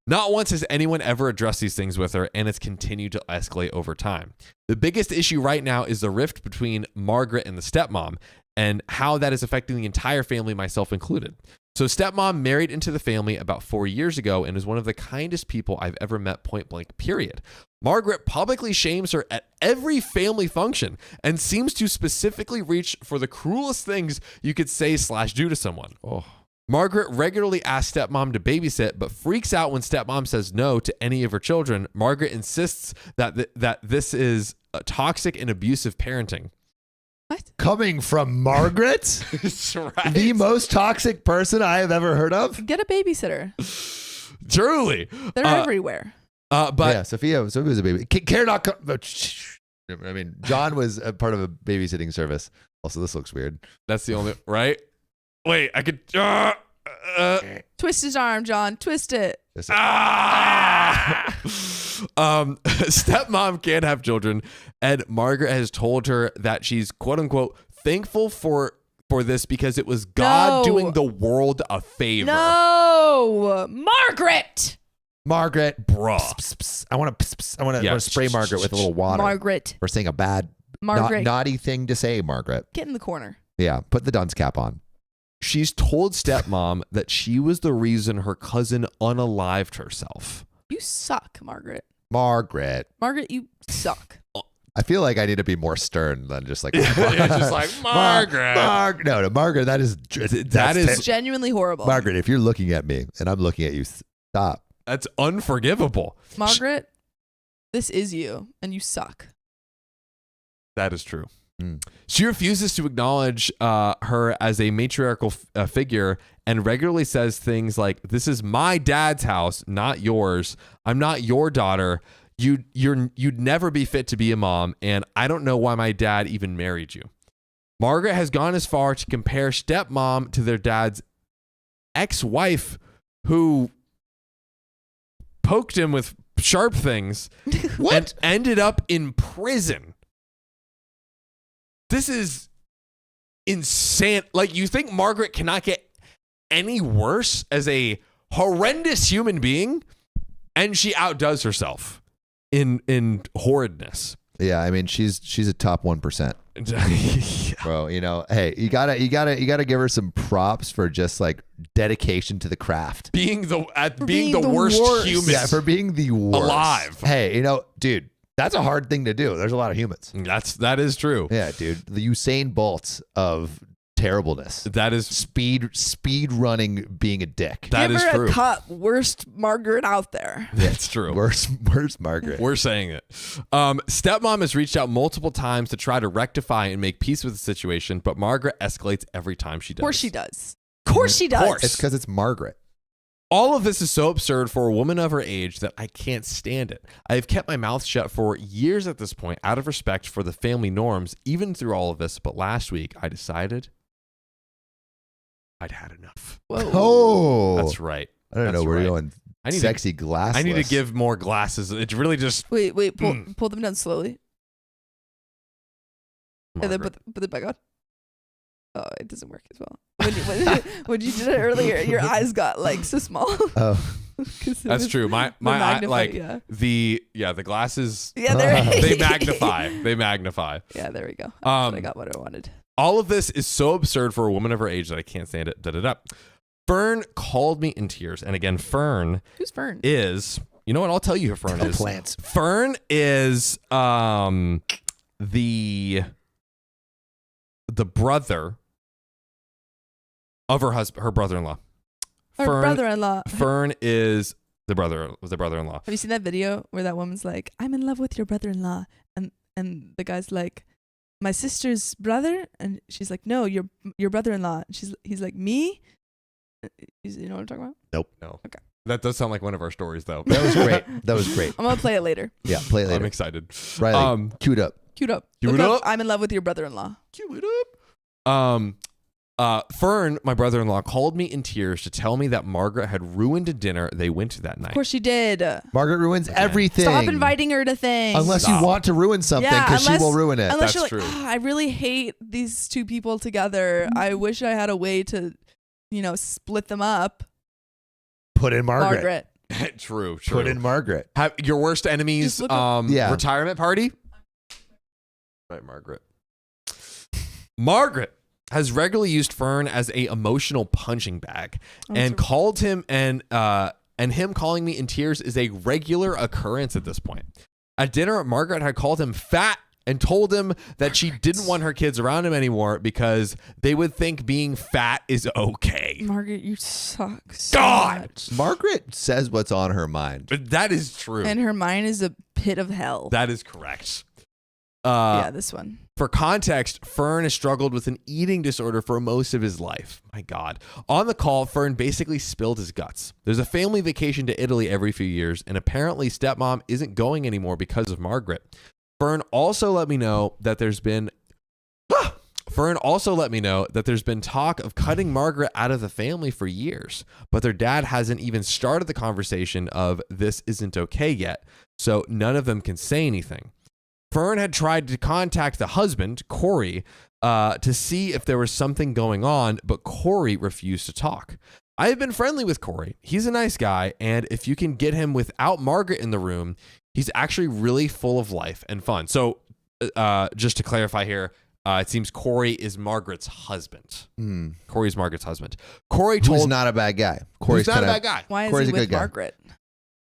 Not once has anyone ever addressed these things with her, and it's continued to escalate over time. The biggest issue right now is the rift between Margaret and the stepmom, and how that is affecting the entire family, myself included. So stepmom married into the family about 4 years ago and is one of the kindest people I've ever met, point blank, period. Margaret publicly shames her at every family function and seems to specifically reach for the cruelest things you could say / do to someone. Margaret regularly asks stepmom to babysit, but freaks out when stepmom says no to any of her children. Margaret insists that this is toxic and abusive parenting. What? Coming from Margaret, That's right. the most toxic person I have ever heard of. Get a babysitter. Truly. They're everywhere. But Yeah, Sophia was a baby. Care not. I mean, John was a part of a babysitting service. Also, this looks weird. that's the only, right? Wait, I could. Twist his arm, John. Twist it. Stepmom can't have children, and Margaret has told her that she's quote unquote thankful for this because it was God No. doing the world a favor. No, Margaret. Margaret, Bruh. pss, pss. I want to. I want Yeah. to spray Margaret with a little water. Margaret. For saying a bad, Margaret. naughty thing to say, Margaret. Get in the corner. Yeah, put the dunce cap on. She's told stepmom that she was the reason her cousin unalived herself. You suck, Margaret. Margaret. Margaret, you suck. I feel like I need to be more stern than just like It's just like Margaret. No, Margaret, that is Genuinely horrible. Margaret, if you're looking at me and I'm looking at you, stop. That's unforgivable. Margaret, this is you, and you suck. That is true. Mm. She refuses to acknowledge her as a matriarchal figure and regularly says things like, "This is my dad's house, not yours. I'm not your daughter. You'd never be fit to be a mom, and I don't know why my dad even married you." Margaret has gone as far to compare stepmom to their dad's ex-wife, who poked him with sharp things and ended up in prison. This is insane. Like, you think Margaret cannot get any worse as a horrendous human being, and she outdoes herself in horridness. Yeah, I mean she's a top 1%. Bro, hey, you gotta give her some props for just like dedication to the craft. being the worst human. Yeah, for being the worst. Alive. Hey, dude, that's a hard thing to do. There's a lot of humans. That is true. Yeah, dude. The Usain Bolt of terribleness. That is speed running being a dick. that Give is her true. a cut. Worst Margaret out there. That's true. Worst Margaret. We're saying it. Stepmom has reached out multiple times to try to rectify and make peace with the situation, but Margaret escalates every time she does. Of course she does. Of course she does. course. It's because it's Margaret. All of this is so absurd for a woman of her age that I can't stand it. I have kept my mouth shut for years at this point out of respect for the family norms, even through all of this, but last week I decided I'd had enough. Whoa. Oh, That's right. I don't know That's where right. you're going. I need Sexy glasses. I need to give more glasses. It's really just Wait, pull them down slowly. And then Margaret. put them back on. Oh, it doesn't work as well. When you did it earlier, your eyes got like so small. Oh, 'Cause it That's was true. My the eye, magnify- like yeah. the glasses. Yeah, there. They magnify. They magnify. Yeah, there we go. Um, I got what I wanted. All of this is so absurd for a woman of her age that I can't stand it. Fern called me in tears, and again, Fern Who's Fern? is. You know what? I'll tell you who Fern is. plants. Fern is the brother of her brother-in-law. Her brother-in-law. Fern is the brother-in-law. Have you seen that video where that woman's like, "I'm in love with your brother-in-law," and the guy's like, "My sister's brother," and she's like, "No, your brother-in-law." He's like, "Me?" You know what I'm talking about? Nope. No. Okay. That does sound like one of our stories, though. That was great. That was great. I'm gonna play it later. Yeah, play it I'm later. excited. Riley, queued up. Cute up. Cue Look it up. I'm in love with your brother-in-law. Cue it up. Fern, my brother-in-law, called me in tears to tell me that Margaret had ruined a dinner they went to that night. Of course she did. Margaret ruins everything. Stop inviting her to things. Unless you want to ruin something, Yeah, because she unless- will ruin it. Unless That's you're like, true. I really hate these two people together. I wish I had a way to, split them up. Put in Margaret. True. Put in Margaret. Have your worst enemies Just look up- Yeah. retirement party? Right, Margaret. Margaret has regularly used Fern as a emotional punching bag and called him and him calling me in tears is a regular occurrence at this point. At dinner, Margaret had called him fat and told him that she didn't want her kids around him anymore because they would think being fat is okay. Margaret, you suck so God! much. Margaret says what's on her mind. But that is true. And her mind is a pit of hell. That is correct. Yeah, this one. For context, Fern has struggled with an eating disorder for most of his life. My God. On the call, Fern basically spilled his guts. There's a family vacation to Italy every few years, and apparently stepmom isn't going anymore because of Margaret. Fern also let me know that there's been talk of cutting Margaret out of the family for years, but their dad hasn't even started the conversation of this isn't okay yet, so none of them can say anything. Fern had tried to contact the husband, Corey, to see if there was something going on, but Corey refused to talk. I have been friendly with Corey. He's a nice guy, and if you can get him without Margaret in the room, he's actually really full of life and fun. So just to clarify here, it seems Corey is Margaret's husband. Corey's Margaret's husband. Corey Who's not a bad guy. Corey's not a kinda- bad guy. Why is Corey's he a good with guy. Margaret?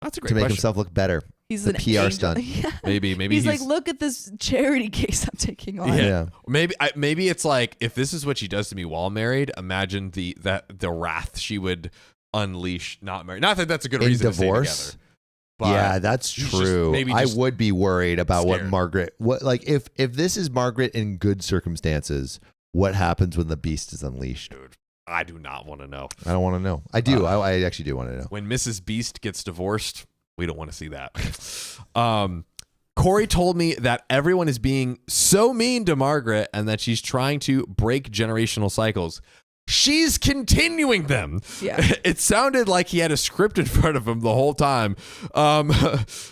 That's a great to make question. himself look better. He's The an PR angel. stunt. Yeah. Maybe He's like, look at this charity case I'm taking on. Yeah. Maybe it's like, if this is what she does to me while married, imagine the wrath she would unleash not married. Not that that's a good In reason divorce? to stay together. But Yeah, that's he's just true. maybe I just would be worried about what scared. Margaret. What like if this is Margaret in good circumstances, what happens when the beast is unleashed? Dude, I do not want to know. I don't want to know. I do. I actually do want to know. When Mrs. Beast gets divorced, we don't want to see that. Corey told me that everyone is being so mean to Margaret and that she's trying to break generational cycles. She's continuing them. Yeah. It sounded like he had a script in front of him the whole time.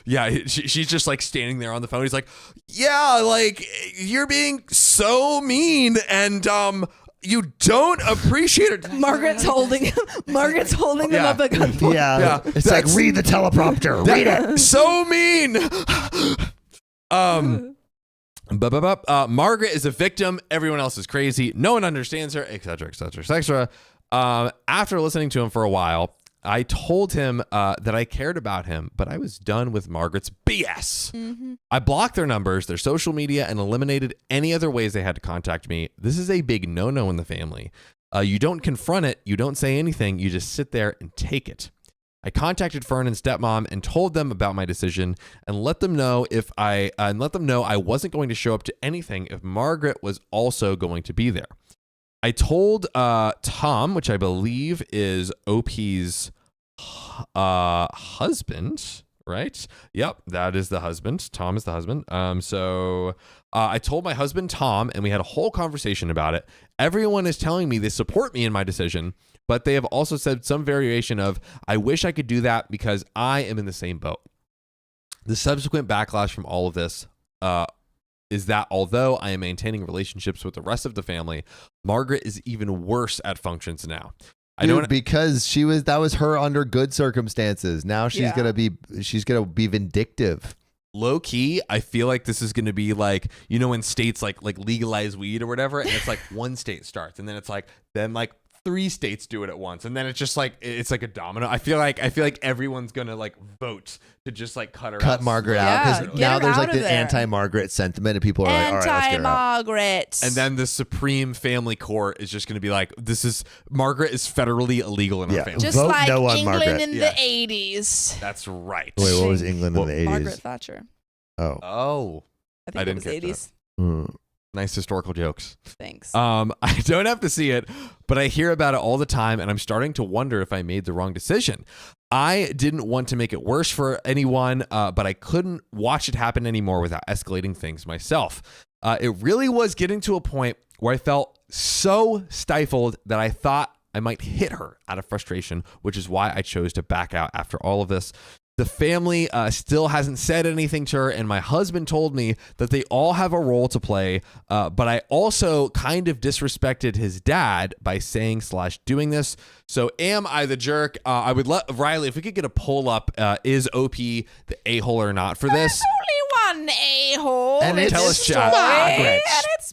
Yeah, she's just like standing there on the phone. He's like, yeah, like you're being so mean and you don't appreciate it. Margaret's holding him. Margaret's holding them Yeah. up at gunpoint. Yeah, it's like that's- read the teleprompter. Read it. So mean. Margaret is a victim. Everyone else is crazy. No one understands her, etc., etc., etc. After listening to him for a while, I told him that I cared about him, but I was done with Margaret's BS. Mm-hmm. I blocked their numbers, their social media, and eliminated any other ways they had to contact me. This is a big no-no in the family. You don't confront it. You don't say anything. You just sit there and take it. I contacted Fern and stepmom and told them about my decision and let them know I wasn't going to show up to anything if Margaret was also going to be there. I told Tom, which I believe is OP's husband, right? Yep, that is the husband. Tom is the husband. So I told my husband Tom, and we had a whole conversation about it. Everyone is telling me they support me in my decision, but they have also said some variation of, I wish I could do that because I am in the same boat. The subsequent backlash from all of this is that although I am maintaining relationships with the rest of the family, Margaret is even worse at functions now. Because that was her under good circumstances. Now she's Yeah. gonna be vindictive. Low key, I feel like this is going to be like, you know, when states like legalize weed or whatever, and it's like one state starts, and then it's like, then like 3 states do it at once, and then it's just like, it's like a domino. I feel like everyone's gonna like vote to just like cut her out. Margaret Yeah, out get because now her there's out like of the there. anti-Margaret sentiment, and people are like, all right, let's get her out. Anti-Margaret. And then the Supreme Family Court is just going to be like, Margaret is federally illegal in our Yeah. family. just Vote like no on England Margaret. in Yes. the 80s. That's right. Wait, what was England in the 80s? Margaret Thatcher. Oh. Oh, I think I it didn't was catch 80s. nice historical jokes. Thanks. I don't have to see it, but I hear about it all the time, and I'm starting to wonder if I made the wrong decision. I didn't want to make it worse for anyone, but I couldn't watch it happen anymore without escalating things myself. It really was getting to a point where I felt so stifled that I thought I might hit her out of frustration, which is why I chose to back out after all of this. The family still hasn't said anything to her, and my husband told me that they all have a role to play, but I also kind of disrespected his dad by saying/doing this. So am I the jerk? I would let Riley, if we could get a poll up, is OP the a-hole or not for this? There's only one a-hole. And in it's Tell this us, chat. story, Margaret. And it's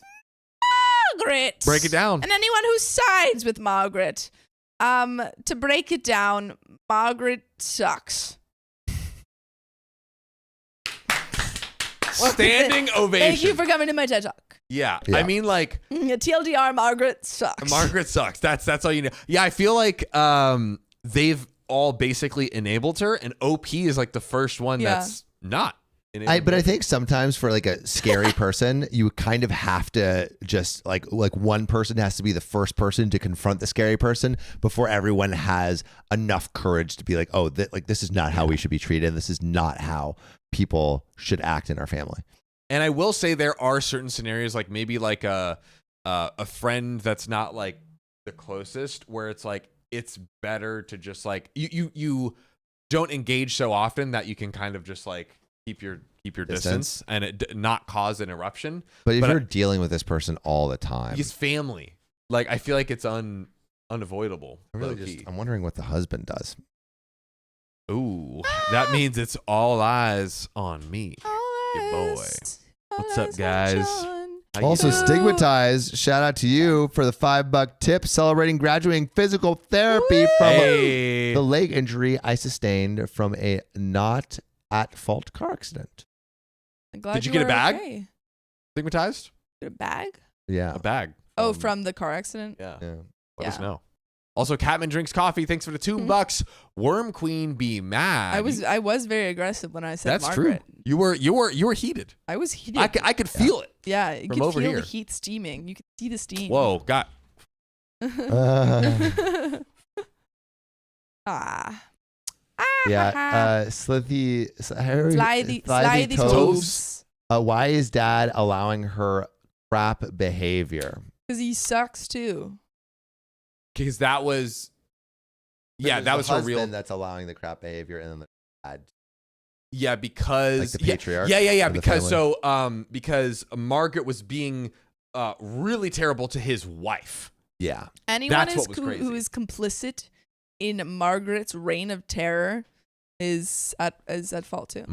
Margaret. Break it down. And anyone who sides with Margaret. To break it down, Margaret sucks. Standing ovation. Thank you for coming to my TED Talk. Yeah, Yeah. I mean, like, TLDR, Margaret sucks. Margaret sucks. That's all you know. Yeah, I feel like they've all basically enabled her, and OP is like the first one Yeah. that's not. enabled But I her. think sometimes for like a scary person, you kind of have to just like one person has to be the first person to confront the scary person before everyone has enough courage to be like, oh, this is not how we should be treated. This is not how people should act in our family. And I will say there are certain scenarios, like maybe like a friend that's not like the closest, where it's like it's better to just like you don't engage so often that you can kind of just like keep your distance and it not cause an eruption. But if you're dealing with this person all the time, He's family. Like I feel like it's unavoidable. I'm wondering what the husband does. Ooh, that means it's all eyes on me. Your boy. What's up, guys? How you Also, doing? Stigmatized, shout out to you for the $5 tip celebrating graduating physical therapy from Hey. the leg injury I sustained from a not at fault car accident. I'm glad Did you get a were bag? okay. Stigmatized? Get a bag? Yeah. A bag. Oh, from the car accident? Yeah. Yeah. Let us Yeah. know. Also, Catman drinks coffee. Thanks for the $2. Worm Queen be mad. I was very aggressive when I said That's Margaret. true. You were heated. I was heated. I could feel it. Yeah, you from could over feel here. the heat steaming. You could see the steam. Whoa, got Ah. Yeah. Slithy Slithy toes. toes. Why is dad allowing her crap behavior? Because he sucks too. because that was yeah, that was her real. That's allowing the crap behavior, and then the dad. Yeah, because Like the patriarch Yeah. of the Because family. because Margaret was being really terrible to his wife. Yeah. Anyone That's what was who crazy. is complicit in Margaret's reign of terror is at fault too.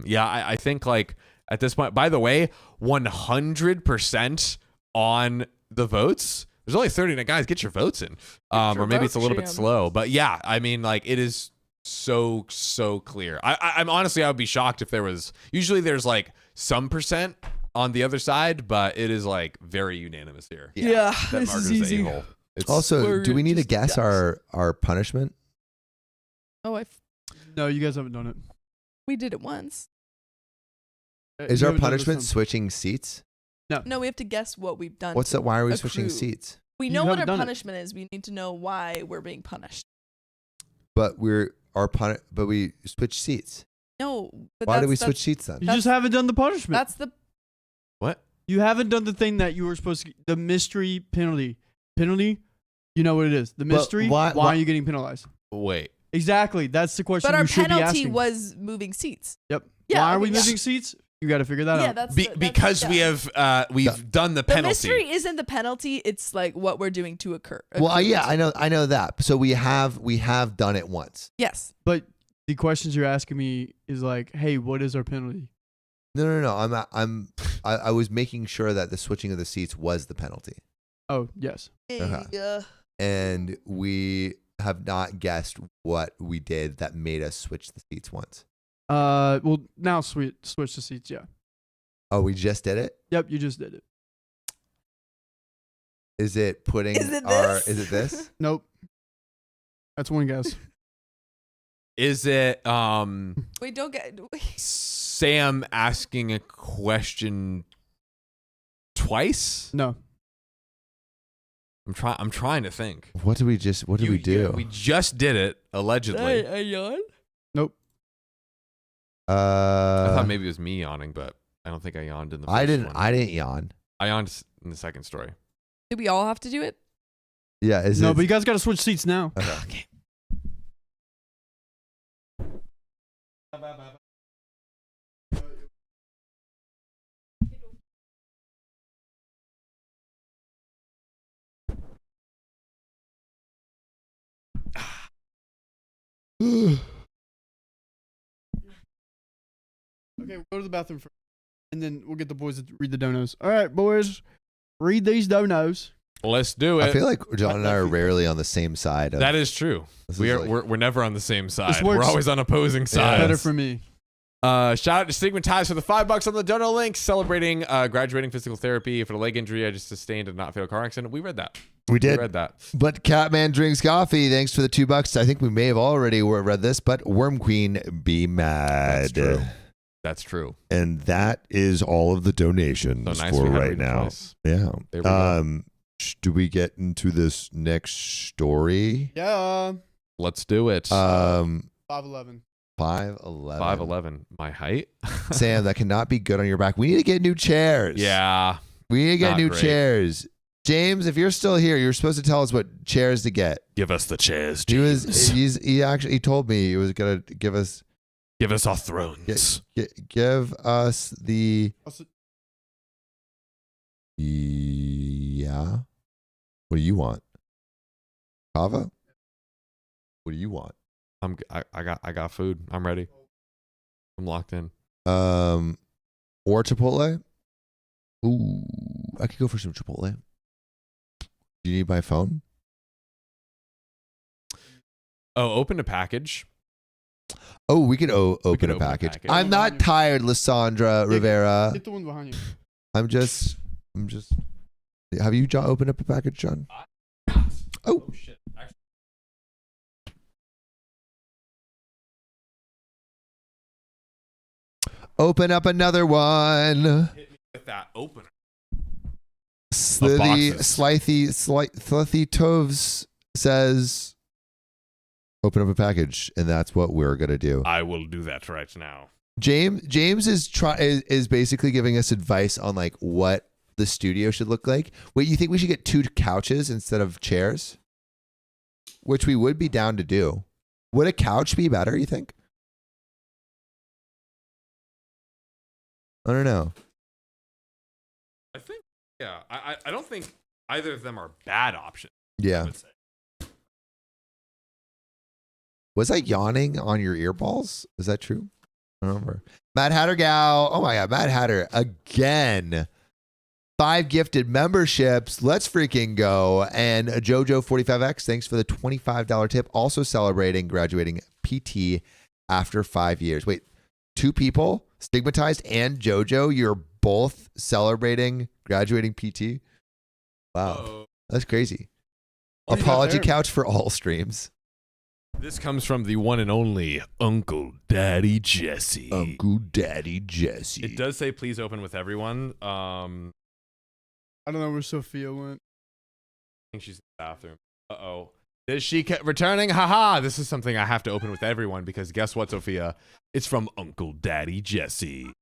Yeah, I think like at this point. By the way, 100% on the votes. There's only 39 guys. Get your votes in. Or maybe it's a little bit slow. But yeah, I mean, like it is so clear. I'm honestly, I would be shocked if there was. Usually, there's like some percent on the other side, but it is like very unanimous here. Yeah, That this Margaret's is easy. the a-hole. It's, Also, do we need to just guess guys. our punishment? Oh, No, you guys haven't done it. we did it once. Is You our haven't done this punishment time. switching seats? No, we have to guess what we've done. What's to that? Why are we accrue. switching seats? We You know what haven't our done it. punishment is. We need to know why we're being punished. But but we switch seats. No, but Why did we that's- switch seats then? You just haven't done the punishment. That's the what? You haven't done the thing that you were supposed to. The mystery penalty. Penalty. You know what it is. The mystery. why- Why are you getting penalized? Wait. Exactly. That's the question but our you should be penalty asking. was moving seats. Yep. Yeah, Why are okay, we yeah. moving seats? You got to figure that Yeah, out. that's Because we yeah. have we've done the The penalty. mystery isn't the penalty. It's like what we're doing to occur. Well, yeah, I know that. So we have done it once. Yes. But the questions you're asking me is like, hey, what is our penalty? No. I was making sure that the switching of the seats was the penalty, Oh, yes. and we have not guessed what we did that made us switch the seats once. Well, now switch the seats. Yeah. Oh, we just did it. Yep. You just did it. Is it putting Is it our? this? Is it this? Nope. That's one guess. Is it Wait, don't get. Sam asking a question twice? No. I'm trying to think. What did we just? What did we do? We just did it allegedly. I yawn. Nope. I thought maybe it was me yawning, but I don't think I yawned in the first I didn't. one. I didn't yawn. I yawned in the second story. Do we all have to do it? Yeah. Is No, it? but you guys got to switch seats now. Okay. Okay. Okay, we'll go to the bathroom first, and then we'll get the boys to read the donos. All right, boys, read these donos. Let's do it. I feel like John and I are rarely on the same side. Of, that is true. this We is are like- we're never on the same side. works- We're always on opposing sides. Better for me. Shout out to Stigmatized for the $5 on the dono link, celebrating graduating physical therapy for the leg injury I just sustained in a not fatal car accident. We read that. we We did. read that. But Catman drinks coffee. Thanks for the $2. I think we may have already read this, but Worm Queen be mad. That's true. That's true. And that is all of the donations So nice for we had to right read it now. twice. Yeah. There we go. Do we get into this next story? Yeah. Let's do it. 5'11". 5'11". 5'11", my height. Sam, that cannot be good on your back. We need to get new chairs. Yeah. We need to get Not new great. chairs. James, if you're still here, you're supposed to tell us what chairs to get. Give us the chairs, He James. was he told me he was gonna give us Give us our thrones. give us the yeah. What do you want? Kava? What do you want? I got food. I'm ready. I'm locked in. Or Chipotle? Ooh, I could go for some Chipotle. Do you need my phone? Oh, open a package. Oh, we could open could a open a package. package. I'm not tired, Lysandra Rivera. Hit the one behind you. I'm just. Have you opened up a package, John? Oh shit. Actually, open up another one. hit me with that opener. Slithy Toves says, open up a package, and that's what we're gonna do. I will do that right now. James is basically giving us advice on like what the studio should look like. Wait, you think we should get 2 couches instead of chairs? Which we would be down to do. Would a couch be better, you think? I don't know. I think, yeah. I don't think either of them are bad options. I Yeah. would say. Was I yawning on your earballs? Is that true? I don't remember. Mad Hatter Gal. Oh my God, Mad Hatter again. 5 gifted memberships. Let's freaking go. And JoJo45X, thanks for the $25 tip. Also celebrating graduating PT after 5 years. Wait, 2 people, Stigmatized and JoJo, you're both celebrating graduating PT? Wow. Uh-oh. That's crazy. What do you got Apology there? couch for all streams. This comes from the one and only Uncle Daddy Jesse. Uncle Daddy Jesse. It does say please open with everyone. I don't know where Sophia went. I think she's in the bathroom. Uh-oh. Is she returning? Haha. This is something I have to open with everyone because guess what, Sophia? It's from Uncle Daddy Jesse.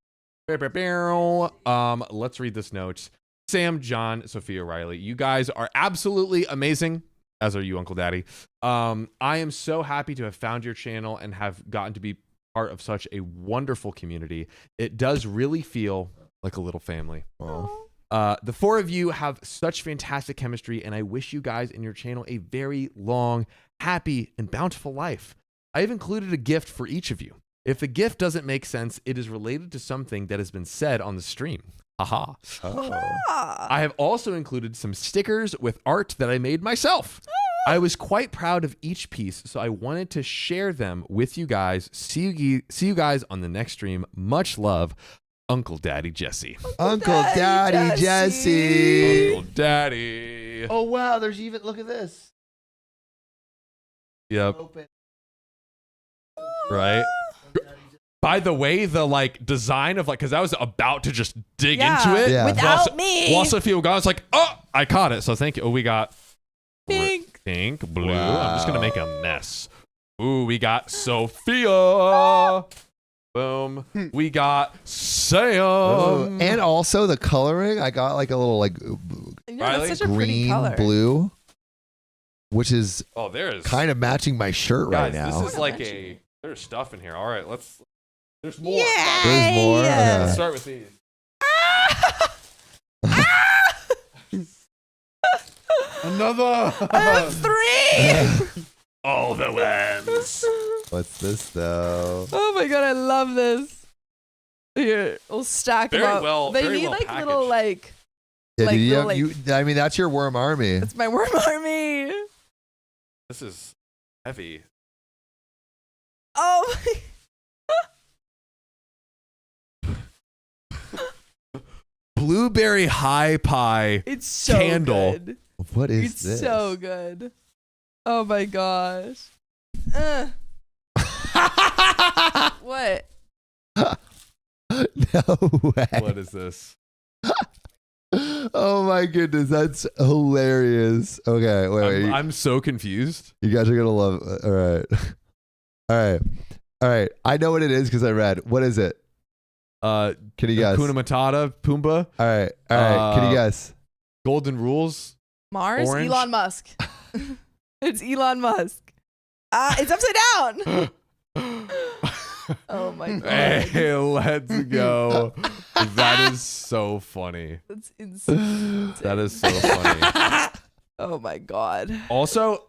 Let's read this note. Sam, John, Sophia, Riley, you guys are absolutely amazing, as are you, Uncle Daddy. I am so happy to have found your channel and have gotten to be part of such a wonderful community. It does really feel like a little family. Oh. The 4 of you have such fantastic chemistry, and I wish you guys and your channel a very long, happy, and bountiful life. I have included a gift for each of you. If the gift doesn't make sense, it is related to something that has been said on the stream. Haha. Oh. I have also included some stickers with art that I made myself. I was quite proud of each piece, so I wanted to share them with you guys. See you guys on the next stream. Much love, Uncle Daddy Jesse. Uncle Daddy Jesse. Uncle Daddy. Oh wow, there's even look at this. Yep. Open. Right. By the way, the like design of like, because I was about to just dig into it. Yeah. Without me. While Sophia was like, oh, I caught it. So thank you. Oh, we got Pink. pink, blue. Wow. I'm just gonna make a mess. Ooh, we got Sophia. Boom. We got Sam. Oh, and also the coloring, I got like a little like You know, Riley? that's such a pretty green color. blue, which is Oh, there's kind of matching my shirt guys. right now. This is like there's stuff in here. All right, there's more. Yeah. There's more? Yeah. Let's start with these. Another. I have 3. All the ones. What's this though? Oh my god, I love this. Here, we'll stack them Very up. well- They very need well like packaged. little like. Yeah, Like dude, the, I mean, that's your worm army. It's my worm army. This is heavy. Oh. Blueberry high pie. It's so Candle. good. What is It's this? so good. Oh my gosh. What? No way. What is this? Oh my goodness, that's hilarious. Okay, wait. I'm so confused. You guys are gonna love. All right, all right. I know what it is because I read. What is it? Can you guess? Hakuna Matata, Pumbaa, All right. Can you guess? Golden Rules. Mars? Orange? Elon Musk. It's Elon Musk. It's upside down. Oh my god. Hey, let's go. That is so funny. That's insane. That is so funny. Oh my god. Also,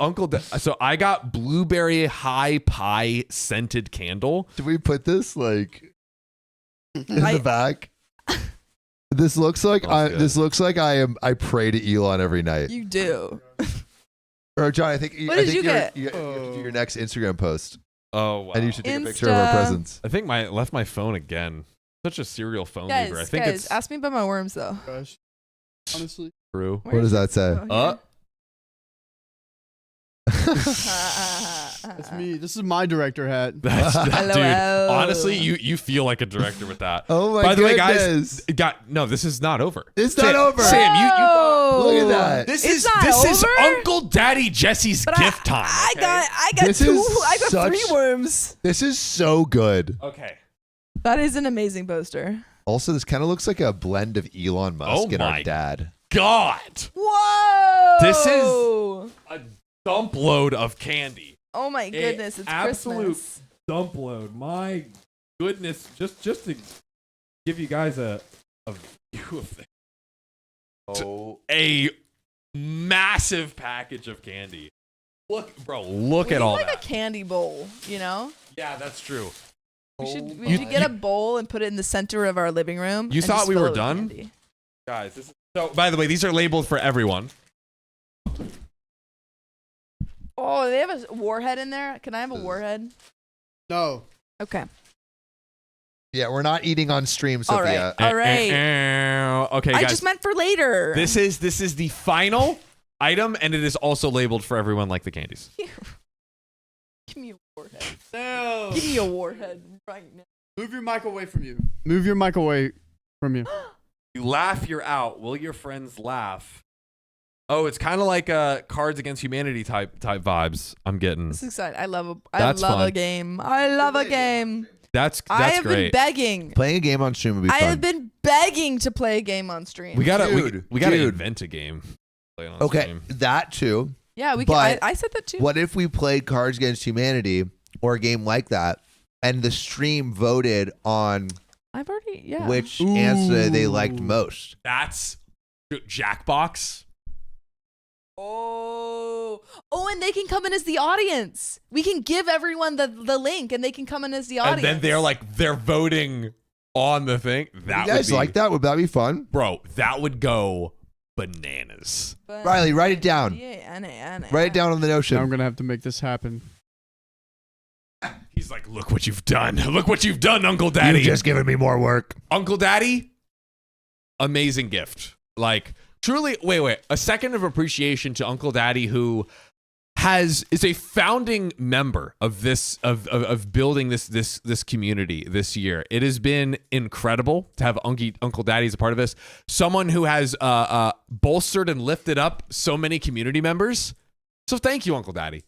so I got blueberry high pie scented candle. Do we put this like in the back? This looks like Smells good. This looks like I pray to Elon every night. You do. Or John, I think What did you get? You have to do your next Instagram post. Oh wow. And you should take a picture of our Insta. presents. I think I left my phone again. Such a serial phone lever. I think guys, it's ask me about my worms though. Gosh. Honestly. true. What does that say? That's me. This is my director hat. That's that, dude. LOL. Honestly, you feel like a director with that. Oh my By the way, goodness. guys, no, this is not over. It's not over. Sam, you thought Look at that. this It's is not this is over? Uncle Daddy Jesse's But gift time. I okay? got This two. is I got such- 3 worms. This is so good. Okay. That is an amazing poster. Also, this kind of looks like a blend of Elon Musk Oh and my our dad. God, Whoa! This is- a dump load of candy. Oh my goodness! It's absolute Christmas. dump load. My goodness, just to give you guys a view of this. Oh, A massive package of candy. Look, bro, look We at need all like that. a candy bowl. You know, Yeah, that's true. we Oh should get a bowl and put it in the center of our living room. You and thought just we fill were it with done? candy. Guys, this is so by the way, these are labeled for everyone. Oh, they have a warhead in there. Can I have a warhead? No. Okay. yeah, we're not eating on stream, All Sophia. right. All right. Okay, I guys. just meant for later. This is the final item, and it is also labeled for everyone like the candies. Give me a warhead. No. Give me a warhead right now. Move your mic away from you. Move your mic away from you. You laugh, you're out. Will your friends laugh? Oh, it's kind of like Cards Against Humanity type vibes. I'm getting. This is exciting. I love a That's a fun. game. I love a game. That's I have been great. begging. Playing a game on stream would be I fun. have been begging to play a game on stream. We gotta Dude, we gotta dude. invent a game. Play it on Okay, stream. that too. Yeah, we can. But I said that too. What if we played Cards Against Humanity or a game like that, and the stream voted on I've already. Yeah. which answer they liked Ooh. most? That's Jackbox. Oh, and they can come in as the audience. We can give everyone the link, and they can come in as the audience. And then they're voting on the thing. That you would guys be, like that? Would that be fun? bro. That would go bananas. But- Riley, write it down. Yeah, Write it down on the Now I'm notion. gonna have to make this happen. He's like, look what you've done. Look what you've done, Uncle Daddy. You've just given me more work. Uncle Daddy, amazing gift. Like truly, wait, a second of appreciation to Uncle Daddy, who is a founding member of this of building this community this year. It has been incredible to have Uncle Daddy as a part of this. Someone who has bolstered and lifted up so many community members. So thank you, Uncle Daddy.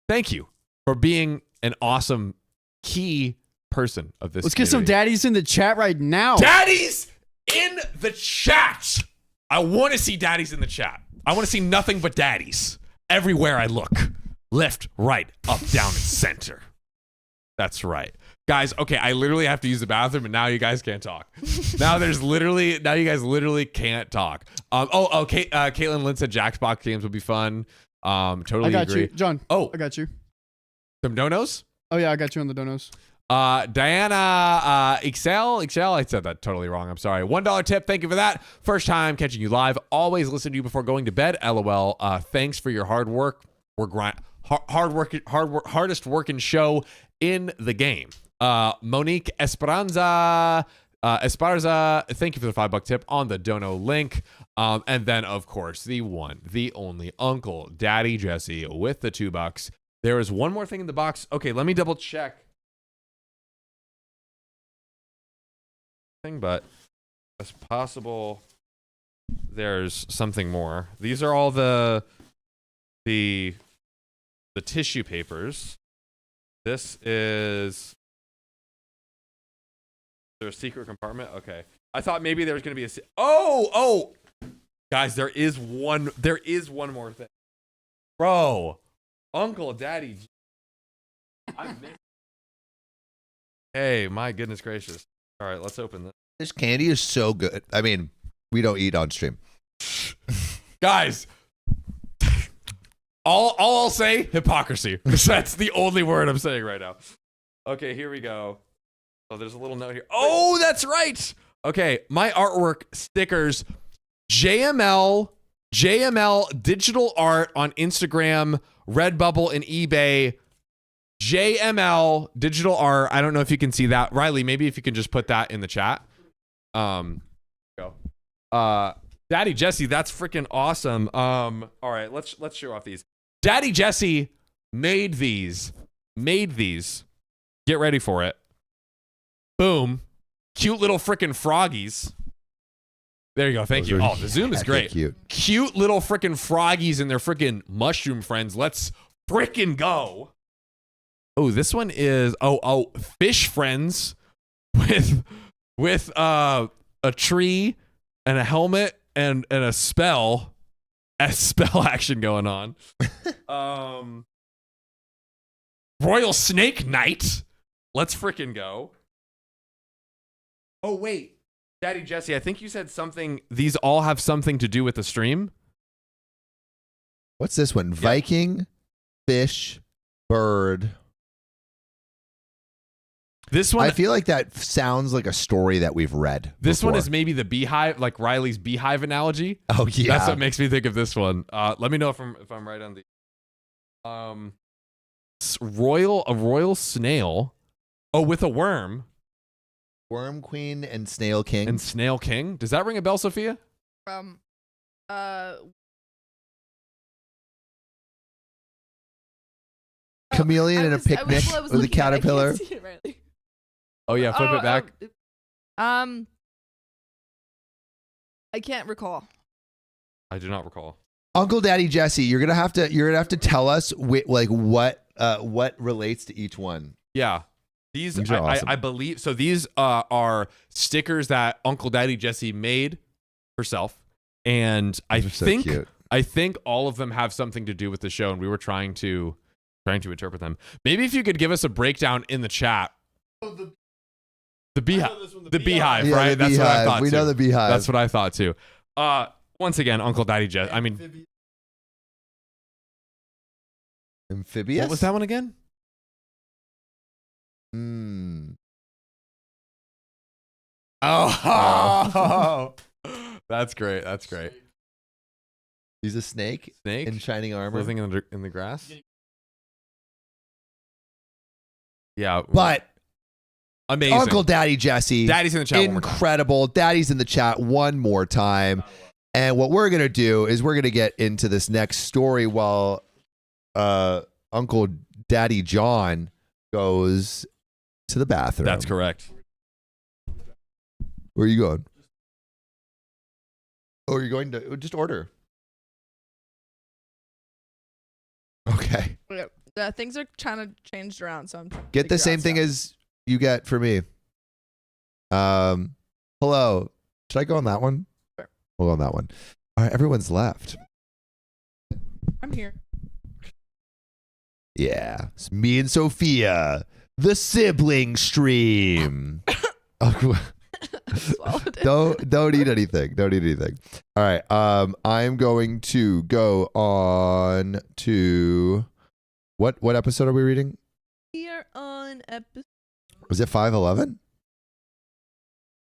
Thank you for being an awesome key person of this. Let's get some community. daddies in the chat right now. Daddies in the chat. I want to see daddies in the chat. I want to see nothing but daddies everywhere I look. Left, right, up, down, and center. That's right. Guys, okay, I literally have to use the bathroom, and now you guys can't talk. now you guys literally can't talk. Caitlin Lynn said Jackbox games would be fun. Totally I got agree. you, John. Oh, I got you. some donos? Oh yeah, I got you on the donos. Diana Excel, I said that totally wrong. I'm sorry. $1 tip. Thank you for that. First time catching you live. Always listen to you before going to bed. LOL. Thanks for your hard work. We're hardest working show in the game. Monique Esparza, thank you for the $5 tip on the dono link. And then of course the one, the only Uncle Daddy Jesse with the $2. There is one more thing in the box. Okay, let me double check. But as possible, there's something more. These are all the tissue papers. This is there a secret compartment? Okay, I thought maybe there was gonna be a. Oh, guys, there is one more thing, bro. Uncle Daddy, I missed. Hey, my goodness gracious. All right, let's open this. This candy is so good. I mean, we don't eat on stream. Guys, all I'll say, hypocrisy. That's the only word I'm saying right now. Okay, here we go. Oh, there's a little note here. Oh, that's right. Okay, my artwork stickers, JML digital art on Instagram, Redbubble, and eBay. JML digital art. I don't know if you can see that. Riley, maybe if you can just put that in the chat. Go. Daddy Jesse, that's freaking awesome. All right, let's show off these. Daddy Jesse made these. Get ready for it. Boom. Cute little freaking froggies. There you go. Thank you. Oh, the zoom is great. Cute little freaking froggies and their freaking mushroom friends. Let's freaking go. Oh, this one is fish friends with a tree and a helmet and a spell action going on. Royal Snake Knight. Let's freaking go. Oh wait, Daddy Jesse, I think you said something. These all have something to do with the stream. What's this one? Viking, fish, bird. This one, I feel like that sounds like a story that we've read. This before. one is maybe the beehive, like Riley's beehive analogy. Oh yeah, that's what makes me think of this one. Let me know if I'm right on the a royal snail. Oh, with a worm. Worm Queen and Snail King. And Snail King. Does that ring a bell, Sophia? Chameleon and a picnic with a caterpillar. Oh yeah, flip it back. I can't recall. I do not recall. Uncle Daddy Jesse, you're gonna have to tell us what relates to each one. Yeah. These are awesome. I believe so. These are stickers that Uncle Daddy Jesse made herself, and I think all of them have something to do with the show, and we were trying to interpret them. Maybe if you could give us a breakdown in the chat. The beehive, yeah, right? That's what I thought. We know the beehive. That's what I thought too. Once again, Uncle Daddy Jesse. I mean, amphibious. What was that one again? Oh, that's great. That's great. He's a snake. Snake in shining armor, living in the grass. Yeah, but amazing. Uncle Daddy Jesse, Daddy's in the chat. Incredible. Daddy's in the chat one more time. And what we're gonna do is we're gonna get into this next story while Uncle Daddy John goes to the bathroom. That's correct. Where are you going? Oh, you're going to just order. Okay. Things are kind of changed around, so I'm trying to get the same thing as you get for me. Hello. Should I go on that one? Sure. We'll go on that one. All right, everyone's left. I'm here. Yeah, it's me and Sophia, the sibling stream. Don't eat anything. Don't eat anything. All right. I'm going to go on to what episode are we reading? We are on episode. Was it 511?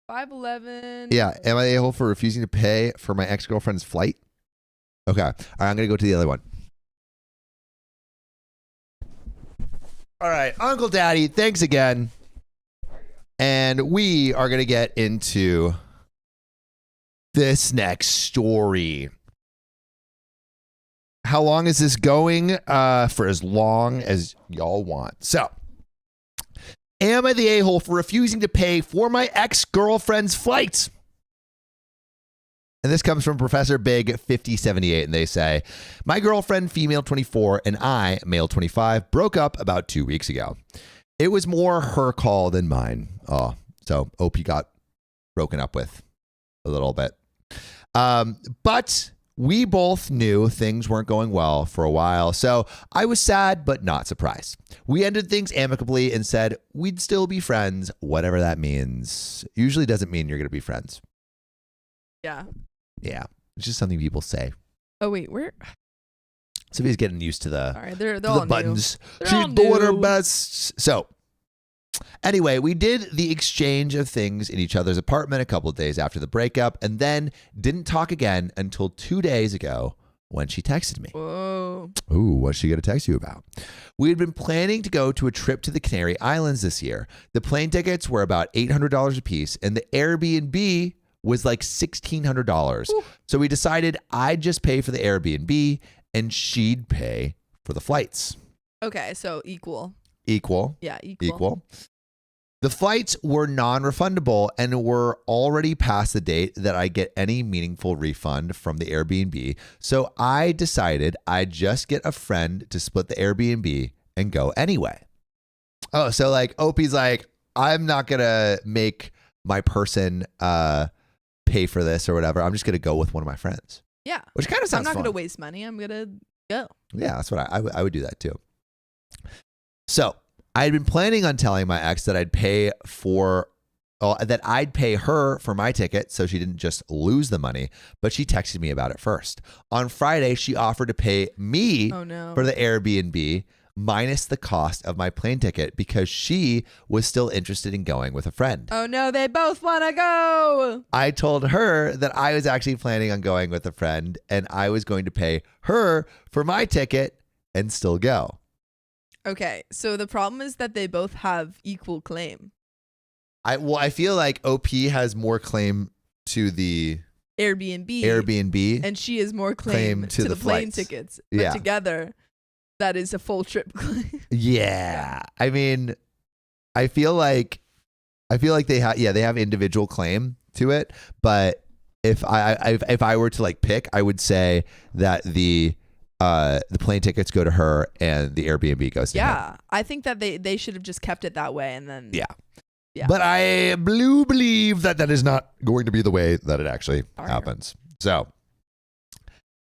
511. Yeah. Am I able for refusing to pay for my ex-girlfriend's flight? Okay. All right. I'm gonna go to the other one. All right, Uncle Daddy, thanks again. And we are going to get into this next story. How long is this going? For as long as y'all want. So, am I the a-hole for refusing to pay for my ex-girlfriend's flights? And this comes from Professor Big 5078, and they say, my girlfriend, female 24, and I, male 25, broke up about 2 weeks ago. It was more her call than mine. Oh, so OP got broken up with a little bit. But we both knew things weren't going well for a while, so I was sad but not surprised. We ended things amicably and said we'd still be friends, whatever that means. Usually doesn't mean you're going to be friends. Yeah. Yeah, it's just something people say. Oh wait, where? Sophia's getting used to the, all right, they're to all the buttons. New. She's doing her best. So, anyway, we did the exchange of things in each other's apartment a couple of days after the breakup, and then didn't talk again until 2 days ago when she texted me. Whoa. Ooh, what's she going to text you about? We had been planning to go to a trip to the Canary Islands this year. The plane tickets were about $800 a piece, and the Airbnb was like $1,600. Ooh. So we decided I'd just pay for the Airbnb and she'd pay for the flights. Okay, so equal. Equal. Yeah, equal. Equal. The flights were non-refundable and were already past the date that I get any meaningful refund from the Airbnb. So I decided I'd just get a friend to split the Airbnb and go anyway. Oh, so like Opie's like, I'm not going to make my person pay for this or whatever. I'm just going to go with one of my friends. Yeah. Which kind of I'm sounds not fun. going to waste money. I'm going to go. Yeah, that's what I would do that too. So I had been planning on telling my ex that I'd pay her for my ticket so she didn't just lose the money, but she texted me about it first. On Friday, she offered to pay me Oh, no. for the Airbnb minus the cost of my plane ticket because she was still interested in going with a friend. Oh, no. They both want to go. I told her that I was actually planning on going with a friend and I was going to pay her for my ticket and still go. Okay, so the problem is that they both have equal claim. I feel like OP has more claim to the Airbnb. And she has more claim to the plane flights. tickets. But Yeah. together, that is a full trip claim. Yeah. I mean, I feel like they have individual claim to it, but if I were to like pick, I would say that the plane tickets go to her and the Airbnb goes to him. Yeah, I think that they should have just kept it that way and then. Yeah. Yeah. But I believe that is not going to be the way that it actually happens. So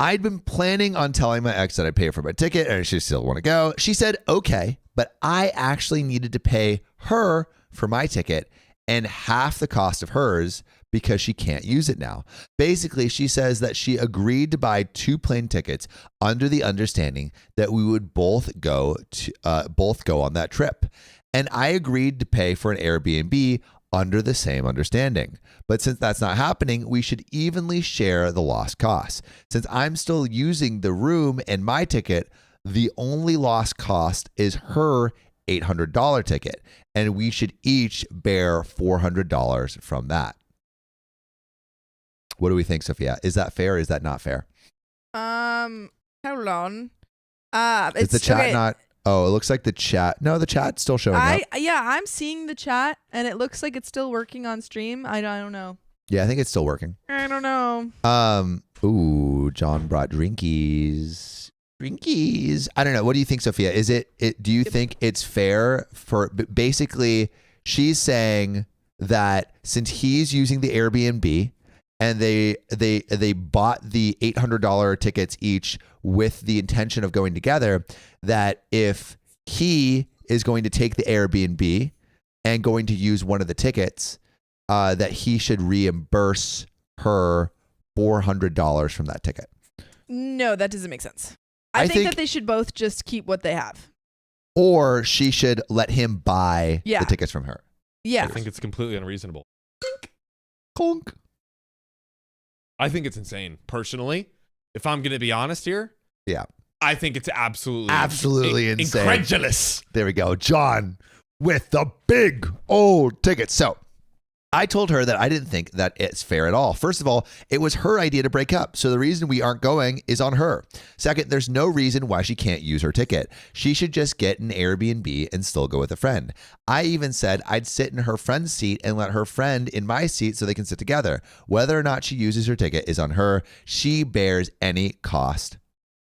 I'd been planning on telling my ex that I'd pay for my ticket and she still want to go. She said, okay, but I actually needed to pay her for my ticket and half the cost of hers because she can't use it now. Basically, she says that she agreed to buy 2 plane tickets under the understanding that we would both go on that trip. And I agreed to pay for an Airbnb under the same understanding. But since that's not happening, we should evenly share the lost costs. Since I'm still using the room and my ticket, the only lost cost is her $800 ticket, and we should each bear $400 from that. What do we think, Sophia? Is that fair or is that not fair? Hold on. Is the chat okay. not? Oh, it looks like the chat. No, the chat's still showing up. I'm seeing the chat and it looks like it's still working on stream. I don't know. Yeah, I think it's still working. I don't know. Ooh, John brought drinkies. Drinkies. I don't know. What do you think, Sophia? Is it do you think it's fair for basically she's saying that since he's using the Airbnb and they bought the $800 tickets each with the intention of going together, that if he is going to take the Airbnb and going to use one of the tickets, that he should reimburse her $400 from that ticket. No, that doesn't make sense. I think that they should both just keep what they have. Or she should let him buy the tickets from her. Yeah. I think it's completely unreasonable. Clunk. I think it's insane. Personally, if I'm going to be honest here, yeah, I think it's absolutely insane. Incredulous. There we go. John with the big old tickets. So I told her that I didn't think that it's fair at all. First of all, it was her idea to break up. So the reason we aren't going is on her. Second, there's no reason why she can't use her ticket. She should just get an Airbnb and still go with a friend. I even said I'd sit in her friend's seat and let her friend in my seat so they can sit together. Whether or not she uses her ticket is on her. She bears any cost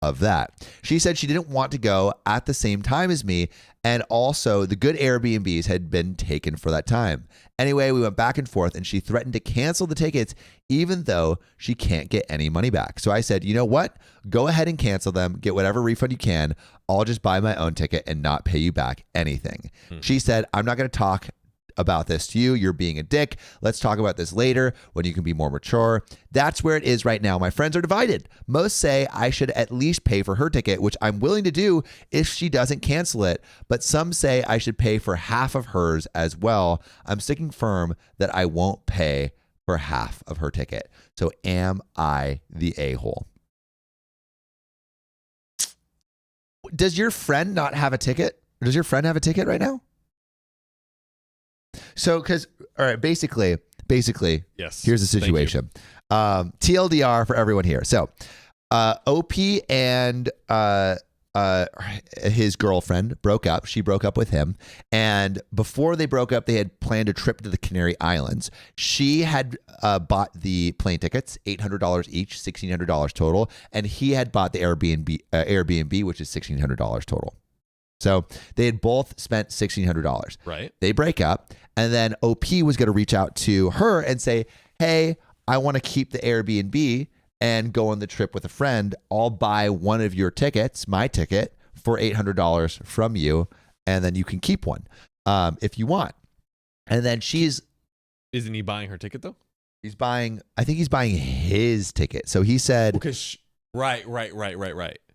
of that. She said she didn't want to go at the same time as me, and also the good Airbnbs had been taken for that time. Anyway, we went back and forth and she threatened to cancel the tickets even though she can't get any money back. So I said, you know what? Go ahead and cancel them. Get whatever refund you can. I'll just buy my own ticket and not pay you back anything. She said, I'm not going to talk about this to you. You're being a dick. Let's talk about this later when you can be more mature. That's where it is right now. My friends are divided. Most say I should at least pay for her ticket, which I'm willing to do if she doesn't cancel it. But some say I should pay for half of hers as well. I'm sticking firm that I won't pay for half of her ticket. So am I the a-hole? does your friend not have a ticket? Does your friend have a ticket right now? So, because, all right, basically, Yes. here's the Thank you. situation. TLDR for everyone here. So, OP and his girlfriend broke up. She broke up with him. And before they broke up, they had planned a trip to the Canary Islands. She had bought the plane tickets, $800 each, $1,600 total. And he had bought the Airbnb, which is $1,600 total. So they had both spent $1,600. Right. They break up. And then OP was going to reach out to her and say, hey, I want to keep the Airbnb and go on the trip with a friend. I'll buy one of your tickets, my ticket, for $800 from you, and then you can keep one if you want. And then Isn't he buying her ticket though? I think he's buying his ticket. So he said, Because right.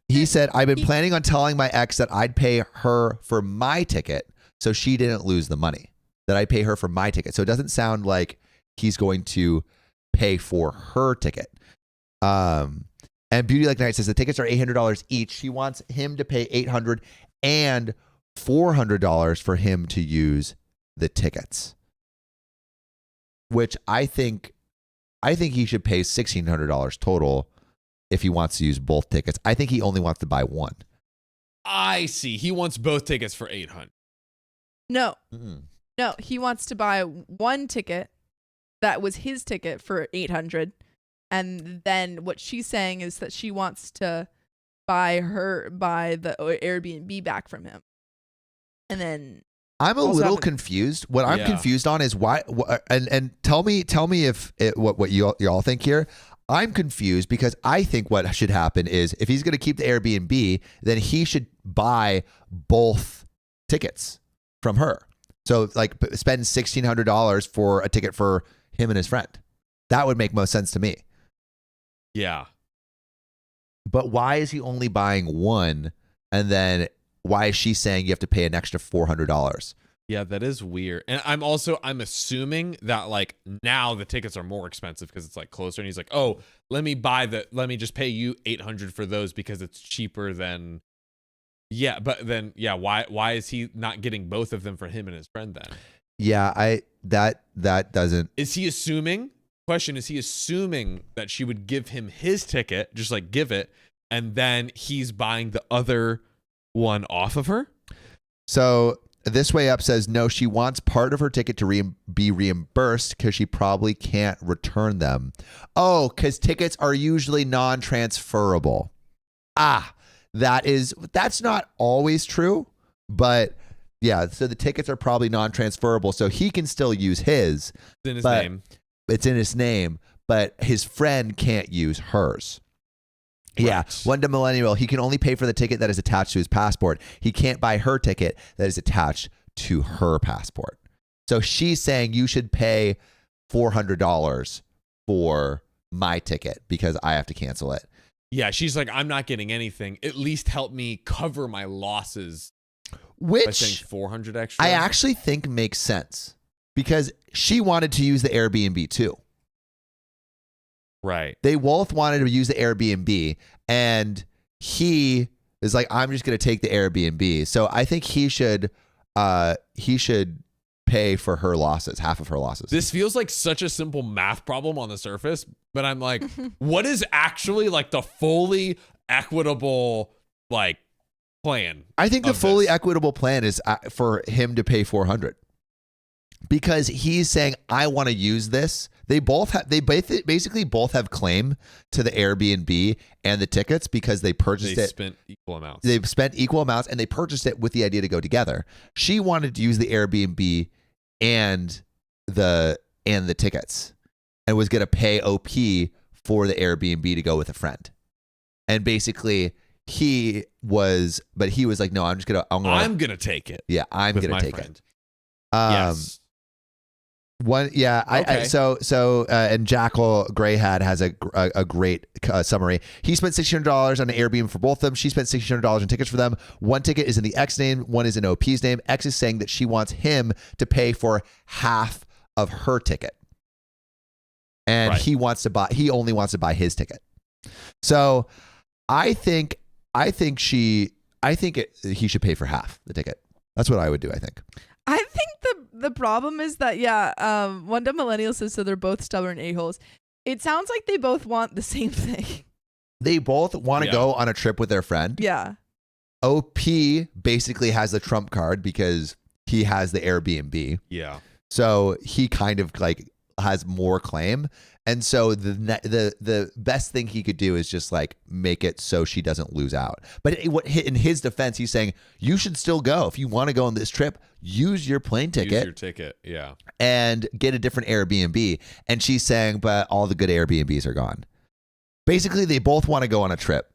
he said, I've been planning on telling my ex that I'd pay her for my ticket so she didn't lose the money, that I'd pay her for my ticket. So it doesn't sound like he's going to pay for her ticket. And Beauty Like Night says the tickets are $800 each. She wants him to pay $800 and $400 for him to use the tickets, which I think he should pay $1,600 total if he wants to use both tickets. I think he only wants to buy one. I see. He wants both tickets for $800. No, Mm-mm. no, he wants to buy one ticket that was his ticket for $800, and then what she's saying is that she wants to buy the Airbnb back from him, and then I'm a also little have a- confused. What I'm Yeah. confused on is why. And tell me if what you all think here. I'm confused because I think what should happen is if he's going to keep the Airbnb, then he should buy both tickets from her. So like spend $1,600 for a ticket for him and his friend. That would make most sense to me. Yeah. But why is he only buying one? And then why is she saying you have to pay an extra $400? Yeah, that is weird. And I'm assuming that like now the tickets are more expensive because it's like closer, and he's like, "Oh, let me just pay you $800 for those because it's cheaper than." Yeah, but then why is he not getting both of them for him and his friend then? Yeah, that doesn't. Is he assuming that she would give him his ticket, just like give it, and then he's buying the other one off of her? So This Way Up says, no, she wants part of her ticket to be reimbursed because she probably can't return them. Oh, because tickets are usually non-transferable. That's not always true, but yeah, so the tickets are probably non-transferable, so he can still use his. It's in his name. It's in his name, but his friend can't use hers. Yeah, Right. One to Millennial, he can only pay for the ticket that is attached to his passport. He can't buy her ticket that is attached to her passport. So she's saying you should pay $400 for my ticket because I have to cancel it. Yeah, she's like, I'm not getting anything. At least help me cover my losses by saying Which $400 extra. I actually think makes sense because she wanted to use the Airbnb too. Right. They both wanted to use the Airbnb, and he is like, I'm just going to take the Airbnb. So I think he should pay for her losses, half of her losses. This feels like such a simple math problem on the surface, but I'm like, what is actually like the fully equitable like plan? I think the of fully this? equitable plan is for him to pay $400 because he's saying, I want to use this. They basically both have claim to the Airbnb and the tickets because they purchased They it. spent equal amounts. They've spent equal amounts and they purchased it with the idea to go together. She wanted to use the Airbnb and the tickets and was going to pay OP for the Airbnb to go with a friend. And basically he was like, no, I'm gonna take it. yeah, I'm with going my to take friend. it. Yes. One, yeah. Okay. And Jackal Greyhat has a great summary. He spent $1,600 on an Airbnb for both of them. She spent $1,600 on tickets for them. One ticket is in the X name. One is in OP's name. X is saying that she wants him to pay for half of her ticket, and Right. he only wants to buy his ticket. So, I think she I think he should pay for half the ticket. That's what I would do, I think. I think the problem is that, one dumb millennial says, so they're both stubborn a-holes. It sounds like they both want the same thing. They both want to go on a trip with their friend. Yeah. OP basically has the trump card because he has the Airbnb. Yeah. So he kind of like has more claim. And so the best thing he could do is just like make it so she doesn't lose out. But in his defense, he's saying you should still go. If you want to go on this trip, use your plane ticket. Use your ticket. Yeah. And get a different Airbnb. And she's saying, but all the good Airbnbs are gone. Basically, they both want to go on a trip.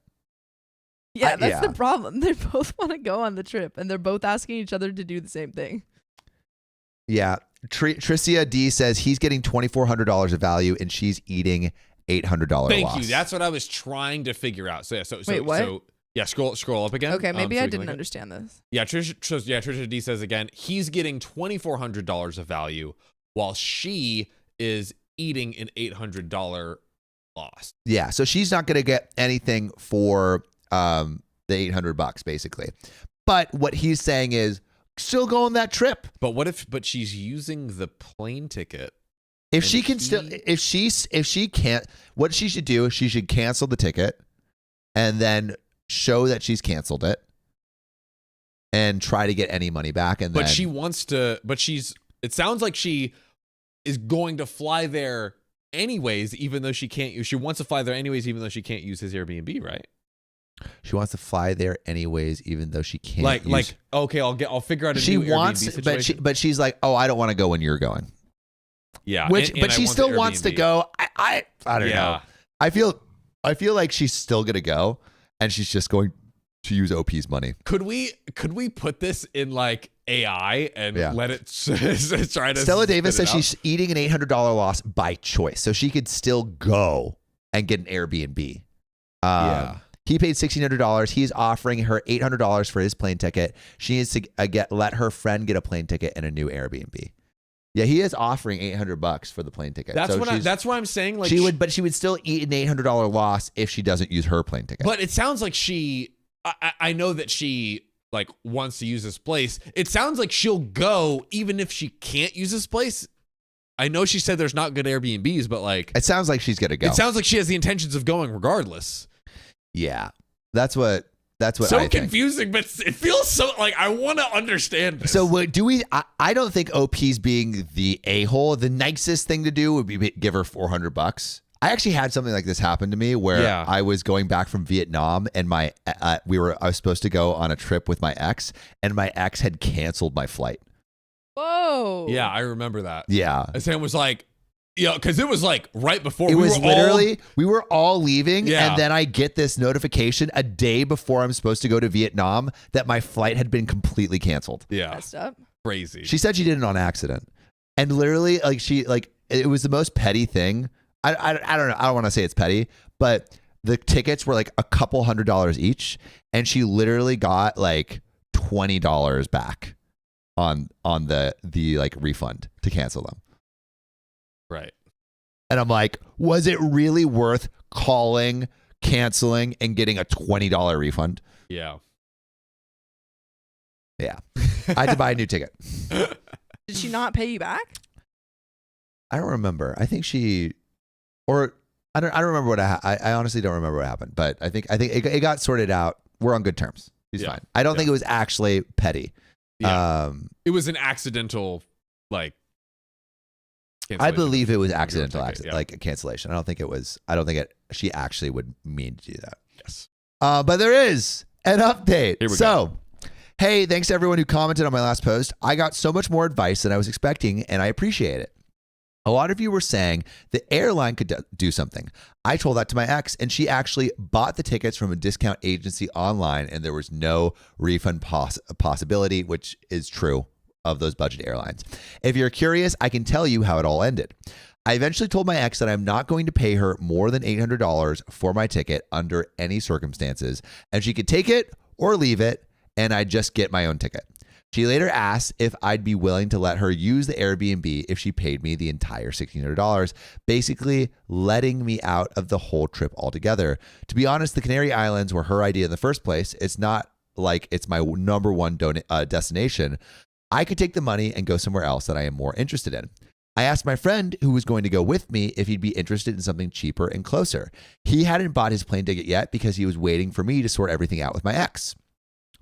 Yeah, that's the problem. They both want to go on the trip, and they're both asking each other to do the same thing. Yeah. Tricia D says he's getting $2,400 of value, and she's eating $800 Thank loss. you. That's what I was trying to figure out. So Wait, what? So yeah, scroll up again. Okay, maybe so I we can didn't look at- understand this. Yeah, Trisha D says again, he's getting $2,400 of value while she is eating an $800 loss. Yeah. So she's not going to get anything for the $800 basically. But what he's saying is still go on that trip. But she's using the plane ticket. If she can if she can't, what she should do is she should cancel the ticket and then show that she's canceled it and try to get any money back. And But then, she wants to, it sounds like she is going to fly there anyways, even though she wants to fly there anyways, even though she can't use his Airbnb, right? she wants to fly there anyways, even though she can't. Okay, I'll figure out a she new wants, Airbnb situation. but she's like, oh, I don't want to go when you're going. Yeah, But and she I want still the wants to Airbnb. go. I don't Yeah. know. I feel like she's still gonna go, and she's just going to use OP's money. Could we put this in like AI and let it try to? Stella Davis spit says it out? she's eating an $800 loss by choice, so she could still go and get an Airbnb. Yeah. He paid $1,600. He's offering her $800 for his plane ticket. She needs to let her friend get a plane ticket and a new Airbnb. Yeah, he is offering $800 for the plane ticket. That's so that's why I'm saying like she would still eat an $800 loss if she doesn't use her plane ticket. But it sounds like I know that she like wants to use this place. It sounds like she'll go even if she can't use this place. I know she said there's not good Airbnbs, but like it sounds like she's gonna go. it sounds like she has the intentions of going regardless. Yeah, that's what So I think. confusing, but it feels so like I want to understand this. So what do we? I don't think OP's being the a-hole. The nicest thing to do would be give her $400. I actually had something like this happen to me where I was going back from Vietnam and I was supposed to go on a trip with my ex, and my ex had canceled my flight. Whoa. Yeah, I remember that. Yeah. And Sam was like, because it was like right before we were all leaving, Yeah. and then I get this notification a day before I'm supposed to go to Vietnam that my flight had been completely canceled. Yeah, Messed up. crazy. She said she did it on accident, and literally, it was the most petty thing. I don't know. I don't want to say it's petty, but the tickets were like a couple $100 each, and she literally got like $20 back on the like refund to cancel them. Right. And I'm like, was it really worth calling, canceling, and getting a $20 refund? Yeah. Yeah. I had to buy a new ticket. Did she not pay you back? I don't remember. I think I don't remember what I honestly don't remember what happened, but I think it got sorted out. We're on good terms. She's fine. I don't think it was actually petty. Yeah. It was an accidental like I believe it was accidental, ticket, like a cancellation. I don't think she actually would mean to do that. Yes. But there is an update. Here we go. Hey, thanks to everyone who commented on my last post. I got so much more advice than I was expecting, and I appreciate it. A lot of you were saying the airline could do something. I told that to my ex, and she actually bought the tickets from a discount agency online, and there was no refund possibility, which is true of those budget airlines. If you're curious, I can tell you how it all ended. I eventually told my ex that I'm not going to pay her more than $800 for my ticket under any circumstances, and she could take it or leave it, and I'd just get my own ticket. She later asked if I'd be willing to let her use the Airbnb if she paid me the entire $1,600, basically letting me out of the whole trip altogether. To be honest, the Canary Islands were her idea in the first place. It's not like it's my number one destination, I could take the money and go somewhere else that I am more interested in. I asked my friend who was going to go with me if he'd be interested in something cheaper and closer. He hadn't bought his plane ticket yet because he was waiting for me to sort everything out with my ex.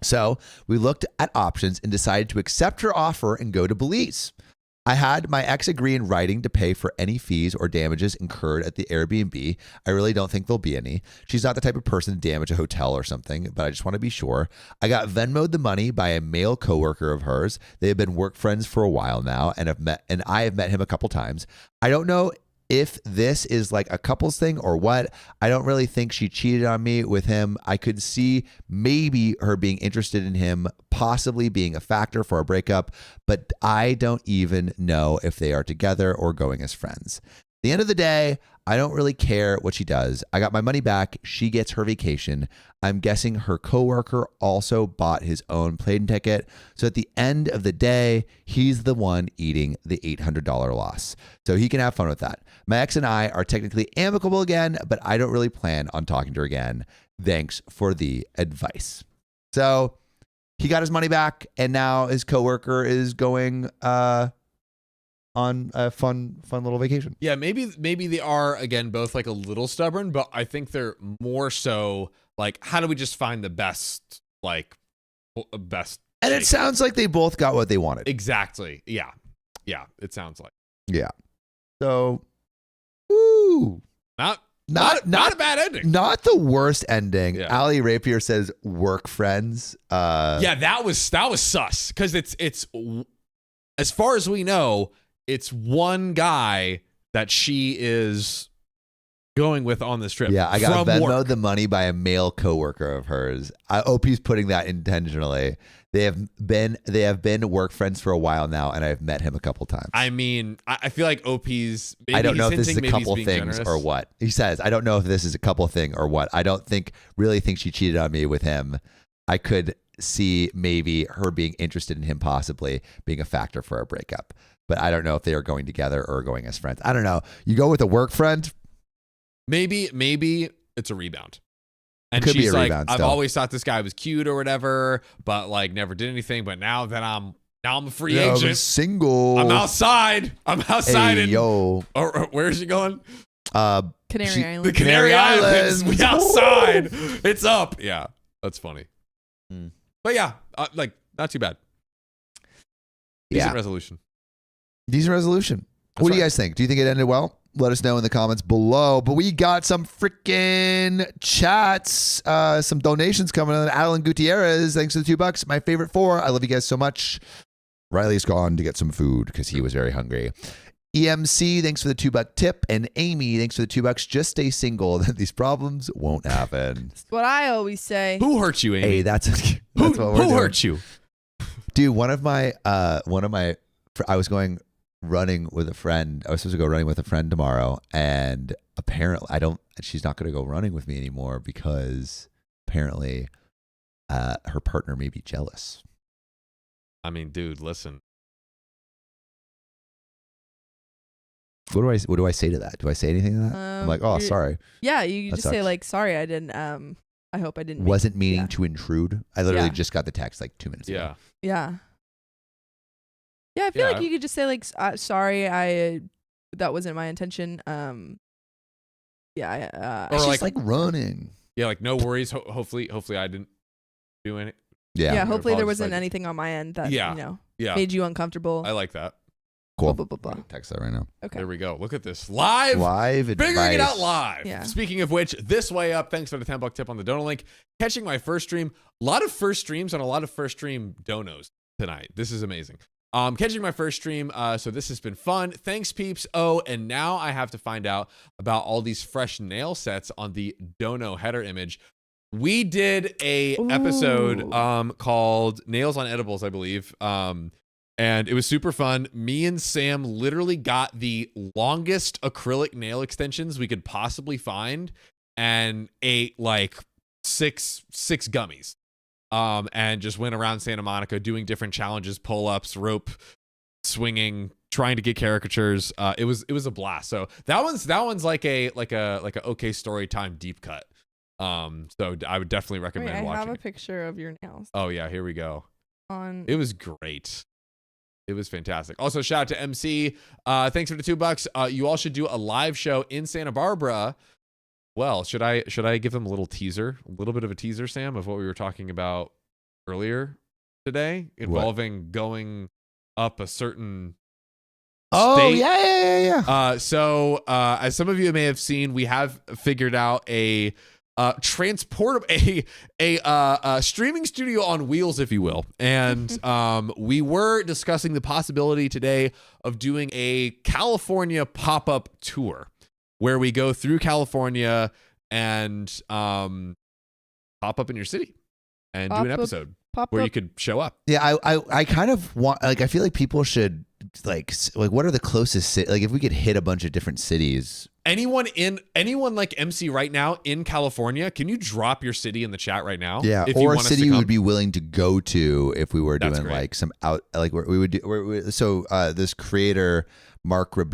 So we looked at options and decided to accept her offer and go to Belize. I had my ex agree in writing to pay for any fees or damages incurred at the Airbnb. I really don't think there'll be any. She's not the type of person to damage a hotel or something, but I just want to be sure. I got Venmoed the money by a male coworker of hers. They have been work friends for a while now and I have met him a couple times. I don't know if this is like a couples thing or what. I don't really think she cheated on me with him. I could see maybe her being interested in him, possibly being a factor for our breakup, but I don't even know if they are together or going as friends. At the end of the day, I don't really care what she does. I got my money back. She gets her vacation. I'm guessing her coworker also bought his own plane ticket. So at the end of the day, he's the one eating the $800 loss. So he can have fun with that. My ex and I are technically amicable again, but I don't really plan on talking to her again. Thanks for the advice. So he got his money back, and now his coworker is going on a fun little vacation. Yeah, maybe they are, again, both like a little stubborn, but I think they're more so like, how do we just find the best, like, best? And it sounds like they both got what they wanted. Exactly. Yeah. Yeah, it sounds like. Yeah. So, woo. Not a bad ending. Not the worst ending. Yeah. Ali Rapier says work friends. Yeah, that was sus, because it's as far as we know, it's one guy that she is going with on this trip. Yeah, I got from Venmoed work. the money by a male coworker of hers. OP's putting that intentionally. They have been work friends for a while now, and I've met him a couple times. I mean, I feel like OP's. Maybe I don't know if this is a hinting, maybe couple he's things being generous. or what. He says, I don't know if this is a couple thing or what. I don't really think she cheated on me with him. I could see maybe her being interested in him possibly being a factor for our breakup. But I don't know if they are going together or going as friends. I don't know. You go with a work friend? Maybe it's a rebound. And Could be she's a like, rebound I've still. always thought this guy was cute or whatever, but like never did anything. But now that I'm a free Yeah, I'm agent, single. I'm outside. Hey, And, yo. or where is she going? Canary Islands. The Canary Islands. We outside. It's up. Yeah, that's funny. Hmm. But yeah, like not too bad. Decent Yeah. resolution. Decent resolution. What do you guys think? Do you think it ended well? Let us know in the comments below. But we got some freaking chats, some donations coming in. Alan Gutierrez, thanks for the $2. My favorite 4. I love you guys so much. Riley's gone to get some food because he was very hungry. EMC, thanks for the $2 tip. And Amy, thanks for the $2. Just stay single. These problems won't happen. That's what I always say. Who hurt you, Amy? Hey, that's who what we're doing. hurt you? Dude, one of my, I was going running with a friend. I was supposed to go running with a friend tomorrow, and apparently she's not going to go running with me anymore because apparently her partner may be jealous. I mean, dude, listen. What do I say to that? Do I say anything to that? I'm like, oh, sorry. Yeah, you That just say sucks. like, sorry, I didn't. I hope I didn't. Wasn't meaning yeah. to intrude. I literally Yeah. just got the text like 2 minutes ago. Yeah. Yeah. Yeah, I feel Yeah, like you could just say like, sorry, that wasn't my intention. Yeah. Or It's like- just like running. Yeah, like no worries. Hopefully I didn't do any. Yeah. yeah. Hopefully there apologize, wasn't like- anything on my end that Yeah. Yeah, made you uncomfortable. I like that. Cool. Blah, blah, blah, blah. Text that right now. Okay. There we go. Look at this live Advice. figuring it out live. Yeah. Speaking of which, this way up. Thanks for the $10 tip on the dono link. Catching my first stream. A lot of first streams and a lot of first stream donos tonight. This is amazing. Catching my first stream. So this has been fun. Thanks, peeps. Oh, and now I have to find out about all these fresh nail sets on the dono header image. We did a episode called Nails on Edibles, I believe. And it was super fun. Me and Sam literally got the longest acrylic nail extensions we could possibly find and ate like six gummies. And just went around Santa Monica doing different challenges, pull-ups, rope swinging, trying to get caricatures. It was a blast. So that one's like a OK Storytime deep cut. So I would definitely recommend Wait, I watching have a it. picture of your nails Oh yeah, here we go. on. It was great. It was fantastic. Also, shout out to MC. Thanks for the $2. You all should do a live show in Santa Barbara. Well, should I give them a little teaser, a little bit of a teaser, Sam, of what we were talking about earlier today, involving going up a certain state? Yeah. So, as some of you may have seen, we have figured out a transportable a streaming studio on wheels, if you will, and we were discussing the possibility today of doing a California pop-up tour where we go through California and pop up in your city and do an episode where you could show up. Yeah, I kind of want, like, I feel like people should like what are the closest like if we could hit a bunch of different cities. Anyone like MC right now in California, can you drop your city in the chat right now? Yeah, if or you a want us city to we come? would be willing to go to if we were That's doing great. like some out, like we would do. So this creator Margaret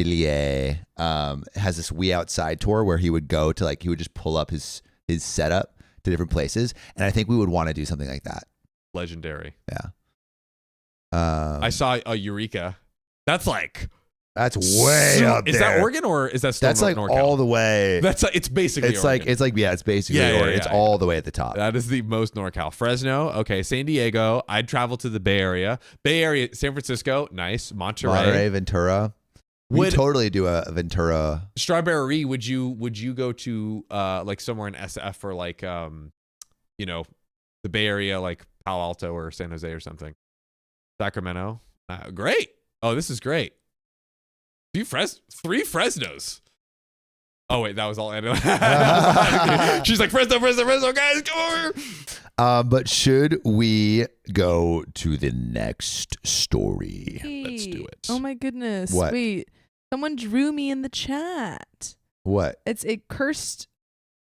has this We Outside tour where he would go to, like, he would just pull up his setup to different places, and I think we would want to do something like that. Legendary. Yeah. I saw a Eureka. That's like That's way up there. Is that Oregon or is that still That's like NorCal? all the way. That's it's basically It's Oregon. like it's basically Yeah, Oregon. It's all the way at the top. That is the most NorCal. Fresno, okay. San Diego. I'd travel to the Bay Area. San Francisco, nice. Monterey, Ventura. We totally do a Ventura. Strawberry. Would you go to like somewhere in SF or like the Bay Area, like Palo Alto or San Jose or something? Sacramento. Great. Oh, this is great. Three Fresnos. Oh wait, that was all Anna. She's like, Fresno, guys, come over. But should we go to the next story? Let's do it. Oh my goodness. What? Wait. Someone drew me in the chat. What? It's a cursed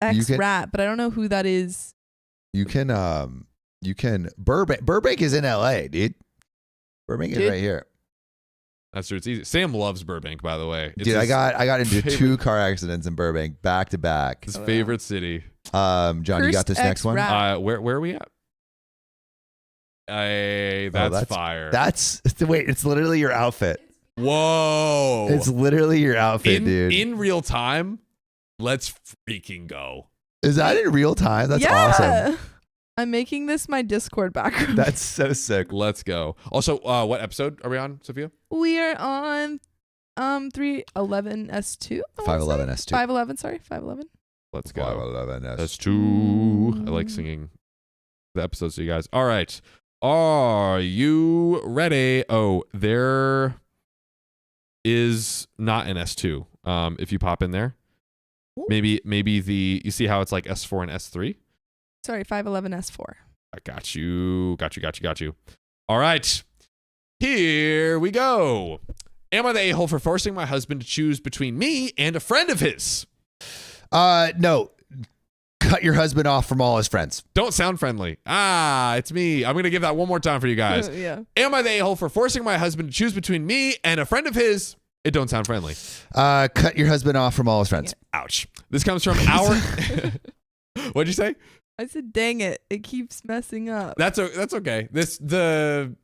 X rat, but I don't know who that is. You can Burbank is in LA, dude. Burbank is right here. That's true. It's easy. Sam loves Burbank, by the way. It's Dude, his I got into 2 car accidents in Burbank back to back. his favorite city. John, you got this next one? Rat. Where are we at? That's fire. Wait, it's literally your outfit. Whoa. It's literally your outfit, dude. In real time, let's freaking go. Is that in real time? That's awesome. I'm making this my Discord background. That's so sick. Let's go. Also, what episode are we on, Sophia? We are on 311 S2. 511 S2. 511, sorry, 511. Let's go. 511 S2. I like singing the episodes to you guys. All right. Are you ready? Oh, there is not an S2. If you pop in there. Ooh. Maybe you see how it's like S4 and S3? Sorry, 511 S4. I got you. All right. Here we go. Am I the a-hole for forcing my husband to choose between me and a friend of his? No. Cut your husband off from all his friends. Don't sound friendly. It's me. I'm going to give that one more time for you guys. Yeah. Am I the a-hole for forcing my husband to choose between me and a friend of his? It don't sound friendly. Cut your husband off from all his friends. Yeah. Ouch. This comes from our... What'd you say? I said, dang it. It keeps messing up. That's okay. The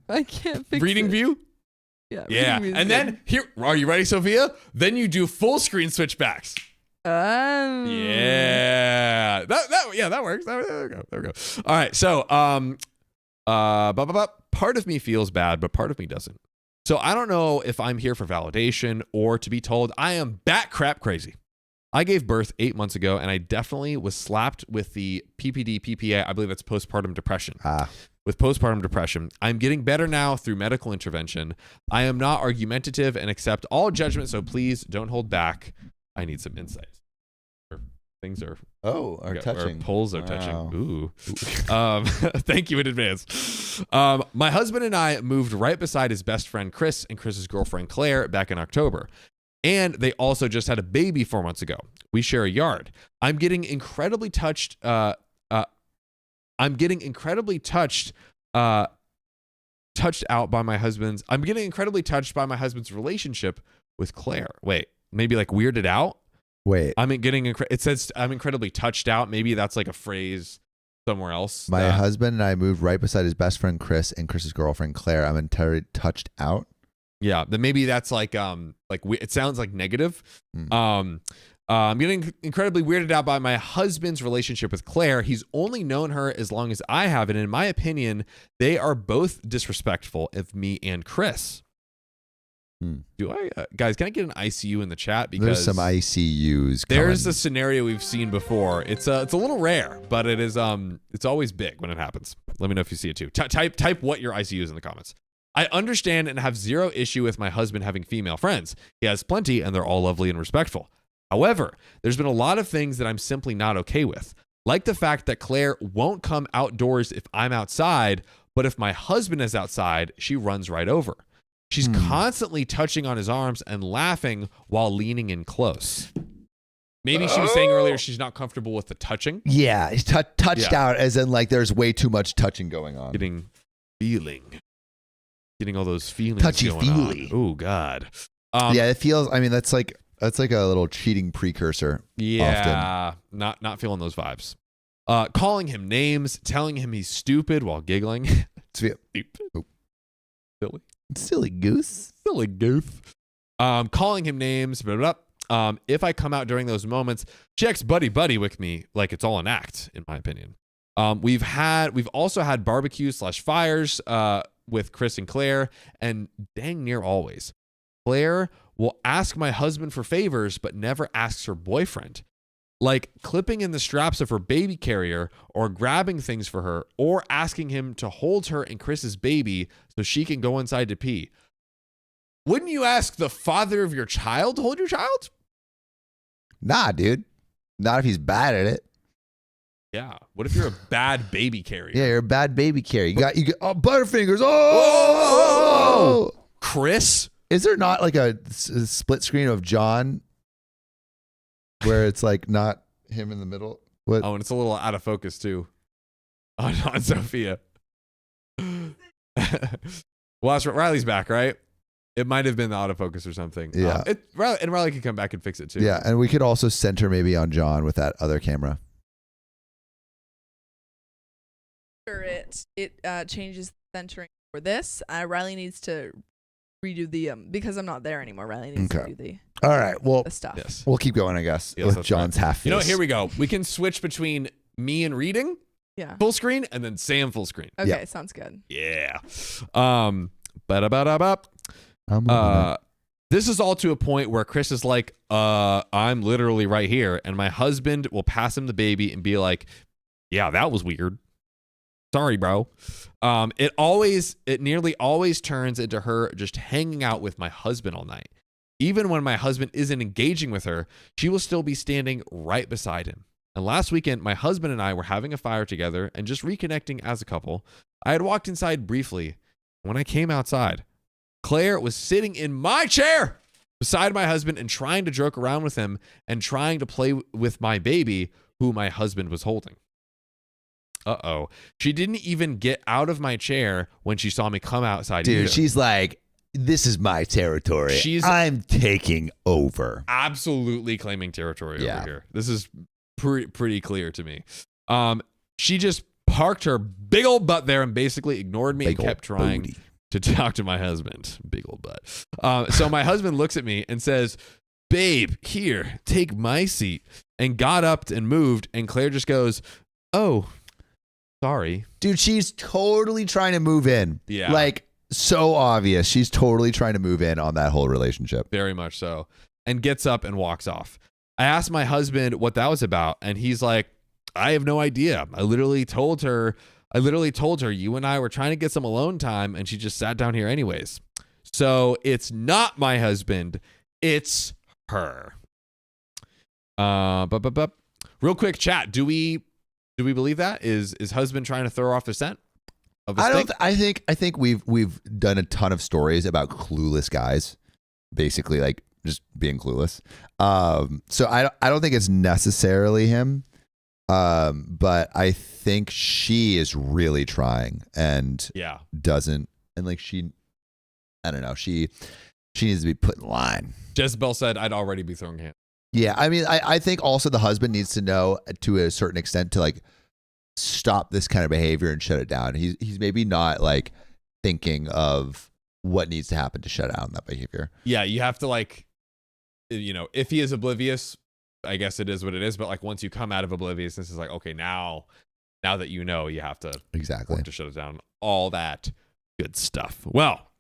I can't fix reading it. view? Yeah. Yeah. reading view is And good. then here, are you ready, Sophia? Then you do full screen switchbacks. Yeah. That works. There we go. All right. So, part of me feels bad, but part of me doesn't. So I don't know if I'm here for validation or to be told I am bat crap crazy. I gave birth 8 months ago, and I definitely was slapped with the PPD, PPA. I believe that's postpartum depression. With postpartum depression, I'm getting better now through medical intervention. I am not argumentative and accept all judgment, so please don't hold back. I need some insights. Things are touching. Our polls are touching. Ooh. Thank you in advance. My husband and I moved right beside his best friend Chris and Chris's girlfriend Claire back in October. And they also just had a baby 4 months ago. We share a yard. I'm getting incredibly touched. Touched out by my husband's. I'm getting incredibly touched by my husband's relationship with Claire. Wait, maybe like weirded out? Wait. It says I'm incredibly touched out. Maybe that's like a phrase somewhere else. My husband and I moved right beside his best friend Chris and Chris's girlfriend Claire. I'm entirely touched out. Yeah, then maybe that's like it sounds like negative. I'm getting incredibly weirded out by my husband's relationship with Claire. He's only known her as long as I have, and in my opinion, they are both disrespectful of me and Chris. Do I, guys? Can I get an ICU in the chat? Because there's some ICUs. There's a scenario we've seen before. It's a little rare, but it is it's always big when it happens. Let me know if you see it too. Type what your ICU is in the comments. I understand and have zero issue with my husband having female friends. He has plenty, and they're all lovely and respectful. However, there's been a lot of things that I'm simply not okay with, like the fact that Claire won't come outdoors if I'm outside, but if my husband is outside, she runs right over. She's constantly touching on his arms and laughing while leaning in close. Maybe she was saying earlier she's not comfortable with the touching. Yeah, he's touched out as in like there's way too much touching going on. Getting all those feelings going on. Oh, God. Yeah, it feels, I mean, that's like a little cheating precursor. Yeah, often. not feeling those vibes. Calling him names, telling him he's stupid while giggling. Silly goose. Silly goof. Calling him names. Blah, blah, blah. If I come out during those moments, she acts buddy with me like it's all an act, in my opinion. We've also had barbecues/fires with Chris and Claire, and dang near always, Claire will ask my husband for favors, but never asks her boyfriend. Like clipping in the straps of her baby carrier or grabbing things for her or asking him to hold her and Chris's baby so she can go inside to pee. Wouldn't you ask the father of your child to hold your child? Nah, dude. Not if he's bad at it. Yeah. What if you're a bad baby carrier? Yeah, you're a bad baby carrier. You got Butterfingers. Oh! Chris? Is there not like a split screen of John where it's like not him in the middle? What? Oh, and it's a little out of focus too on Sophia. Well, Riley's back, right? It might have been the autofocus or something. Yeah. Riley can come back and fix it too. Yeah, and we could also center maybe on John with that other camera. It changes the centering for this. Riley needs to redo the because I'm not there anymore. Riley needs to do the all right. Well, the stuff. Yes. We'll keep going, I guess. Yes, with John's half. You know, here we go. We can switch between me and reading full screen and then Sam full screen. Okay, sounds good. Yeah. This is all to a point where Chris is like, I'm literally right here, and my husband will pass him the baby and be like, yeah, that was weird. Sorry, bro. It nearly always turns into her just hanging out with my husband all night. Even when my husband isn't engaging with her, she will still be standing right beside him. And last weekend, my husband and I were having a fire together and just reconnecting as a couple. I had walked inside briefly. When I came outside, Claire was sitting in my chair beside my husband and trying to joke around with him and trying to play with my baby, who my husband was holding. Uh-oh. She didn't even get out of my chair when she saw me come outside. Dude, either. she's like, this is my territory. I'm taking over. Absolutely claiming territory over here. This is pretty clear to me. She just parked her big old butt there and basically ignored me and kept trying to talk to my husband. Big old butt. So my husband looks at me and says, babe, here, take my seat, and got up and moved, and Claire just goes, oh, sorry. Dude, she's totally trying to move in. Yeah. Like, so obvious. She's totally trying to move in on that whole relationship. Very much so. And gets up and walks off. I asked my husband what that was about, and he's like, I have no idea. I literally told her you and I were trying to get some alone time, and she just sat down here anyways. So it's not my husband. It's her. Real quick chat. Do we believe that? Is husband trying to throw her off the scent? I think we've done a ton of stories about clueless guys, basically like just being clueless. So I don't think it's necessarily him. But I think she is really trying and doesn't, and like I don't know, she needs to be put in line. Jezebel said I'd already be throwing hands. Yeah, I mean, I think also the husband needs to know to a certain extent to like stop this kind of behavior and shut it down. He's maybe not like thinking of what needs to happen to shut down that behavior. Yeah, you have to like, if he is oblivious, I guess it is what it is. But like once you come out of obliviousness, it's like, okay, now that you know, you have to Exactly work to shut it down. All that good stuff. Well,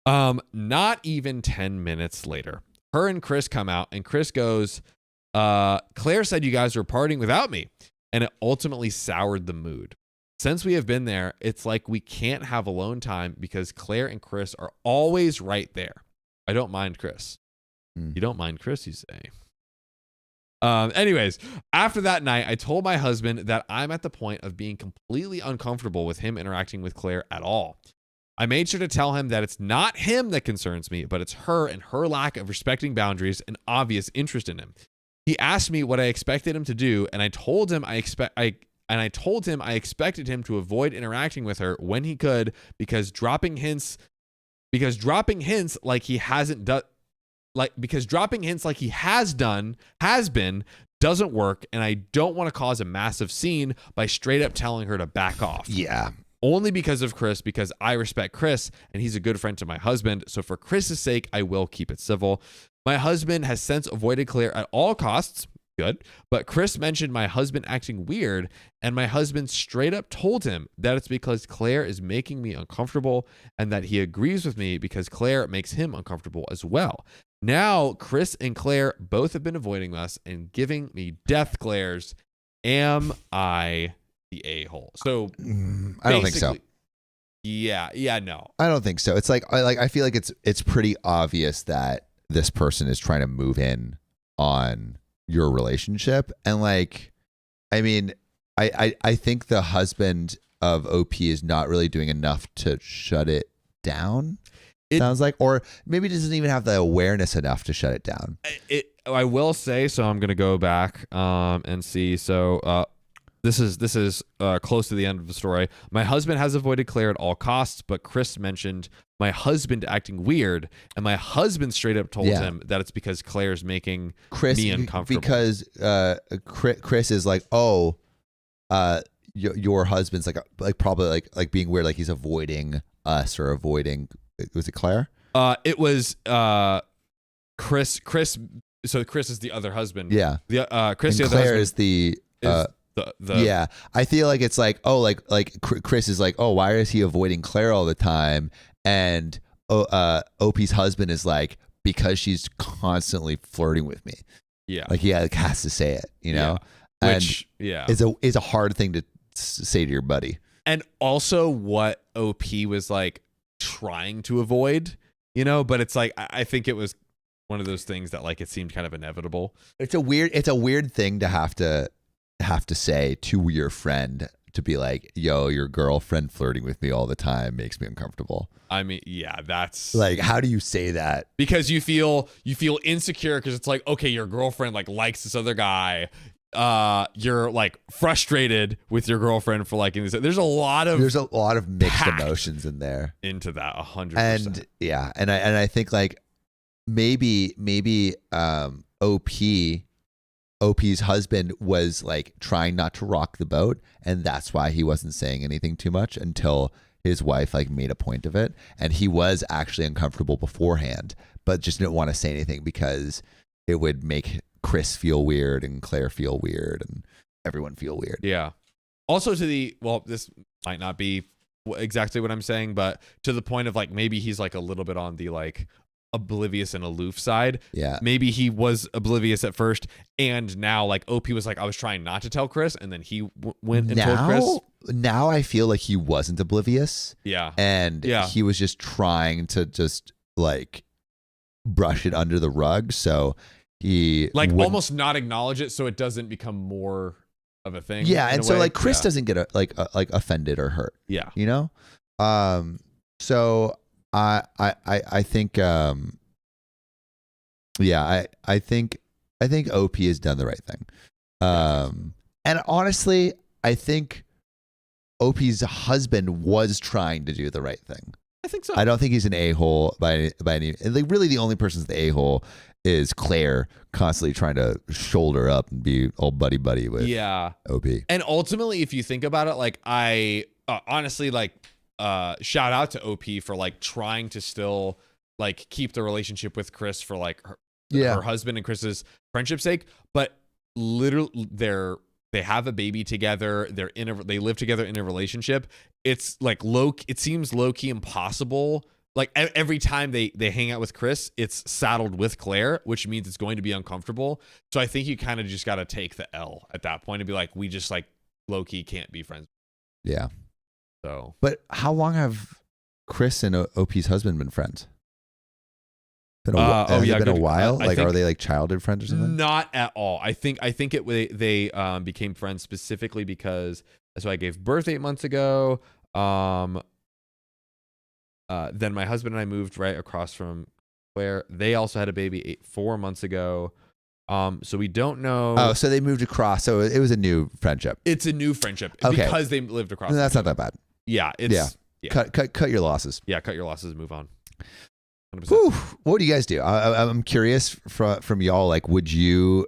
not even 10 minutes later, her and Chris come out, and Chris goes, Claire said you guys were partying without me, and it ultimately soured the mood. Since we have been there, it's like we can't have alone time because Claire and Chris are always right there. I don't mind Chris. You don't mind Chris, you say? Anyways, after that night, I told my husband that I'm at the point of being completely uncomfortable with him interacting with Claire at all. I made sure to tell him that it's not him that concerns me, but it's her and her lack of respecting boundaries and obvious interest in him. He asked me what I expected him to do, and I told him I expected him to avoid interacting with her when he could, because dropping hints like he hasn't done, because dropping hints like he has been doesn't work, and I don't want to cause a massive scene by straight up telling her to back off. Yeah. Only because of Chris, because I respect Chris and he's a good friend to my husband. So for Chris's sake, I will keep it civil. My husband has since avoided Claire at all costs. Good. But Chris mentioned my husband acting weird, and my husband straight up told him that it's because Claire is making me uncomfortable, and that he agrees with me because Claire makes him uncomfortable as well. Now, Chris and Claire both have been avoiding us and giving me death glares. Am I the a-hole? So I don't think so. Yeah, no. I don't think so. It's like I feel like it's pretty obvious that this person is trying to move in on your relationship. And like, I mean, I think the husband of OP is not really doing enough to shut it down. Sounds like, or maybe doesn't even have the awareness enough to shut it down. I will say, so I'm going to go back and see. So this is close to the end of the story. My husband has avoided Claire at all costs, but Chris mentioned my husband acting weird, and my husband straight up told him that it's because Claire's making me uncomfortable. Because Chris is like, oh, your husband's like probably like being weird, like he's avoiding us or avoiding. Was it Claire? It was Chris. So Chris is the other husband. Yeah. Chris. And the Claire other is the. The yeah, I feel like it's like, oh, like Chris is like, oh, why is he avoiding Claire all the time? And OP's husband is like, because she's constantly flirting with me. Yeah, like he has to say it, you know. Yeah. Which is a hard thing to say to your buddy. And also what OP was like trying to avoid, you know. But it's like I think it was one of those things that like it seemed kind of inevitable. It's a weird thing to have to say to your friend, to be like, yo, your girlfriend flirting with me all the time makes me uncomfortable. I mean, yeah, that's like, how do you say that? Because you feel insecure, because it's like, okay, your girlfriend like likes this other guy. You're like frustrated with your girlfriend for liking this. There's a lot of mixed emotions in there into that 100%. And yeah, and I think like maybe OP's husband was like trying not to rock the boat, and that's why he wasn't saying anything too much until his wife like made a point of it, and he was actually uncomfortable beforehand, but just didn't want to say anything because it would make Chris feel weird and Claire feel weird and everyone feel weird. Yeah. Also this might not be exactly what I'm saying, but to the point of like maybe he's like a little bit on the like oblivious and aloof side. Yeah. Maybe he was oblivious at first, and now like OP was like, I was trying not to tell Chris, and then he went and told Chris. Now I feel like he wasn't oblivious. Yeah. And he was just trying to just like brush it under the rug. So he like almost not acknowledge it so it doesn't become more of a thing. Yeah. And so like Chris doesn't get like offended or hurt. Yeah. You know? So I think I think OP has done the right thing. And honestly, I think OP's husband was trying to do the right thing. I think so. I don't think he's an a-hole by any, like really the only person's the a-hole is Claire constantly trying to shoulder up and be all buddy with OP. And ultimately, if you think about it, like I honestly like shout out to OP for like trying to still like keep the relationship with Chris for like her husband and Chris's friendship's sake, but literally they have a baby together. They live together in a relationship. It's like it seems low key impossible. Like every time they hang out with Chris, it's saddled with Claire, which means it's going to be uncomfortable. So I think you kind of just got to take the L at that point and be like, we just like low key can't be friends. Yeah. So, but how long have Chris and OP's husband been friends? Been a while. Like, are they like childhood friends or something? Not at all. I think they became friends specifically because that's why I gave birth 8 months ago. Then my husband and I moved right across from Claire. They also had a baby 4 months ago. So we don't know. Oh, so they moved across. So it was a new friendship. It's a new friendship because they lived across. That's not that bad. Yeah. Cut your losses. Yeah. Cut your losses. Move on. Whew. What do you guys do? I'm curious from y'all. Like, would you,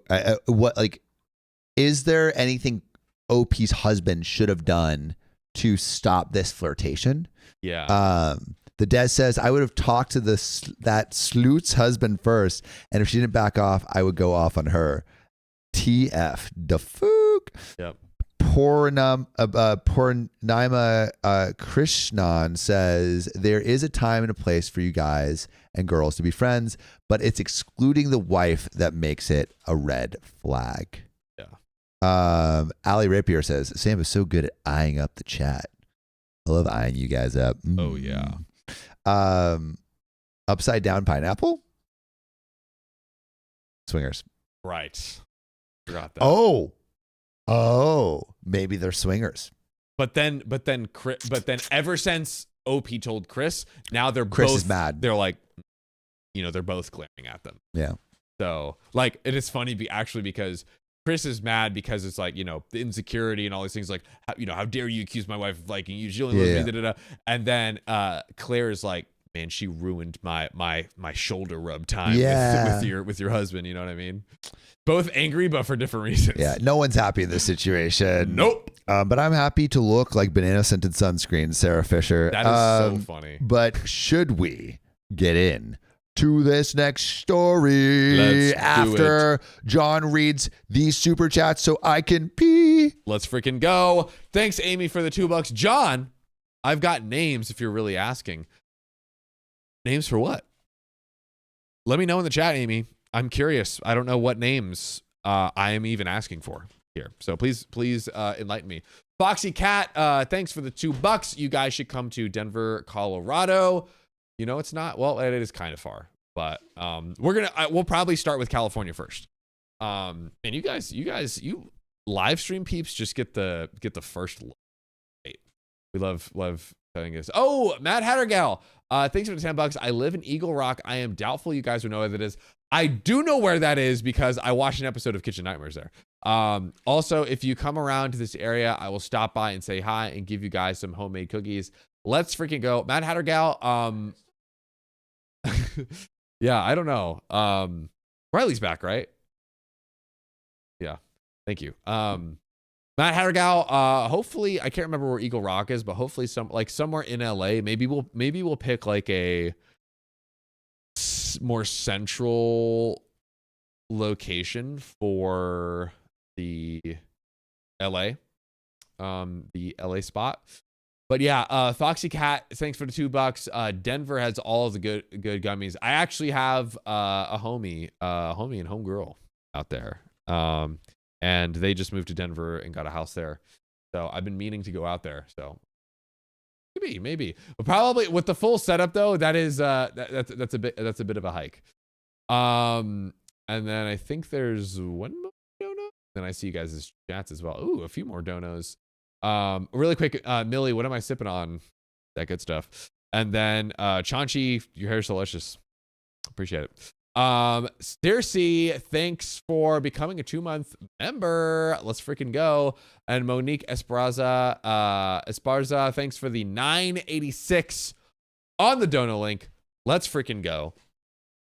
is there anything OP's husband should have done to stop this flirtation? Yeah. The Des says, I would have talked to that Sloot's husband first, and if she didn't back off, I would go off on her. TF. The fook. Yep. Purnima Krishnan says, there is a time and a place for you guys and girls to be friends, but it's excluding the wife that makes it a red flag. Yeah. Ali Rapier says, Sam is so good at eyeing up the chat. I love eyeing you guys up. Oh, yeah. Upside down pineapple? Swingers. Right. Forgot that. Oh, maybe they're swingers. But then ever since OP told Chris, now Chris is mad. They're like, they're both glaring at them. Yeah. So like, it is funny because Chris is mad because it's like, the insecurity and all these things like, how dare you accuse my wife of liking you? She only loves me, da-da-da. And then Claire is like, man, she ruined my shoulder rub time with your husband. You know what I mean? Both angry, but for different reasons. Yeah, no one's happy in this situation. Nope. But I'm happy to look like banana scented sunscreen, Sarah Fisher. That is so funny. But should we get in to this next story after John reads these super chats so I can pee? Let's freaking go. Thanks, Amy, for the $2. John, I've got names if you're really asking. Names for what? Let me know in the chat, Amy. I'm curious. I don't know what names I am even asking for here. So please enlighten me. Foxy Cat, thanks for the $2. You guys should come to Denver, Colorado. It's not. Well, it is kind of far, but we'll probably start with California first. And you guys, live stream peeps just get the first look. We love telling this. Oh, Matt Hattergal. Thanks for the $10. I live in Eagle Rock. I am doubtful you guys would know where that is. I do know where that is because I watched an episode of Kitchen Nightmares there. Also, if you come around to this area, I will stop by and say hi and give you guys some homemade cookies. Let's freaking go. Matt Hattergal. Yeah, I don't know. Riley's back, right? Yeah. Thank you. Matt Hattergal, hopefully, I can't remember where Eagle Rock is, but hopefully somewhere in LA. Maybe we'll pick like a more central location for the LA spot. But yeah, Foxy Cat, thanks for the $2. Denver has all of the good gummies. I actually have a homie and homegirl out there. And they just moved to Denver and got a house there. So I've been meaning to go out there. So maybe. But probably with the full setup though, that is that's a bit of a hike. And then I think there's one more dono. Then I see you guys' chats as well. Ooh, a few more donos. Really quick, Millie, what am I sipping on? That good stuff. And then Chanchi, your hair's delicious. Appreciate it. Circe, thanks for becoming a 2-month member. Let's freaking go. And Monique Esparza, thanks for the $9.86 on the dono link. Let's freaking go.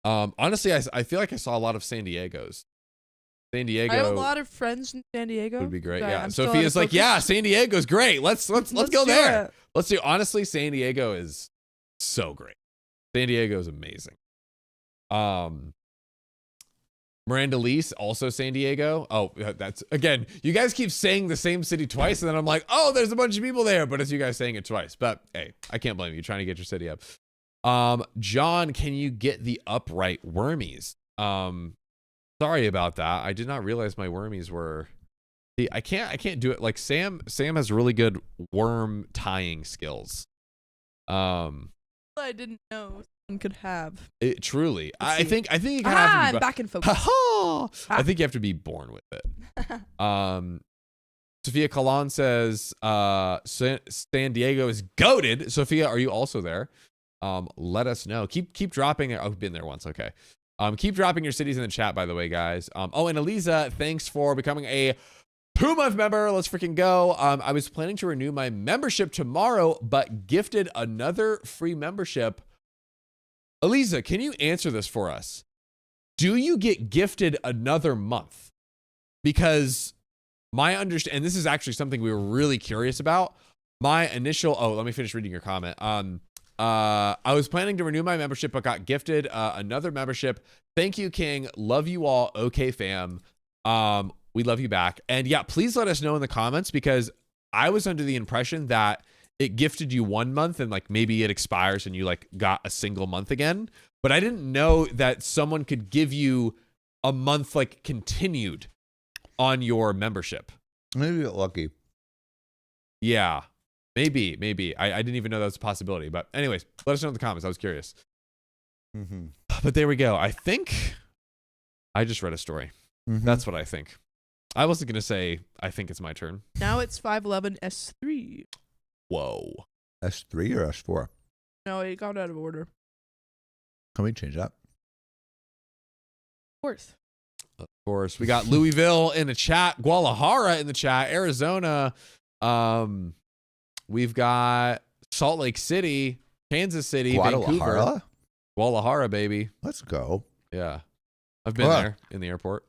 Honestly, I feel like I saw a lot of San Diego's. San Diego. I have a lot of friends in San Diego. Would be great. but Yeah. I'm still Sophia's out of like, yeah, focus. San Diego's great. Let's go do there. it. Let's do. Honestly, San Diego is so great. San Diego is amazing. Miranda Lease, also San Diego. Oh, that's again. You guys keep saying the same city twice, and then I'm like, oh, there's a bunch of people there, but it's you guys saying it twice. But hey, I can't blame you. You're trying to get your city up. John, can you get the upright wormies? Sorry about that. I did not realize my wormies were. See, I can't do it. Like Sam has really good worm tying skills. I didn't know someone could have. It truly. Let's I see. think you kind of have to I'm be back in focus. I think you have to be born with it. Sophia Kalan says San Diego is goated. Sophia, are you also there? Let us know. Keep dropping it. Oh, I've been there once. Okay. Keep dropping your cities in the chat, by the way, guys. Oh, and Eliza, thanks for becoming a 2-month member. Let's freaking go. I was planning to renew my membership tomorrow, but gifted another free membership. Eliza, can you answer this for us? Do you get gifted another month? Because my understanding, and this is actually something we were really curious about. My initial, let me finish reading your comment. I was planning to renew my membership, but got gifted another membership. Thank you, King. Love you all. Okay, fam. We love you back. And yeah, please let us know in the comments, because I was under the impression that it gifted you 1 month and like maybe it expires and you like got a single month again. But I didn't know that someone could give you a month like continued on your membership. Maybe get lucky. Yeah, maybe. I didn't even know that was a possibility. But anyways, let us know in the comments. I was curious. Mm-hmm. But there we go. I think I just read a story. Mm-hmm. That's what I think. I wasn't going to say I think it's my turn. Now it's 511 S3. Whoa. S3 or S4? No, it got out of order. Of Can we change that? course. Of course. We got Louisville in the chat. Guadalajara in the chat. Arizona. We've got Salt Lake City. Kansas City. Vancouver. Guadalajara, baby. Let's go. Yeah. I've been there in the airport.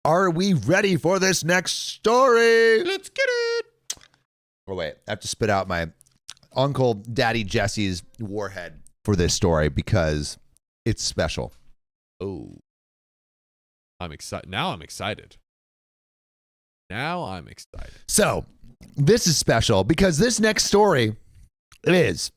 Are we ready for this next story? Let's get it. Oh, wait. I have to spit out my Uncle Daddy Jesse's warhead for this story because it's special. Oh. I'm excited. Now I'm excited. So, this is special because this next story is: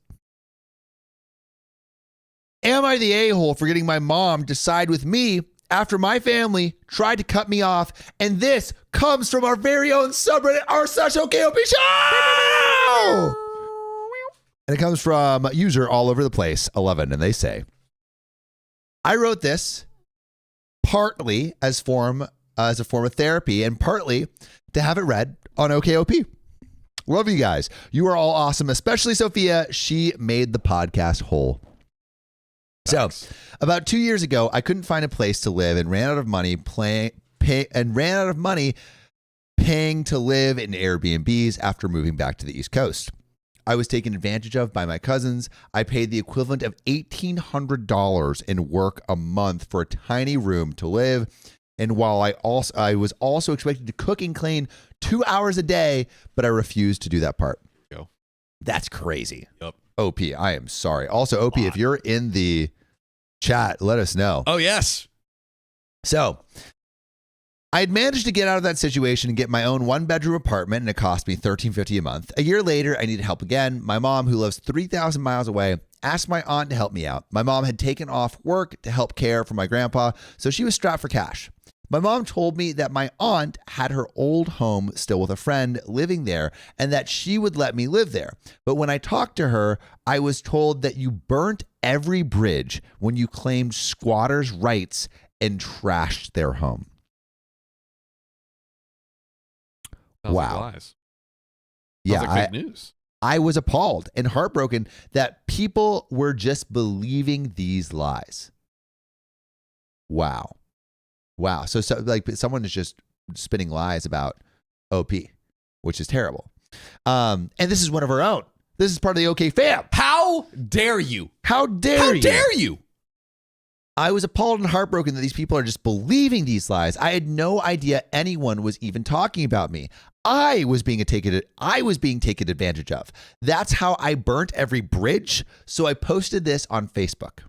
am I the a-hole for getting my mom to side with me after my family tried to cut me off? And this comes from our very own subreddit, r/OKOP show! And it comes from user all over the place, 11, and they say, I wrote this partly as a form of therapy and partly to have it read on OKOP. Love you guys. You are all awesome, especially Sophia. She made the podcast whole. Thanks. So, about 2 years ago, I couldn't find a place to live and ran out of money paying to live in Airbnbs after moving back to the East Coast. I was taken advantage of by my cousins. I paid the equivalent of $1,800 in work a month for a tiny room to live. And while I was also expected to cook and clean 2 hours a day, but I refused to do that part. Go. That's crazy. Yep. OP, I am sorry. Also, OP, if you're in the chat, let us know. Oh, yes. So, I had managed to get out of that situation and get my own 1-bedroom apartment, and it cost me $13.50 a month. A year later, I needed help again. My mom, who lives 3,000 miles away, asked my aunt to help me out. My mom had taken off work to help care for my grandpa, so she was strapped for cash. My mom told me that my aunt had her old home still with a friend living there and that she would let me live there. But when I talked to her, I was told that you burnt every bridge when you claimed squatters' rights and trashed their home. Sounds like Wow. lies. Sounds Yeah, like fake news. I was appalled and heartbroken that people were just believing these lies. Wow. So like someone is just spinning lies about OP, which is terrible. And this is one of our own. This is part of the OK fam. How dare you? How dare How you? dare you? I was appalled and heartbroken that these people are just believing these lies. I had no idea anyone was even talking about me. I was being taken advantage of. That's how I burnt every bridge. So I posted this on Facebook.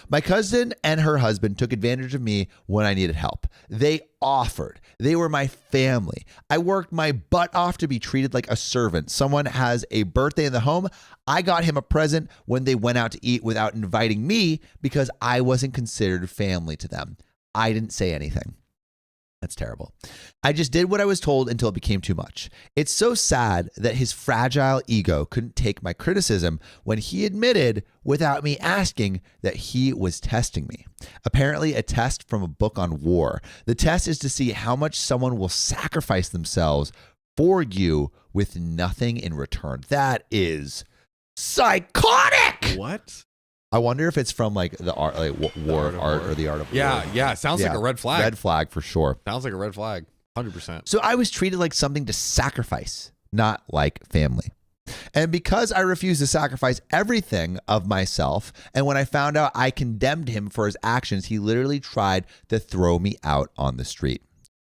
My cousin and her husband took advantage of me when I needed help. They offered. They were my family. I worked my butt off to be treated like a servant. Someone has a birthday in the home. I got him a present when they went out to eat without inviting me because I wasn't considered family to them. I didn't say anything. That's terrible. I just did what I was told until it became too much. It's so sad that his fragile ego couldn't take my criticism when he admitted without me asking that he was testing me. Apparently a test from a book on war. The test is to see how much someone will sacrifice themselves for you with nothing in return. That is psychotic. What? I wonder if it's from like the art, like war art or the art of war. Yeah. It sounds like a red flag. Red flag for sure. Sounds like a red flag. 100%. So I was treated like something to sacrifice, not like family. And because I refused to sacrifice everything of myself, and when I found out I condemned him for his actions, he literally tried to throw me out on the street.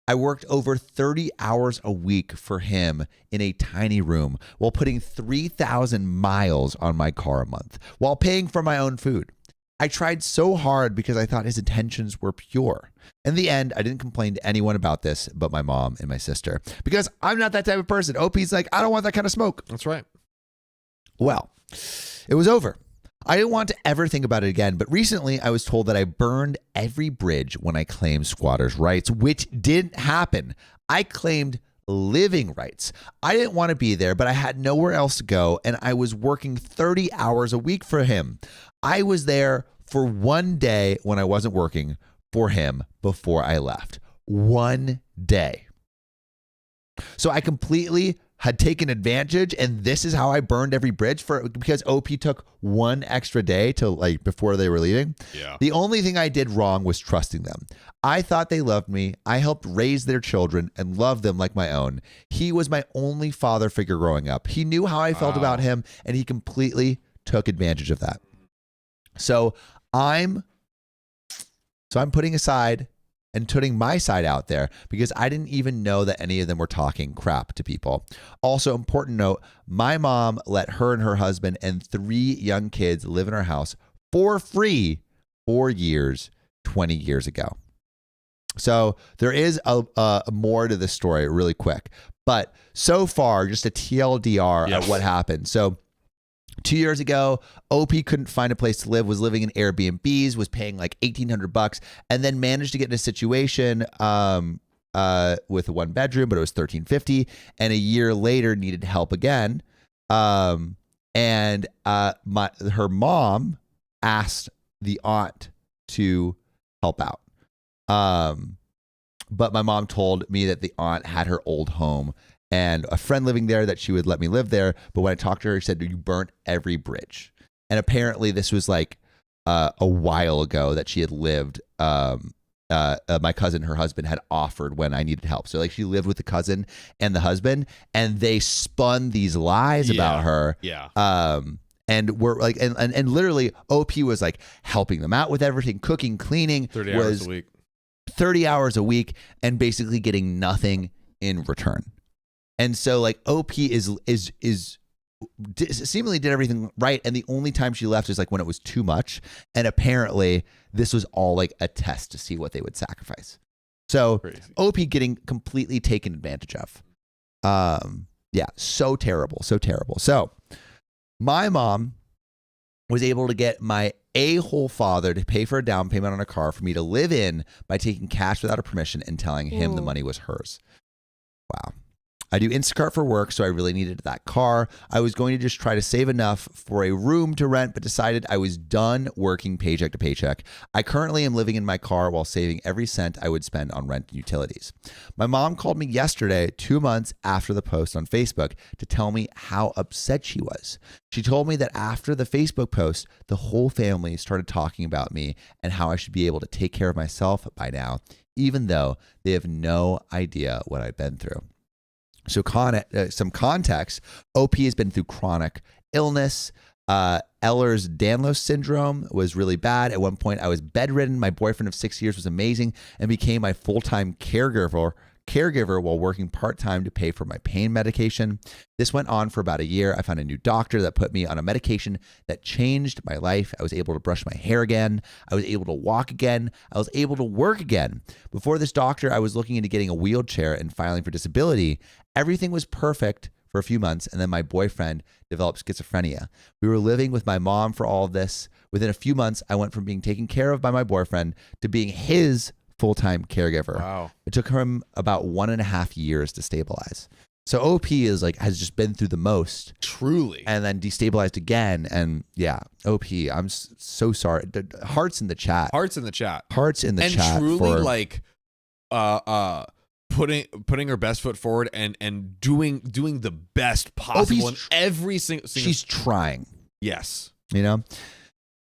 I worked over 30 hours a week for him in a tiny room while putting 3,000 miles on my car a month while paying for my own food. I tried so hard because I thought his intentions were pure. In the end, I didn't complain to anyone about this but my mom and my sister because I'm not that type of person. OP's like, I don't want that kind of smoke. That's right. Well, it was over. I didn't want to ever think about it again, but recently I was told that I burned every bridge when I claimed squatters' rights, which didn't happen. I claimed living rights. I didn't want to be there, but I had nowhere else to go, and I was working 30 hours a week for him. I was there for one day when I wasn't working for him before I left. One day. So I completely had taken advantage, and this is how I burned every bridge because OP took one extra day to like before they were leaving. Yeah. The only thing I did wrong was trusting them. I thought they loved me. I helped raise their children and loved them like my own. He was my only father figure growing up. He knew how I felt about him, and he completely took advantage of that. So I'm putting aside and putting my side out there because I didn't even know that any of them were talking crap to people. Also, important note, my mom let her and her husband and 3 young kids live in our house for free 4 years, 20 years ago. So there is a more to this story really quick. But so far, just a TLDR of what happened. So 2 years ago, OP couldn't find a place to live, was living in Airbnbs, was paying like $1,800, and then managed to get in a situation with a 1-bedroom, but it was $1,350, and a year later needed help again. Her mom asked the aunt to help out. But my mom told me that the aunt had her old home and a friend living there that she would let me live there. But when I talked to her, she said, you burnt every bridge. And apparently this was like a while ago that she had lived. My cousin, her husband, had offered when I needed help. So like she lived with the cousin and the husband, and they spun these lies about her. Yeah. And we're like, and literally OP was like helping them out with everything, cooking, cleaning. 30 hours a week. 30 hours a week and basically getting nothing in return. And so like OP seemingly did everything right, and the only time she left is like when it was too much, and apparently this was all like a test to see what they would sacrifice. So Crazy. OP getting completely taken advantage of. Yeah, so terrible. So my mom was able to get my a-hole father to pay for a down payment on a car for me to live in by taking cash without a permission and telling him the money was hers. Wow. I do Instacart for work, so I really needed that car. I was going to just try to save enough for a room to rent, but decided I was done working paycheck to paycheck. I currently am living in my car while saving every cent I would spend on rent and utilities. My mom called me yesterday, 2 months after the post on Facebook, to tell me how upset she was. She told me that after the Facebook post, the whole family started talking about me and how I should be able to take care of myself by now, even though they have no idea what I've been through. So some context, OP has been through chronic illness, Ehlers-Danlos syndrome was really bad. At one point, I was bedridden. My boyfriend of 6 years was amazing and became my full-time caregiver while working part-time to pay for my pain medication. This went on for about a year. I found a new doctor that put me on a medication that changed my life. I was able to brush my hair again. I was able to walk again. I was able to work again. Before this doctor, I was looking into getting a wheelchair and filing for disability. Everything was perfect for a few months, and then my boyfriend developed schizophrenia. We were living with my mom for all of this. Within a few months, I went from being taken care of by my boyfriend to being his full-time caregiver. Wow. It took him about 1.5 years to stabilize. So OP has just been through the most. Truly. And then destabilized again. And yeah, OP, I'm so sorry. Hearts in the chat. Hearts in the chat. Hearts in the and chat. truly for, like putting her best foot forward and doing the best possible in every single she's trying. Yes. You know?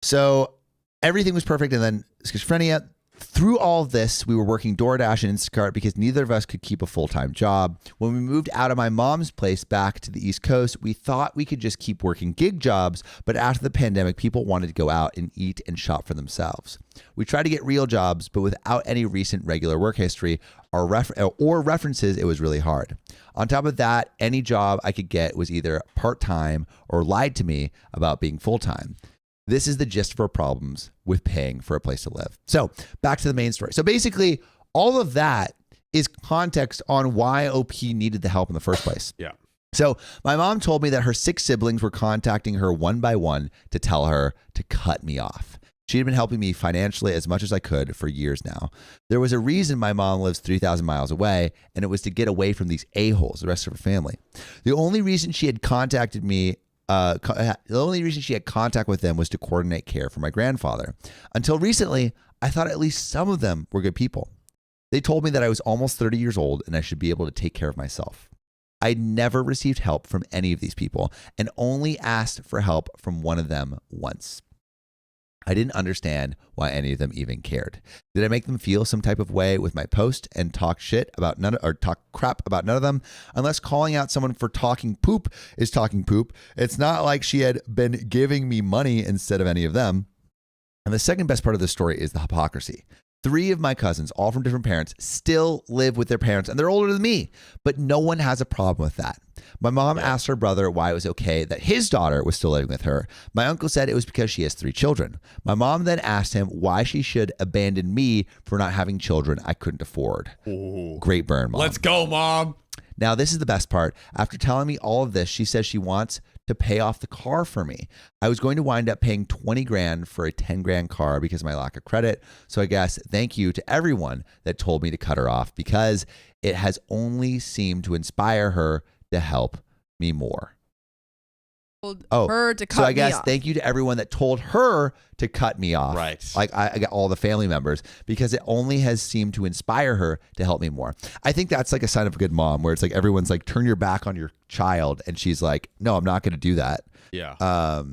So everything was perfect, and then schizophrenia. Through all of this, we were working DoorDash and Instacart because neither of us could keep a full-time job. When we moved out of my mom's place back to the East Coast, we thought we could just keep working gig jobs, but after the pandemic, people wanted to go out and eat and shop for themselves. We tried to get real jobs, but without any recent regular work history or references, it was really hard. On top of that, any job I could get was either part-time or lied to me about being full-time. This is the gist of our problems with paying for a place to live. So back to the main story. So basically, all of that is context on why OP needed the help in the first place. Yeah. So my mom told me that her 6 siblings were contacting her one by one to tell her to cut me off. She had been helping me financially as much as I could for years now. There was a reason my mom lives 3,000 miles away, and it was to get away from these a-holes, the rest of her family. The only reason she had contact with them was to coordinate care for my grandfather. Until recently, I thought at least some of them were good people. They told me that I was almost 30 years old and I should be able to take care of myself. I never received help from any of these people and only asked for help from one of them once. I didn't understand why any of them even cared. Did I make them feel some type of way with my post and talk crap about none of them? Unless calling out someone for talking poop is talking poop. It's not like she had been giving me money instead of any of them. And the second best part of this story is the hypocrisy. 3 of my cousins, all from different parents, still live with their parents, and they're older than me, but no one has a problem with that. My mom asked her brother why it was okay that his daughter was still living with her. My uncle said it was because she has 3 children. My mom then asked him why she should abandon me for not having children I couldn't afford. Ooh. Great burn, Mom. Let's go, Mom. Now, this is the best part. After telling me all of this, she says she wants to pay off the car for me. I was going to wind up paying 20 grand for a 10 grand car because of my lack of credit. So I guess thank you to everyone that told me to cut her off because it has only seemed to inspire her to help me more. Her to cut so I guess me off. Thank you to everyone that told her to cut me off. Right. Like I got all the family members because it only has seemed to inspire her to help me more. I think that's like a sign of a good mom where it's like everyone's like, turn your back on your child. And she's like, no, I'm not going to do that. Yeah.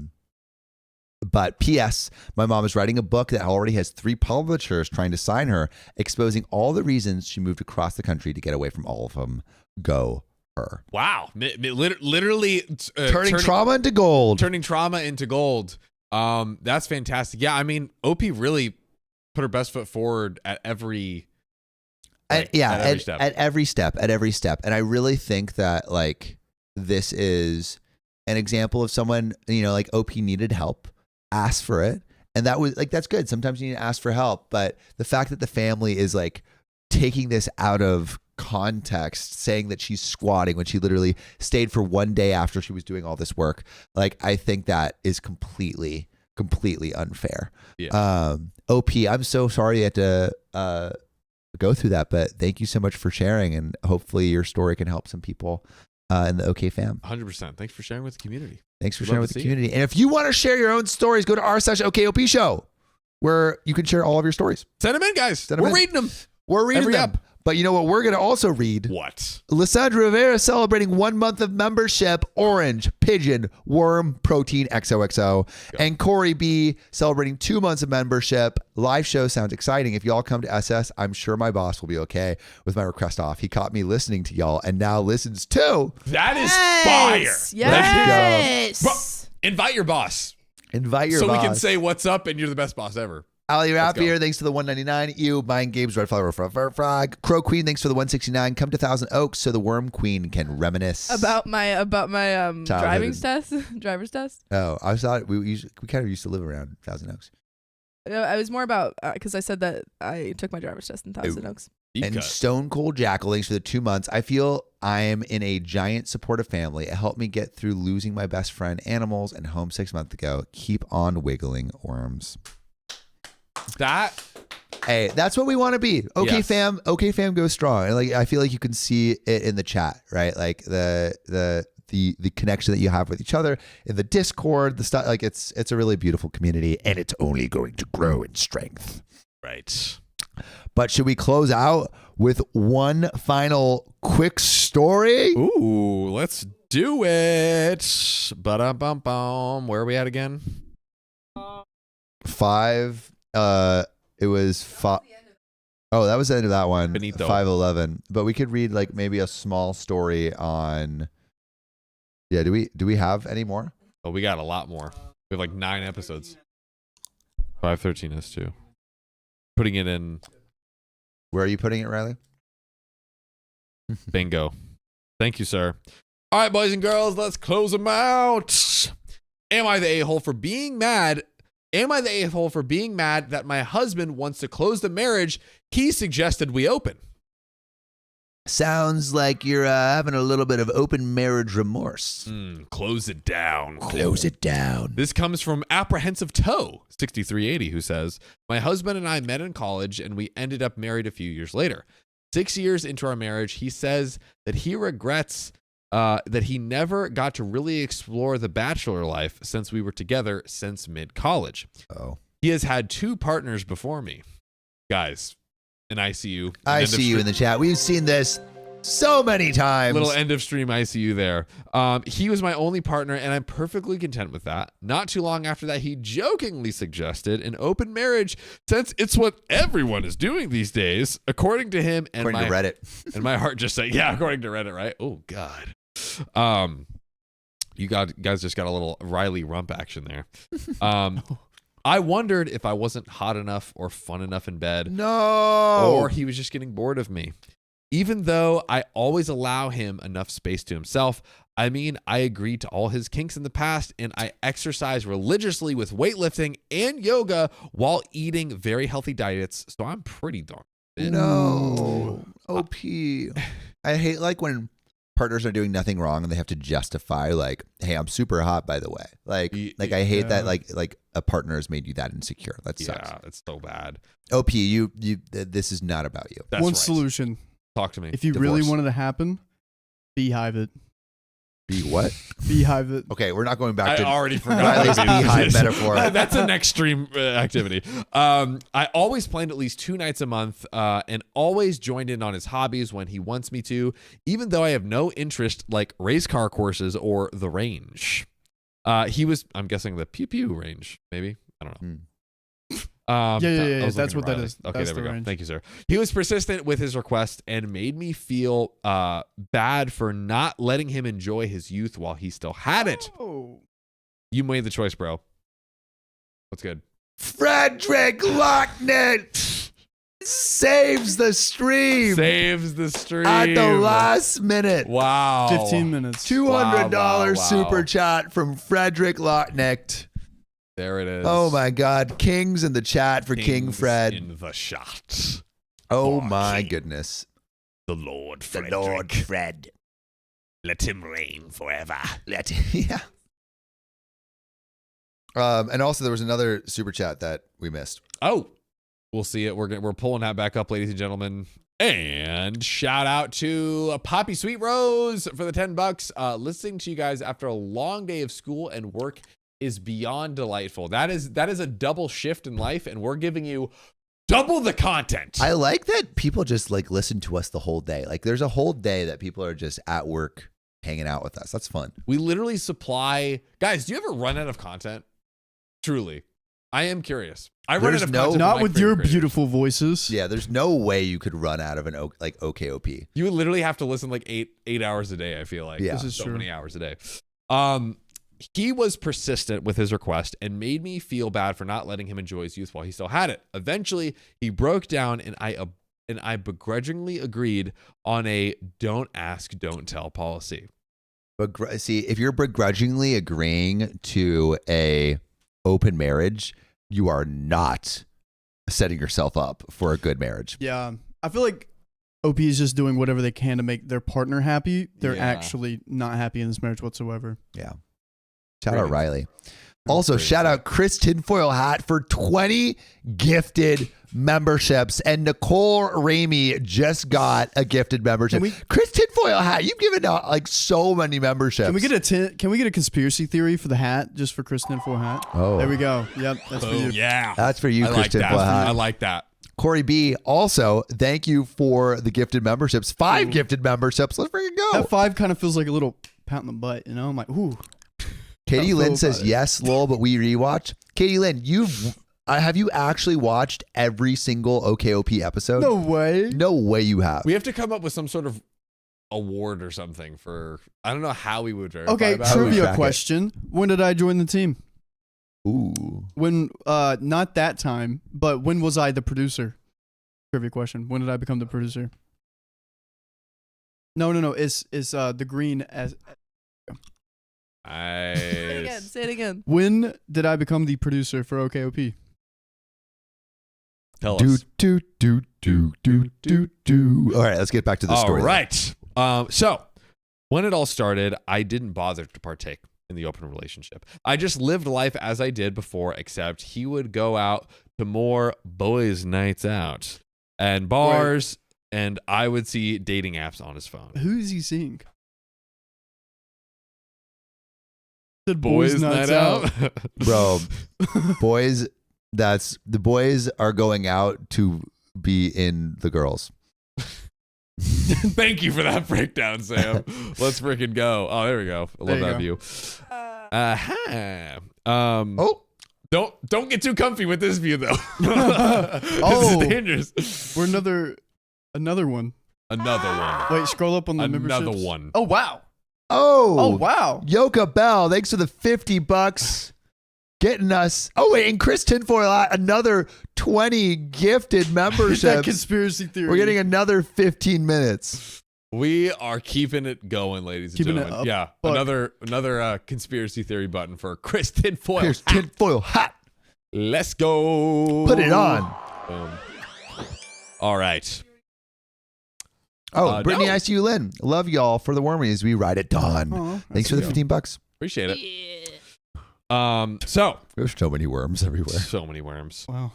But P.S. My mom is writing a book that already has 3 publishers trying to sign her, exposing all the reasons she moved across the country to get away from all of them. Go her. Wow. Literally turning trauma into gold. Turning trauma into gold. That's fantastic. Yeah, I mean, OP really put her best foot forward at every step. At every step. And I really think that like this is an example of someone, like OP needed help, asked for it. And that was like, that's good. Sometimes you need to ask for help. But the fact that the family is like taking this out of context, saying that she's squatting when she literally stayed for 1 day after she was doing all this work, like I think that is completely unfair. Yeah. OP, I'm so sorry you had to go through that, but thank you so much for sharing, and hopefully your story can help some people in the OK fam. 100%. Thanks for sharing with the community. Thanks for sharing with the community. And if you want to share your own stories, go to r/OKOP show where you can share all of your stories. Send them in, guys. We're reading them. We're reading Every them. up. But you know what we're going to also read? What? Lysandra Rivera celebrating 1 month of membership. Orange, Pigeon, Worm, Protein, XOXO. Yeah. And Corey B celebrating 2 months of membership. Live show sounds exciting. If y'all come to SS, I'm sure my boss will be okay with my request off. He caught me listening to y'all and now listens too. That is fire. Yes. Let's go. Invite your boss. Invite your so boss. we can say what's up and you're the best boss ever. Ali Let's Rapier, thanks for the 199. You, Mind Games, Red Flower, Frog. Crow Queen, thanks for the 169. Come to Thousand Oaks so the Worm Queen can reminisce. About my driving test, driver's test. Oh, I thought we kind of used to live around Thousand Oaks. I was more about because I said that I took my driver's test in Thousand Oaks. Deep And cut. Stone Cold Jackal, thanks for the 2 months. I feel I am in a giant supportive family. It helped me get through losing my best friend, animals, and home 6 months ago. Keep on wiggling, worms. That Hey, that's what we want to be. Okay, Yes. fam. Okay, fam, go strong. And like, I feel like you can see it in the chat, right? Like the connection that you have with each other in the Discord, the stuff. Like it's a really beautiful community, and it's only going to grow in strength. right. But should we close out with one final quick story? Ooh, let's do it. Ba-dum-bum-bum. Where are we at again? 5. It was 5. Oh, that was the end of that one. Benito. 5:11. But we could read like maybe a small story on. Yeah. Do we have any more? Oh, we got a lot more. We have like 9 episodes. 513 is too. Putting it in Where are you putting it, Riley? bingo. Thank you, sir. All right, boys and girls, let's close them out. Am I the a-hole for being mad? Am I the a-hole for being mad that my husband wants to close the marriage he suggested we open? Sounds like you're having a little bit of open marriage remorse. Close it down. Close it down. This comes from Apprehensive Toe 6380, who says, my husband and I met in college and we ended up married a few years later. 6 years into our marriage, he says that he regrets that he never got to really explore the bachelor life since we were together since mid-college. Oh, He has had 2 partners before me. Guys, an ICU. I see you in the chat. We've seen this so many times. Little end of stream ICU there. He was my only partner, and I'm perfectly content with that. Not too long after that, he jokingly suggested an open marriage since it's what everyone is doing these days, according to him. And according to Reddit. And my heart just said, yeah, according to Reddit, right? Oh, God. You guys just got a little Riley rump action there. I wondered if I wasn't hot enough or fun enough in bed. No. Or he was just getting bored of me. Even though I always allow him enough space to himself, I mean, I agreed to all his kinks in the past, and I exercise religiously with weightlifting and yoga while eating very healthy diets, so I'm pretty darn fit. No. OP. I hate like when partners are doing nothing wrong and they have to justify like, hey, I'm super hot, by the way. Like I hate that like a partner has made you that insecure. That sucks. Yeah, it's so bad. OP, this is not about you. That's One right. solution. Talk to me. If you Divorce. really wanted to happen, beehive it. Be what? Beehive it. Okay, we're not going back I to already forgot. Riley's beehive metaphor. That's an extreme activity. I always planned at least 2 nights a month and always joined in on his hobbies when he wants me to, even though I have no interest like race car courses or the range. He was, I'm guessing, the pew pew range, maybe. I don't know. Yeah, I was that's looking what at that Riley. is. Okay, That's there we the go. range. Thank you, sir. He was persistent with his request and made me feel bad for not letting him enjoy his youth while he still had it. Oh. You made the choice, bro. What's good? Frederick Locknet saves the stream Saves the stream at the last minute. Wow. 15 minutes. $200 Wow. super chat from Frederick Locknecht. There it is. Oh my God. Kings in the chat for King Kings Fred. in the shot. Oh for my King. goodness. The Lord The Frederick. Lord Fred. Let him reign forever. Yeah. And also there was another super chat that we missed. Oh, we'll see it. We're pulling that back up, ladies and gentlemen. And shout out to Poppy Sweet Rose for the $10. Listening to you guys after a long day of school and work is beyond delightful. That is a double shift in life, and we're giving you double the content. I like that people just like listen to us the whole day. Like there's a whole day that people are just at work hanging out with us. That's fun. We literally supply. Guys, do you ever run out of content? Truly. I am curious. I run There's out of no- content. Not my with your favorite creators. beautiful voices. Yeah, there's no way you could run out of an like OKOP. You would literally have to listen like eight hours a day, I feel like. Yeah. This is so true. many hours a day. he was persistent with his request and made me feel bad for not letting him enjoy his youth while he still had it. Eventually, he broke down, and I begrudgingly agreed on a don't ask, don't tell policy. But see, if you're begrudgingly agreeing to a open marriage, you are not setting yourself up for a good marriage. Yeah. I feel like OP is just doing whatever they can to make their partner happy. They're Yeah. actually not happy in this marriage whatsoever. Yeah. Shout out Great. Riley. Also, Great. shout out Chris Tinfoil Hat for 20 gifted memberships. And Nicole Ramey just got a gifted membership. Chris Tinfoil Hat, you've given out like so many memberships. Can we get a conspiracy theory for the hat just for Kristen for hat? Oh. There we go. Yep, that's for you. Yeah. That's for you, I Chris like that. Tinfoil Hat. I like that. Corey B, also, thank you for the gifted memberships. 5 gifted memberships. Let's freaking go. That 5 kind of feels like a little pat in the butt, you know? I'm like, ooh. Katie How Lynn cool says, about it? yes, lol, but we rewatch. Katie Lynn, have you actually watched every single OKOP episode? No way. No way you have. We have to come up with some sort of award or something for, I don't know how we would verify Okay, about How do we trivia track it? question. When did I join the team? Ooh. When, not that time, but when was I the producer? Trivia question. When did I become the producer? No. It's the green as. Say it again. When did I become the producer for OKOP? Tell Do, us. do, do, do, do, do, do. All right, let's get back to the story. All right. So when it all started, I didn't bother to partake in the open relationship. I just lived life as I did before, except he would go out to more boys' nights out and bars, and I would see dating apps on his phone. Who is he seeing? The Boys' night out. Bro, boys, the boys are going out to be in the girls. Thank you for that breakdown, Sam. Let's freaking go. Oh, there we go. I love There that you view. Don't get too comfy with this view though. This Oh. is dangerous. We're another one. Another one. Wait, scroll up on the Another memberships. one. Oh wow. Oh, Oh wow. Yoka Bell, thanks for the $50. Getting us. Oh, wait, and Chris Tinfoil, another 20 gifted That memberships. conspiracy theory. We're getting another 15 minutes. We are keeping it going, ladies and Keeping it gentlemen. up. Yeah, Fuck. another conspiracy theory button for Chris Tinfoil. Here's Tinfoil Hat. Let's go. Put it on. Boom. All right. Oh, Brittany, no. I see you, Lynn. Love y'all for the wormies. We ride it dawn. Aw, Thanks for the $15. Appreciate it. Yeah. So There's so many worms everywhere. so many worms. wow.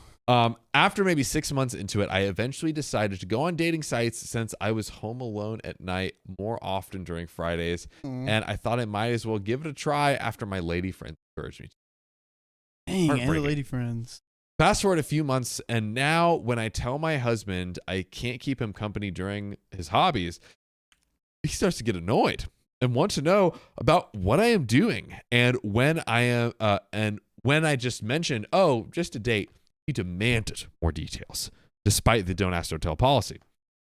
After maybe 6 months into it, I eventually decided to go on dating sites since I was home alone at night more often during Fridays, and I thought I might as well give it a try after my lady friends encouraged me to. Dang, and the Heartbreaking. lady friends. Fast forward a few months, and now when I tell my husband I can't keep him company during his hobbies, he starts to get annoyed and want to know about what I am doing. And when I just mentioned, oh, just a date, he demanded more details, despite the don't ask, don't tell policy.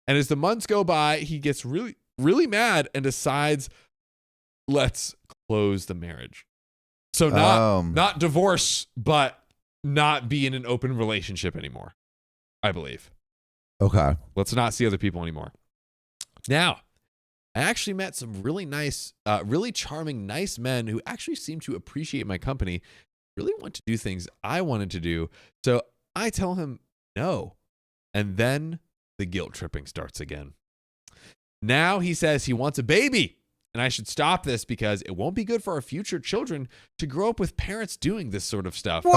And as the months go by, he gets really, really mad and decides, let's close the marriage. So not divorce, but not be in an open relationship anymore, I believe. Okay. Let's not see other people anymore. Now, I actually met some really nice, really charming, nice men who actually seem to appreciate my company, really want to do things I wanted to do. So I tell him no. And then the guilt tripping starts again. Now he says he wants a baby. And I should stop this because it won't be good for our future children to grow up with parents doing this sort of stuff. Wait.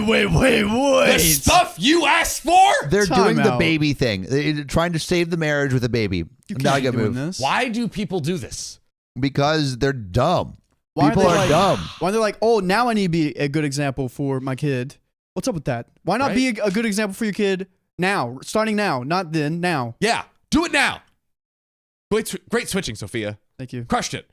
The stuff you asked for? They're Time doing the out. baby thing. They're trying to save the marriage with a baby. You Now I can't gotta be doing move. this. Why do people do this? Because they're dumb. Why People they are like- dumb. Why they're like, oh, now I need to be a good example for my kid. What's up with that? Why not be a good example for your kid now, starting now, not then, now? Yeah, do it now. Great switching, Sophia. Thank you. Crushed it.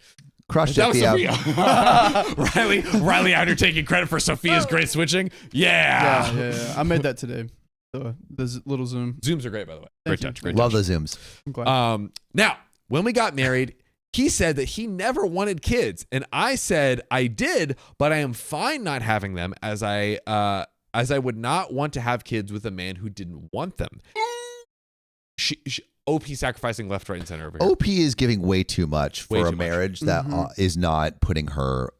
Crushed That it, was Thea. Sophia. Riley out here taking credit for Sophia's great switching. Yeah. Yeah. I made that today. So there's little Zoom. Zooms are great, by the way. Thank Great you. touch. Great Love touch. the Zooms. I'm glad. Now, when we got married, He said that he never wanted kids, and I said I did, but I am fine not having them, as I would not want to have kids with a man who didn't want them. OP sacrificing left, right, and center over here. OP is giving way too much for Way a too much. marriage that is not putting her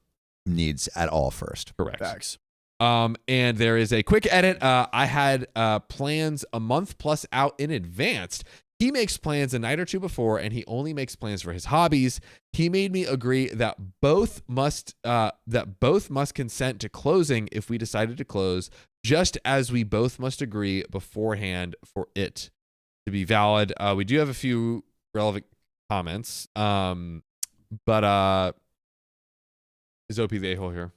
needs at all first. Correct. Facts. And there is a quick edit. I had plans a month plus out in advance. He makes plans a night or two before, and he only makes plans for his hobbies. He made me agree that both must consent to closing if we decided to close, just as we both must agree beforehand for it to be valid. We do have a few relevant comments, but is OP the a-hole here?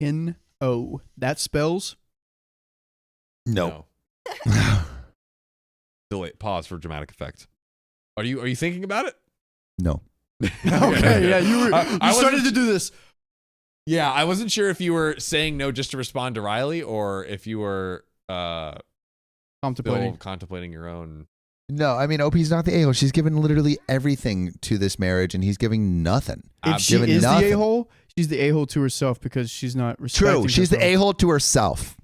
N-O. That spells? No. Delay. Pause for dramatic effect. Are you thinking about it? No. Okay, yeah, you started to do this. Yeah, I wasn't sure if you were saying no just to respond to Riley, or if you were contemplating your own. No, I mean, OP's not the a-hole. She's given literally everything to this marriage, and he's giving nothing. If she is the a-hole, she's the a-hole to herself because she's not respecting True, she's the herself. a-hole to herself.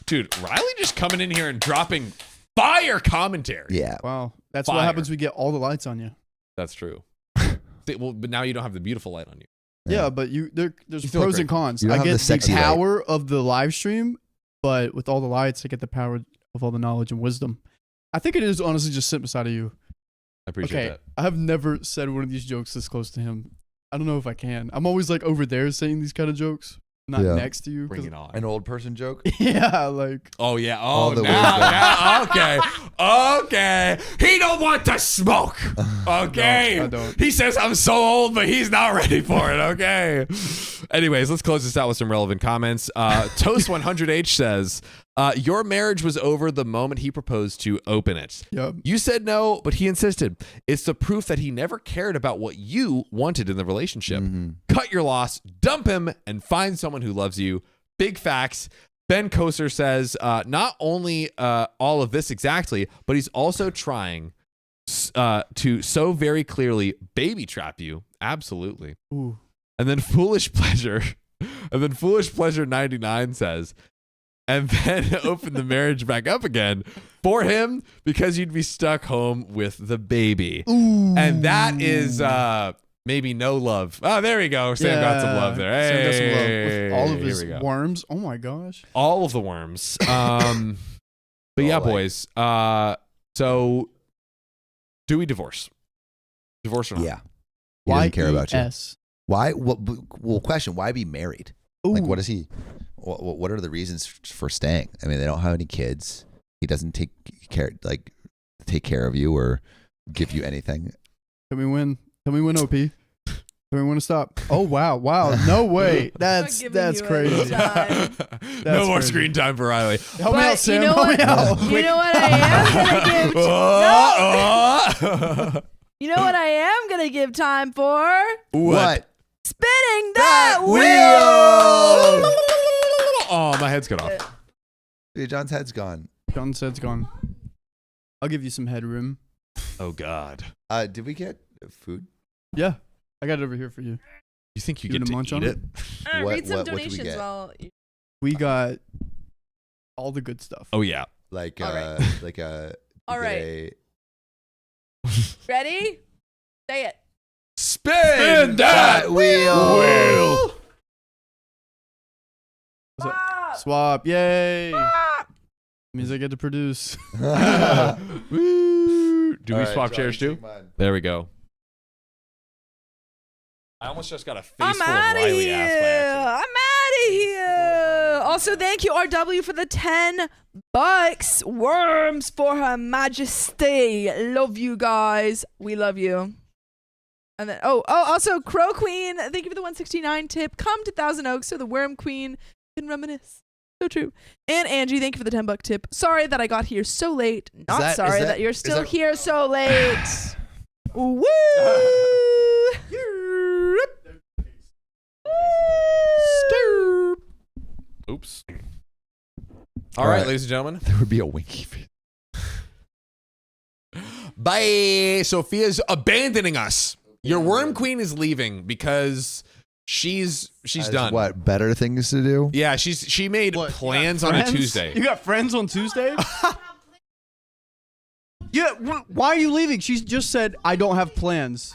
Dude, Riley just coming in here and dropping fire commentary. Yeah. Wow, that's Fire. what happens. We get all the lights on you. That's true. Well, but now you don't have the beautiful light on you. Yeah, but there's You still pros look and cons. You don't I have get the the sexy light. power of the live stream, but with all the lights, I get the power of all the knowledge and wisdom. I think it is honestly just sitting beside of you. I appreciate Okay, that. I have never said one of these jokes this close to him. I don't know if I can. I'm always like over there saying these kind of jokes, not Yeah. next to you. Bring it on. An old person joke? Yeah, like Oh yeah. All Oh, the now, okay. Okay. He don't want to smoke. Okay. I don't. He says I'm so old, but he's not ready for it. Okay. Anyways, let's close this out with some relevant comments. Toast 100H says, your marriage was over the moment he proposed to open it. Yep. You said no, but he insisted. It's the proof that he never cared about what you wanted in the relationship. Cut your loss, dump him, and find someone who loves you. Big facts. Ben Koser says, not only all of this exactly, but he's also trying to so very clearly baby trap you. Absolutely. Ooh. And then Foolish Pleasure 99 says, and then open the marriage back up again for him because you'd be stuck home with the baby. Ooh. And that is maybe no love. Oh, there we go. Sam got some love there. Sam got some love Hey, with all of here his we go. worms. Oh my gosh. All of the worms. But yeah, boys. So do we divorce? Divorce or not? Yeah. He doesn't care about you. YES. Why? Well, question, why be married? Like, Ooh. what is he? What are the reasons for staying? I mean, they don't have any kids. He doesn't take care of you or give you anything. Can we win? Can we win, OP? Can we win to stop? Oh wow, no way. That's giving you crazy. any time. No more crazy. screen time for Riley. Help me But out, Sam. you know Help me what? out. You know what I am gonna give? You know what I am gonna give time for? What? Spinning that wheel. Oh, my head's cut off. Dude, John's head's gone. John said's gone. I'll give you some headroom. Oh God. Did we get food? Yeah, I got it over here for you. You think you You get gonna to munch eat on it? What- Read some what did we donations get? while. We got all the good stuff. Oh yeah. Like All right. like a. All right. Ready? Say it. Spin that wheel. Swap. Yay. Means I get to produce. Woo. Do we All right, swap John, chairs you too? take mine. There we go. I almost just got a face I'm full of out of Riley here. ass by accident. I'm out of here. Also, thank you, RW, for the $10. Worms for Her Majesty. Love you guys. We love you. And then, also, Crow Queen, thank you for the 169 tip. Come to Thousand Oaks so the Worm Queen can reminisce. So true. And Angie, thank you for the $10 tip. Sorry that I got here so late. Not that- sorry is that you're still that- here so late. Woo! Oops. All right, ladies and gentlemen. There would be a winky face. Bye. Sophia's abandoning us. Your worm queen is leaving because she's done. What, better things to do? Yeah, she made What, plans on a Tuesday. You got friends on Tuesday? Yeah, why are you leaving? She just said, I don't have plans.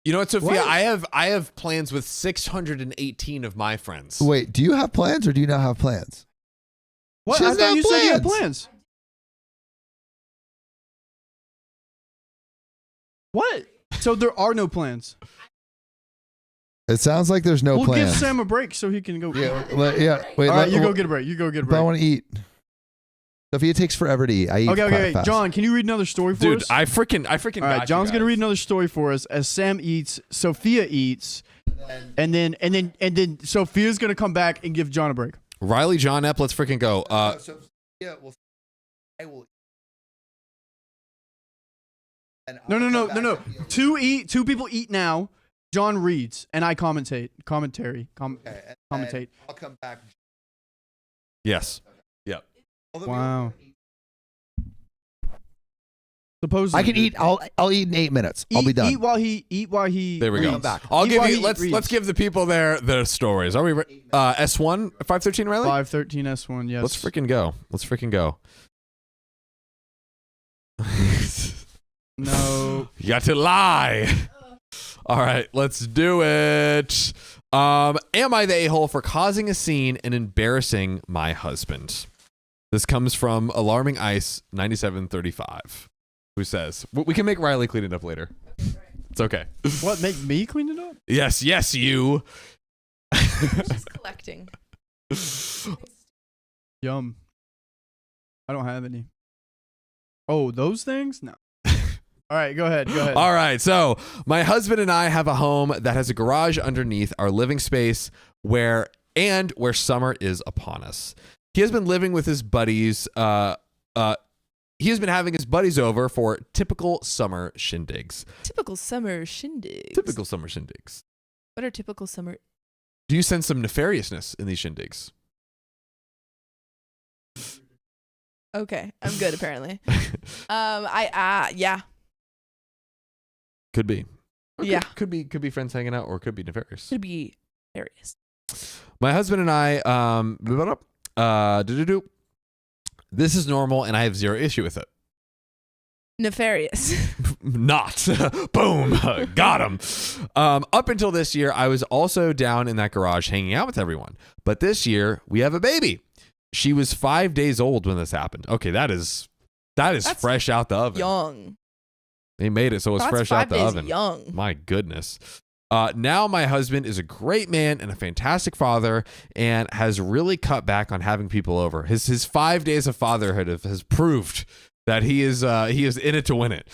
You know what, Sophia? What? I have plans with 618 of my friends. Wait, do you have plans or do you not have plans? What? She I doesn't thought have you said you had plans. plans. What? So there are no plans. It sounds like there's no We'll plans. give Sam a break so he can go. Yeah, yeah. Wait, All right, you go get a break. You go get a But I break. want to eat. Sophia takes forever to eat. I eat Okay. fast. John, can you read another story for Dude, us? I freaking All got right, you John's gonna guys. read another story for us as Sam eats, Sophia eats, and then Sophia's gonna come back and give John a break. Riley, John Epp, let's freaking go. Yeah, well, I will. No. Two people eat now. John reads and I commentate. Commentate. I'll come back. Yes. Yep. Wow. Supposedly, I can eat. I'll eat in 8 minutes. I'll be done. Eat while he. There we go. reads. I'll Eat give while you. he Let's reads. give the people their stories. Are we S1 513 Riley? 513 S1. Yes. Let's freaking go. No. You got to lie. All right, let's do it. Am I the a-hole for causing a scene and embarrassing my husband? This comes from Alarming Ice 9735, who says, we can make Riley clean it up later. It's okay. What? Make me clean it up? Yes, you. Just collecting. Yum. I don't have any. Oh, those things? No. All right, go ahead. All right, so my husband and I have a home that has a garage underneath our living space where summer is upon us. He has been living with his buddies. He has been having his buddies over for typical summer shindigs. Typical summer shindigs. What are typical summer? Do you sense some nefariousness in these shindigs? Okay, I'm good apparently. Yeah. Could be. Yeah. Could be friends hanging out, or could be nefarious. Could be hilarious. My husband and I, this is normal, and I have zero issue with it. Nefarious. Not. Boom. Got him. Up until this year, I was also down in that garage hanging out with everyone. But this year, we have a baby. She was 5 days old when this happened. Okay, that is That's fresh out the oven. Young. They made it so it's That's fresh 5 out the days oven. young. My goodness. Now my husband is a great man and a fantastic father, and has really cut back on having people over. His 5 days of fatherhood has proved that he is in it to win it.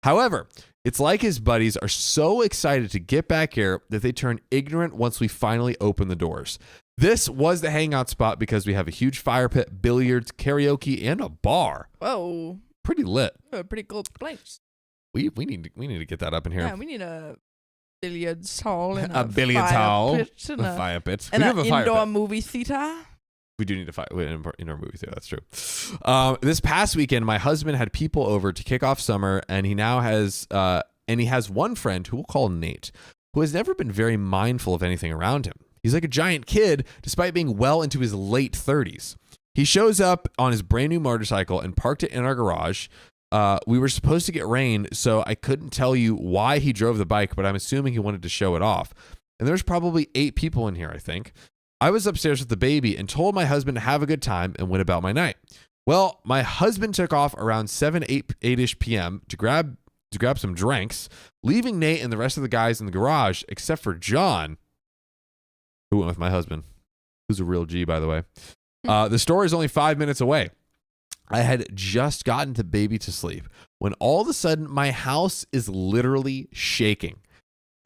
However, it's like his buddies are so excited to get back here that they turn ignorant once we finally open the doors. This was the hangout spot because we have a huge fire pit, billiards, karaoke, and a bar. Whoa. Pretty lit. A pretty cool place. We need to get that up in here. Yeah, we need a billiards hall and A billiards hall, pit and a fire pit. and We do an have a fire indoor pit. movie theater. We do need to fight in our movie theater. That's true. This past weekend, my husband had people over to kick off summer, and he now has one friend who we'll call Nate, who has never been very mindful of anything around him. He's like a giant kid, despite being well into his late 30s. He shows up on his brand new motorcycle and parked it in our garage. We were supposed to get rain, so I couldn't tell you why he drove the bike, but I'm assuming he wanted to show it off. And there's probably 8 people in here, I think. I was upstairs with the baby and told my husband to have a good time and went about my night. Well, my husband took off around 8-ish p.m. to grab some drinks, leaving Nate and the rest of the guys in the garage, except for John, who went with my husband, who's a real G, by the way. The store is only 5 minutes away. I had just gotten the baby to sleep when all of a sudden my house is literally shaking.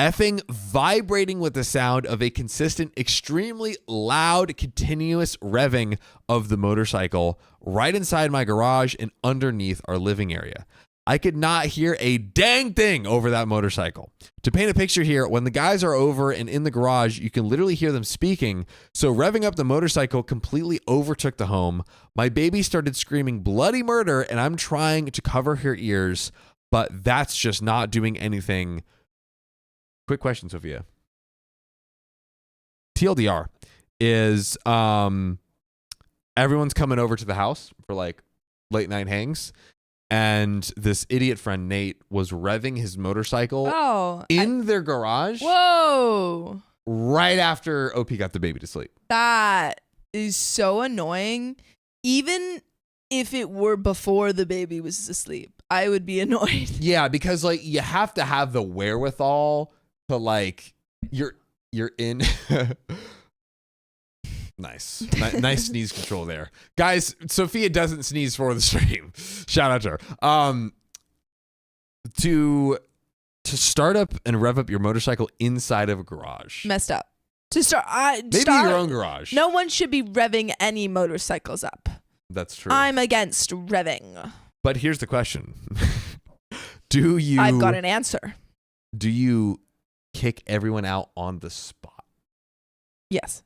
Effing vibrating with the sound of a consistent, extremely loud, continuous revving of the motorcycle right inside my garage and underneath our living area. I could not hear a dang thing over that motorcycle. To paint a picture here, when the guys are over and in the garage, you can literally hear them speaking. So revving up the motorcycle completely overtook the home. My baby started screaming bloody murder, and I'm trying to cover her ears, but that's just not doing anything. Quick question, Sophia. TLDR is everyone's coming over to the house for like late night hangs, and this idiot friend Nate was revving his motorcycle in their garage. Whoa. Right after OP got the baby to sleep. That is so annoying. Even if it were before the baby was asleep, I would be annoyed. Yeah, because like you have to have the wherewithal to like you're in. Nice sneeze control there, guys. Sophia doesn't sneeze for the stream. Shout out to her. To start up and rev up your motorcycle inside of a garage. Messed up. To start, maybe your own garage. No one should be revving any motorcycles up. That's true. I'm against revving. But here's the question: I've got an answer. Do you kick everyone out on the spot? Yes.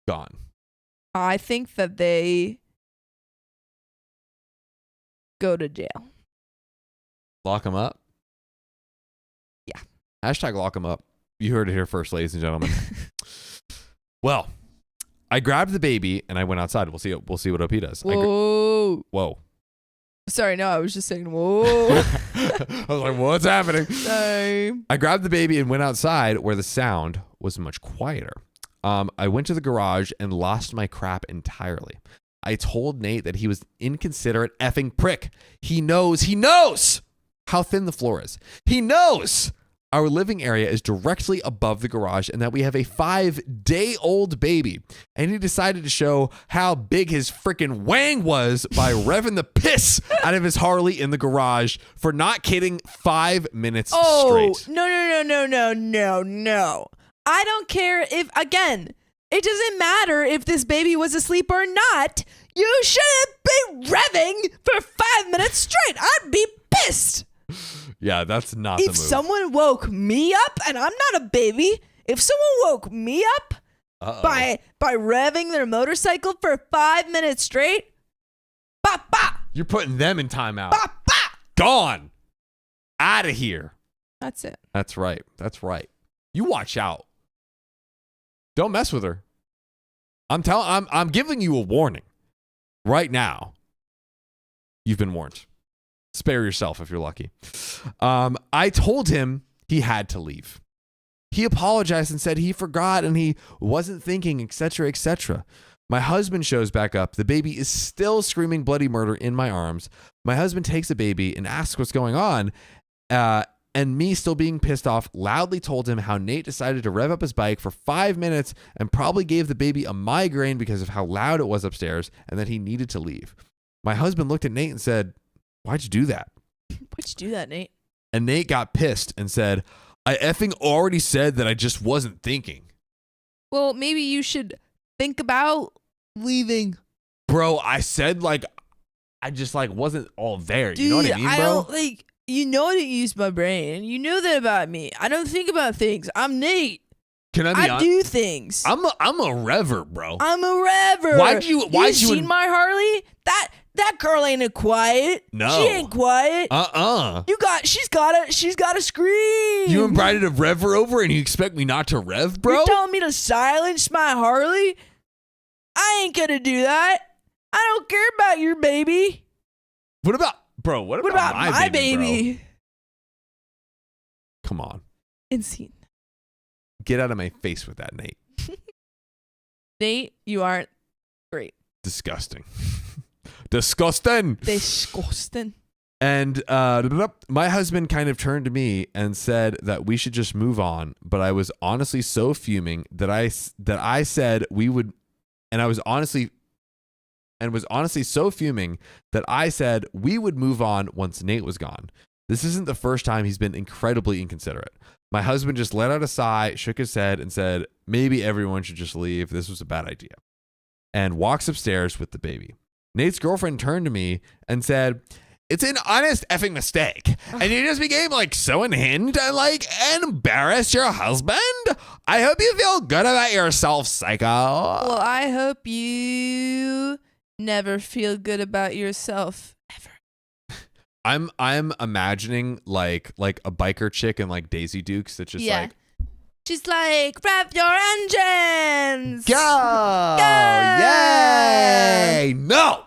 Gone. I think that they go to jail. Lock them up? Yeah. Hashtag lock them up. You heard it here first, ladies and gentlemen. Well, I grabbed the baby and I went outside. We'll see what OP does. Whoa. Whoa. Sorry, no, I was just saying, whoa. I was like, what's happening? Sorry. I grabbed the baby and went outside where the sound was much quieter. I went to the garage and lost my crap entirely. I told Nate that he was inconsiderate effing prick. He knows how thin the floor is. He knows our living area is directly above the garage and that we have a 5-day-old baby. And he decided to show how big his freaking wang was by revving the piss out of his Harley in the garage for not kidding 5 minutes straight. No. I don't care if, again, it doesn't matter if this baby was asleep or not. You shouldn't be revving for 5 minutes straight. I'd be pissed. Yeah, that's not the move. If someone woke me up, and I'm not a baby, if someone woke me up by revving their motorcycle for 5 minutes straight, you're putting them in timeout. Gone. Out of here. That's it. That's right. You watch out. Don't mess with her. I'm giving you a warning right now. You've been warned. Spare yourself if you're lucky. I told him he had to leave. He apologized and said he forgot and he wasn't thinking, etc., etc. My husband shows back up. The baby is still screaming bloody murder in my arms. My husband takes the baby and asks what's going on. And me, still being pissed off, loudly told him how Nate decided to rev up his bike for 5 minutes and probably gave the baby a migraine because of how loud it was upstairs and that he needed to leave. My husband looked at Nate and said, "Why'd you do that?" Why'd you do that, Nate? And Nate got pissed and said, "I effing already said that I just wasn't thinking." Well, maybe you should think about leaving. Bro, I said I just wasn't all there. Dude, you know what I mean, bro? You know to use my brain. You know that about me. I don't think about things. I'm Nate. Can I be honest? I do things. I'm a rever, bro. I'm a rever. Why'd you seen my Harley? That girl ain't quiet. No. She ain't quiet. She's got a scream. You invited a rever over and you expect me not to rev, bro? You're telling me to silence my Harley? I ain't gonna do that. I don't care about your baby. What about my baby? Bro? Come on. Insane. Get out of my face with that, Nate. Nate, you aren't great. Disgusting. Disgusting. And my husband kind of turned to me and said that we should just move on. But I was honestly so fuming that I said we would, and I was honestly so fuming that I said we would move on once Nate was gone. This isn't the first time he's been incredibly inconsiderate. My husband just let out a sigh, shook his head, and said, maybe everyone should just leave. This was a bad idea. And walks upstairs with the baby. Nate's girlfriend turned to me and said, It's an honest effing mistake. And you just became like so unhinged and like embarrassed your husband. I hope you feel good about yourself, psycho. Well, I hope you never feel good about yourself ever. I'm imagining like a biker chick in like Daisy Dukes that's just like, she's like, rev your engines. Go! Go! Yay! no,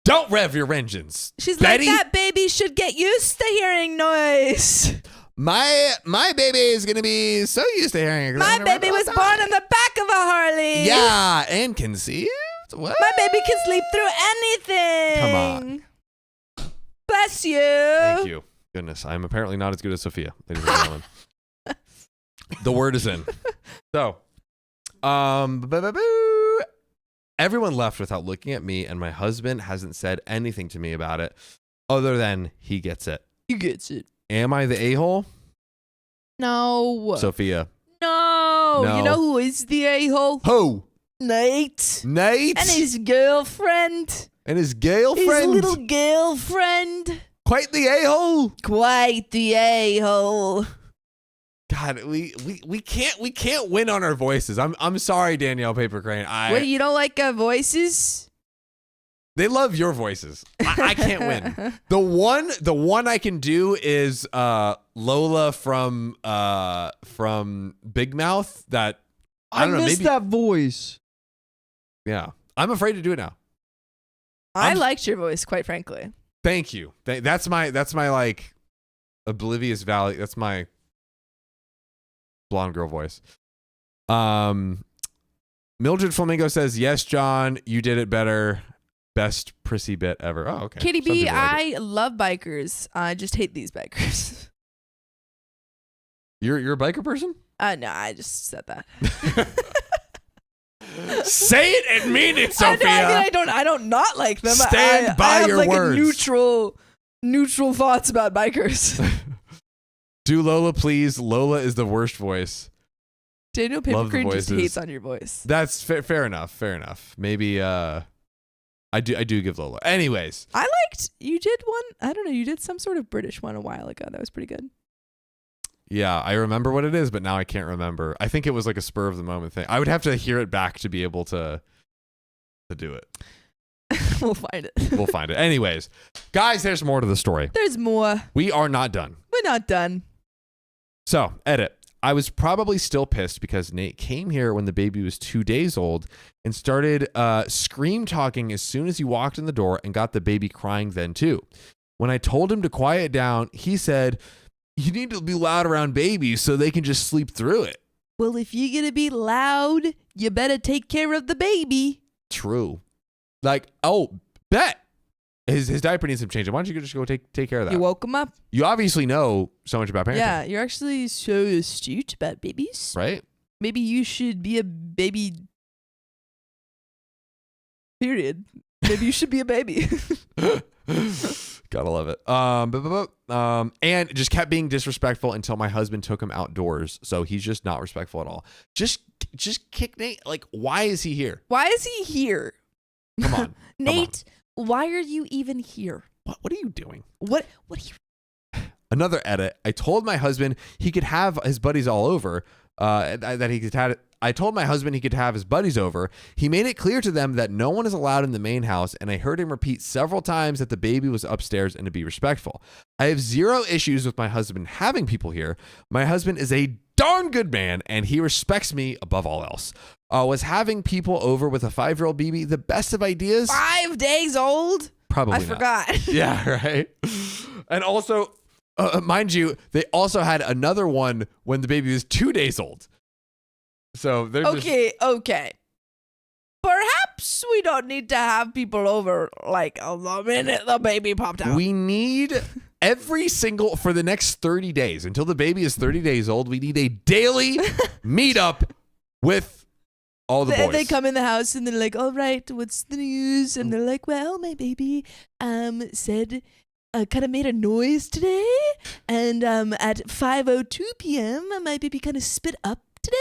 don't rev your engines. She's Betty, like, that baby should get used to hearing noise. my baby is gonna be so used to hearing it. My baby was born in the back of a Harley. Yeah, and conceived. What? My baby can sleep through anything. Come on. Bless you. Thank you. Goodness, I'm apparently not as good as Sophia, ladies and gentlemen. The word is in. So, everyone left without looking at me, and my husband hasn't said anything to me about it, other than he gets it. He gets it. Am I the a-hole? No. Sophia. No. No. You know who is the a-hole? Who? Nate. Nate. And his girlfriend. And his girlfriend. His little girlfriend. Quite the a-hole. Quite the a-hole. God, we can't win on our voices. I'm sorry, Danielle Paper Crane. What, you don't like voices? They love your voices. I can't win. The one I can do is Lola from Big Mouth. That I don't know. missed Maybe that voice. yeah. I'm afraid to do it now. I liked your voice, quite frankly. Thank you. That's my like oblivious valley. That's my blonde girl voice. Mildred Flamingo says, yes, John, you did it better. Best prissy bit ever. Oh, okay. Katie Some B, people like it. I love bikers. I just hate these bikers. You're a biker person? No, I just said that. Say it and mean it, Sophia. I don't not like them. Stand by I have your like words. A neutral thoughts about bikers. Do Lola, please. Lola is the worst voice. Daniel Love the Papercrane just voices. hates on your voice. That's fair enough. Fair enough. Maybe I do give Lola. Anyways, You did one. I don't know. You did some sort of British one a while ago. That was pretty good. yeah, I remember what it is, but now I can't remember. I think it was like a spur of the moment thing. I would have to hear it back to be able to do it. We'll find it. We'll find it. Anyways, guys, there's more to the story. There's more. We are not done. We're not done. So, edit. I was probably still pissed because Nate came here when the baby was 2 days old and started scream talking as soon as he walked in the door and got the baby crying then too. When I told him to quiet down, he said, you need to be loud around babies so they can just sleep through it. Well, if you're going to be loud, you better take care of the baby. True. Like, oh, bet. His diaper needs some changing. Why don't you just go take care of that? You woke him up. You obviously know so much about parenting. Yeah, you're actually so astute about babies. Right? Maybe you should be a baby. Period. Maybe you should be a baby. Gotta love it. And just kept being disrespectful until my husband took him outdoors. So he's just not respectful at all. Just kick Nate. Like, why is he here? Why is he here? Come on. Nate, why are you even here? What are you doing? What are you? Another edit. I told my husband he could have his buddies all over. I told my husband he could have his buddies over. He made it clear to them that no one is allowed in the main house, and I heard him repeat several times that the baby was upstairs and to be respectful. I have zero issues with my husband having people here. My husband is a darn good man, and he respects me above all else. Was having people over with a 5-year-old baby the best of ideas? 5 days old? Probably I not. forgot. Yeah, right. And also, mind you, they also had another one when the baby was 2 days old. So they're Okay. Perhaps we don't need to have people over like the minute the baby popped out. We need every single, for the next 30 days, until the baby is 30 days old, we need a daily meetup with all the boys. They come in the house and they're like, all right, what's the news? And they're like, well, my baby said kind of made a noise today. And at 5:02 p.m., my baby kind of spit up today.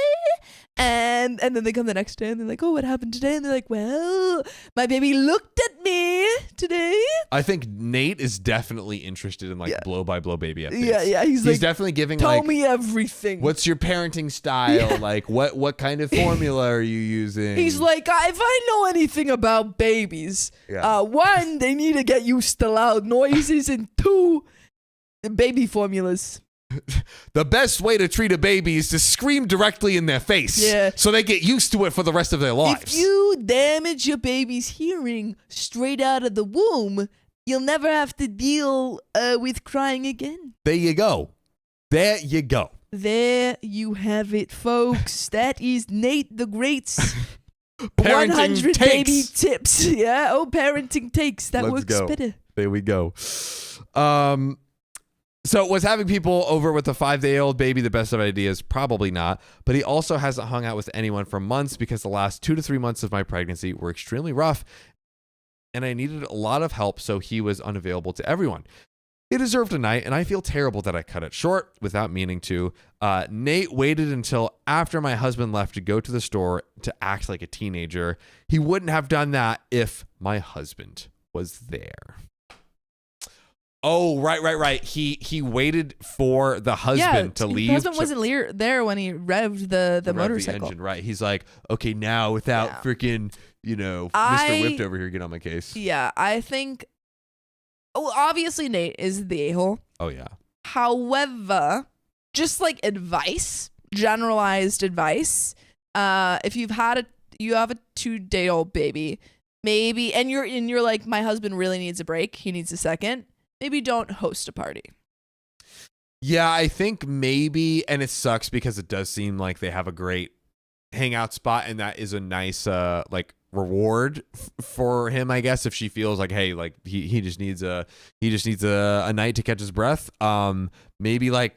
And then they come the next day and they're like, oh, what happened today? And they're like, well, my baby looked at me today. I think Nate is definitely interested in like blow by blow baby updates. Yeah. He's like, definitely giving tell like, me everything. what's your parenting style? Yeah. Like what kind of formula are you using? He's like, if I know anything about babies, Yeah. 1, they need to get used to loud noises, and 2, baby formulas. The best way to treat a baby is to scream directly in their face. Yeah. So they get used to it for the rest of their lives. If you damage your baby's hearing straight out of the womb, you'll never have to deal with crying again. There you go. There you go. There you have it, folks. That is Nate the Great's Parenting 100 takes. baby tips. Yeah. Oh, parenting takes. That Let's works go. better. There we go. So was having people over with a 5-day-old baby the best of ideas? Probably not. But he also hasn't hung out with anyone for months because the last 2 to 3 months of my pregnancy were extremely rough and I needed a lot of help, so he was unavailable to everyone. He deserved a night, and I feel terrible that I cut it short without meaning to. Nate waited until after my husband left to go to the store to act like a teenager. He wouldn't have done that if my husband was there. Oh, right. He waited for the husband to leave. The husband wasn't there when he revved the motorcycle. The engine, right. He's like, okay, now without freaking, Mr. Whipped over here, get on my case. Yeah, I think... Well, obviously Nate is the a-hole. Oh, yeah. However, just like advice, generalized advice, if you have a 2-day-old baby, maybe, and you're like, my husband really needs a break, he needs a second, maybe don't host a party. Yeah, I think maybe, and it sucks because it does seem like they have a great hangout spot, and that is a nice reward for him, I guess, if she feels like, hey, like he just needs a night to catch his breath. Maybe like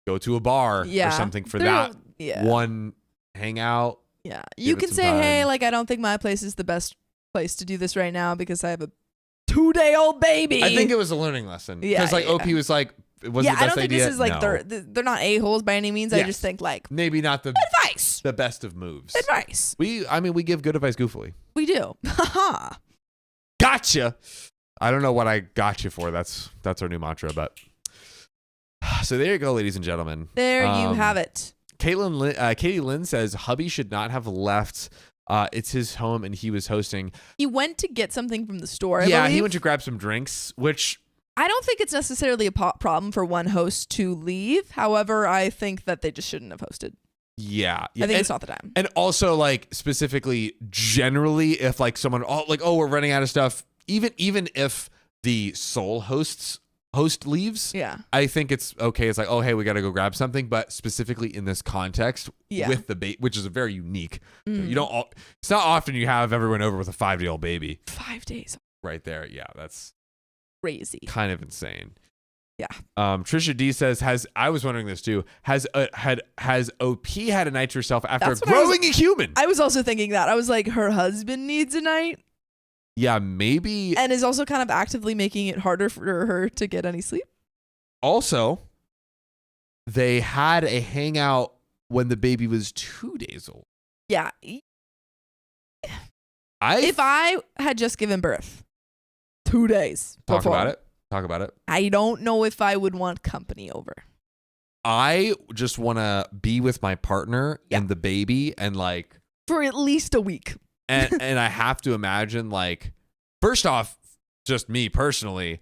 go to a bar or something for that one hangout. Yeah, you could say, hey, like, I don't think my place is the best place to do this right now because I have a 2-day-old baby. I think it was a learning lesson because OP was like, it wasn't the best idea. I don't think this is like they're not a-holes by any means. Yes. I just think like maybe not the advice, the best of moves. Advice. We give good advice goofily. We do. Haha. Gotcha. I don't know what I got you for. That's our new mantra, but so there you go, ladies and gentlemen. There you have it. Katie Lynn says hubby should not have left. It's his home and he was hosting. He went to get something from the store. Yeah, he went to grab some drinks, which I don't think it's necessarily a problem for one host to leave. However, I think that they just shouldn't have hosted. Yeah. I think it's not the time. And also, like, specifically, generally, if like someone, we're running out of stuff, even if the sole host leaves, I think it's okay. It's like, oh, hey, we got to go grab something. But specifically in this context with the baby, which is a very unique, it's not often you have everyone over with a 5-day-old baby. 5 days. Right there. Yeah, that's crazy. Kind of insane. Yeah. Trisha D says, I was wondering this too. Has OP had a night to herself after growing a human? I was also thinking that. I was like, her husband needs a night. Yeah, maybe. And is also kind of actively making it harder for her to get any sleep. Also, they had a hangout when the baby was 2 days old. Yeah. If I had just given birth 2 days Talk before, about it. I don't know if I would want company over. I just want to be with my partner and the baby and like for at least a week. and I have to imagine, like, first off, just me personally,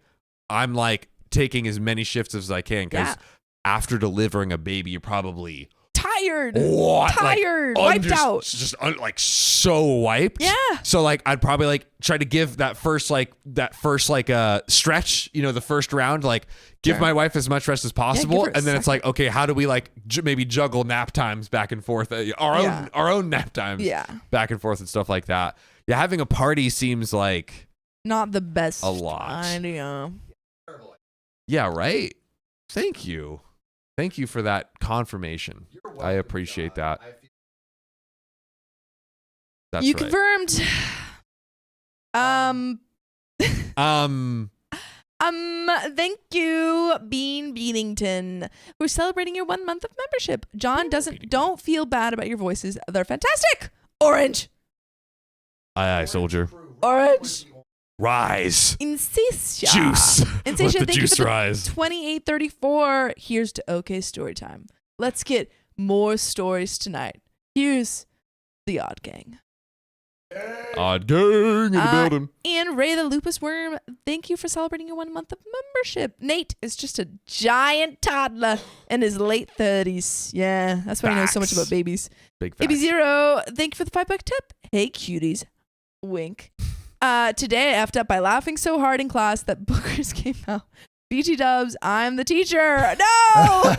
I'm like taking as many shifts as I can because after delivering a baby, you're probably tired, tired, wiped out, just like so wiped. Yeah. So like, I'd probably like try to give that first stretch, the first round, like give my wife as much rest as possible, and then it's like, okay, how do we like maybe juggle nap times back and forth, our own nap times, back and forth and stuff like that. Yeah, having a party seems like not the best idea. Yeah, right. Thank you for that confirmation. I appreciate that. That's confirmed. Thank you, Bean Beanington, for celebrating your 1 month of membership. John don't feel bad about your voices. They're fantastic. Orange. Aye, aye, soldier. Orange. Rise. Insistia. Juice. Insistia, Let the thank you juice for the rise. 2834. Here's to OK Storytime. Let's get more stories tonight. Here's the Odd Gang. Odd gang in the building. And Ray the Lupus Worm, thank you for celebrating your 1 month of membership. Nate is just a giant toddler in his late 30s. Yeah, that's why he knows so much about babies. Big Baby facts. Zero, thank you for the $5 tip. Hey, cuties. Wink. Today I effed up by laughing so hard in class that boogers came out. BT dubs, I'm the teacher. No!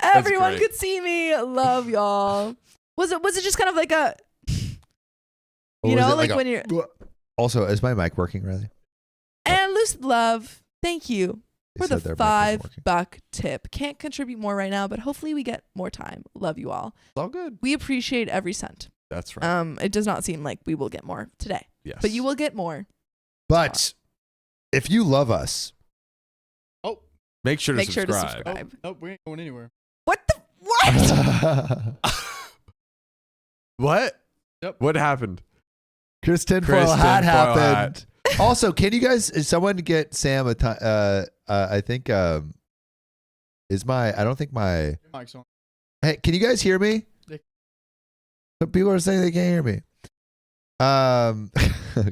Everyone great. could see me. Love y'all. Was it just kind of like a, you know, like when you're, Also, is my mic working, Riley? and lucid love, thank you They for the said their mic wasn't working. $5 tip. Can't contribute more right now, but hopefully we get more time. Love you all. It's all good. We appreciate every cent. That's right. It does not seem like we will get more today, Yes. but you will get more. But if you love us, Make sure to Make sure subscribe. to subscribe. Nope, we ain't going anywhere. What the what? What? Yep. What happened? Chris Tinfoil Chris hat Tinfoil happened. Also, can you guys, someone get Sam a time? I think, is my, I don't think my, Mike's on. hey, can you guys hear me? Some people are saying they can't hear me.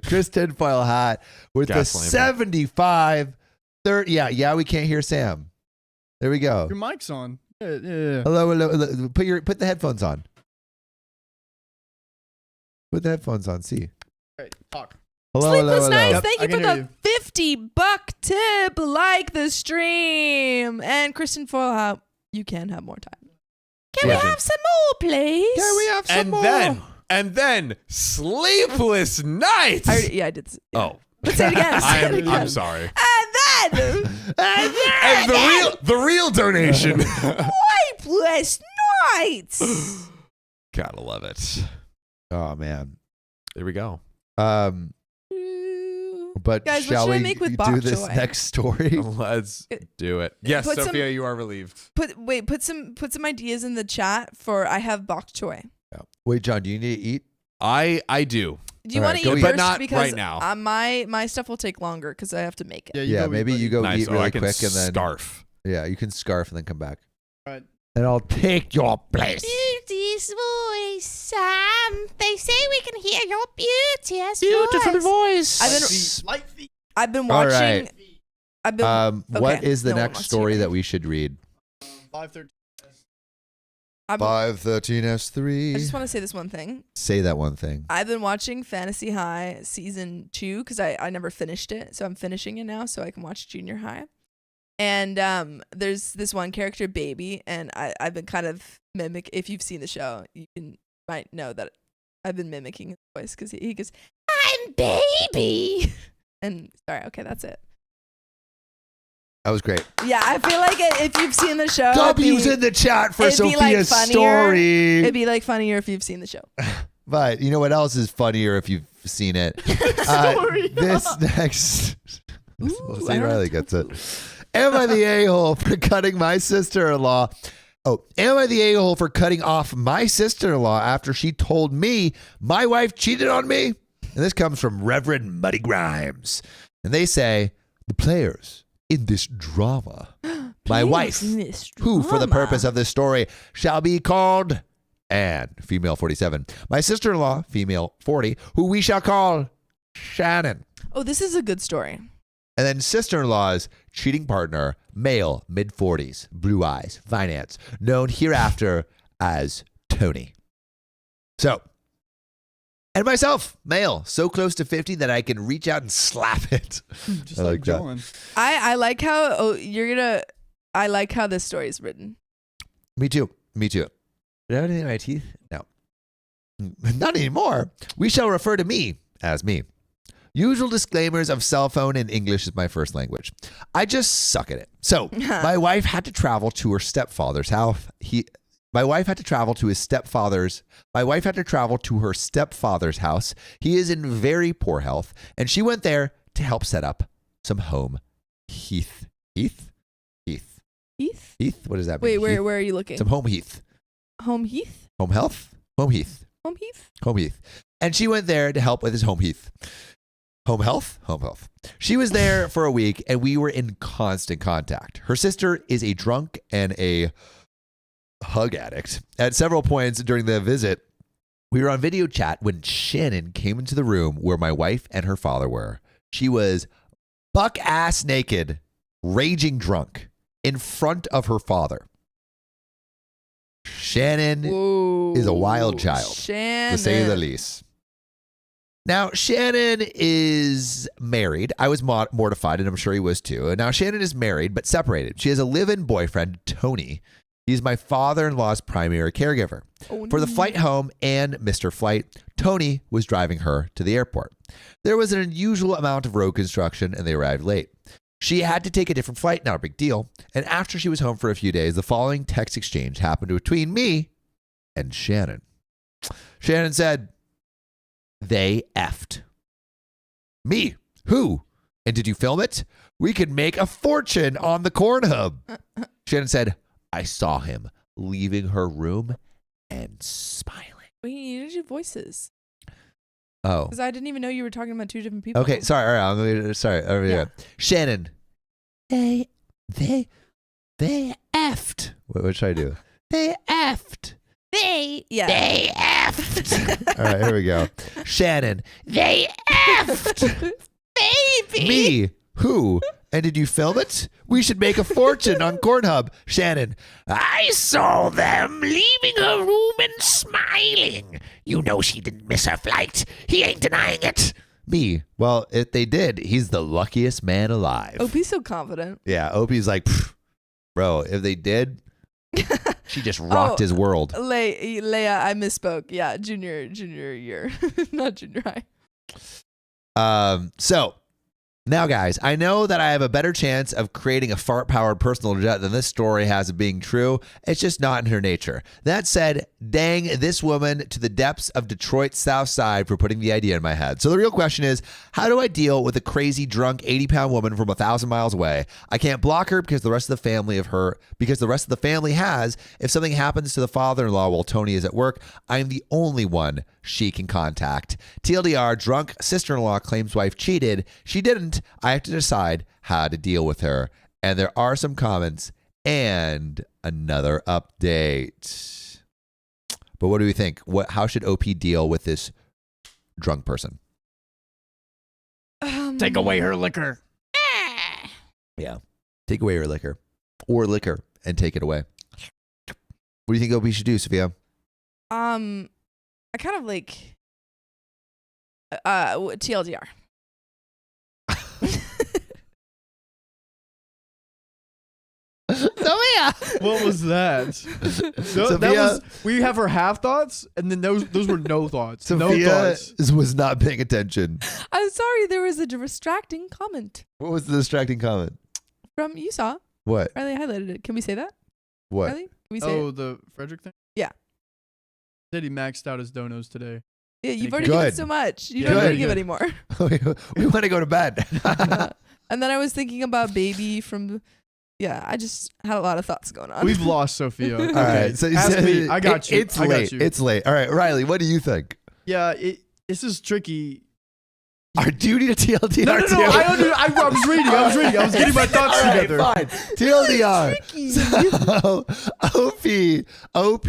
Chris Tinfoil hat with the Gas lamp. 75 30. Yeah, we can't hear Sam. There we go. Your mic's on. Yeah. Hello. Put the headphones on. Put the headphones on. See. Hey, talk. Sleepless Nights, Yep, thank I you for can hear the $50 tip. Like the stream. And Kristen Foyle, how you can have more time. Can Yeah. we have some more, please? Yeah, we have some And more. then Sleepless Nights. I did. Yeah. Oh, Let's say it again. Say it again. I'm sorry. And then, And the real donation. Sleepless Nights. Gotta love it. Oh man. There we go. But Guys, what shall should I we make with do bok this choy? next story? Let's do it. Yes, Put Sophia, you are relieved. Put some ideas in the chat for I have bok choy. Yeah. Wait, John, do you need to eat? I do. Do you All want right, to go eat eat. first? But not because right now. My stuff will take longer because I have to make it. Yeah, go maybe eat, you buddy. go Nice. eat Oh, really I can quick and then scarf. yeah, you can scarf and then come back. All right. And I'll take your place. Beauty's voice, Sam. They say we can hear your beauteous voice. Light feet. I've been All watching. right. I've been. What okay, is the no one next wants to story hear that we should read? 5:13. I've been- 513S3. I just want to say this one thing. Say that one thing. I've been watching Fantasy High season 2 because I never finished it, so I'm finishing it now so I can watch Junior High. And there's this one character, Baby, and I've been kind of if you've seen the show, might know that I've been mimicking his voice because he goes, "I'm Baby," and sorry, okay, that's it. That was great. Yeah, I feel like if you've seen the show, W's in the chat for it'd be, like, Sophia's funnier. story. it'd be like funnier if you've seen the show. But you know what else is funnier if you've seen it? This next. Ooh, We'll I see don't Riley have gets it. Am I the a-hole for cutting my sister-in-law? Oh, am I the a-hole for cutting off my sister-in-law after she told me my wife cheated on me? And this comes from Reverend Muddy Grimes. And they say, the players in this drama, my wife, who for the purpose of this story shall be called Anne, female 47. My sister-in-law, female 40, who we shall call Shannon. Oh, this is a good story. And then sister-in-law's cheating partner, male, mid-40s, blue eyes, finance, known hereafter as Tony. So, and myself, male, so close to 50 that I can reach out and slap it. Just I like like that. John. I like how I like how this story is written. Me too. Did I have anything in my teeth? No. Not anymore. We shall refer to me as me. Usual disclaimers of cell phone and English is my first language. I just suck at it. So my wife had to travel to her stepfather's house. My wife had to travel to her stepfather's house. He is in very poor health, and she went there to help set up some home heath. Heath? Heath. Heath? Heath? What does that Wait, mean? Heath? where are you looking? Some home heath. Home Heath? Home health? Home heath. Home Heath? Home heath. And she went there to help with his home heath. Home health? Home health. She was there for a week and we were in constant contact. Her sister is a drunk and a hug addict. At several points during the visit, we were on video chat when Shannon came into the room where my wife and her father were. She was buck ass naked, raging drunk in front of her father. Shannon Whoa. is a wild child, Shannon. to say the least. Now, Shannon is married. I was mortified, and I'm sure he was too. And now Shannon is married, but separated. She has a live-in boyfriend, Tony. He's my father-in-law's primary caregiver. Oh, For the no. flight home and Mr. Flight, Tony was driving her to the airport. There was an unusual amount of road construction, and they arrived late. She had to take a different flight, not a big deal. And after she was home for a few days, the following text exchange happened between me and Shannon. Shannon said, "They effed." Me? Who? And did you film it? We could make a fortune on the corn hub. Shannon said, "I saw him leaving her room and smiling." Wait, you did your voices. Oh. Because I didn't even know you were talking about two different people. Okay, sorry. All right, I'm gonna, sorry. Over here. Shannon. They effed. What should I do? They effed. Yeah. They effed. All right, here we go. Shannon. They effed. Baby. Me. Who? And did you film it? We should make a fortune on Cornhub. Shannon. I saw them leaving her room and smiling. You know she didn't miss her flight. He ain't denying it. Me. Well, if they did, he's the luckiest man alive. OP's so confident. Yeah, Opie's like, bro, if they did, she just rocked his world. Leia, I misspoke. Yeah, junior year, not junior high. So now, guys, I know that I have a better chance of creating a fart-powered personal jet than this story has of being true. It's just not in her nature. That said, dang this woman to the depths of Detroit's South Side for putting the idea in my head. So the real question is, how do I deal with a crazy, drunk, 80-pound woman from 1,000 miles away? I can't block her because the rest of the family has. If something happens to the father-in-law while Tony is at work, I'm the only one she can contact. TLDR, drunk sister-in-law claims wife cheated. She didn't. I have to decide how to deal with her. And there are some comments and another update. But what do we think? How should OP deal with this drunk person? Take away her liquor. Yeah. Take away her liquor. Or liquor and take it away. What do you think OP should do, Sophia? I kind of like TLDR. Sophia! What was that? Sophia, We have her half thoughts, and then those were no thoughts. No Sophia thoughts. was not paying attention. I'm sorry, there was a distracting comment What was the distracting comment? from you saw. What? Riley highlighted it. Can we say that? What? Riley? Can we say it? The Frederick thing? Yeah. Said he maxed out his donos today. Yeah, you've Good. already given so much. You don't Good. need to give anymore. We want to go to bed. And then I was thinking about Baby from... Yeah, I just had a lot of thoughts going on. We've lost Sophia. All right. So Ask me. I got you. It's I late. got you. It's late. All right, Riley, what do you think? Yeah, this is tricky. Do you need a TLDR No. too? I was reading. I was getting my thoughts All right, together. fine. TLDR. So OP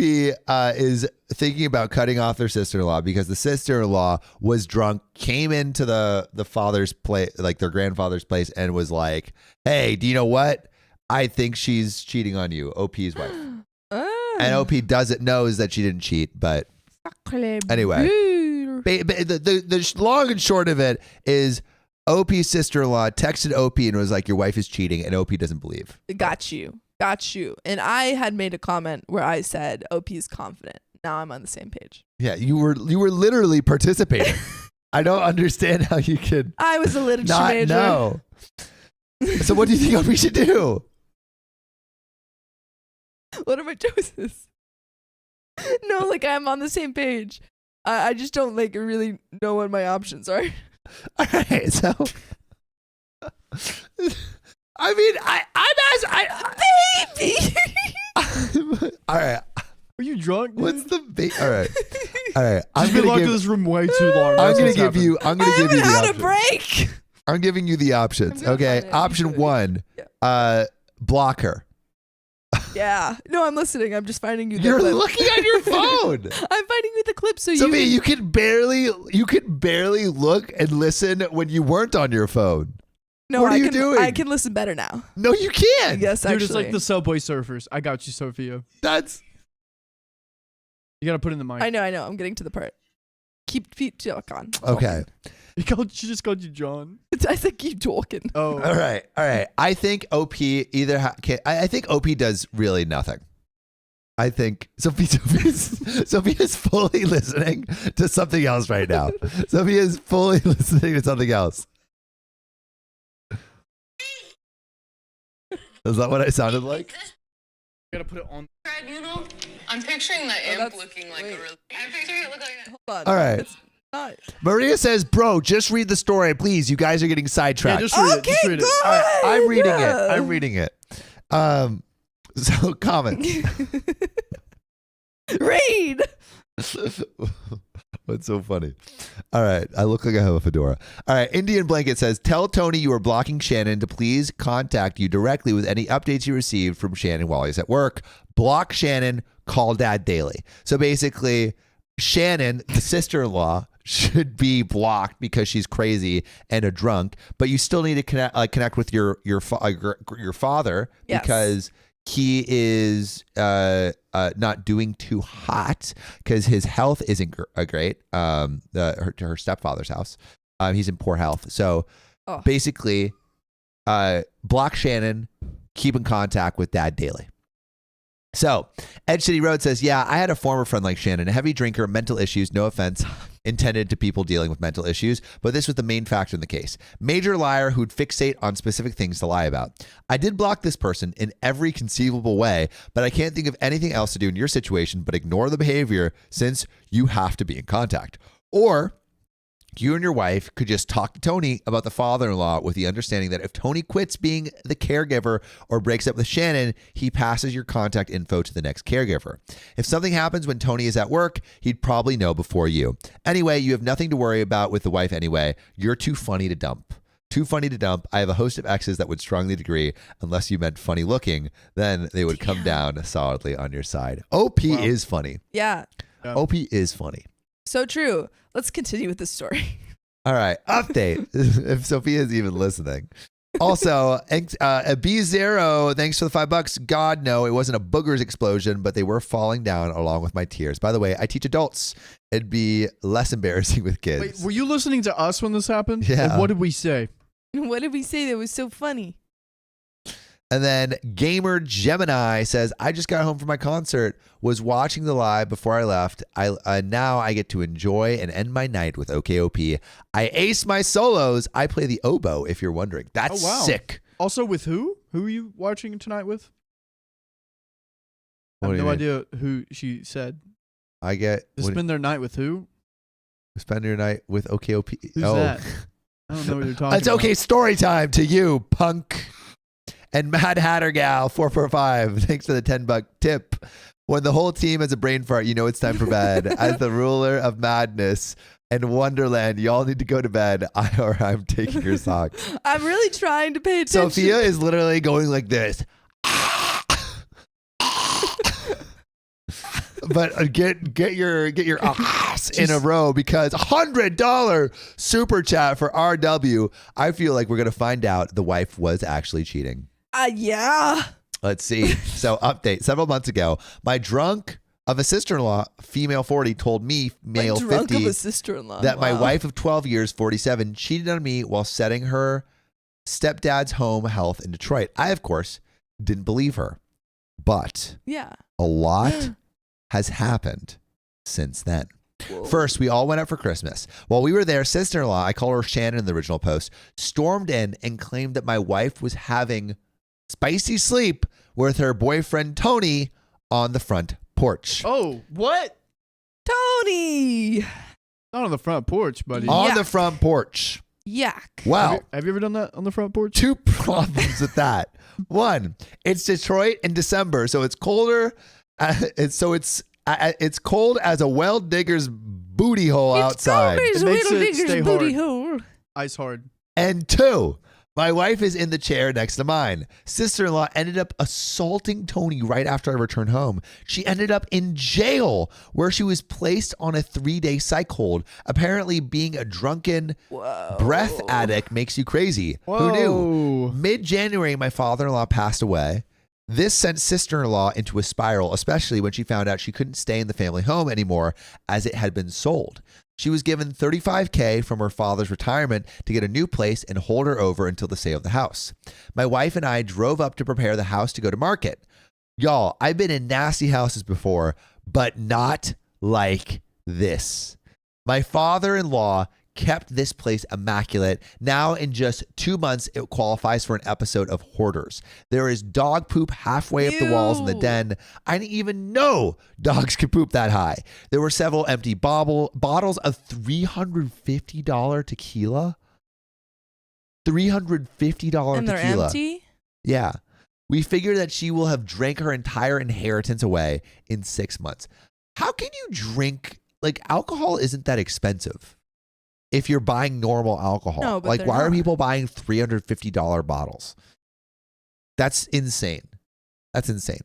is thinking about cutting off their sister-in-law because the sister-in-law was drunk, came into the father's place, like their grandfather's place, and was like, "Hey, do you know what? I think she's cheating on you, OP's wife." And OP knows that she didn't cheat, but anyway. The long and short of it is OP's sister-in-law texted OP and was like, "Your wife is cheating," and OP doesn't believe. Got you. And I had made a comment where I said OP is confident. Now I'm on the same page. Yeah, you were literally participating. I don't understand how you could I was a literature not major. know. So what do you think OP should do? What are my choices? No, like I'm on the same page. I just don't like really know what my options are. All right, so I mean, I'm Baby. all right. Are you drunk? Dude? What's the all right. All right. I've been locked in this room way too long. I'm That's gonna what's give happened. you. I'm gonna give you the had a options. break. I'm giving you the options. I'm gonna Okay. find it. Option Usually. 1. Block her. Yeah. No, I'm listening. I'm just finding you the You're clip. looking at your phone. I'm finding you the clip so Sophia, you you could barely look and listen when you weren't on your phone. No, What are I you can, doing? I can listen better now. No, you can't. Yes, Dude, actually. it's like the Subway Surfers. I got you, Sophia. That's You gotta put in the mic. I know. I'm getting to the part. Keep talking. okay. She just called you John. I said keep talking. Oh. All right. I think OP I think OP does really nothing. I think Sophia's fully listening to something else right now. Sophia is fully listening to something else. Is that what I sounded like? You gotta put it on. Tribunal. I'm picturing the imp that's- looking like wait. a really. I'm picturing it look like. Hold on. All right. It's not. Maria says, "Bro, just read the story, please. You guys are getting Yeah, sidetracked." just read it. Okay, Just read it. good. All right, I'm reading Yeah. it. I'm reading it. So comment. Read. What's so funny? All right. I look like I have a fedora. All right. Indian Blanket says, tell Tony you are blocking Shannon to please contact you directly with any updates you received from Shannon while he's at work. Block Shannon, call dad daily. So basically, Shannon, the sister-in-law, should be blocked because she's crazy and a drunk, but you still need to connect with your father Yes. because he is not doing too hot because his health isn't great. Her stepfather's house. He's in poor health. So basically, block Shannon, keep in contact with dad daily. So Edge City Road says, yeah, I had a former friend like Shannon, a heavy drinker, mental issues, no offense intended to people dealing with mental issues, but this was the main factor in the case. Major liar who'd fixate on specific things to lie about. I did block this person in every conceivable way, but I can't think of anything else to do in your situation but ignore the behavior since you have to be in contact. Or you and your wife could just talk to Tony about the father-in-law with the understanding that if Tony quits being the caregiver or breaks up with Shannon, he passes your contact info to the next caregiver. If something happens when Tony is at work, he'd probably know before you. Anyway, you have nothing to worry about with the wife anyway. You're too funny to dump. Too funny to dump. I have a host of exes that would strongly disagree. Unless you meant funny looking, then they would come down solidly on your side. OP is funny. Yeah. OP is funny. So true. Let's continue with this story. All right. Update. If Sophia is even listening. Also, a B0, thanks for the $5. God, no, it wasn't a boogers explosion, but they were falling down along with my tears. By the way, I teach adults. It'd be less embarrassing with kids. Wait, were you listening to us when this happened? Yeah. Like, what did we say? What did we say that was so funny? And then Gamer Gemini says, I just got home from my concert, was watching the live before I left. Now I get to enjoy and end my night with OKOP. I ace my solos. I play the oboe, if you're wondering. That's sick. Also, with who? Who are you watching tonight with? I What have do no you mean? idea who she said. I get To spend their night with who? spend your night with OKOP. Who's that? I don't know what you're talking It's about. okay. Story time to you, punk. And Mad Hatter Gal 445. Thanks for the $10 tip. When the whole team has a brain fart, you know it's time for bed. As the ruler of madness and Wonderland, y'all need to go to bed. I'm taking your socks. I'm really trying to pay attention. Sophia is literally going like this. But get your ass in a row because $100 super chat for RW. I feel like we're gonna find out the wife was actually cheating. Yeah. Let's see. So update. Several months ago, my drunk of a sister-in-law, female 40, told me, male My drunk 50, of a sister-in-law. that my Wow. wife of 12 years, 47, cheated on me while setting her stepdad's home health in Detroit. I, of course, didn't believe her. But Yeah. a lot has happened since then. Whoa. First, we all went out for Christmas. While we were there, sister-in-law, I call her Shannon in the original post, stormed in and claimed that my wife was having spicy sleep with her boyfriend Tony on the front porch. Oh, what? Tony. Not on the front porch, buddy. On Yeah. the front porch. Yak. Wow. Have you ever done that on the front porch? Two problems with that. One, it's Detroit in December, so it's colder. It's cold as a well digger's booty hole outside. It makes it stay booty hard. hole. Ice hard. And two, my wife is in the chair next to mine. Sister-in-law ended up assaulting Tony right after I returned home. She ended up in jail where she was placed on a 3-day psych hold. Apparently being a drunken breath addict makes you crazy. Who knew? Whoa. Mid-January, my father-in-law passed away. This sent sister-in-law into a spiral, especially when she found out she couldn't stay in the family home anymore as it had been sold. She was given $35K from her father's retirement to get a new place and hold her over until the sale of the house. My wife and I drove up to prepare the house to go to market. Y'all, I've been in nasty houses before, but not like this. My father-in-law kept this place immaculate. Now in just 2 months, it qualifies for an episode of Hoarders. There is dog poop halfway up the walls in the den. I didn't even know dogs could poop that high. There were several empty bottles of $350 tequila. $350 And they're tequila. empty? Yeah. We figure that she will have drank her entire inheritance away in 6 months. How can you drink? Like, alcohol isn't that expensive if you're buying normal alcohol. No, but like, they're why are not. people buying $350 bottles? That's insane. That's insane.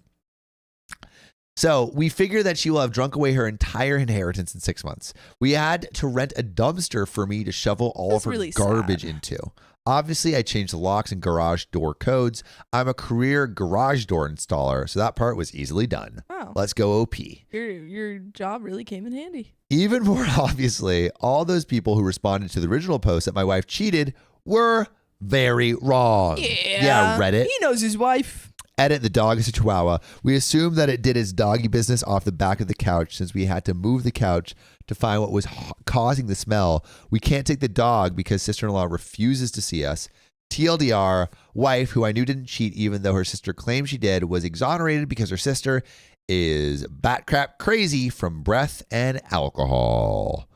So we figure that she will have drunk away her entire inheritance in 6 months. We had to rent a dumpster for me to shovel all That's of her really garbage sad. into. Obviously, I changed the locks and garage door codes. I'm a career garage door installer, so that part was easily done. Wow. Let's go OP. Your job really came in handy. Even more obviously, all those people who responded to the original post that my wife cheated were very wrong. Yeah, Reddit. He knows his wife. Edit, the dog is a chihuahua. We assume that it did its doggy business off the back of the couch since we had to move the couch to find what was causing the smell. We can't take the dog because sister-in-law refuses to see us. TLDR, wife, who I knew didn't cheat even though her sister claimed she did, was exonerated because her sister is bat crap crazy from breath and alcohol.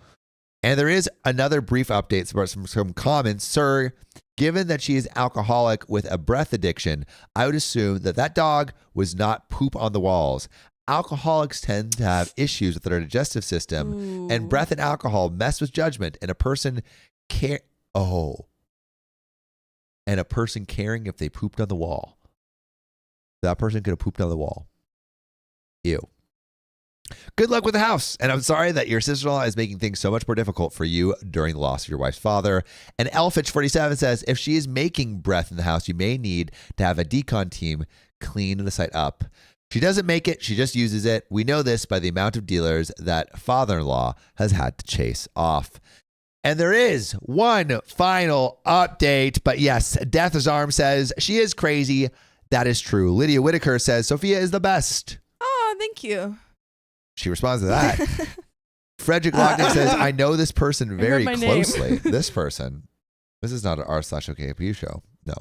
And there is another brief update about some comments. Sir, given that she is alcoholic with a breath addiction, I would assume that that dog was not poop on the walls. Alcoholics tend to have issues with their digestive system, and breath and alcohol mess with judgment. And a person caring if they pooped on the wall. That person could have pooped on the wall. Ew. Good luck with the house. And I'm sorry that your sister-in-law is making things so much more difficult for you during the loss of your wife's father. And Elfitch47 says, if she is making breath in the house, you may need to have a decon team clean the site up. She doesn't make it. She just uses it. We know this by the amount of dealers that father-in-law has had to chase off. And there is one final update. But yes, Death's Arm says, she is crazy. That is true. Lydia Whitaker says, Sophia is the best. Oh, thank you. She responds to that. Frederick Lockton says, I know this person very my name. closely. This person. This is not an r/OKOP show. No.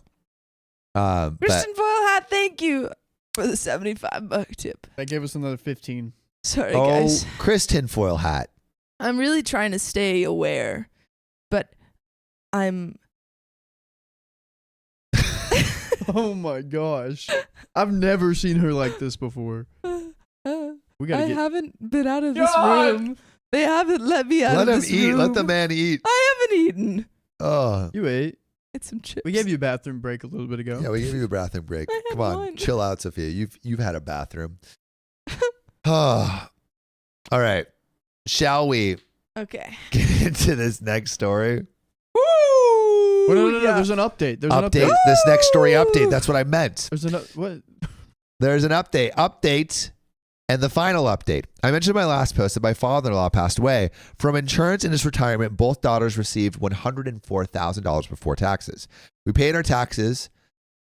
But Kristen Foyle Hat, thank you for the $75 tip. That gave us another 15. Sorry, guys. Chris Tinfoil Hat. I'm really trying to stay aware, but I'm... Oh my gosh. I've never seen her like this before. We gotta I get... haven't been out of this God! room. They haven't let me out Let of him this eat. room. Let the man eat. I haven't eaten. Oh. You ate. It's some chips. We gave you a bathroom break a little bit ago. Yeah, we gave you a bathroom break. I had Come on. one. Chill out, Sophia. You've had a bathroom. All right. Shall we Okay. get into this next story? Woo! Well, no, Yeah. there's an update. There's an Update. update. This next story update. That's what I meant. There's an what? There's an update. Update. And the final update. I mentioned in my last post that my father-in-law passed away. From insurance and his retirement, both daughters received $104,000 before taxes. We paid our taxes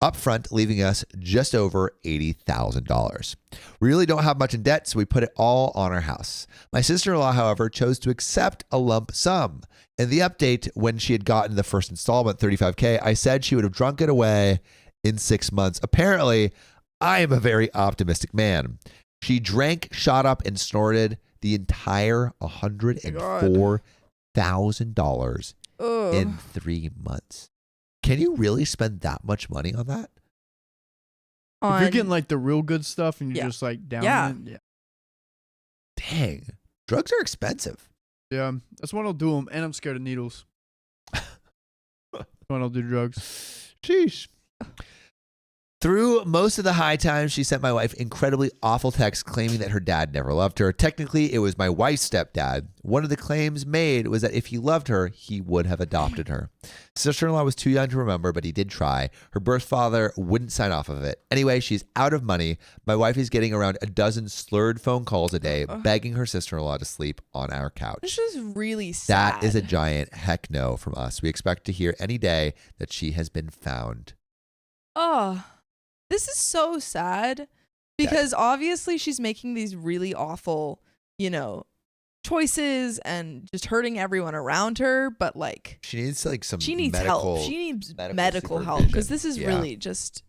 up front, leaving us just over $80,000. We really don't have much in debt, so we put it all on our house. My sister-in-law, however, chose to accept a lump sum. In the update, when she had gotten the first installment, $35K, I said she would have drunk it away in 6 months. Apparently, I am a very optimistic man. She drank, shot up, and snorted the entire $104,000 Ugh. in 3 months. Can you really spend that much money on that? If you're getting like the real good stuff and you're Yeah. just like down Yeah. it, yeah. Dang. Drugs are expensive. Yeah, that's when I'll do them, and I'm scared of needles. That's when I'll do drugs. Sheesh. Through most of the high times, she sent my wife incredibly awful texts claiming that her dad never loved her. Technically, it was my wife's stepdad. One of the claims made was that if he loved her, he would have adopted her. Sister-in-law was too young to remember, but he did try. Her birth father wouldn't sign off of it. Anyway, she's out of money. My wife is getting around a dozen slurred phone calls a day, begging her sister-in-law to sleep on our couch. This is really sad. That is a giant heck no from us. We expect to hear any day that she has been found. Oh, this is so sad because obviously she's making these really awful, choices and just hurting everyone around her. But like, She needs like some she needs medical, help. She needs medical medical help because this is supervision. really just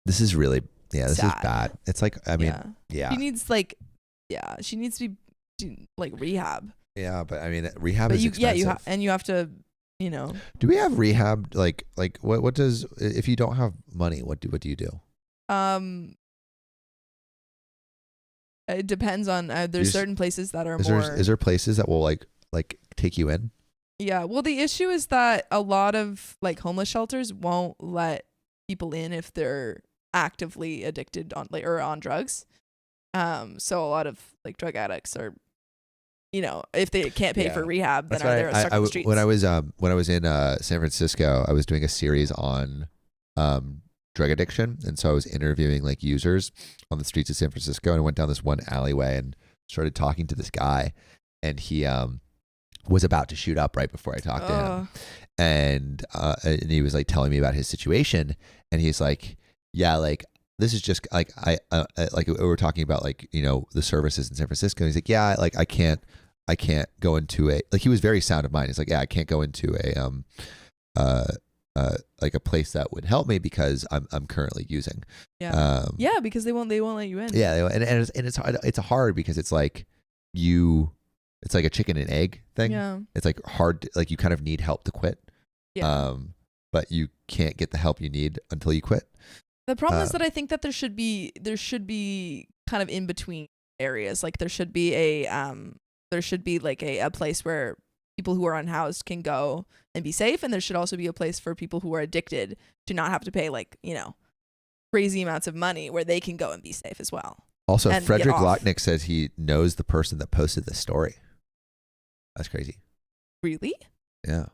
This is really, this is sad. bad. It's like, I mean, yeah. She needs she needs to be like rehab. Yeah, but I mean, rehab But is expensive. you have to, Do we have rehab? Like what does, if you don't have money, what do you do? It depends on, there's certain places that are Is there places that will like take you in? Yeah. Well, the issue is that a lot of like homeless shelters won't let people in if they're actively addicted on or on drugs. So a lot of like drug addicts are, if they can't pay for rehab, then they're stuck on the streets. When I was in San Francisco, I was doing a series on drug addiction, and so I was interviewing like users on the streets of San Francisco, and I went down this one alleyway and started talking to this guy, and he was about to shoot up right before I talked to him, and he was like telling me about his situation, and he's like, yeah, like this is just like like we were talking about like the services in San Francisco. And he's like, yeah, like I can't go into like he was very sound of mind. He's like, yeah, I can't go into like a place that would help me because I'm currently using. Yeah. Because they won't let you in. Yeah, and it's hard because it's like it's like a chicken and egg thing. Yeah. It's like hard, like you kind of need help to quit. Yeah. But you can't get the help you need until you quit. The problem is that I think that there should be kind of in between areas. Like there should be like a place where people who are unhoused can go and be safe, and there should also be a place for people who are addicted to not have to pay like crazy amounts of money where they can go and be safe as well. Also, and Frederick get off. Lochnick says he knows the person that posted this story. That's crazy. Really? Yeah,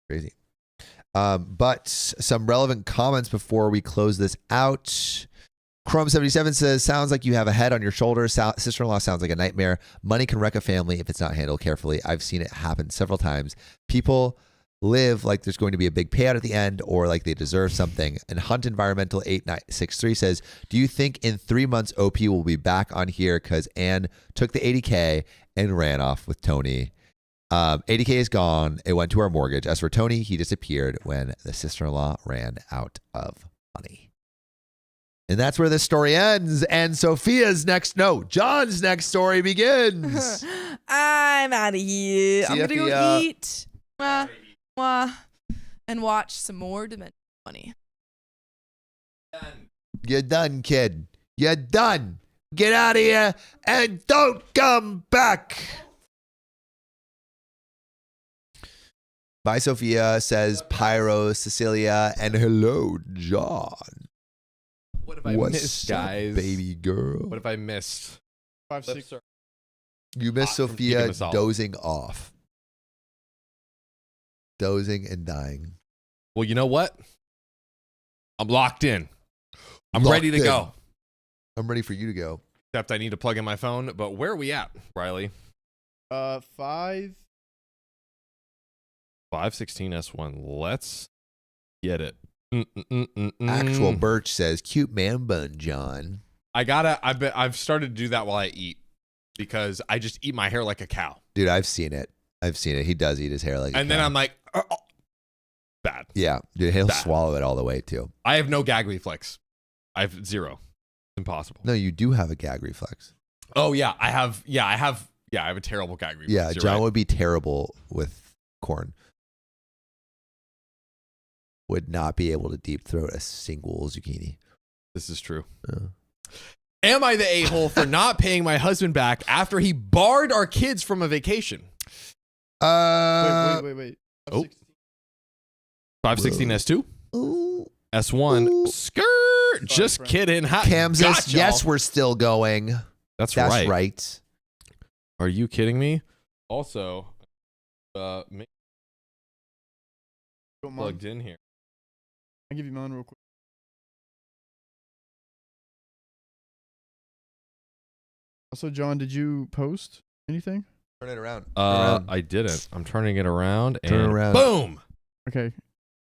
crazy. But some relevant comments before we close this out. Chrome77 says, sounds like you have a head on your shoulders. Sister-in-law sounds like a nightmare. Money can wreck a family if it's not handled carefully. I've seen it happen several times. People live like there's going to be a big payout at the end or like they deserve something. And Hunt Environmental 8963 says, do you think in 3 months OP will be back on here because Anne took the $80K and ran off with Tony? $80K is gone. It went to our mortgage. As for Tony, he disappeared when the sister-in-law ran out of money. And that's where this story ends. And John's next story begins. I'm out of here. See I'm ya, going to Fia. go eat. Mwah, mwah, and watch some more Dimension 20. You're done, kid. You're done. Get out of here and don't come back. Bye, Sophia, says Pyro, Cecilia, and hello, John. What have I What's missed, up, guys? baby girl? What have I missed? 5, 6. You missed From Sophia keeping us all. dozing off. Dozing and dying. Well, you know what? I'm locked in. I'm Locked ready to in. go. I'm ready for you to go. Except I need to plug in my phone. But where are we at, Riley? 5. 516S1. Let's get it. Actual Birch says, cute man bun, John. I've started to do that while I eat because I just eat my hair like a cow. Dude, I've seen it. He does eat his hair like a And then cow. I'm like, bad. Yeah, dude, he'll Bad. swallow it all the way, too. I have no gag reflex. I have zero. It's impossible. No, you do have a gag reflex. Oh, yeah. I have a terrible gag reflex. Yeah, You're John right. would be terrible with corn. would not be able to deep throat a single zucchini. This is true. Yeah. Am I the a-hole for not paying my husband back after he barred our kids from a vacation? Wait. Oh. 516 S2? Ooh. S1. Ooh. Skirt. Just friend. kidding. Cam says, Gotcha. yes, we're still going. That's That's right. right. Are you kidding me? Also, make Don't mind. plugged in here. I'll give you mine real quick. Also, John, did you post anything? Turn it around. I didn't. I'm turning it around and Turn around. boom! Okay.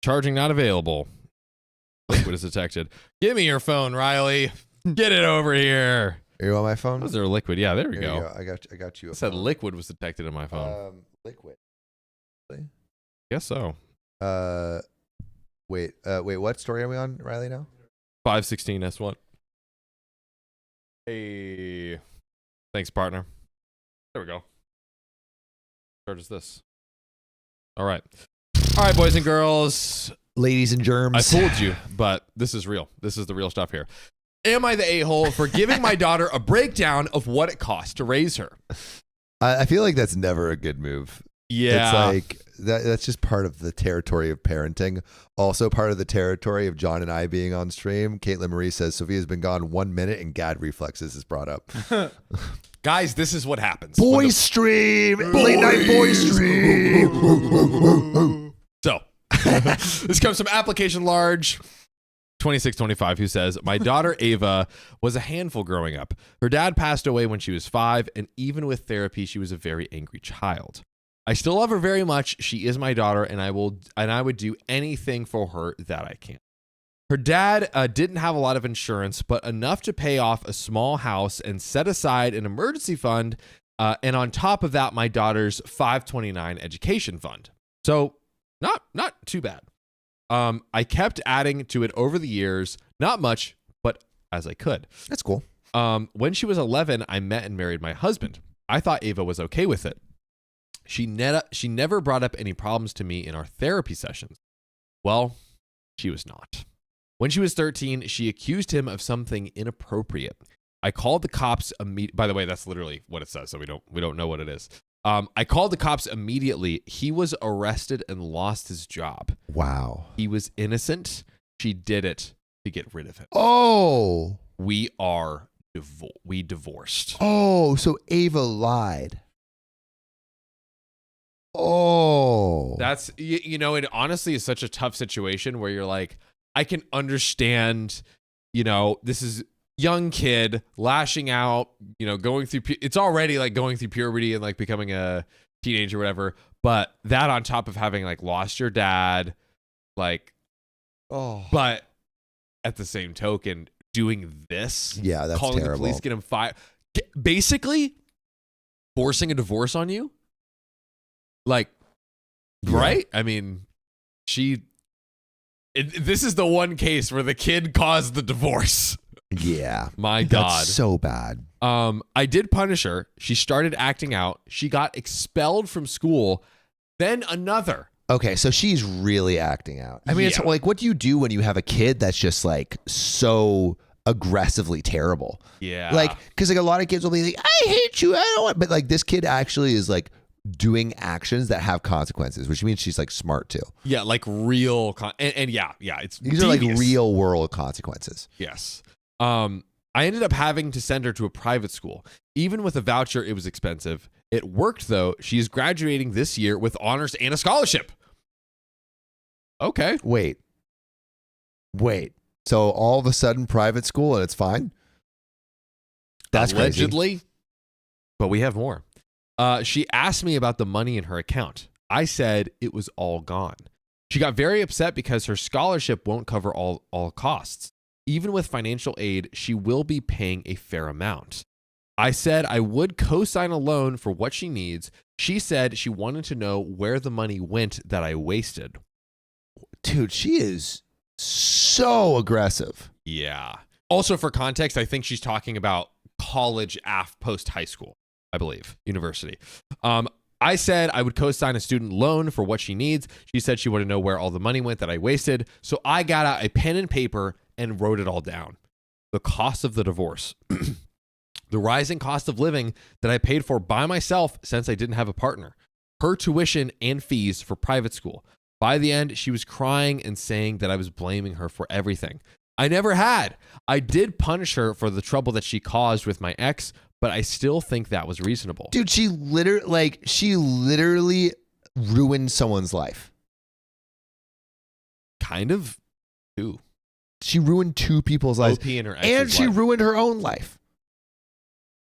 Charging not available. Liquid is detected. Give me your phone, Riley. Get it over here. Are you on my phone? Was there liquid? Yeah, there we Here you go. I got you. It a said phone. liquid was detected in my phone. Liquid. Guess so. Wait. What story are we on, Riley? Now? 516 S1. Hey. Thanks, partner. There we go. Charges this. All right. All right, boys and girls. Ladies and germs. I fooled you, but this is real. This is the real stuff here. Am I the a-hole for giving my daughter a breakdown of what it costs to raise her? I feel like that's never a good move. Yeah. It's like that's just part of the territory of parenting. Also part of the territory of John and I being on stream. Caitlin Marie says Sophia's been gone 1 minute and gad reflexes is brought up. Guys, this is what happens. Boy stream! Late night boy stream! So, this comes from application large 2625, who says, my daughter Ava was a handful growing up. Her dad passed away when she was 5, and even with therapy, she was a very angry child. I still love her very much. She is my daughter, and I would do anything for her that I can. Her dad didn't have a lot of insurance, but enough to pay off a small house and set aside an emergency fund. And on top of that, my daughter's 529 education fund. So not too bad. I kept adding to it over the years, not much, but as I could. That's cool. When she was 11, I met and married my husband. I thought Ava was okay with it. She never brought up any problems to me in our therapy sessions. Well, she was not. When she was 13, she accused him of something inappropriate. I called the cops by the way, that's literally what it says, so we don't know what it is. I called the cops immediately. He was arrested and lost his job. Wow. He was innocent. She did it to get rid of him. Oh. We divorced. Oh, so Ava lied. Oh. That's, it honestly is such a tough situation where you're like, I can understand, this is young kid lashing out, going through, it's already like going through puberty and like becoming a teenager or whatever. But that on top of having like lost your dad, like, but at the same token, doing this, yeah, that's calling terrible. the police, get him fired, basically forcing a divorce on you. Like, Yeah. right? I mean, this is the one case where the kid caused the divorce. Yeah. My That's God. so bad. I did punish her. She started acting out. She got expelled from school. Then another. Okay, so she's really acting out. I mean, it's Yeah. like, what do you do when you have a kid that's just like so aggressively terrible? Yeah. Like, because like a lot of kids will be like, I hate you. I don't want, but like this kid actually is like doing actions that have consequences, which means she's like smart too. Yeah, like real. And yeah, it's These are like devious. real world consequences. Yes. I ended up having to send her to a private school. Even with a voucher, it was expensive. It worked though. She is graduating this year with honors and a scholarship. Okay. Wait. So all of a sudden private school and it's fine? That's crazy. Allegedly. But we have more. She asked me about the money in her account. I said it was all gone. She got very upset because her scholarship won't cover all costs. Even with financial aid, she will be paying a fair amount. I said I would co-sign a loan for what she needs. She said she wanted to know where the money went that I wasted. Dude, she is so aggressive. Yeah. Also, for context, I think she's talking about college post high school, I believe, university. I said I would co-sign a student loan for what she needs. She said she wanted to know where all the money went that I wasted. So I got out a pen and paper and wrote it all down. The cost of the divorce. The rising cost of living that I paid for by myself since I didn't have a partner. Her tuition and fees for private school. By the end, she was crying and saying that I was blaming her for everything. I never had. I did punish her for the trouble that she caused with my ex, but I still think that was reasonable. Dude, she literally ruined someone's life. Kind of, too. She ruined two people's lives. OP and her ex's And she life. ruined her own life.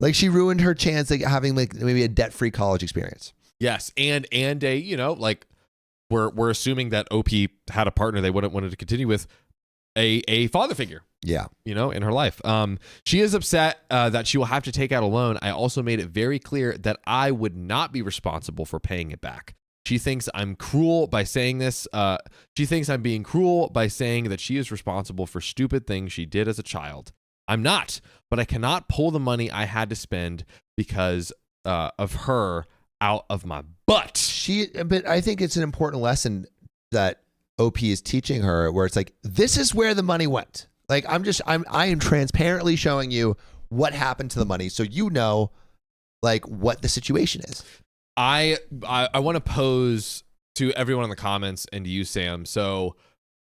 Like, she ruined her chance of having like maybe a debt-free college experience. Yes, and a, you know, like we're assuming that OP had a partner they wouldn't wanted to continue with, a father figure. Yeah. You know, in her life. She is upset that she will have to take out a loan. I also made it very clear that I would not be responsible for paying it back. She thinks I'm cruel by saying this. She thinks I'm being cruel by saying that she is responsible for stupid things she did as a child. I'm not, but I cannot pull the money I had to spend because of her out of my butt. But I think it's an important lesson that OP is teaching her, where it's like, this is where the money went. Like, I am transparently showing you what happened to the money, so you know, like, what the situation is. I want to pose to everyone in the comments and to you, Sam. So,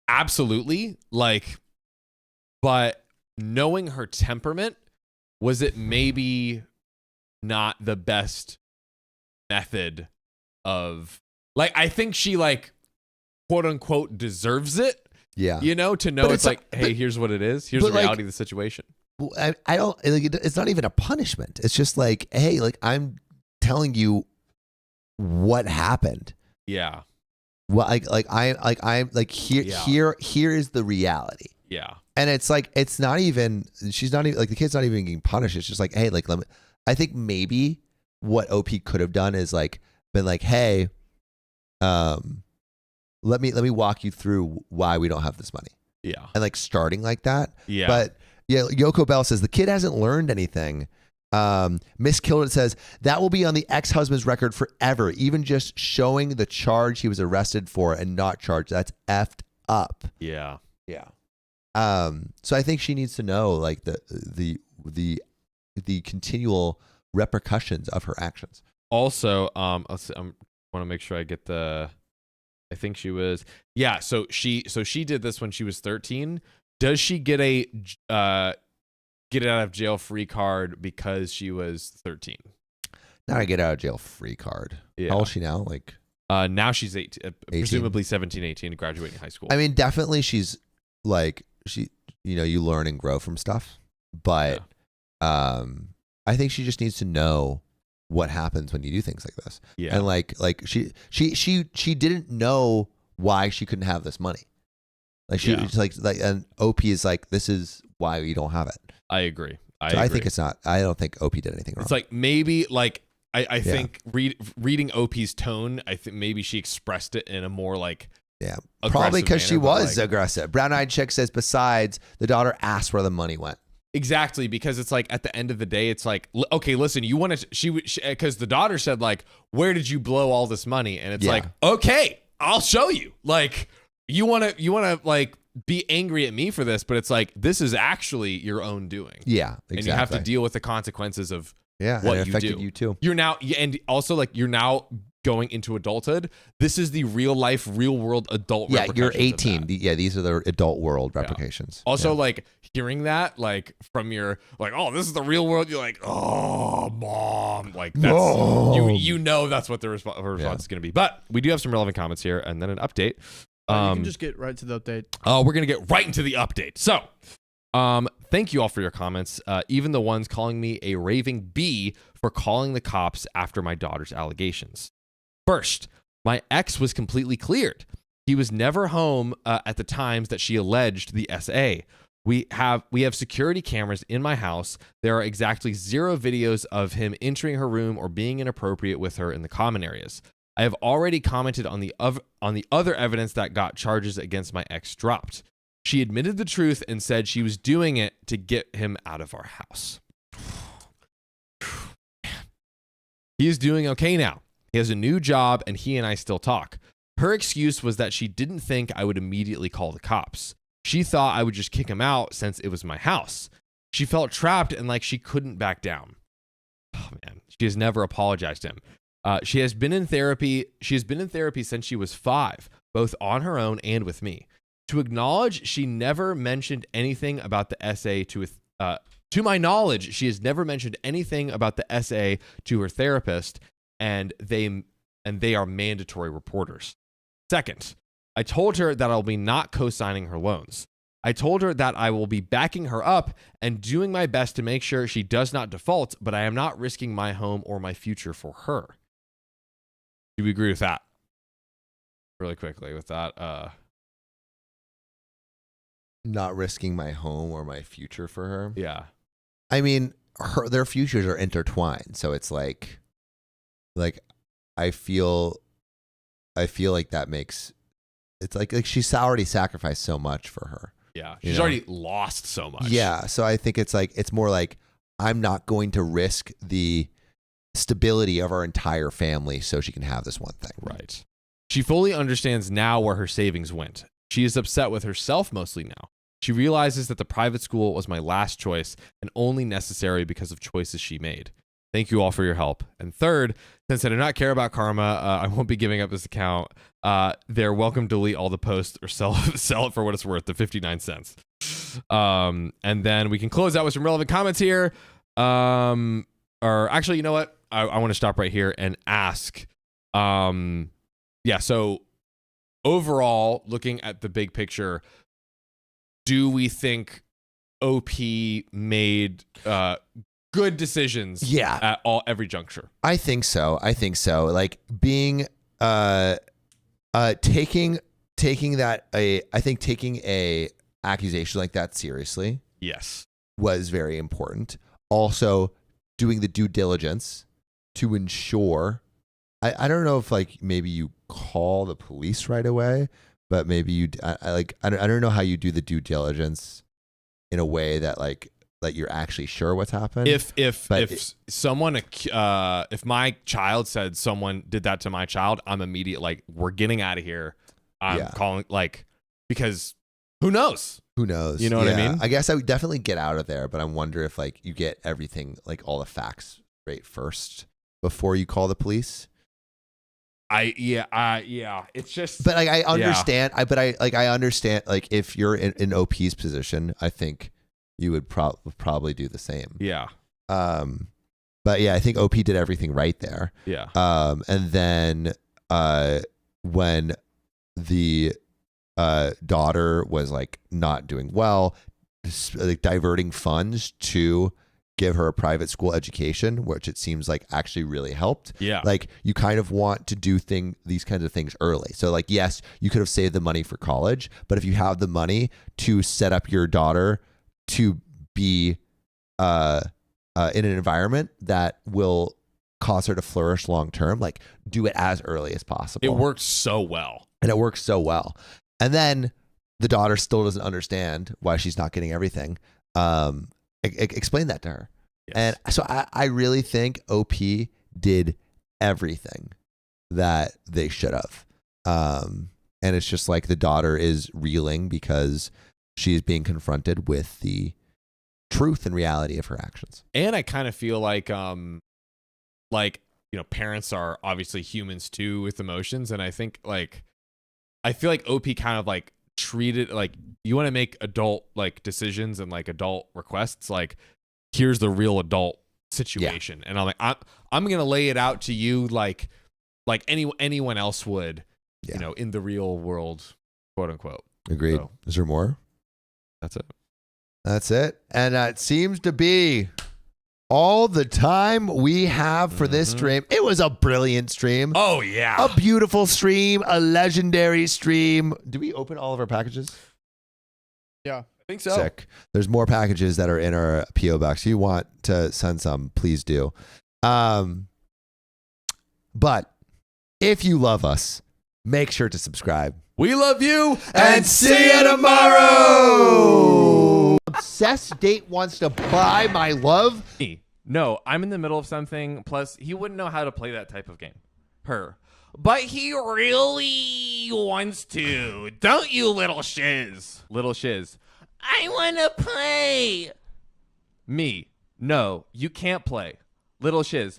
absolutely, like, but knowing her temperament, was it maybe not the best method of, like, I think she, like, quote unquote deserves it. Yeah. You know, to know But it's like, hey, here's what it is. Here's the reality of the situation. I don't, like, it's not even a punishment. It's just like, hey, like, I'm telling you what happened. Yeah. Well, I'm like, here, Yeah. here is the reality. Yeah. And it's like, she's not even, like, the kid's not even getting punished. It's just like, hey, like, I think maybe what OP could have done is like, been like, hey, let me walk you through why we don't have this money. Yeah. And like starting like that. Yeah. But yeah, Yoko Bell says the kid hasn't learned anything. Miss Kildred says that will be on the ex-husband's record forever. Even just showing the charge he was arrested for and not charged. That's effed up. Yeah. Yeah. So I think she needs to know like the continual repercussions of her actions. Also, let's see, I want to make sure I get the. I think she was. Yeah. So she did this when she was 13. Does she get a get it out of jail free card because she was 13? Not a get out of jail free card. Yeah. How old is she now? Like, now she's 18, 18. presumably 17, 18, graduating high school. I mean, definitely she's like, you learn and grow from stuff, but I think she just needs to know what happens when you do things like this. Yeah. And like she didn't know why she couldn't have this money. Like she was like, and OP is like, this is why we don't have it. I agree. I think it's not. I don't think OP did anything wrong. It's like maybe like I think reading OP's tone, I think maybe she expressed it in a more like probably because she was like, aggressive. Brown Eyed Chick says besides the daughter asked where the money went. Exactly, because it's like at the end of the day, it's like, okay, listen, you want to, because the daughter said like, where did you blow all this money? And it's like, okay, I'll show you. Like, you want to like be angry at me for this, but it's like, this is actually your own doing. Yeah, exactly. And you have to deal with the consequences of what and it you affected do. you too. You're now, and also like you're now going into adulthood. This is the real life, real world adult. Yeah, you're repercussions 18. These are the adult world replications. Also, like hearing that, like from your, like, oh, this is the real world. You're like, oh, mom, like that's you know that's what the response is going to be. But we do have some relevant comments here, and then an update. You can just get right to the update. Oh, we're gonna get right into the update. So, thank you all for your comments. Even the ones calling me a raving bee for calling the cops after my daughter's allegations. First, my ex was completely cleared. He was never home at the times that she alleged the SA. We have security cameras in my house. There are exactly 0 videos of him entering her room or being inappropriate with her in the common areas. I have already commented on the other evidence that got charges against my ex dropped. She admitted the truth and said she was doing it to get him out of our house. He is doing okay now. He has a new job and he and I still talk. Her excuse was that she didn't think I would immediately call the cops. She thought I would just kick him out since it was my house. She felt trapped and like she couldn't back down. Oh man, she has never apologized to him. She has been in therapy. She has been in therapy since she was 5, both on her own and with me. To acknowledge, she never mentioned anything about the essay to my knowledge, she has never mentioned anything about the essay to her therapist, and they are mandatory reporters. Second, I told her that I'll be not co-signing her loans. I told her that I will be backing her up and doing my best to make sure she does not default, but I am not risking my home or my future for her. Do we agree with that? Really quickly with that. Not risking my home or my future for her. Yeah. I mean, their futures are intertwined, so it's like I feel like that makes it's like she's already sacrificed so much for her. Yeah, You she's know? already lost so much. Yeah, so I think it's more like I'm not going to risk the stability of our entire family so she can have this one thing. Right. She fully understands now where her savings went. She is upset with herself mostly now. She realizes that the private school was my last choice and only necessary because of choices she made. Thank you all for your help. And third, since I do not care about karma, I won't be giving up this account. They're welcome to delete all the posts or sell it for what it's worth, the 59 cents. And then we can close out with some relevant comments here. Or actually, you know what? I want to stop right here and ask. So overall, looking at the big picture, do we think OP made good decisions at every juncture? I think so. Like being taking a accusation like that seriously Yes. was very important. Also doing the due diligence to ensure I don't know if like maybe you call the police right away, but maybe you I don't know how you do the due diligence in a way that like you're actually sure what's happened. If someone if my child said someone did that to my child, I'm immediate like we're getting out of here. I'm calling because who knows? Who knows? You know what I mean? I guess I would definitely get out of there, but I wonder if like you get everything like all the facts straight first before you call the police. It's just. But like I understand. I understand. Like if you're in OP's position, I think you would probably do the same. Yeah. But yeah, I think OP did everything right there. Yeah. And then when the daughter was like not doing well, like diverting funds to give her a private school education, which it seems like actually really helped. Yeah. Like you kind of want to do these kinds of things early. So like, yes, you could have saved the money for college, but if you have the money to set up your daughter to be in an environment that will cause her to flourish long term, like do it as early as possible. It worked so well. And it works so well. And then the daughter still doesn't understand why she's not getting everything. Explain that to her. Yes. And so I really think OP did everything that they should have. And it's just like the daughter is reeling because she's being confronted with the truth and reality of her actions. And I kind of feel like parents are obviously humans too with emotions, and I think I feel like OP kind of like treated like you want to make adult like decisions and like adult requests, like here's the real adult situation. And I'm like I'm gonna lay it out to you like anyone else would, in the real world, quote unquote. Agreed. So, is there more? That's it. And that seems to be all the time we have for this stream. It was a brilliant stream. Oh yeah. A beautiful stream, a legendary stream. Do we open all of our packages? Yeah. I think so. Sick. There's more packages that are in our PO box. If you want to send some, please do. But if you love us, make sure to subscribe. We love you And see you tomorrow. Obsessed date wants to buy my love. No, I'm in the middle of something. Plus, he wouldn't know how to play that type of game. Her. But he really wants to. Don't you, little shiz? Little shiz. I want to play. Me. No, you can't play. Little shiz.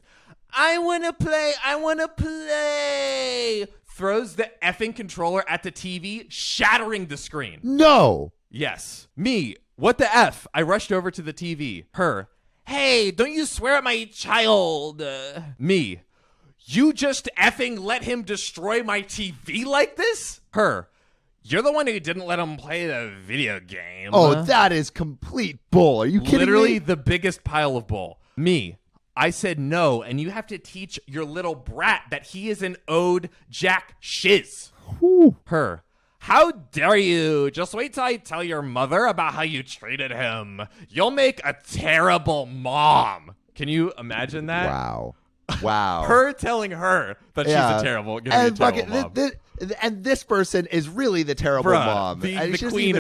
I want to play. I want to play. Throws the effing controller at the TV, shattering the screen. No. Yes. Me. What the F? I rushed over to the TV. Her. Hey, don't you swear at my child. Me. You just effing let him destroy my TV like this? Her. You're the one who didn't let him play the video game. Oh, that is complete bull. Are you kidding Literally me? the biggest pile of bull. Me. I said no, and you have to teach your little brat that he is an owed jack shiz. Whew. Her. How dare you? Just wait till I tell your mother about how you treated him. You'll make a terrible mom. Can you imagine that? Wow. Wow. Her telling her that she's a terrible, gonna be a terrible mom. And this person is really the terrible Bruh, mom. the And she doesn't queen even